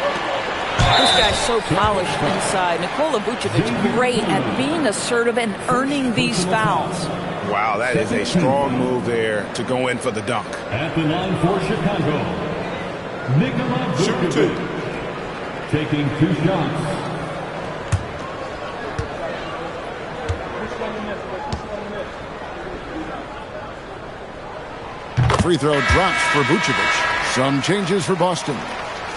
This guy's so polished inside. Nikola Vucevic, great at being assertive and earning these fouls. Wow, that is a strong move there to go in for the dunk. At the line for Chicago, Nikola Vucevic taking 2 shots. Free throw drops for Vucevic. Some changes for Boston.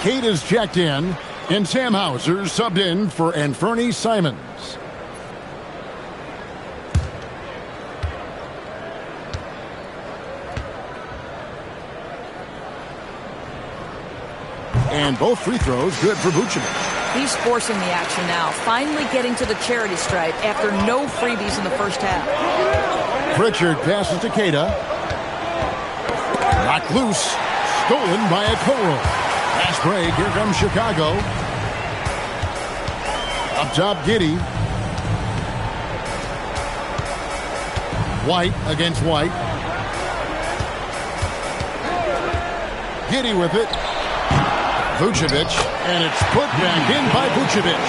Cade is checked in, and Sam Hauser subbed in for Anfernee Simons. And both free throws good for Vucevic. He's forcing the action now, finally getting to the charity stripe after no freebies in the first half. Pritchard passes to Queta. Knocked loose. Stolen by Okoro. Fast break. Here comes Chicago. Up top, Giddey. White against White. Giddey with it. Vucevic, and it's put back in by Vucevic.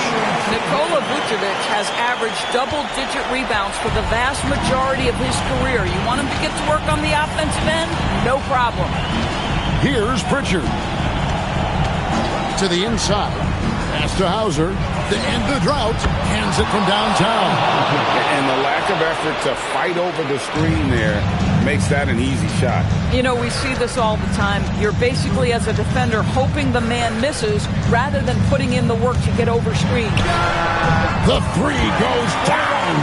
Nikola Vucevic has averaged double-digit rebounds for the vast majority of his career. You want him to get to work on the offensive end? No problem. Here's Pritchard. To the inside. Pass to Hauser. To end the drought. Hands it from downtown. And the lack of effort to fight over the screen there makes that an easy shot. You know, we see this all the time. You're basically, as a defender, hoping the man misses rather than putting in the work to get over screen. The three goes down.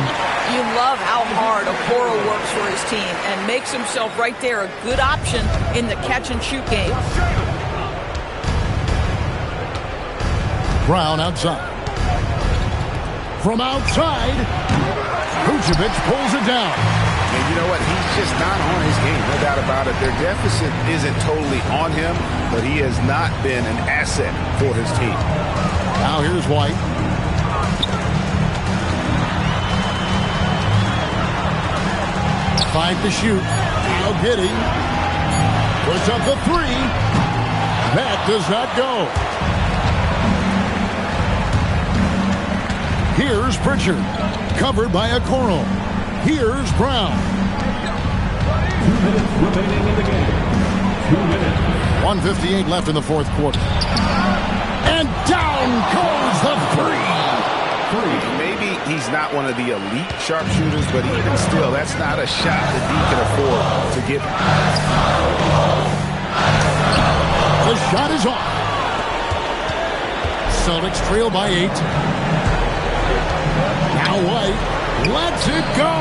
You love how hard Okoro works for his team and makes himself right there a good option in the catch-and-shoot game. Brown outside. From outside, Vucevic pulls it down. And you know what? He's just not on his game, no doubt about it. Their deficit isn't totally on him, but he has not been an asset for his team. Now here's White. Five to shoot. Now Giddey puts up the three. That does not go. Here's Pritchard, covered by Okoro. Here's Brown. 2 minutes remaining in the game. 2 minutes. 1:58 left in the fourth quarter. And down goes the three. Maybe he's not one of the elite sharpshooters, but even still, that's not a shot that he can afford to give. The shot is off. Celtics trail by 8. Now White lets it go.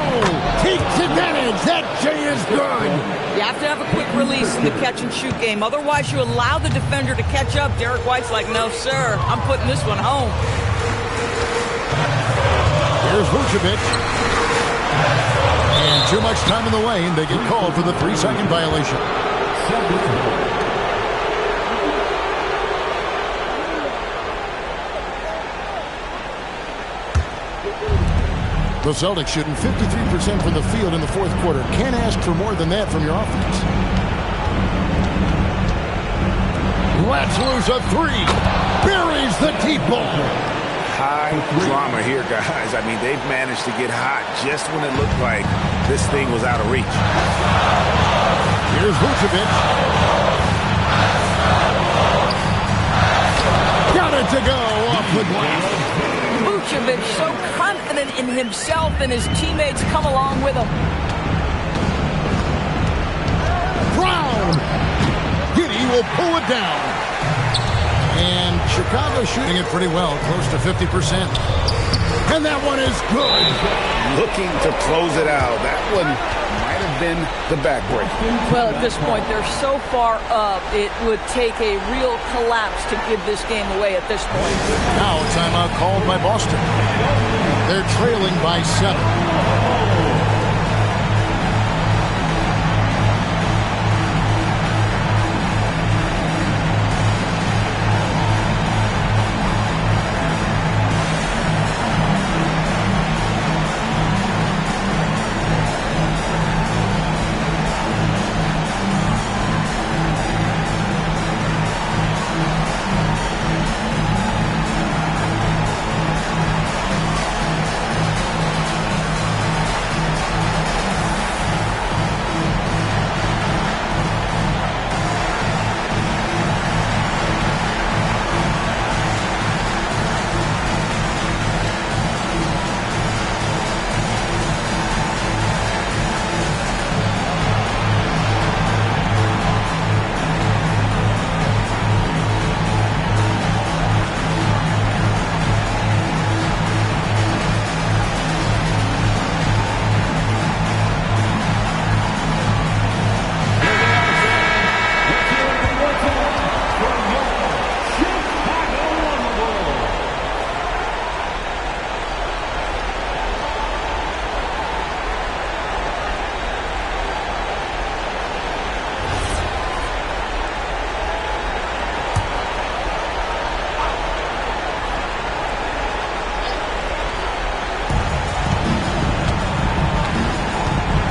Takes advantage. That J is good. You have to have a quick release in the catch-and-shoot game. Otherwise, you allow the defender to catch up. Derek White's like, no, sir. I'm putting this one home. Here's Vucevic. And too much time in the lane. They get called for the 3-second violation. The Celtics shooting 53% from the field in the fourth quarter. Can't ask for more than that from your offense. Lets loose a three. Buries the deep ball. High drama here, guys. I mean, they've managed to get hot just when it looked like this thing was out of reach. Here's Vucevic. Got it to go off the glass. Vucevic so confident in himself, and his teammates come along with him. Brown. Giddey will pull it down. And Chicago shooting it pretty well, close to 50%. And that one is good. Looking to close it out. That one might have been the backbreaker. Well, at this point, they're so far up, it would take a real collapse to give this game away at this point. Now a timeout called by Boston. They're trailing by 7.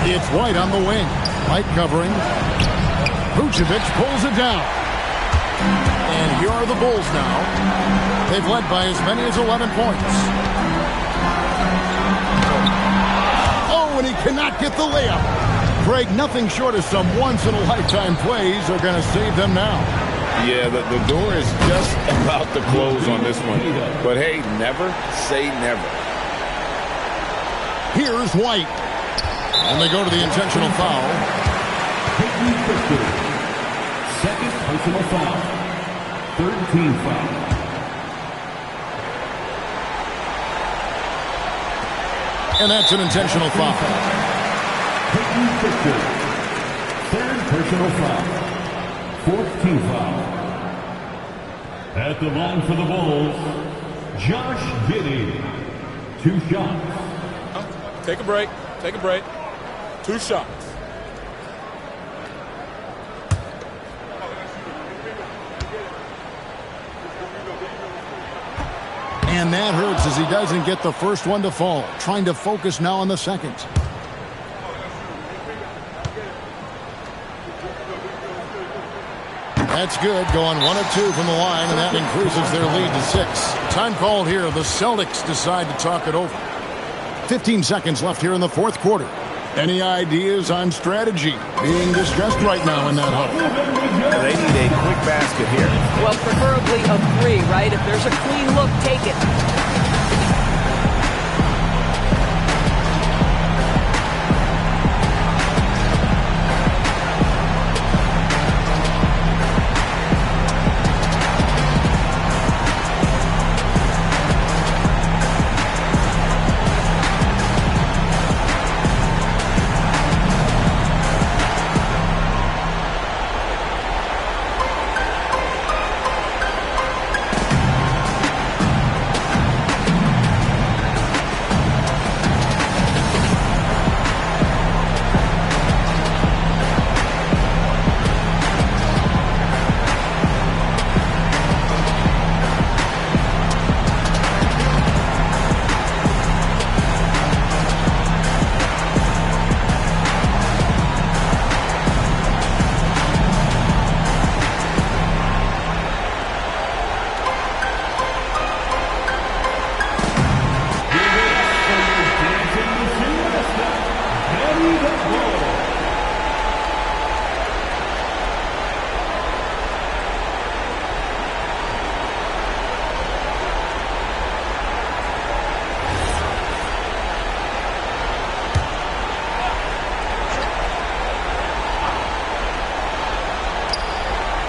It's White on the wing. White covering. Vucevic pulls it down. And here are the Bulls now. They've led by as many as 11 points. Oh, and he cannot get the layup. Greg, nothing short of some once-in-a-lifetime plays are going to save them now. Yeah, the door is just about to close on this one. But hey, never say never. Here's White. And they go to the intentional foul. Second personal foul. Third team foul. And that's an intentional foul. Third personal foul. Fourth team foul. At the line for the Bulls, Josh Giddey. 2 shots. Take a break. Take a break. 2 shots. And that hurts as he doesn't get the first one to fall. Trying to focus now on the second. That's good. Going 1 of 2 from the line, and that increases their lead to 6. Time called here. The Celtics decide to talk it over. 15 seconds left here in the fourth quarter. Any ideas on strategy? Being discussed right now in that huddle. They need a quick basket here. Well, preferably a 3, right? If there's a clean look, take it.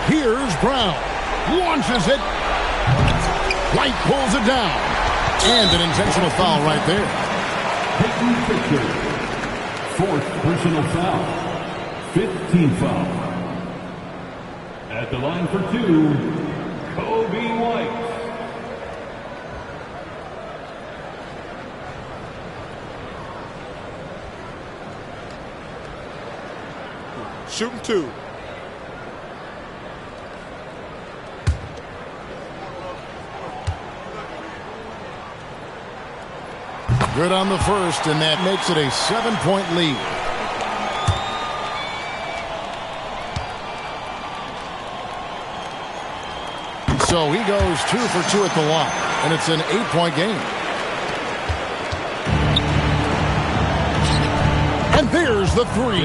Here's Brown. Launches it. White pulls it down. And an intentional foul right there. Fourth personal foul. 15th foul. At the line for two, Kobe White. Shooting two. Good on the first, and that makes it a 7-point lead. So he goes 2 for 2 at the line, and it's an 8-point game. And there's the three.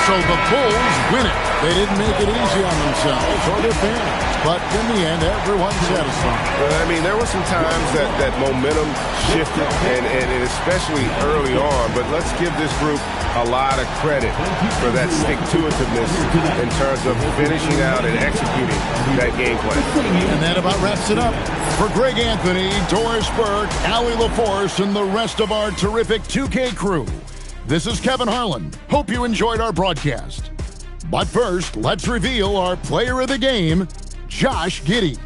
So the Bulls win it. They didn't make it easy on themselves or their fans. But in the end, everyone's satisfied. I mean, there were some times that momentum shifted, and especially early on. But let's give this group a lot of credit for that stick-to-itiveness in terms of finishing out and executing that game plan. And that about wraps it up. For Greg Anthony, Doris Burke, Allie LaForce, and the rest of our terrific 2K crew, this is Kevin Harlan. Hope you enjoyed our broadcast. But first, let's reveal our player of the game, Josh Giddey.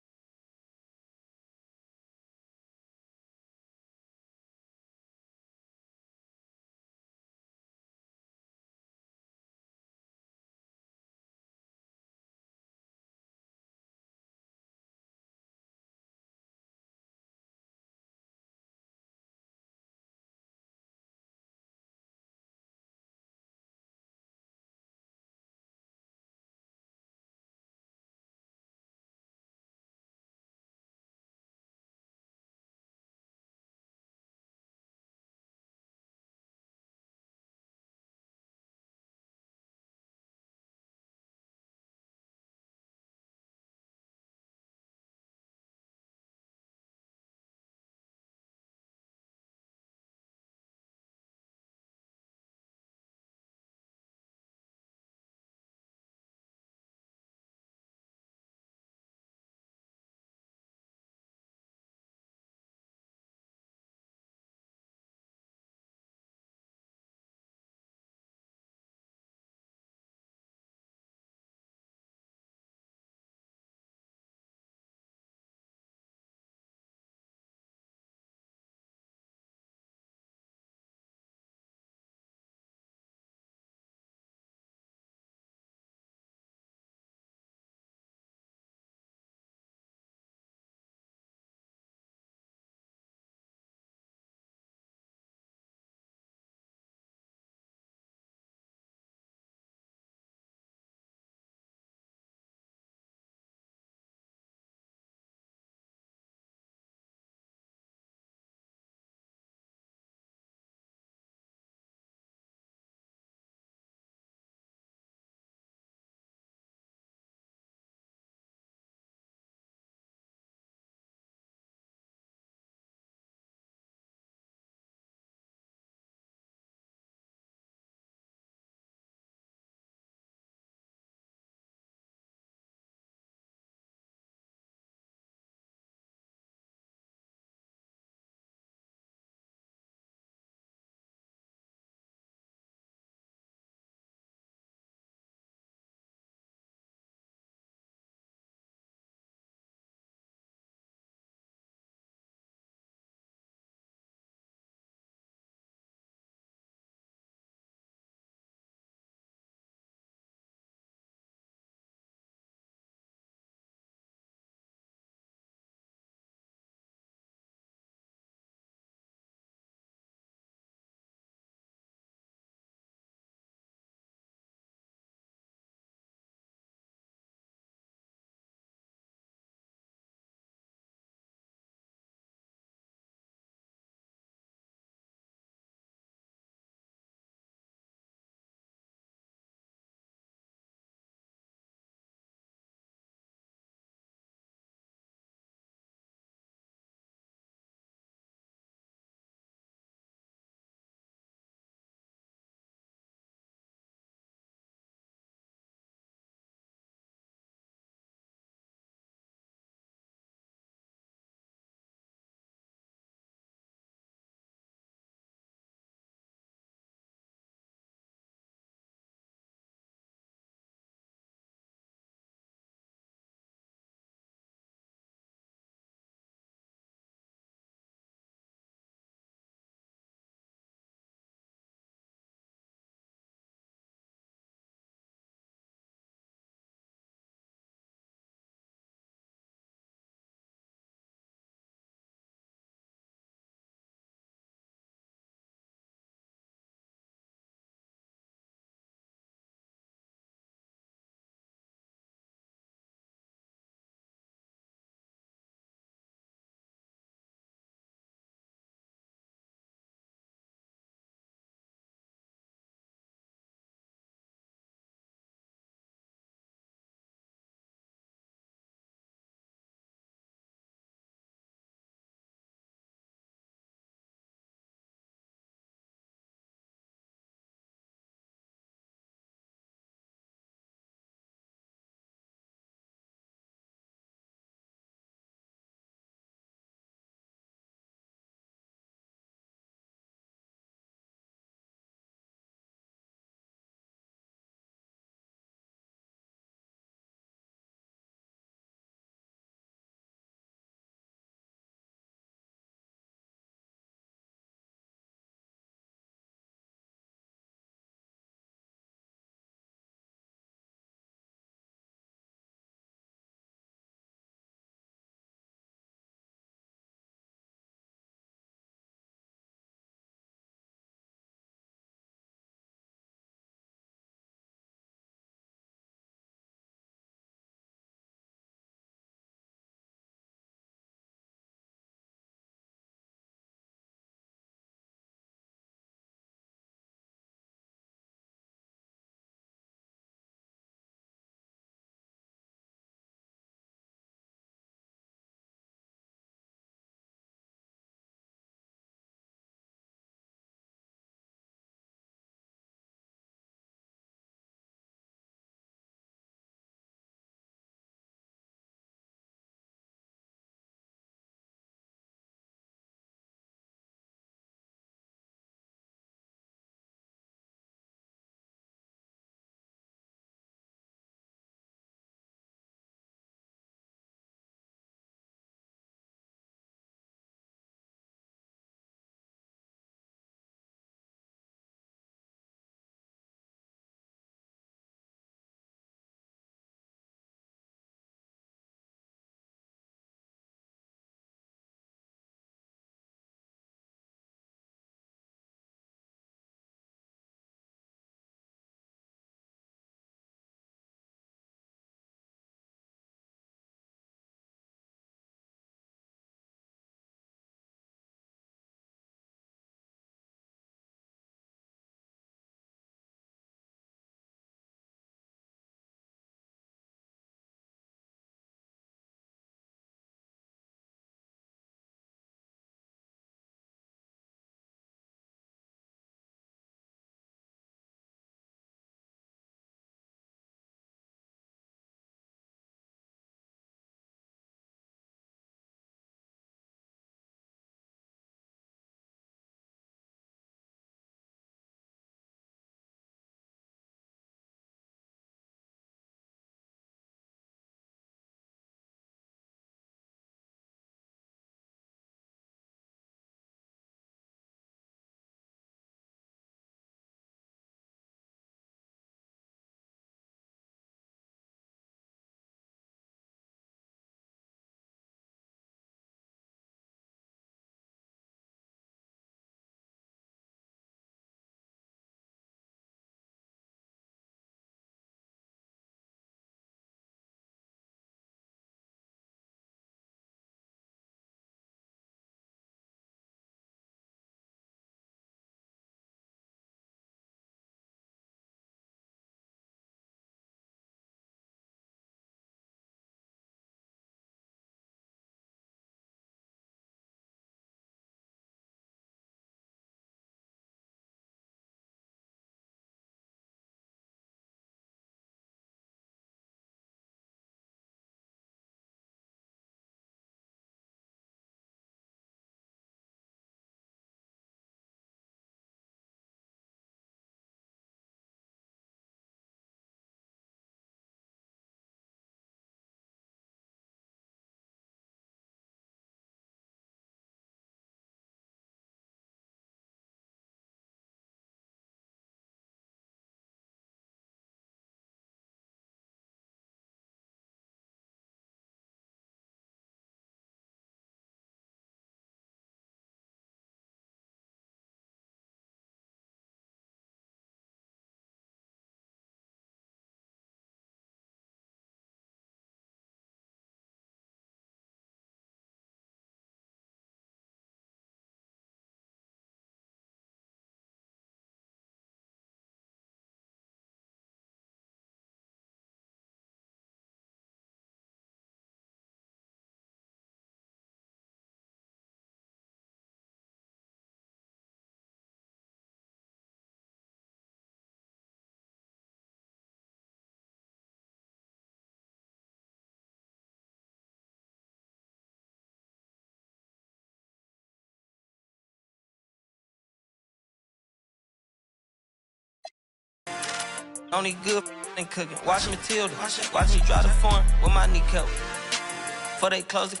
Only good and cooking. Watch Matilda. Watch me drive the farm with my kneecap. Before they close it.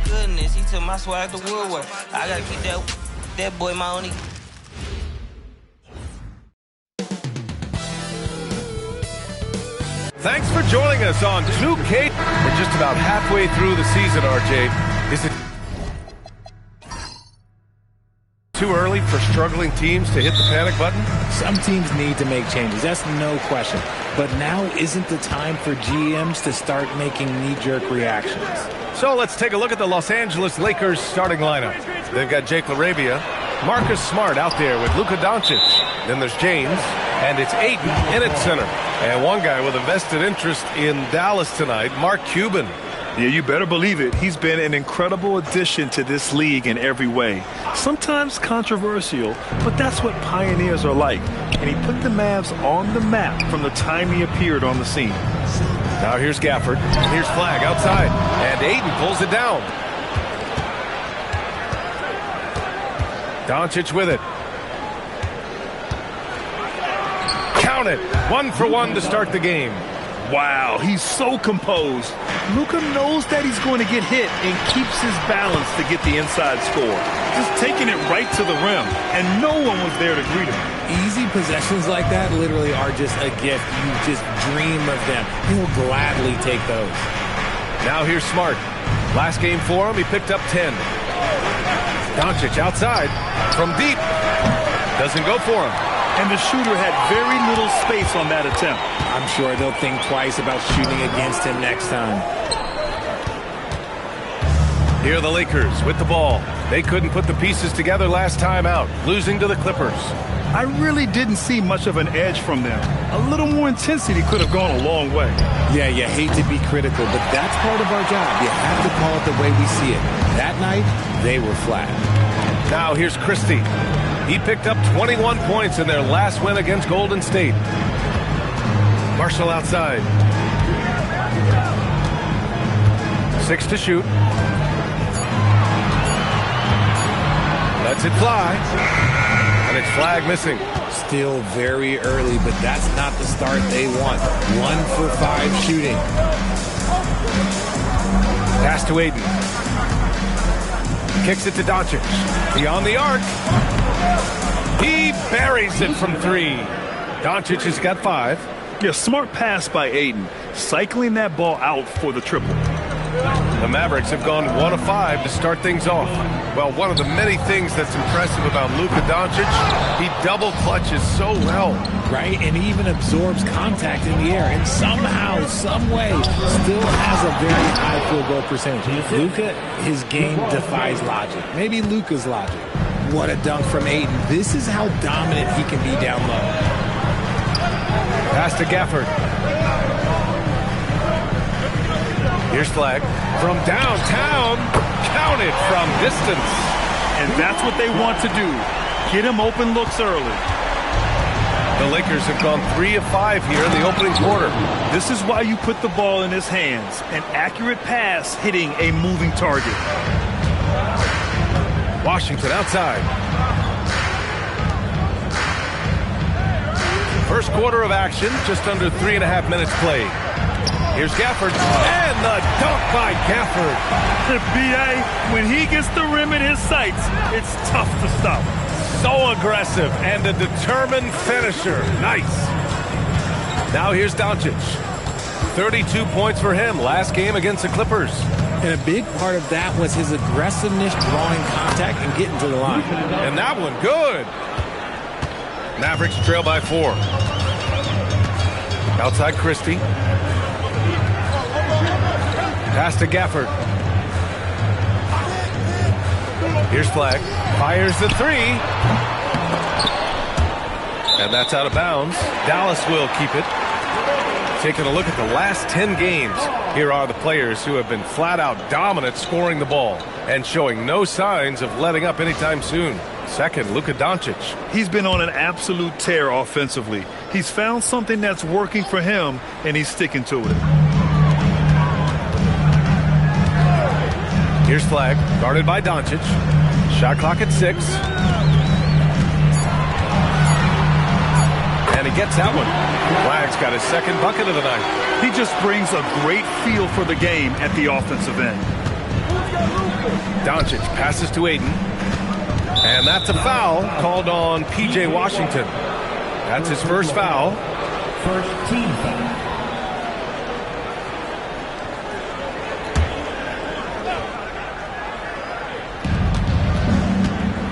Goodness, he took my swag to Woodward. I gotta keep that boy my only. Thanks for joining us on 2K. We're just about halfway through the season, RJ. Is it too early for struggling teams to hit the panic button? Some teams need to make changes, that's no question. But now isn't the time for GMs to start making knee-jerk reactions. So let's take a look at the Los Angeles Lakers starting lineup. They've got Jake LaRavia, Marcus Smart out there with Luka Doncic. Then there's James, and it's Ayton in at center. And one guy with a vested interest in Dallas tonight, Mark Cuban. Yeah, you better believe it. He's been an incredible addition to this league in every way. Sometimes controversial, but that's what pioneers are like. And he put the Mavs on the map from the time he appeared on the scene. Now here's Gafford. Here's Flagg outside. And Ayton pulls it down. Doncic with it. Count it. 1 for 1 to start the game. Wow, he's so composed. Luka knows that he's going to get hit and keeps his balance to get the inside score. Just taking it right to the rim, and no one was there to greet him. Easy possessions like that literally are just a gift. You just dream of them. He'll gladly take those. Now here's Smart. Last game for him, he picked up 10. Doncic outside from deep. Doesn't go for him. And the shooter had very little space on that attempt. I'm sure they'll think twice about shooting against him next time. Here are the Lakers with the ball. They couldn't put the pieces together last time out, losing to the Clippers. I really didn't see much of an edge from them. A little more intensity could have gone a long way. Yeah, you hate to be critical, but that's part of our job. You have to call it the way we see it. That night, they were flat. Now here's Christie. He picked up 21 points in their last win against Golden State. Marshall outside. 6 to shoot. Lets it fly. And it's Flagg missing. Still very early, but that's not the start they want. 1 for 5 shooting. Pass to Ayton. Kicks it to Doncic. Beyond the arc. He buries it from 3. Doncic has got 5. Yeah, smart pass by Ayton, cycling that ball out for the triple. The Mavericks have gone 1 of 5 to start things off. Well, one of the many things that's impressive about Luka Doncic, he double clutches so well. Right, and he even absorbs contact in the air, and somehow, some way, still has a very high field goal percentage. Luka, his game defies logic. Maybe Luka's logic. What a dunk from Ayton. This is how dominant he can be down low. Pass to Gafford. Here's Flagg from downtown. Counted from distance. And that's what they want to do. Get him open looks early. The Lakers have gone 3 of 5 here in the opening quarter. This is why you put the ball in his hands. An accurate pass hitting a moving target. Washington outside. First quarter of action, just under 3.5 minutes played. Here's Gafford, and the dunk by Gafford. B.A., when he gets the rim in his sights, it's tough to stop. So aggressive and a determined finisher. Nice. Now here's Doncic. 32 points for him last game against the Clippers. And a big part of that was his aggressiveness, drawing contact and getting to the line. And that one, good. Mavericks trail by 4. Outside Christie. Pass to Gafford. Here's Flagg. Fires the 3. And that's out of bounds. Dallas will keep it. Taking a look at the last 10 games. Here are the players who have been flat out dominant scoring the ball and showing no signs of letting up anytime soon. Second, Luka Doncic. He's been on an absolute tear offensively. He's found something that's working for him, and he's sticking to it. Here's Flagg, guarded by Doncic. Shot clock at 6. And he gets that one. Flag's got his second bucket of the night. He just brings a great feel for the game at the offensive end. Doncic passes to Aiden. And that's a foul called on P.J. Washington. That's his first foul. First team foul.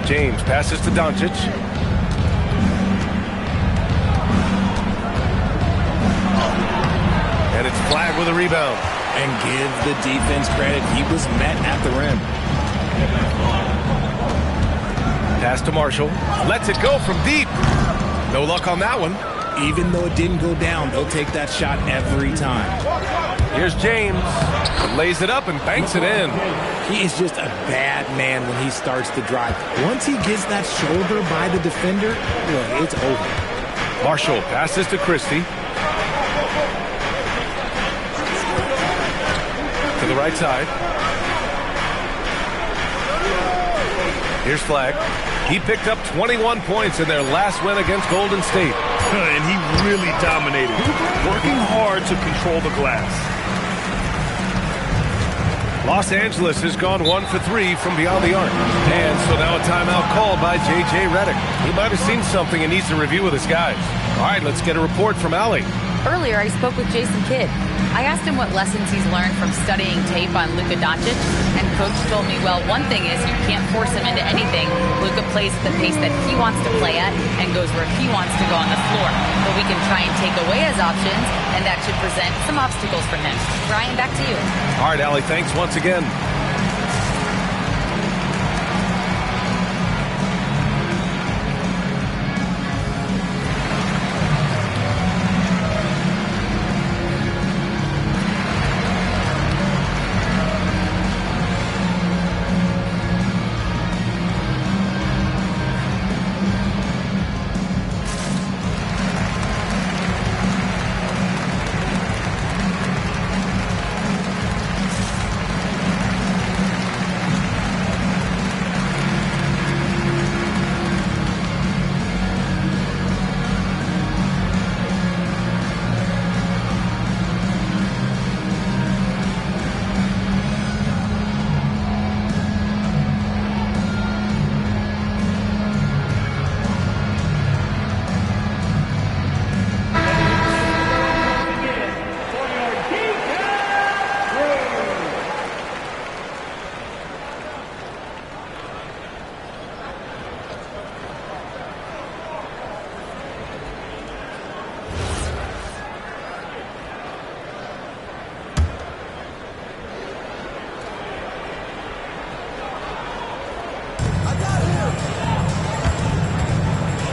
James passes to Doncic. And it's Flag with a rebound. And give the defense credit. He was met at the rim. Pass to Marshall. Lets it go from deep. No luck on that one. Even though it didn't go down, they'll take that shot every time. Here's James. Lays it up and banks it in. He is just a bad man when he starts to drive. Once he gets that shoulder by the defender, look, it's over. Marshall passes to Christie. To the right side. Here's Flag. He picked up 21 points in their last win against Golden State. And he really dominated, working hard to control the glass. Los Angeles has gone 1 for 3 from beyond the arc. And so now a timeout called by J.J. Redick. He might have seen something and needs to review with his guys. All right, let's get a report from Allie. Earlier, I spoke with Jason Kidd. I asked him what lessons he's learned from studying tape on Luka Doncic, and Coach told me, well, one thing is you can't force him into anything. Luka plays at the pace that he wants to play at and goes where he wants to go on the floor. But we can try and take away his options, and that should present some obstacles for him. Brian, back to you. All right, Allie, thanks once again.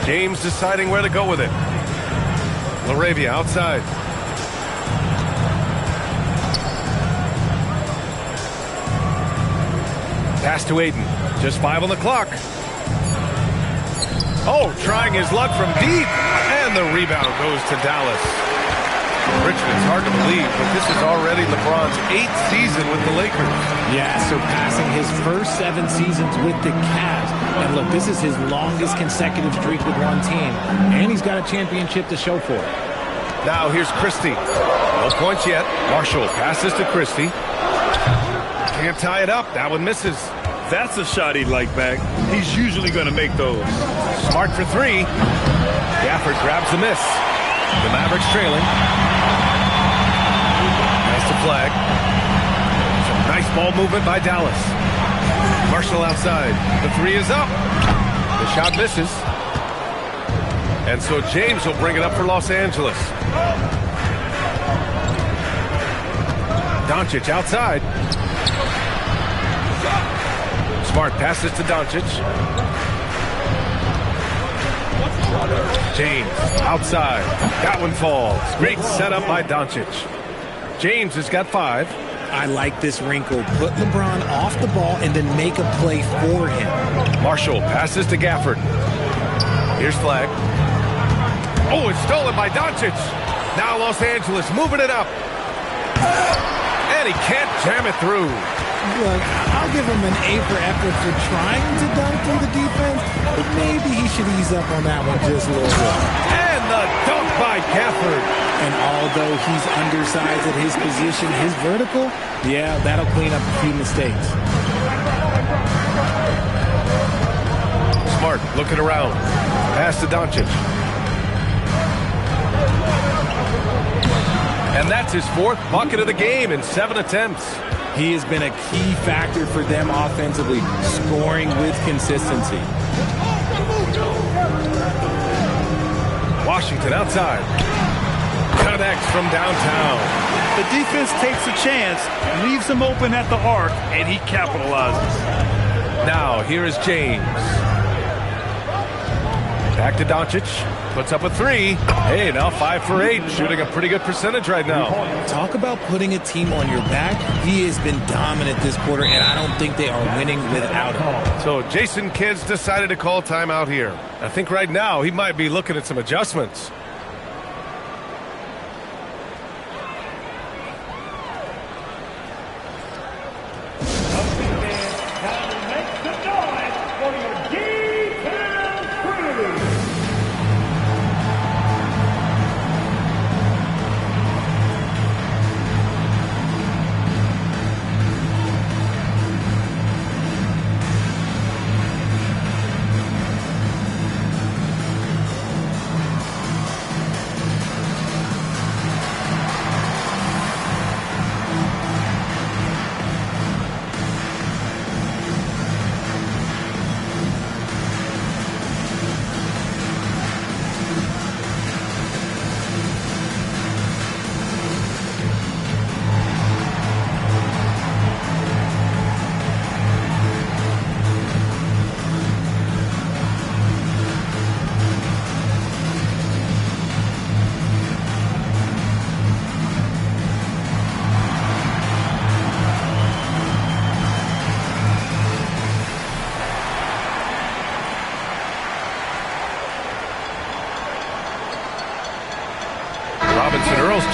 James deciding where to go with it. LaRavia outside. Pass to Aiden. Just 5 on the clock. Oh, trying his luck from deep. And the rebound goes to Dallas. Richmond, it's hard to believe, but this is already LeBron's 8th season with the Lakers. Yeah, surpassing his first 7 seasons with the Cavs. And look, this is his longest consecutive streak with one team. And he's got a championship to show for it. Now here's Christie. No points yet. Marshall passes to Christie. Can't tie it up. That one misses. That's a shot he'd like back. He's usually going to make those. Smart for 3. Gafford grabs the miss. The Mavericks trailing. Pass to Flag. Some nice ball movement by Dallas. Marshall outside. The 3 is up. The shot misses. And so James will bring it up for Los Angeles. Doncic outside. Smart passes to Doncic. James outside. That one falls. Great setup by Doncic. James has got 5. I like this wrinkle. Put LeBron off the ball and then make a play for him. Marshall passes to Gafford. Here's Flag. Oh, it's stolen by Doncic. Now Los Angeles moving it up. And he can't jam it through. Look, I'll give him an A for effort for trying to dunk through the defense, but maybe he should ease up on that one just a little bit. And the dunk by Gafford. And although he's undersized at his position, his vertical, yeah, that'll clean up a few mistakes. Smart looking around. Pass to Doncic. And that's his 4th bucket of the game in 7 attempts. He has been a key factor for them offensively, scoring with consistency. Washington outside. Connects from downtown. The defense takes a chance, leaves him open at the arc, and he capitalizes. Now, here is James. Back to Doncic. Puts up a 3. Hey, now 5 for 8. Shooting a pretty good percentage right now. Talk about putting a team on your back. He has been dominant this quarter, and I don't think they are winning without him. So Jason Kidd's decided to call timeout here. I think right now he might be looking at some adjustments.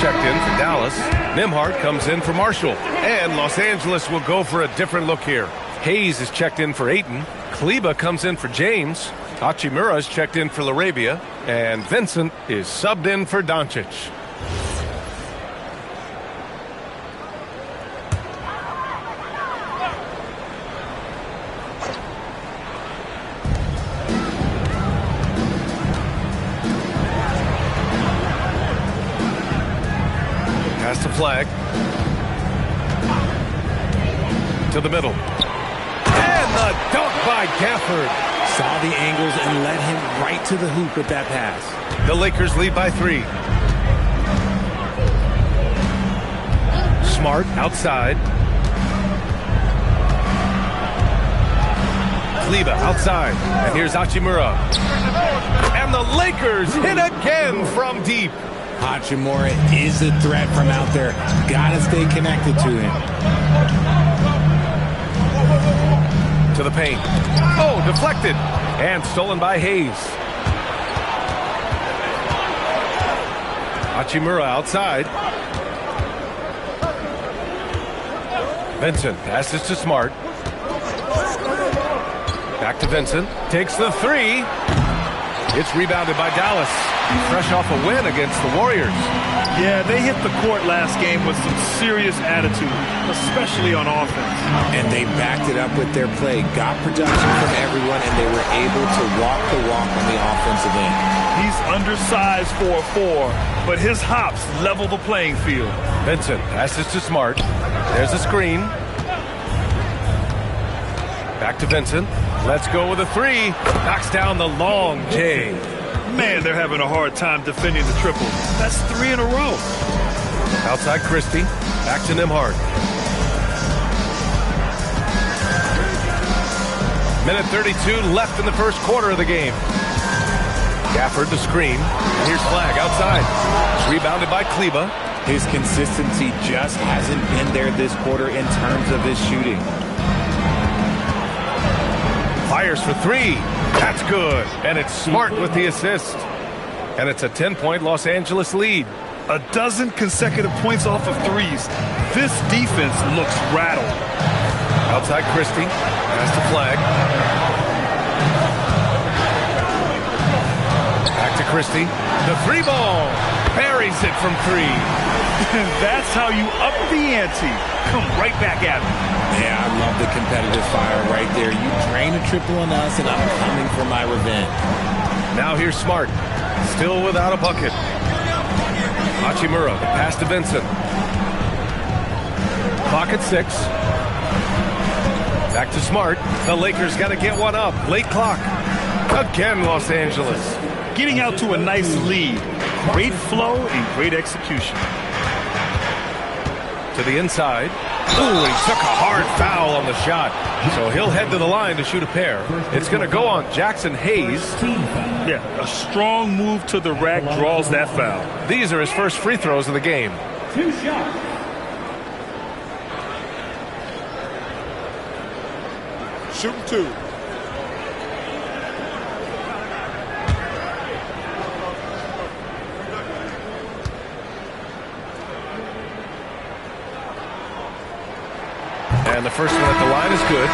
Checked in for Dallas. Nembhard comes in for Marshall. And Los Angeles will go for a different look here. Hayes is checked in for Ayton. Kleba comes in for James. Hachimura is checked in for LaRavia. And Vincent is subbed in for Doncic. The flag to the middle, and the dunk by Gafford. Saw the angles and led him right to the hoop with that pass. The Lakers lead by 3. Smart outside. Kleba outside, and here's Hachimura, and the Lakers hit again from deep. Hachimura is a threat from out there. Gotta stay connected to him. To the paint. Oh, deflected. And stolen by Hayes. Hachimura outside. Vincent passes to Smart. Back to Vincent. Takes the 3. It's rebounded by Dallas. Fresh off a win against the Warriors. Yeah, they hit the court last game with some serious attitude, especially on offense. And they backed it up with their play, got production from everyone, and they were able to walk the walk on the offensive end. He's undersized for a 4, but his hops level the playing field. Vincent passes to Smart. There's a screen. Back to Vincent. Let's go with a 3. Knocks down the long J. Man, they're having a hard time defending the triple. That's 3 in a row. Outside Christie. Back to Nembhard. Minute 32 left in the first quarter of the game. Gafford the screen. And here's Flag outside. It's rebounded by Kleba. His consistency just hasn't been there this quarter in terms of his shooting. Fires for 3. That's good. And it's Smart with the assist. And it's a 10-point Los Angeles lead. A dozen consecutive points off of 3s. This defense looks rattled. Outside Christie. Pass to Flag. Back to Christie. The three ball. Buries it from three. That's how you up the ante. Come right back at me. Yeah, I love the competitive fire right there. You drain a triple on us, and I'm coming for my revenge. Now here's Smart. Still without a bucket. Hachimura, the pass to Vincent. Clock at 6. Back to Smart. The Lakers got to get one up. Late clock. Again, Los Angeles. Getting out to a nice lead. Great flow and great execution. To the inside. Ooh, he took a hard foul on the shot. So he'll head to the line to shoot a pair. It's going to go on Jackson Hayes. Yeah, a strong move to the rack draws that foul. These are his first free throws of the game. 2 shots. Shooting 2. And the first one at the line is good.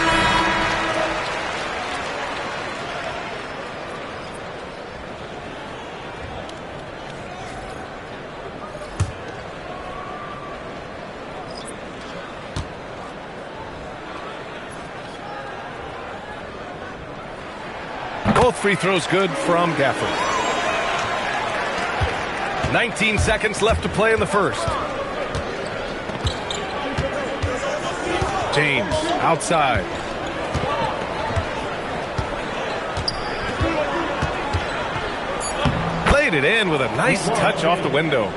Both free throws good from Gafford. 19 seconds left to play in the first. James outside. Played it in with a nice touch off the window.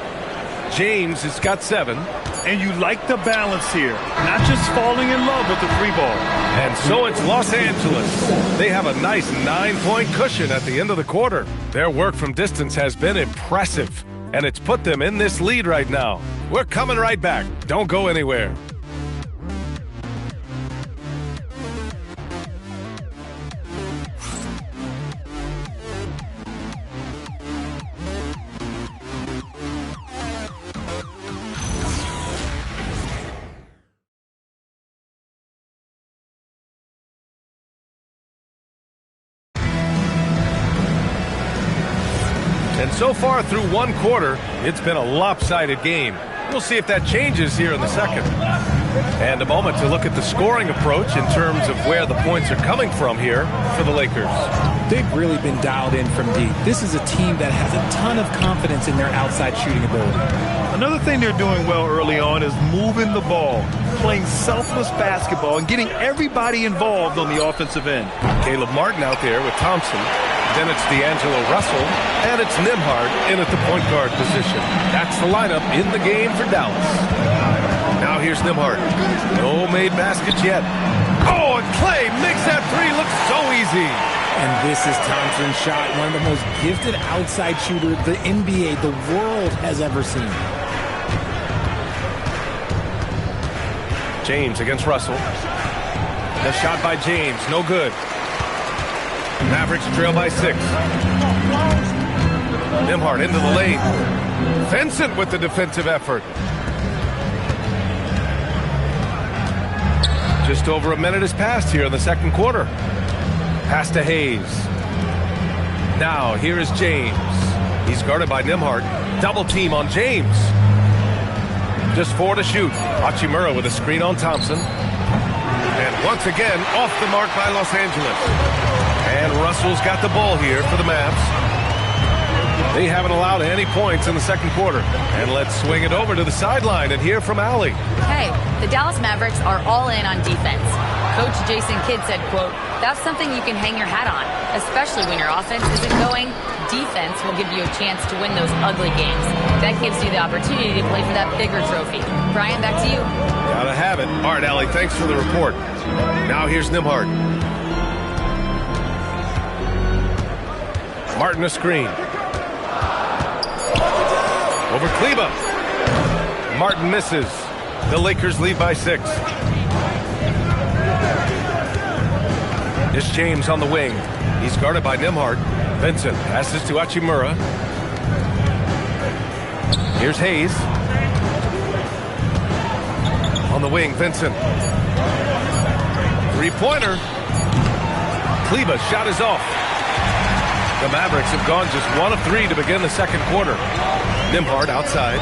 James has got 7. And you like the balance here. Not just falling in love with the free ball. And so it's Los Angeles. They have a nice 9-point cushion at the end of the quarter. Their work from distance has been impressive. And it's put them in this lead right now. We're coming right back. Don't go anywhere. And so far through one quarter, it's been a lopsided game. We'll see if that changes here in the second. And a moment to look at the scoring approach in terms of where the points are coming from here for the Lakers. They've really been dialed in from deep. This is a team that has a ton of confidence in their outside shooting ability. Another thing they're doing well early on is moving the ball, playing selfless basketball, and getting everybody involved on the offensive end. Caleb Martin out there with Thompson. Then it's D'Angelo Russell, and it's Nembhard in at the point guard position. That's the lineup in the game for Dallas. Now here's Nembhard. No made baskets yet. Oh, and Clay makes that three look so easy. And this is Thompson's shot, one of the most gifted outside shooters the NBA, the world has ever seen. James against Russell. The shot by James, no good. Mavericks trail by 6. Nembhard into the lane. Vincent with the defensive effort. Just over a minute has passed here in the second quarter. Pass to Hayes. Now here is James. He's guarded by Nembhard. Double team on James. Just 4 to shoot. Hachimura with a screen on Thompson. And once again, off the mark by Los Angeles. And Russell's got the ball here for the Mavs. They haven't allowed any points in the second quarter. And let's swing it over to the sideline and hear from Allie. Hey, the Dallas Mavericks are all in on defense. Coach Jason Kidd said, quote, "That's something you can hang your hat on, especially when your offense isn't going. Defense will give you a chance to win those ugly games. That gives you the opportunity to play for that bigger trophy." Brian, back to you. Gotta have it. All right, Allie, thanks for the report. Now here's Nembhard. Martin a screen. Over Kleba. Martin misses. The Lakers lead by 6. It's James on the wing. He's guarded by Nembhard. Vincent passes to Hachimura. Here's Hayes. On the wing, Vincent. Three-pointer. Kleba's shot is off. The Mavericks have gone just 1 of 3 to begin the second quarter. Nembhard outside.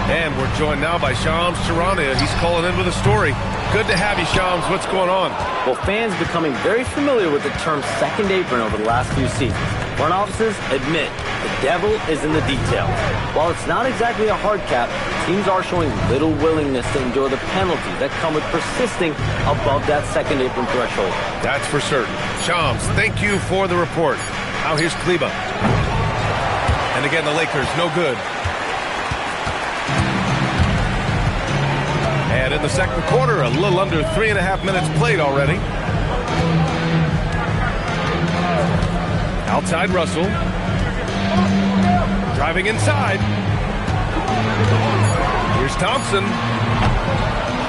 And we're joined now by Shams Charania. He's calling in with a story. Good to have you, Shams. What's going on? Well, fans becoming very familiar with the term second apron over the last few seasons. Front offices admit the devil is in the details. While it's not exactly a hard cap, teams are showing little willingness to endure the penalties that come with persisting above that second apron threshold. That's for certain. Shams, thank you for the report. Now here's Kleba. And again, the Lakers, no good. And in the second quarter, a little under 3.5 minutes played already. Outside Russell. Driving inside. Here's Thompson.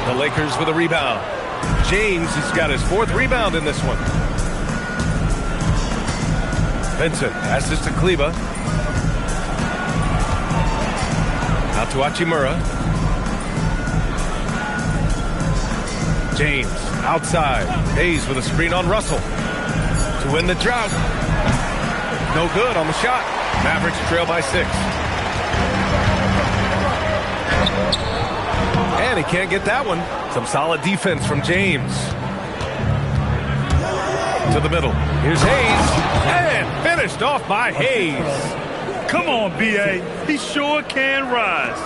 The Lakers with a rebound. James has got his 4th rebound in this one. Vincent passes to Kleba. Out to Hachimura. James outside. Hayes with a screen on Russell to win the drought. No good on the shot. Mavericks trail by 6. And he can't get that one. Some solid defense from James. To the middle. Here's Hayes. And finished off by Hayes. Come on, B.A. He sure can rise.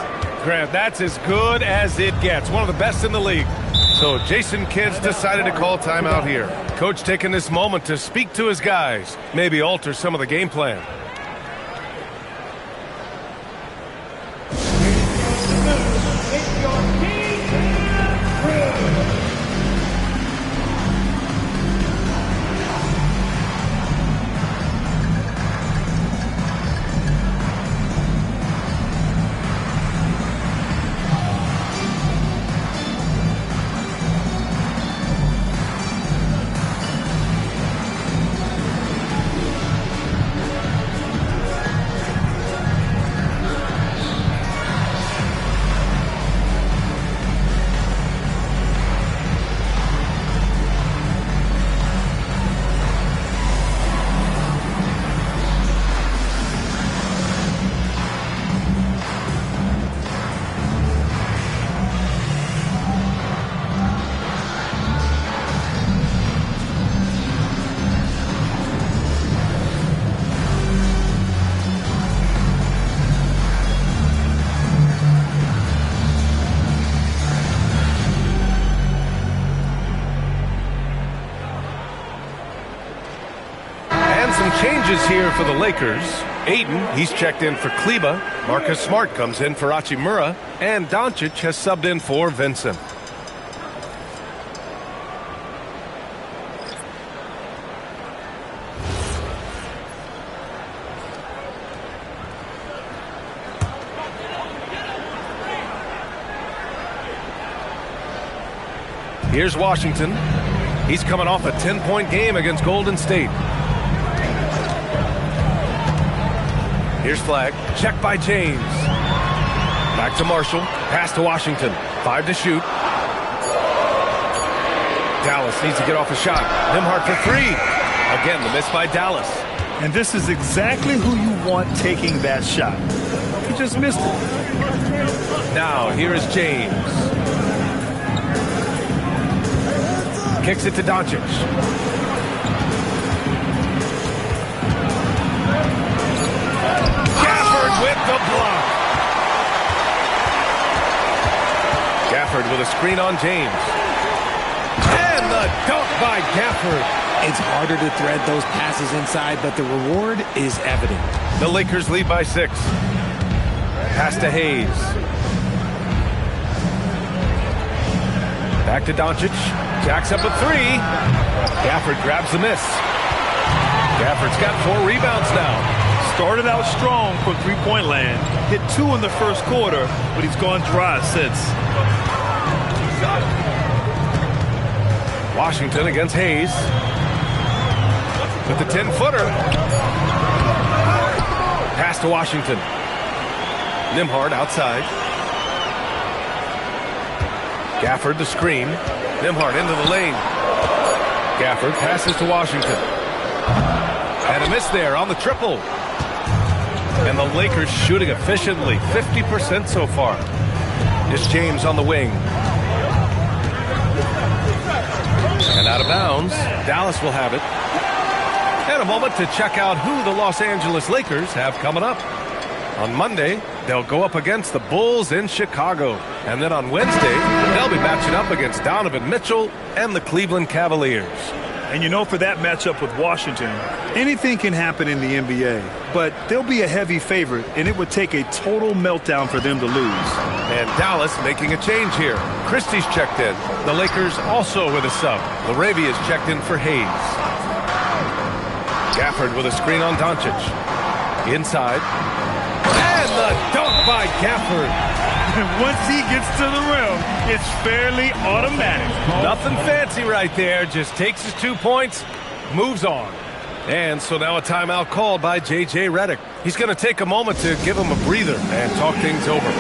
Grant, that's as good as it gets. One of the best in the league. So Jason Kidd's decided to call timeout here. Coach taking this moment to speak to his guys. Maybe alter some of the game plan. Changes here for the Lakers. Aiden, he's checked in for Kleba. Marcus Smart comes in for Hachimura. And Doncic has subbed in for Vincent. Here's Washington. He's coming off a 10-point game against Golden State. Here's Flag. Check by James. Back to Marshall. Pass to Washington. 5 to shoot. Dallas needs to get off a shot. Nembhard for 3. Again, the miss by Dallas. And this is exactly who you want taking that shot. He just missed it. Now, here is James. Kicks it to Doncic. With the block. Gafford with a screen on James. And the dunk by Gafford. It's harder to thread those passes inside, but the reward is evident. The Lakers lead by 6. Pass to Hayes. Back to Doncic. Jacks up a 3. Gafford grabs the miss. Gafford's got 4 rebounds now. Started out strong from three-point land. Hit 2 in the first quarter, but he's gone dry since. Washington against Hayes. With the 10-footer. Pass to Washington. Nembhard outside. Gafford the screen. Nembhard into the lane. Gafford passes to Washington. And a miss there on the triple. And the Lakers shooting efficiently, 50% so far. It's James on the wing. And out of bounds, Dallas will have it. And a moment to check out who the Los Angeles Lakers have coming up. On Monday, they'll go up against the Bulls in Chicago. And then on Wednesday, they'll be matching up against Donovan Mitchell and the Cleveland Cavaliers. And you know, for that matchup with Washington, anything can happen in the NBA. But they'll be a heavy favorite, and it would take a total meltdown for them to lose. And Dallas making a change here. Christie's checked in. The Lakers also with a sub. Laravia's checked in for Hayes. Gafford with a screen on Doncic. Inside. And the dunk by Gafford. Once he gets to the rim, it's fairly automatic. Nothing fancy right there. Just takes his 2 points, moves on. And so now a timeout called by J.J. Redick. He's going to take a moment to give him a breather and talk things over.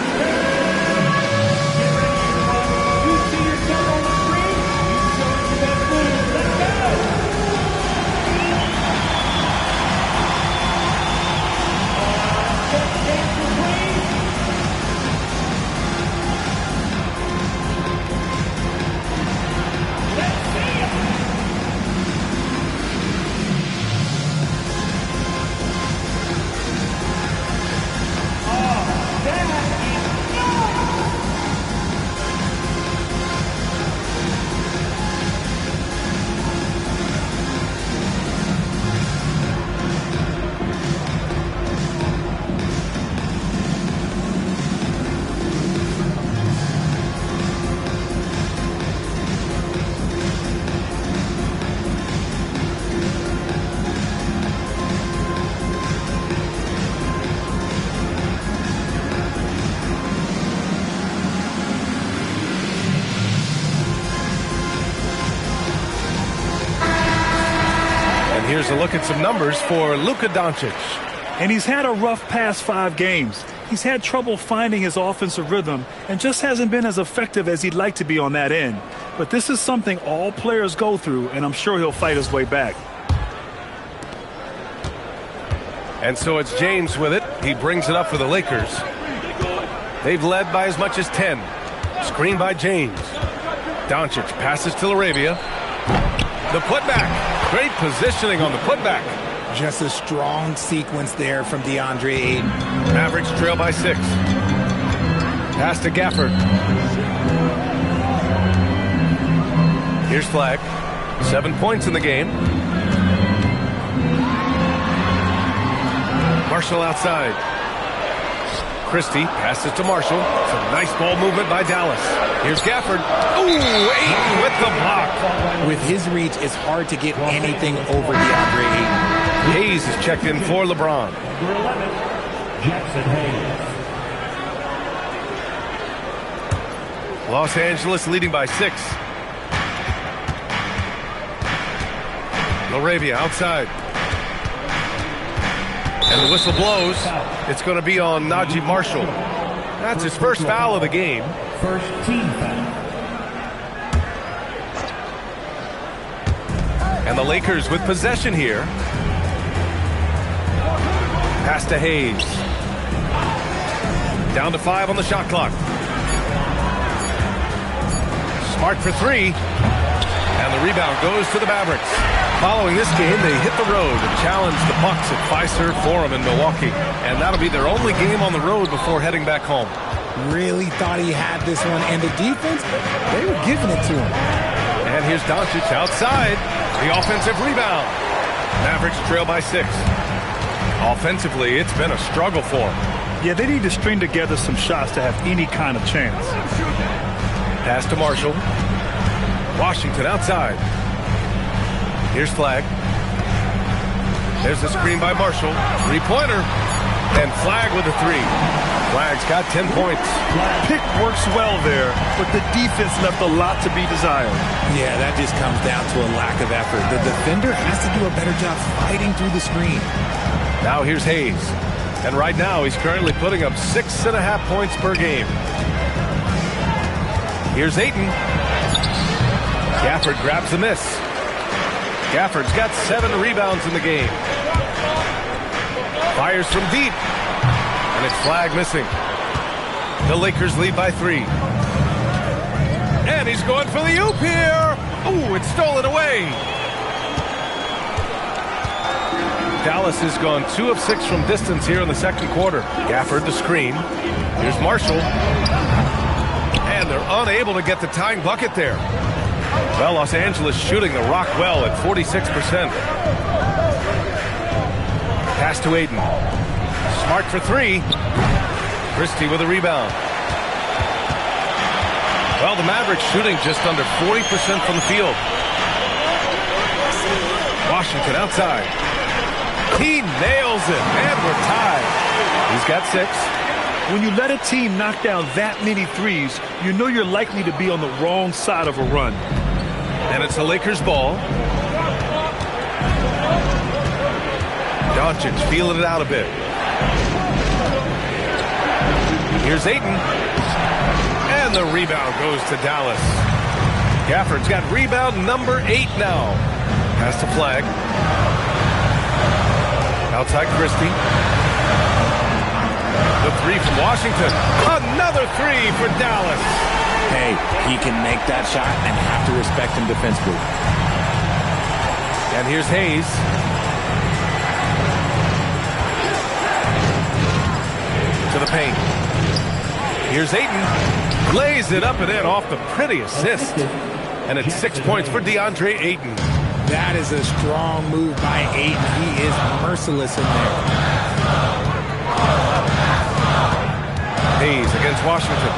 Here's a look at some numbers for Luka Doncic. And he's had a rough past 5 games. He's had trouble finding his offensive rhythm and just hasn't been as effective as he'd like to be on that end. But this is something all players go through, and I'm sure he'll fight his way back. And so it's James with it. He brings it up for the Lakers. They've led by as much as 10. Screen by James. Doncic passes to Laravia. The putback. Great positioning on the putback. Just a strong sequence there from DeAndre Ayton. Mavericks trail by 6. Pass to Gafford. Here's Flag. 7 points in the game. Marshall outside. Christie passes to Marshall. Some nice ball movement by Dallas. Here's Gafford. Ooh, Ayton with the block. With his reach, it's hard to get anything over DeAndre Ayton. Hayes is checked in for LeBron. Jackson Hayes. Los Angeles leading by 6. Laravia outside. And the whistle blows. It's going to be on Najee Marshall. That's his first foul of the game. First team foul. And the Lakers with possession here. Pass to Hayes. Down to 5 on the shot clock. Smart for 3. And the rebound goes to the Mavericks. Following this game, they hit the road and challenge the Bucks at Fiserv Forum in Milwaukee. And that'll be their only game on the road before heading back home. Really thought he had this one. And the defense, they were giving it to him. And here's Doncic outside. The offensive rebound. Mavericks trail by 6. Offensively, it's been a struggle for them. Yeah, they need to string together some shots to have any kind of chance. Pass to Marshall. Washington outside. Here's Flag. There's the screen by Marshall. 3-pointer. And Flag with a 3. Flag's got 10 points. Pick works well there, but the defense left a lot to be desired. Yeah, that just comes down to a lack of effort. The defender has to do a better job fighting through the screen. Now here's Hayes. And right now he's currently putting up 6.5 points per game. Here's Ayton. Gafford grabs the miss. Gafford's got 7 rebounds in the game. Fires from deep. And it's flag missing. The Lakers lead by 3. And he's going for the oop here. Ooh, it's stolen away. Dallas has gone 2 of 6 from distance here in the second quarter. Gafford the screen. Here's Marshall. And they're unable to get the tying bucket there. Well, Los Angeles shooting the rock well at 46%. Pass to Aiden. Smart for 3. Christie with a rebound. Well, the Mavericks shooting just under 40% from the field. Washington outside. He nails it, and we're tied. He's got 6. When you let a team knock down that many threes, you know you're likely to be on the wrong side of a run. And it's the Lakers' ball. Doncic feeling it out a bit. Here's Ayton. And the rebound goes to Dallas. Gafford's got rebound number 8 now. Pass to Flag. Outside Christie. The 3 from Washington. Another 3 for Dallas. Hey, he can make that shot and have to respect him defensively. And here's Hayes. To the paint. Here's Ayton. Lays it up and in off the pretty assist. And it's 6 points for DeAndre Ayton. That is a strong move by Ayton. He is merciless in there. Hayes against Washington.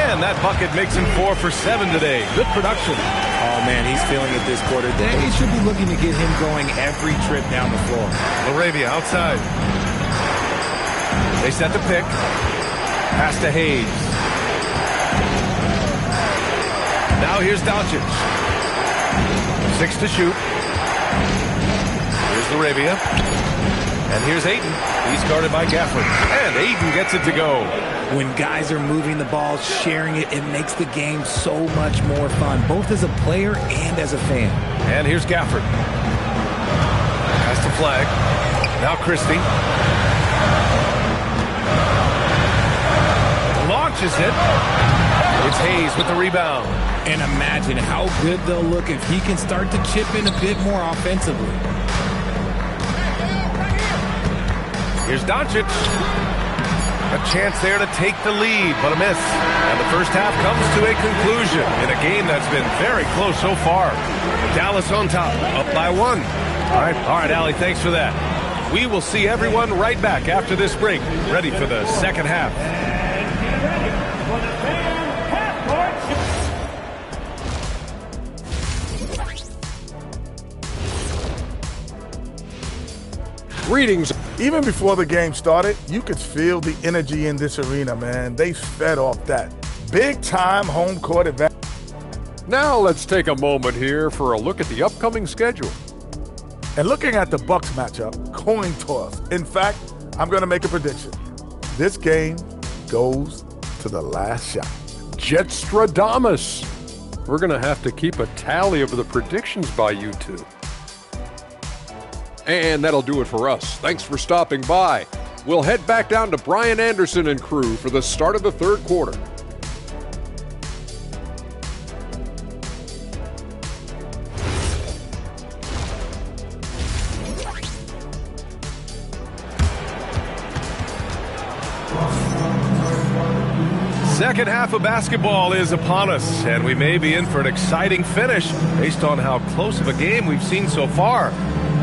And that bucket makes him 4 for 7 today. Good production. Oh, man, he's feeling it this quarter. They should be looking to get him going every trip down the floor. LaRavia outside. They set the pick. Pass to Hayes. Now here's Doncic. 6 to shoot. Here's LaRavia. And here's Ayton. He's guarded by Gafford. And Ayton gets it to go. When guys are moving the ball, sharing it, it makes the game so much more fun, both as a player and as a fan. And here's Gafford. Pass to Flag. Now Christie. Launches it. It's Hayes with the rebound. And imagine how good they'll look if he can start to chip in a bit more offensively. Here's Doncic. A chance there to take the lead, but a miss. And the first half comes to a conclusion in a game that's been very close so far. Dallas on top, up by 1. All right, Allie, thanks for that. We will see everyone right back after this break, ready for the second half. Greetings. Even before the game started, you could feel the energy in this arena, man. They fed off that. Big-time home court advantage. Now let's take a moment here for a look at the upcoming schedule. And looking at the Bucks matchup, coin toss. In fact, I'm going to make a prediction. This game goes to the last shot. Jetstradamus. We're going to have to keep a tally of the predictions by you two. And that'll do it for us. Thanks for stopping by. We'll head back down to Brian Anderson and crew for the start of the third quarter. Second half of basketball is upon us, and we may be in for an exciting finish based on how close of a game we've seen so far.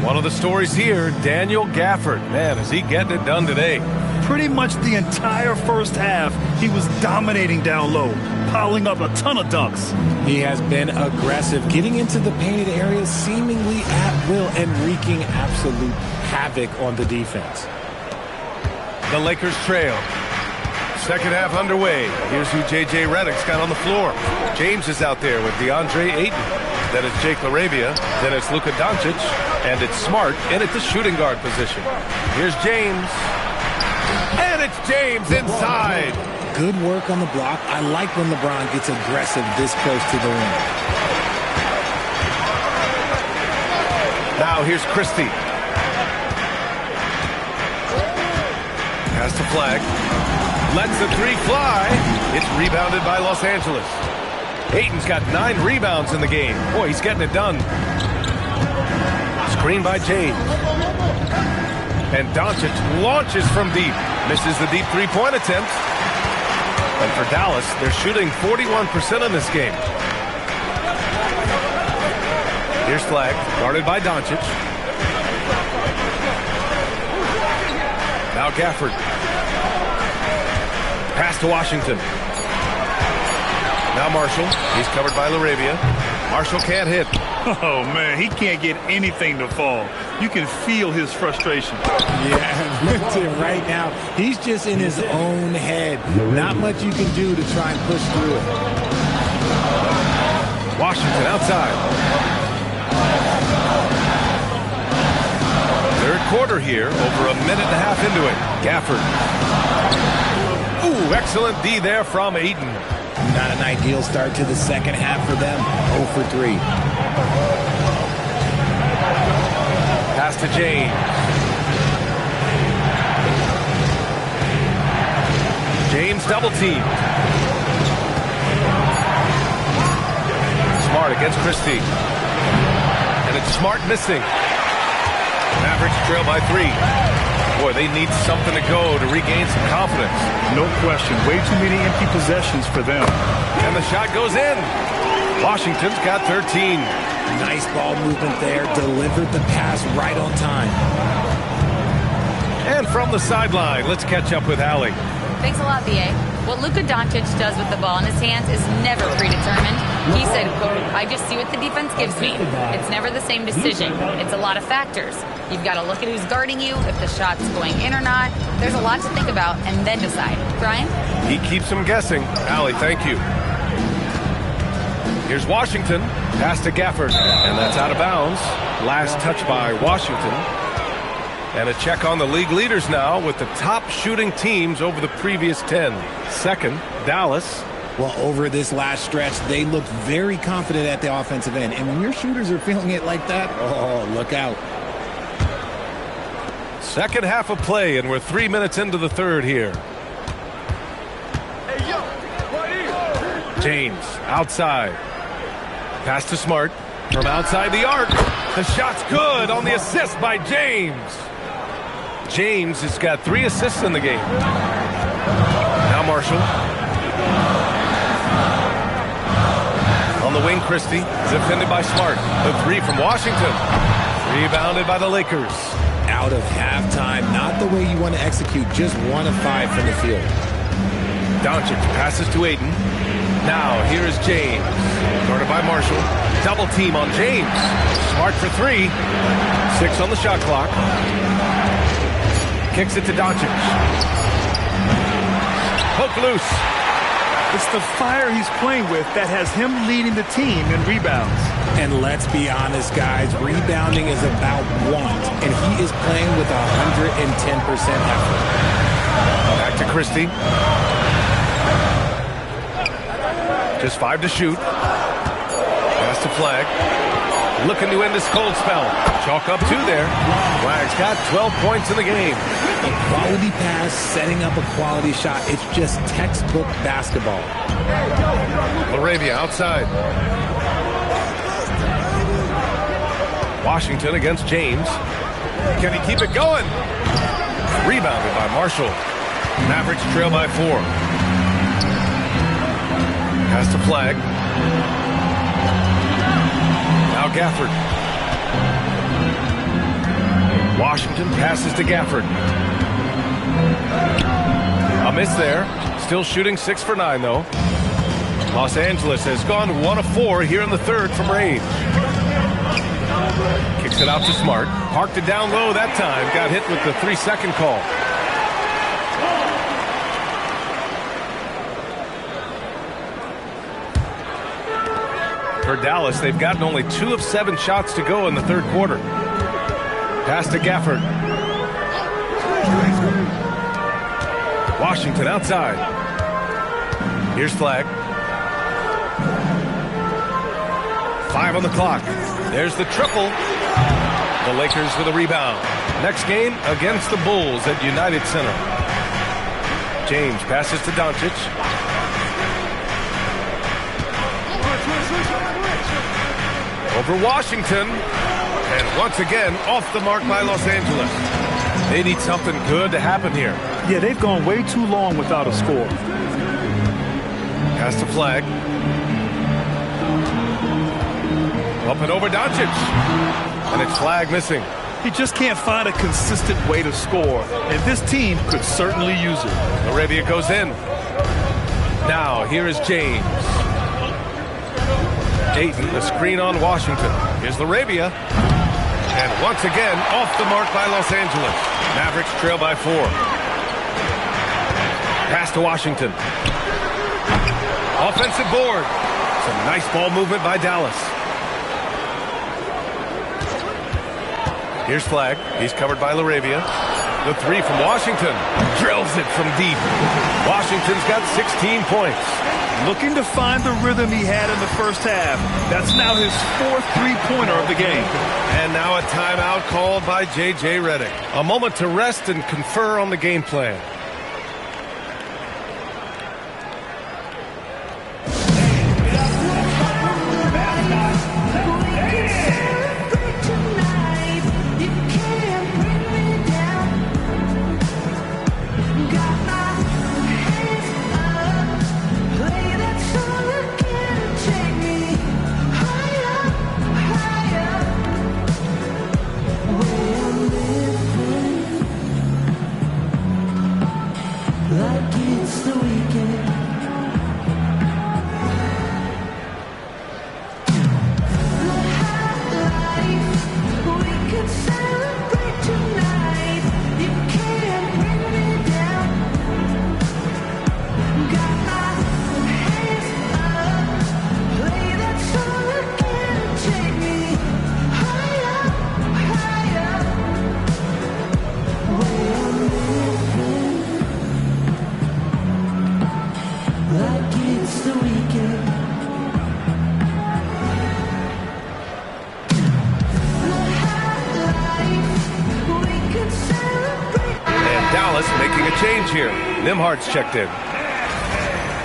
One of the stories here, Daniel Gafford. Man, is he getting it done today. Pretty much the entire first half, he was dominating down low, piling up a ton of dunks. He has been aggressive, getting into the painted areas seemingly at will and wreaking absolute havoc on the defense. The Lakers trail. Second half underway. Here's who J.J. Redick's got on the floor. James is out there with DeAndre Ayton. Then it's Jake LaRavia. Then it's Luka Doncic. And it's Smart in at the shooting guard position. Here's James. And it's James inside. Good work on the block. I like when LeBron gets aggressive this close to the rim. Now here's Christie. Pass to Flag. Lets the three fly. It's rebounded by Los Angeles. Ayton's got 9 rebounds in the game. Boy, he's getting it done. Screen by James. And Doncic launches from deep. Misses the deep three-point attempt. And for Dallas, they're shooting 41% in this game. Here's Flag, guarded by Doncic. Now Gafford. Pass to Washington. Now Marshall. He's covered by LaRavia. Marshall can't hit. Oh, man, he can't get anything to fall. You can feel his frustration. Yeah, right now, he's just in his own head. Not much you can do to try and push through it. Washington outside. Third quarter here, over a minute and a half into it. Gafford. Ooh, excellent D there from Ayton. Not an ideal start to the second half for them. 0 for 3. Pass to James. James double teamed. Smart against Christie. And it's Smart missing. Mavericks trail by 3. Boy, they need something to go to regain some confidence. No question. Way too many empty possessions for them. And the shot goes in. Washington's got 13. Nice ball movement there. Delivered the pass right on time. And from the sideline, let's catch up with Allie. Thanks a lot, B.A. What Luka Doncic does with the ball in his hands is never predetermined. He said, quote, I just see what the defense gives me. It's never the same decision. It's a lot of factors. You've got to look at who's guarding you, if the shot's going in or not. There's a lot to think about and then decide. Brian? He keeps him guessing. Allie, thank you. Here's Washington. Pass to Gafford. And that's out of bounds. Last touch by Washington. And a check on the league leaders now with the top shooting teams over the previous 10. Second, Dallas. Well, over this last stretch, they looked very confident at the offensive end. And when your shooters are feeling it like that, oh, look out. Second half of play, and we're 3 minutes into the third here. James, outside. Pass to Smart. From outside the arc. The shot's good on the assist by James. James has got 3 assists in the game. Now Marshall. On the wing, Christie. Defended by Smart. The 3 from Washington. Rebounded by the Lakers. Out of halftime. Not the way you want to execute. Just 1 of 5 from the field. Doncic passes to Ayton. Now here is James. Guarded by Marshall. Double team on James. Smart for 3. 6 on the shot clock. Kicks it to Doncic. Hook loose. It's the fire he's playing with that has him leading the team in rebounds. And let's be honest, guys, rebounding is about want, and he is playing with 110% effort. Back to Christie. Just 5 to shoot. Pass to Flag. Looking to end this cold spell. Chalk up 2 there. Flag's got 12 points in the game. A quality pass, setting up a quality shot. It's just textbook basketball. LaRavia outside. Washington against James. Can he keep it going? Rebounded by Marshall. Mavericks trail by 4. Pass to Flag. Now Gafford. Washington passes to Gafford. A miss there. Still shooting 6 for 9, though. Los Angeles has gone 1 of 4 here in the third from range. Kicks it out to Smart. Parked it down low that time. Got hit with the 3-second call. For Dallas, they've gotten only 2 of 7 shots to go in the third quarter. Pass to Gafford. Washington outside. Here's Flag. 5 on the clock. There's the triple. The Lakers with a rebound. Next game against the Bulls at United Center. James passes to Doncic. Over Washington. And once again, off the mark by Los Angeles. They need something good to happen here. Yeah, they've gone way too long without a score. Pass to Flag. Up and over Doncic. And it's Flag missing. He just can't find a consistent way to score, and this team could certainly use it. Arabia goes in. Now, here is James. Ayton, the screen on Washington. Here's Arabia. And once again, off the mark by Los Angeles. Mavericks trail by 4. Pass to Washington. Offensive board. Some nice ball movement by Dallas. Here's Flag. He's covered by LaRavia. The three from Washington. Drills it from deep. Washington's got 16 points. Looking to find the rhythm he had in the first half. That's now his 4th three-pointer of the game. And now a timeout called by J.J. Redick. A moment to rest and confer on the game plan. Nimhard's checked in.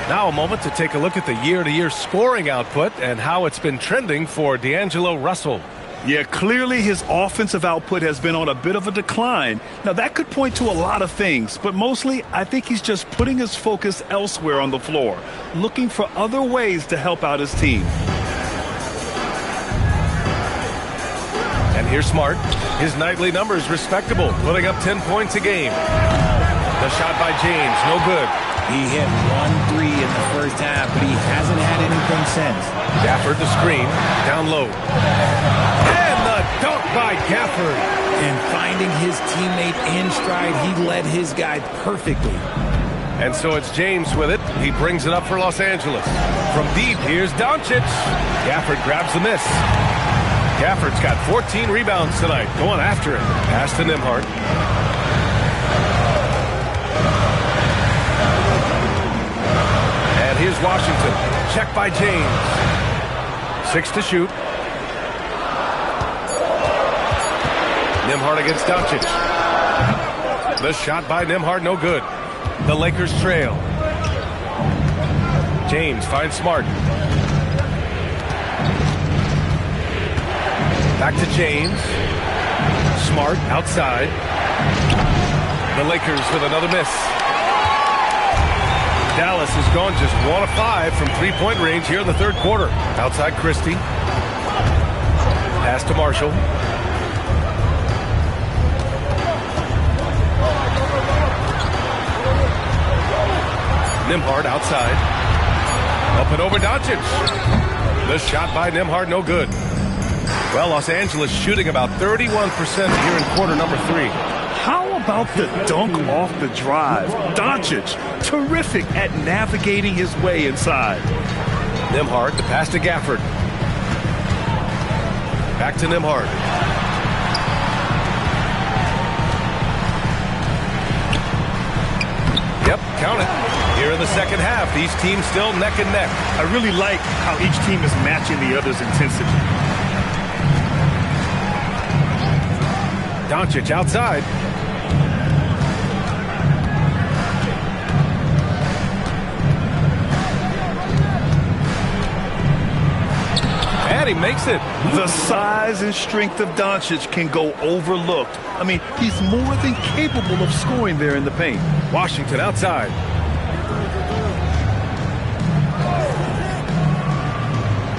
Now a moment to take a look at the year-to-year scoring output and how it's been trending for D'Angelo Russell. Yeah, clearly his offensive output has been on a bit of a decline. Now that could point to a lot of things, but mostly I think he's just putting his focus elsewhere on the floor, looking for other ways to help out his team. And here's Smart. His nightly numbers respectable, putting up 10 points a game. The shot by James, no good. He hit 1 3 in the first half, but he hasn't had anything since. Gafford the screen, down low. And the dunk by Gafford. And finding his teammate in stride, he led his guy perfectly. And so it's James with it. He brings it up for Los Angeles. From deep, here's Doncic. Gafford grabs the miss. Gafford's got 14 rebounds tonight, going after it. Pass to Nimhard. Here's Washington. Check by James. 6 to shoot. Nimhard against Doncic. The shot by Nimhard, no good. The Lakers trail. James finds Smart. Back to James. Smart outside. The Lakers with another miss. Dallas has gone just 1 of 5 from three-point range here in the third quarter. Outside Christie. Pass to Marshall. Nimhard outside. Up and over Doncic. The shot by Nimhard, no good. Well, Los Angeles shooting about 31% here in quarter number 3. How about the dunk off the drive? Doncic, terrific at navigating his way inside. Nimhard, the pass to Gafford. Back to Nimhard. Yep, count it. Here in the second half, these teams still neck and neck. I really like how each team is matching the other's intensity. Doncic outside. And he makes it. The size and strength of Doncic can go overlooked. I mean, he's more than capable of scoring there in the paint. Washington outside.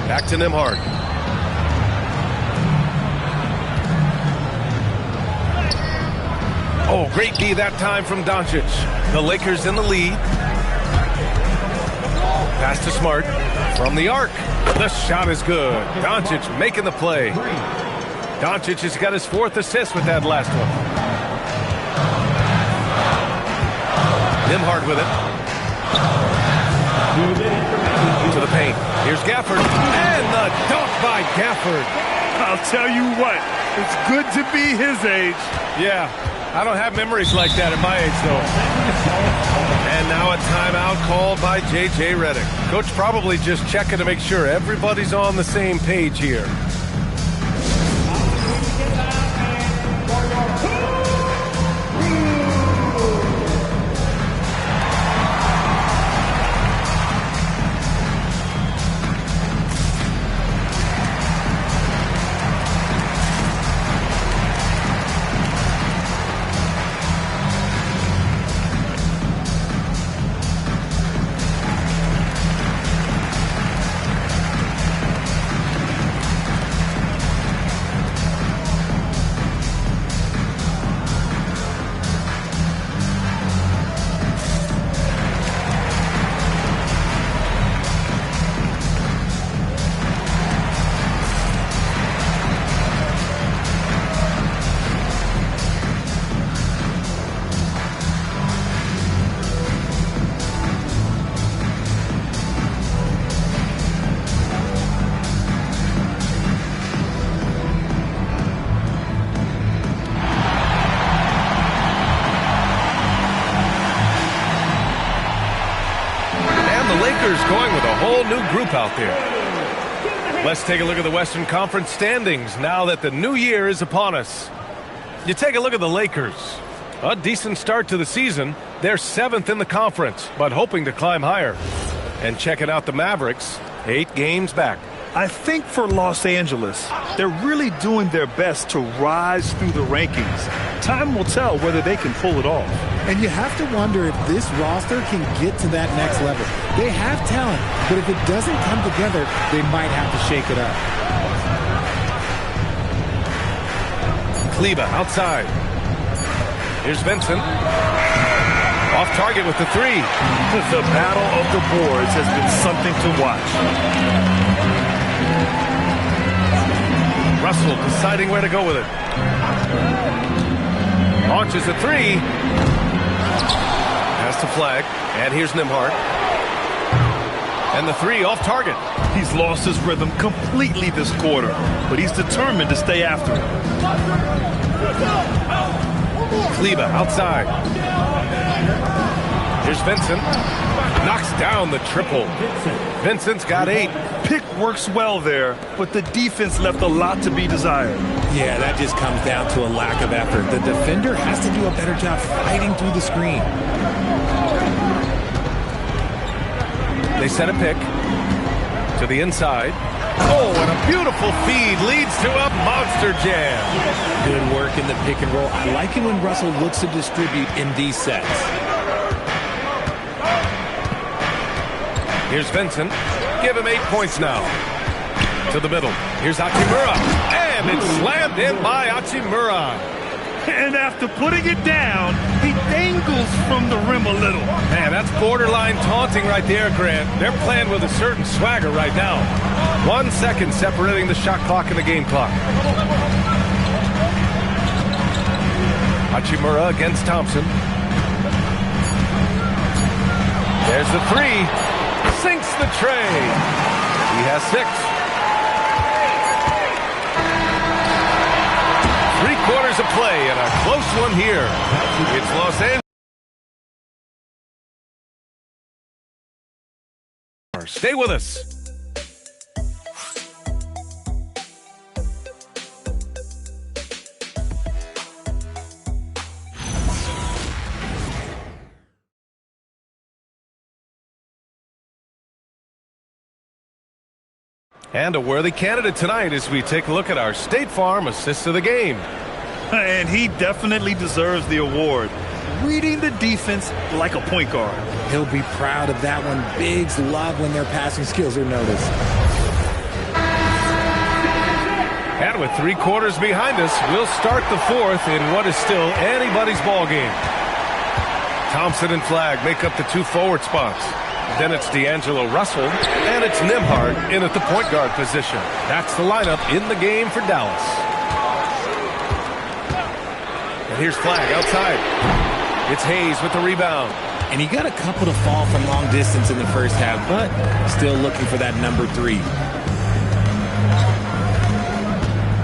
Back to Nembhard. Oh, great D that time from Doncic. The Lakers in the lead. Pass to Smart from the arc. The shot is good. Doncic making the play. Doncic has got his 4th assist with that last one. Nembhard with it. To the paint. Here's Gafford. And the dunk by Gafford. I'll tell you what, it's good to be his age. Yeah, I don't have memories like that at my age, though. And now a timeout called by J.J. Redick. Coach probably just checking to make sure everybody's on the same page here. Going with a whole new group out there. Let's take a look at the Western Conference standings now that the new year is upon us. You take a look at the Lakers. A decent start to the season. They're 7th in the conference, but hoping to climb higher. And checking out the Mavericks, 8 games back. I think for Los Angeles, they're really doing their best to rise through the rankings. Time will tell whether they can pull it off. And you have to wonder if this roster can get to that next level. They have talent, but if it doesn't come together, they might have to shake it up. Kleber outside. Here's Vincent. Off target with the 3. The battle of the boards has been something to watch. Russell deciding where to go with it. Launches a 3. Pass to Flag. And here's Nembhard. And the 3 off target. He's lost his rhythm completely this quarter, but he's determined to stay after it. Kleber outside. Here's Vincent. Knocks down the triple. Vincent's got 8. Pick works well there, but the defense left a lot to be desired. Yeah, that just comes down to a lack of effort. The defender has to do a better job fighting through the screen. They set a pick to the inside. Oh, and a beautiful feed leads to a monster jam. Good work in the pick and roll. I like it when Russell looks to distribute in these sets. Here's Vincent. Give him 8 points now. To the middle. Here's Hachimura. And it's slammed in by Hachimura. And after putting it down, he dangles from the rim a little. Man, that's borderline taunting right there, Grant. They're playing with a certain swagger right now. 1 second separating the shot clock and the game clock. Hachimura against Thompson. There's the 3. Sinks the tray. He has 6. 3 quarters of play and a close one here. It's Los Angeles. Stay with us. And a worthy candidate tonight as we take a look at our State Farm Assist of the Game. And he definitely deserves the award. Reading the defense like a point guard. He'll be proud of that one. Bigs love when their passing skills are noticed. And with 3 quarters behind us, we'll start the 4th in what is still anybody's ball game. Thompson and Flagg make up the 2 forward spots. Then it's D'Angelo Russell, and it's Nembhard in at the point guard position. That's the lineup in the game for Dallas. And here's Flagg outside. It's Hayes with the rebound. And he got a couple to fall from long distance in the first half, but still looking for that number 3.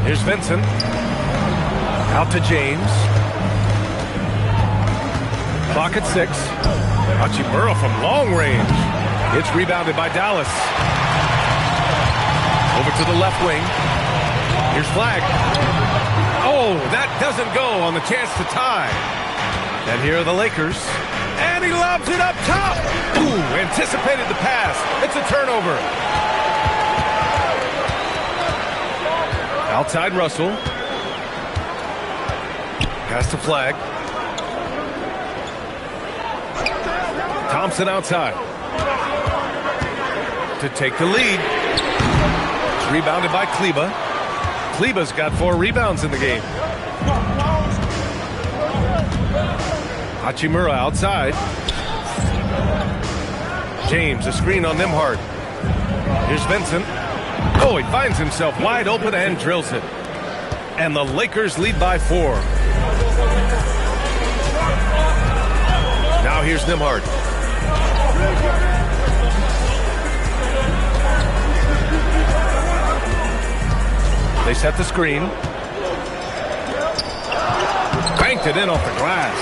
Here's Vincent. Out to James. Clock at 6. Hachimura from long range. It's rebounded by Dallas. Over to the left wing. Here's Flagg. Oh, that doesn't go on the chance to tie. And here are the Lakers. And he lobs it up top. Ooh, anticipated the pass. It's a turnover. Outside Russell. Pass to Flagg. Thompson outside to take the lead. It's rebounded by Kleba. Kleba's got 4 rebounds in the game. Hachimura outside. James, a screen on Nembhard. Here's Vincent. Oh, he finds himself wide open and drills it. And the Lakers lead by 4. Now here's Nembhard. They set the screen. Banked it in off the glass.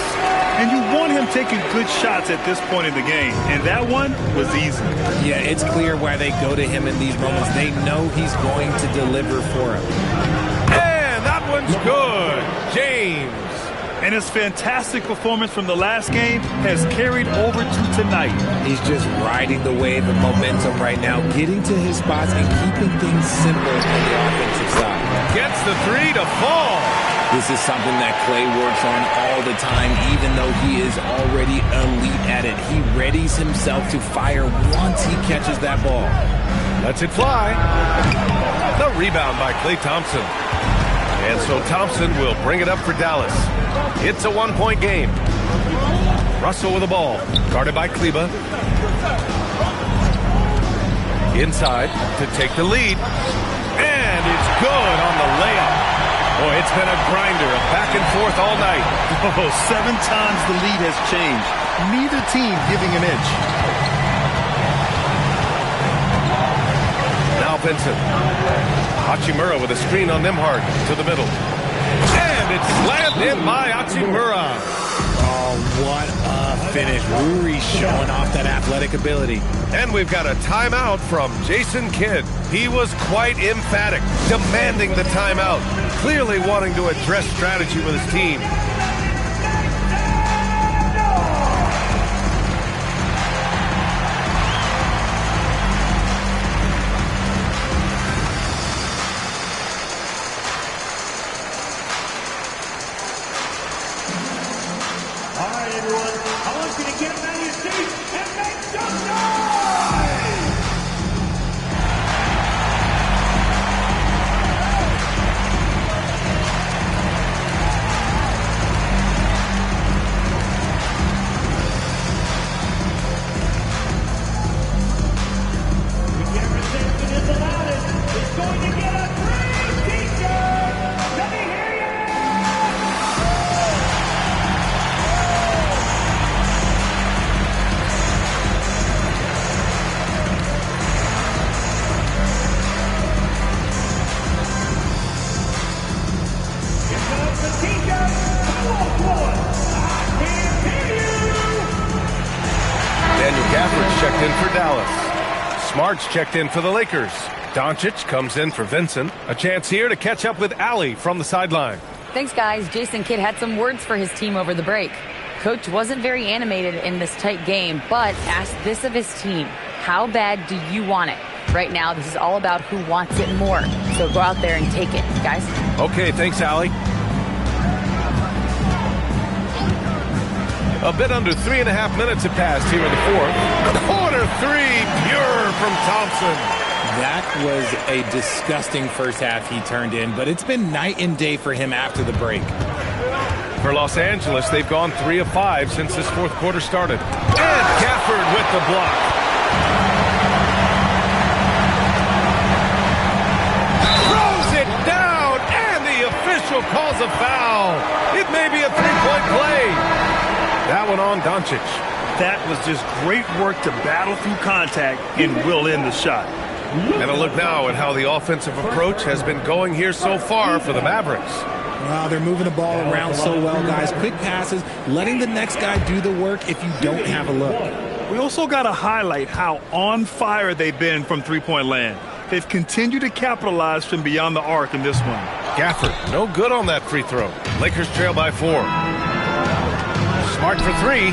And you want him taking good shots at this point in the game. And that one was easy. Yeah, it's clear why they go to him in these moments. They know he's going to deliver for him. And that one's good. James. And his fantastic performance from the last game has carried over to tonight. He's just riding the wave of momentum right now, getting to his spots and keeping things simple on the offensive side. Gets the 3 to fall. This is something that Clay works on all the time, even though he is already elite at it. He readies himself to fire once he catches that ball. Lets it fly. The rebound by Klay Thompson. And so Thompson will bring it up for Dallas. It's a 1-point game. Russell with the ball. Guarded by Kleba. Inside to take the lead. And it's good on the layup. Boy, it's been a grinder of back and forth all night. Oh, 7 times the lead has changed. Neither team giving an inch. Now Vincent. Hachimura with a screen on Nembhard to the middle. And it's slammed in by Hachimura. Oh, what a finish. Ruri showing off that athletic ability. And we've got a timeout from Jason Kidd. He was quite emphatic, demanding the timeout, clearly wanting to address strategy with his team. Checked in for Dallas. Smart's checked in for the Lakers. Doncic comes in for Vincent. A chance here to catch up with Allie from the sideline. Thanks, guys. Jason Kidd had some words for his team over the break. Coach wasn't very animated in this tight game, but asked this of his team. How bad do you want it? Right now, this is all about who wants it more. So go out there and take it, guys. Okay, thanks, Allie. A bit under 3.5 minutes have passed here in the fourth. Corner three, pure from Thompson. That was a disgusting first half he turned in, but it's been night and day for him after the break. For Los Angeles, they've gone 3 of 5 since this fourth quarter started. And Gafford with the block. Throws it down, and the official calls a foul. It may be a three-point play. That one on Doncic. That was just great work to battle through contact and will end the shot. And a look now at how the offensive approach has been going here so far for the Mavericks. Wow, they're moving the ball around so well, guys. Quick passes, letting the next guy do the work if you don't have a look. We also got to highlight how on fire they've been from three-point land. They've continued to capitalize from beyond the arc in this one. Gafford, no good on that free throw. Lakers trail by 4. Smart for 3.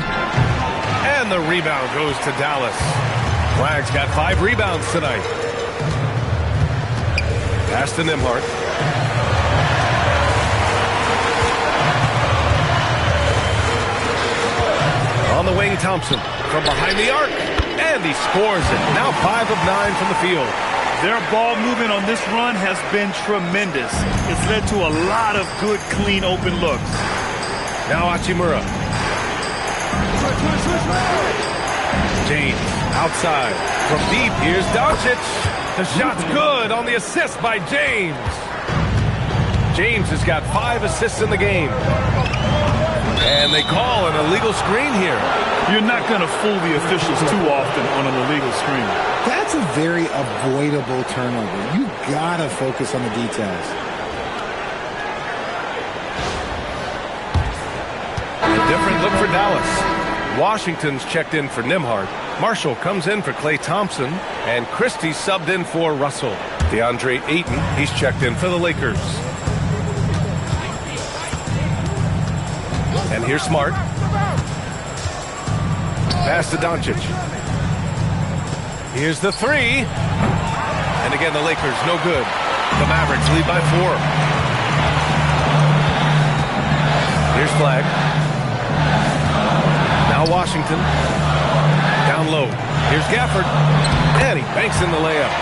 And the rebound goes to Dallas. Flag's got 5 rebounds tonight. Pass to Nembhard. On the wing, Thompson from behind the arc. And he scores it. Now 5 of 9 from the field. Their ball movement on this run has been tremendous. It's led to a lot of good, clean, open looks. Now Hachimura. James outside. From deep, here's Doncic. The shot's good on the assist by James. James has got 5 assists in the game. And they call an illegal screen here. You're not going to fool the officials too often on an illegal screen. That's a very avoidable turnover. You gotta focus on the details. A different look for Dallas. Washington's checked in for Nembhard. Marshall comes in for Klay Thompson. And Christie subbed in for Russell. DeAndre Ayton, he's checked in for the Lakers. And here's Smart. Pass to Doncic. Here's the 3. And again, the Lakers, no good. The Mavericks lead by 4. Here's Flag. Now Washington. Down low. Here's Gafford. And he banks in the layup.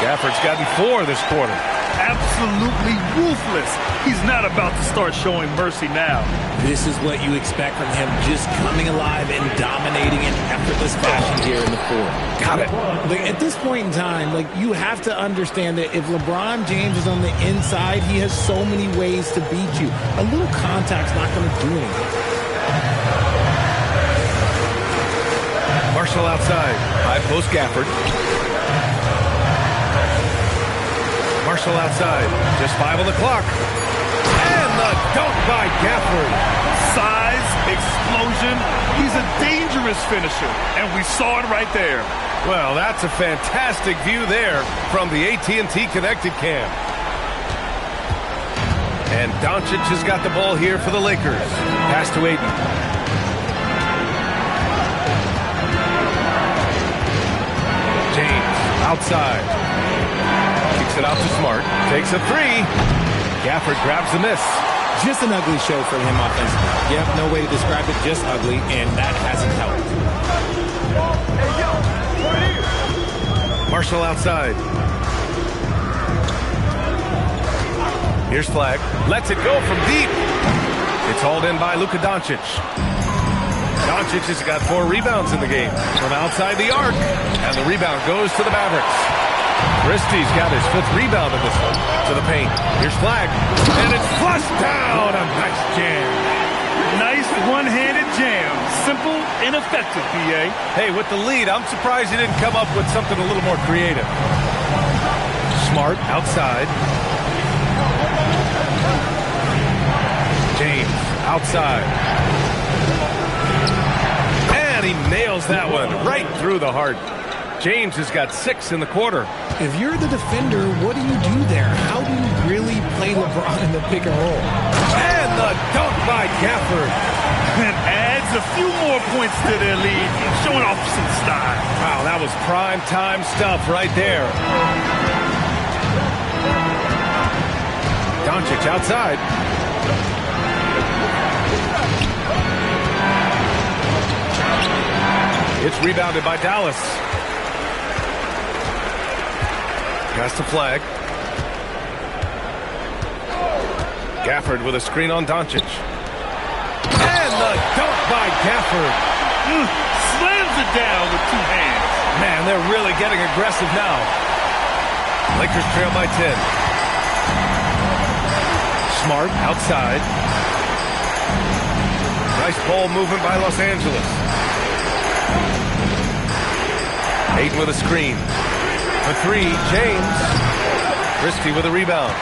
Gafford's gotten 4 this quarter. Absolutely ruthless. He's not about to start showing mercy now. This is what you expect from him, just coming alive and dominating in effortless fashion here in the fourth. Got it. Like, at this point in time, you have to understand that if LeBron James is on the inside, he has so many ways to beat you. A little contact's not going to do anything. Marshall outside. High post Gafford. Marshall outside. Just 5 on the clock. And the dunk by Gafford. Size, explosion. He's a dangerous finisher. And we saw it right there. Well, that's a fantastic view there from the AT&T Connected Cam. And Doncic has got the ball here for the Lakers. Pass to Ayton. James outside. Kicks it out to Smart. Takes a 3. Gafford grabs the miss. Just an ugly show for him offensively. Yep, no way to describe it, just ugly, and that hasn't helped. Marshall outside. Here's Flag. Lets it go from deep. It's hauled in by Luka Doncic. Doncic has got 4 rebounds in the game from outside the arc. And the rebound goes to the Mavericks. Christie's got his 5th rebound in this one. To the paint. Here's Flag. And it's flushed down. A nice jam. Nice one-handed jam. Simple and effective, PA. Hey, with the lead, I'm surprised he didn't come up with something a little more creative. Smart outside. James outside. And he nails that one right through the heart. James has got 6 in the quarter. If you're the defender, what do you do there? How do you really play LeBron in the pick and roll? And the dunk by Gafford. And adds a few more points to their lead, showing off some style. Wow, that was prime time stuff right there. Doncic outside. It's rebounded by Dallas. Pass to Flag. Gafford with a screen on Doncic. And the dunk by Gafford. Slams it down with two hands. Man, they're really getting aggressive now. Lakers trail by 10. Smart outside. Nice ball movement by Los Angeles. Ayton with a screen. For three, James. Christie with a rebound.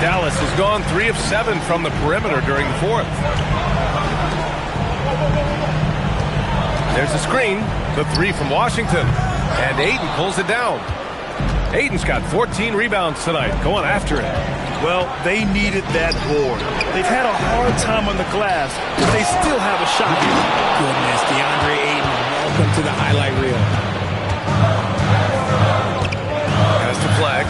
Dallas has gone 3 of 7 from the perimeter during the fourth. There's a screen. The 3 from Washington. And Ayton pulls it down. Ayton's got 14 rebounds tonight, going after it. Well, they needed that board. They've had a hard time on the glass, but they still have a shot here. Goodness, DeAndre Ayton, welcome to the highlight reel. Pass to Flag.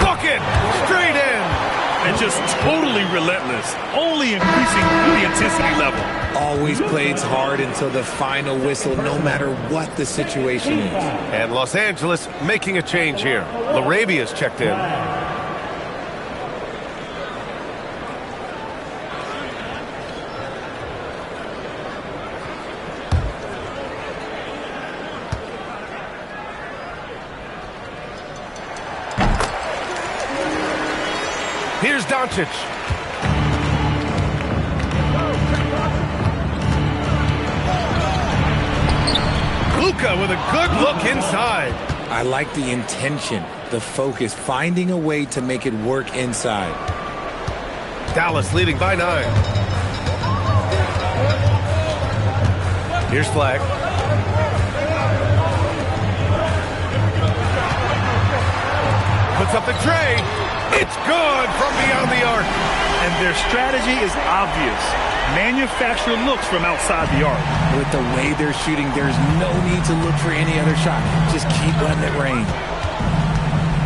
Bucket! Straight in! And just totally relentless, only increasing the intensity level. Always plays hard until the final whistle, no matter what the situation is. And Los Angeles making a change here. Larabia's checked in. Here's Doncic. Luka with a good look inside. I like the intention, the focus, finding a way to make it work inside. Dallas leading by 9. Here's Flag. Puts up the tray. It's good from beyond the arc. And their strategy is obvious. Manufacture looks from outside the arc. With the way they're shooting, there's no need to look for any other shot. Just keep letting it rain.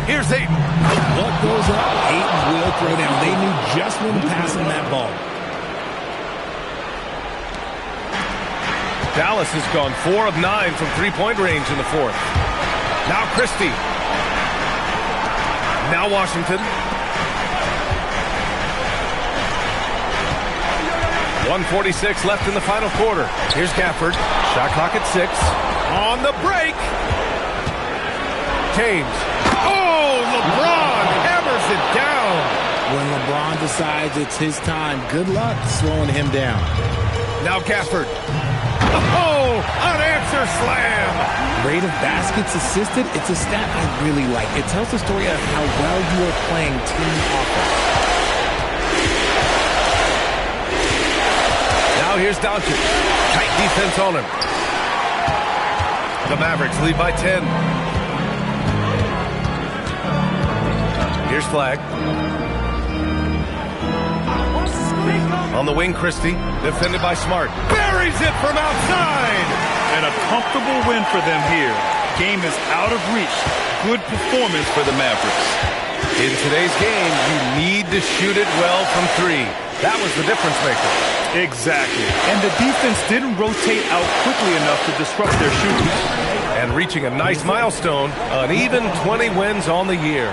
Here's Ayton. What goes up, Ayton will throw down. They knew just when to pass him that ball. Dallas has gone 4 of 9 from three-point range in the fourth. Now Christie. Now Washington. 1:46 left in the final quarter. Here's Gafford. Shot clock at 6. On the break. James. Oh, LeBron hammers it down. When LeBron decides it's his time, good luck slowing him down. Now Gafford. Oh, unanswered slam. Rate of baskets assisted, it's a stat I really like. It tells the story of how well you are playing team offense. Now here's Doncic. Tight defense on him. The Mavericks lead by 10. Here's Flag. On the wing, Christie. Defended by Smart. Buries it from outside. And a comfortable win for them here. Game is out of reach. Good performance for the Mavericks. In today's game, you need to shoot it well from 3. That was the difference maker. Exactly. And the defense didn't rotate out quickly enough to disrupt their shooting. And reaching a nice milestone, an even 20 wins on the year.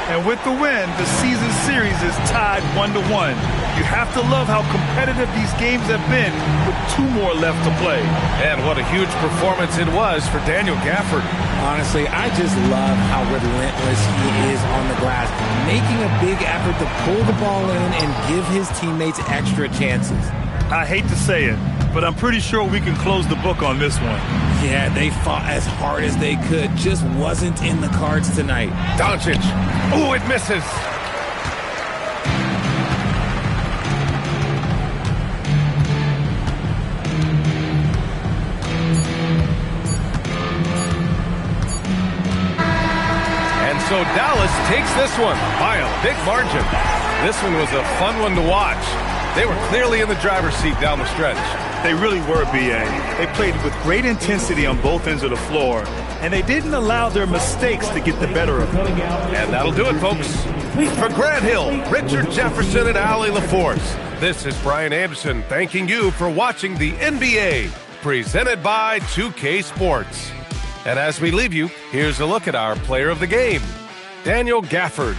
And with the win, the season series is tied 1-1. You have to love how competitive these games have been with 2 more left to play. And what a huge performance it was for Daniel Gafford. Honestly, I just love how relentless he is on the glass, making a big effort to pull the ball in and give his teammates extra chances. I hate to say it, but I'm pretty sure we can close the book on this one. Yeah, they fought as hard as they could. Just wasn't in the cards tonight. Doncic. Oh, it misses. And So Dallas takes this one by a big margin. This one was a fun one to watch. They were clearly in the driver's seat down the stretch. They really were, B.A. They played with great intensity on both ends of the floor, and they didn't allow their mistakes to get the better of them. And that'll do it, folks. For Grant Hill, Richard Jefferson, and Allie LaForce, this is Brian Anderson thanking you for watching the NBA, presented by 2K Sports. And as we leave you, here's a look at our player of the game, Daniel Gafford.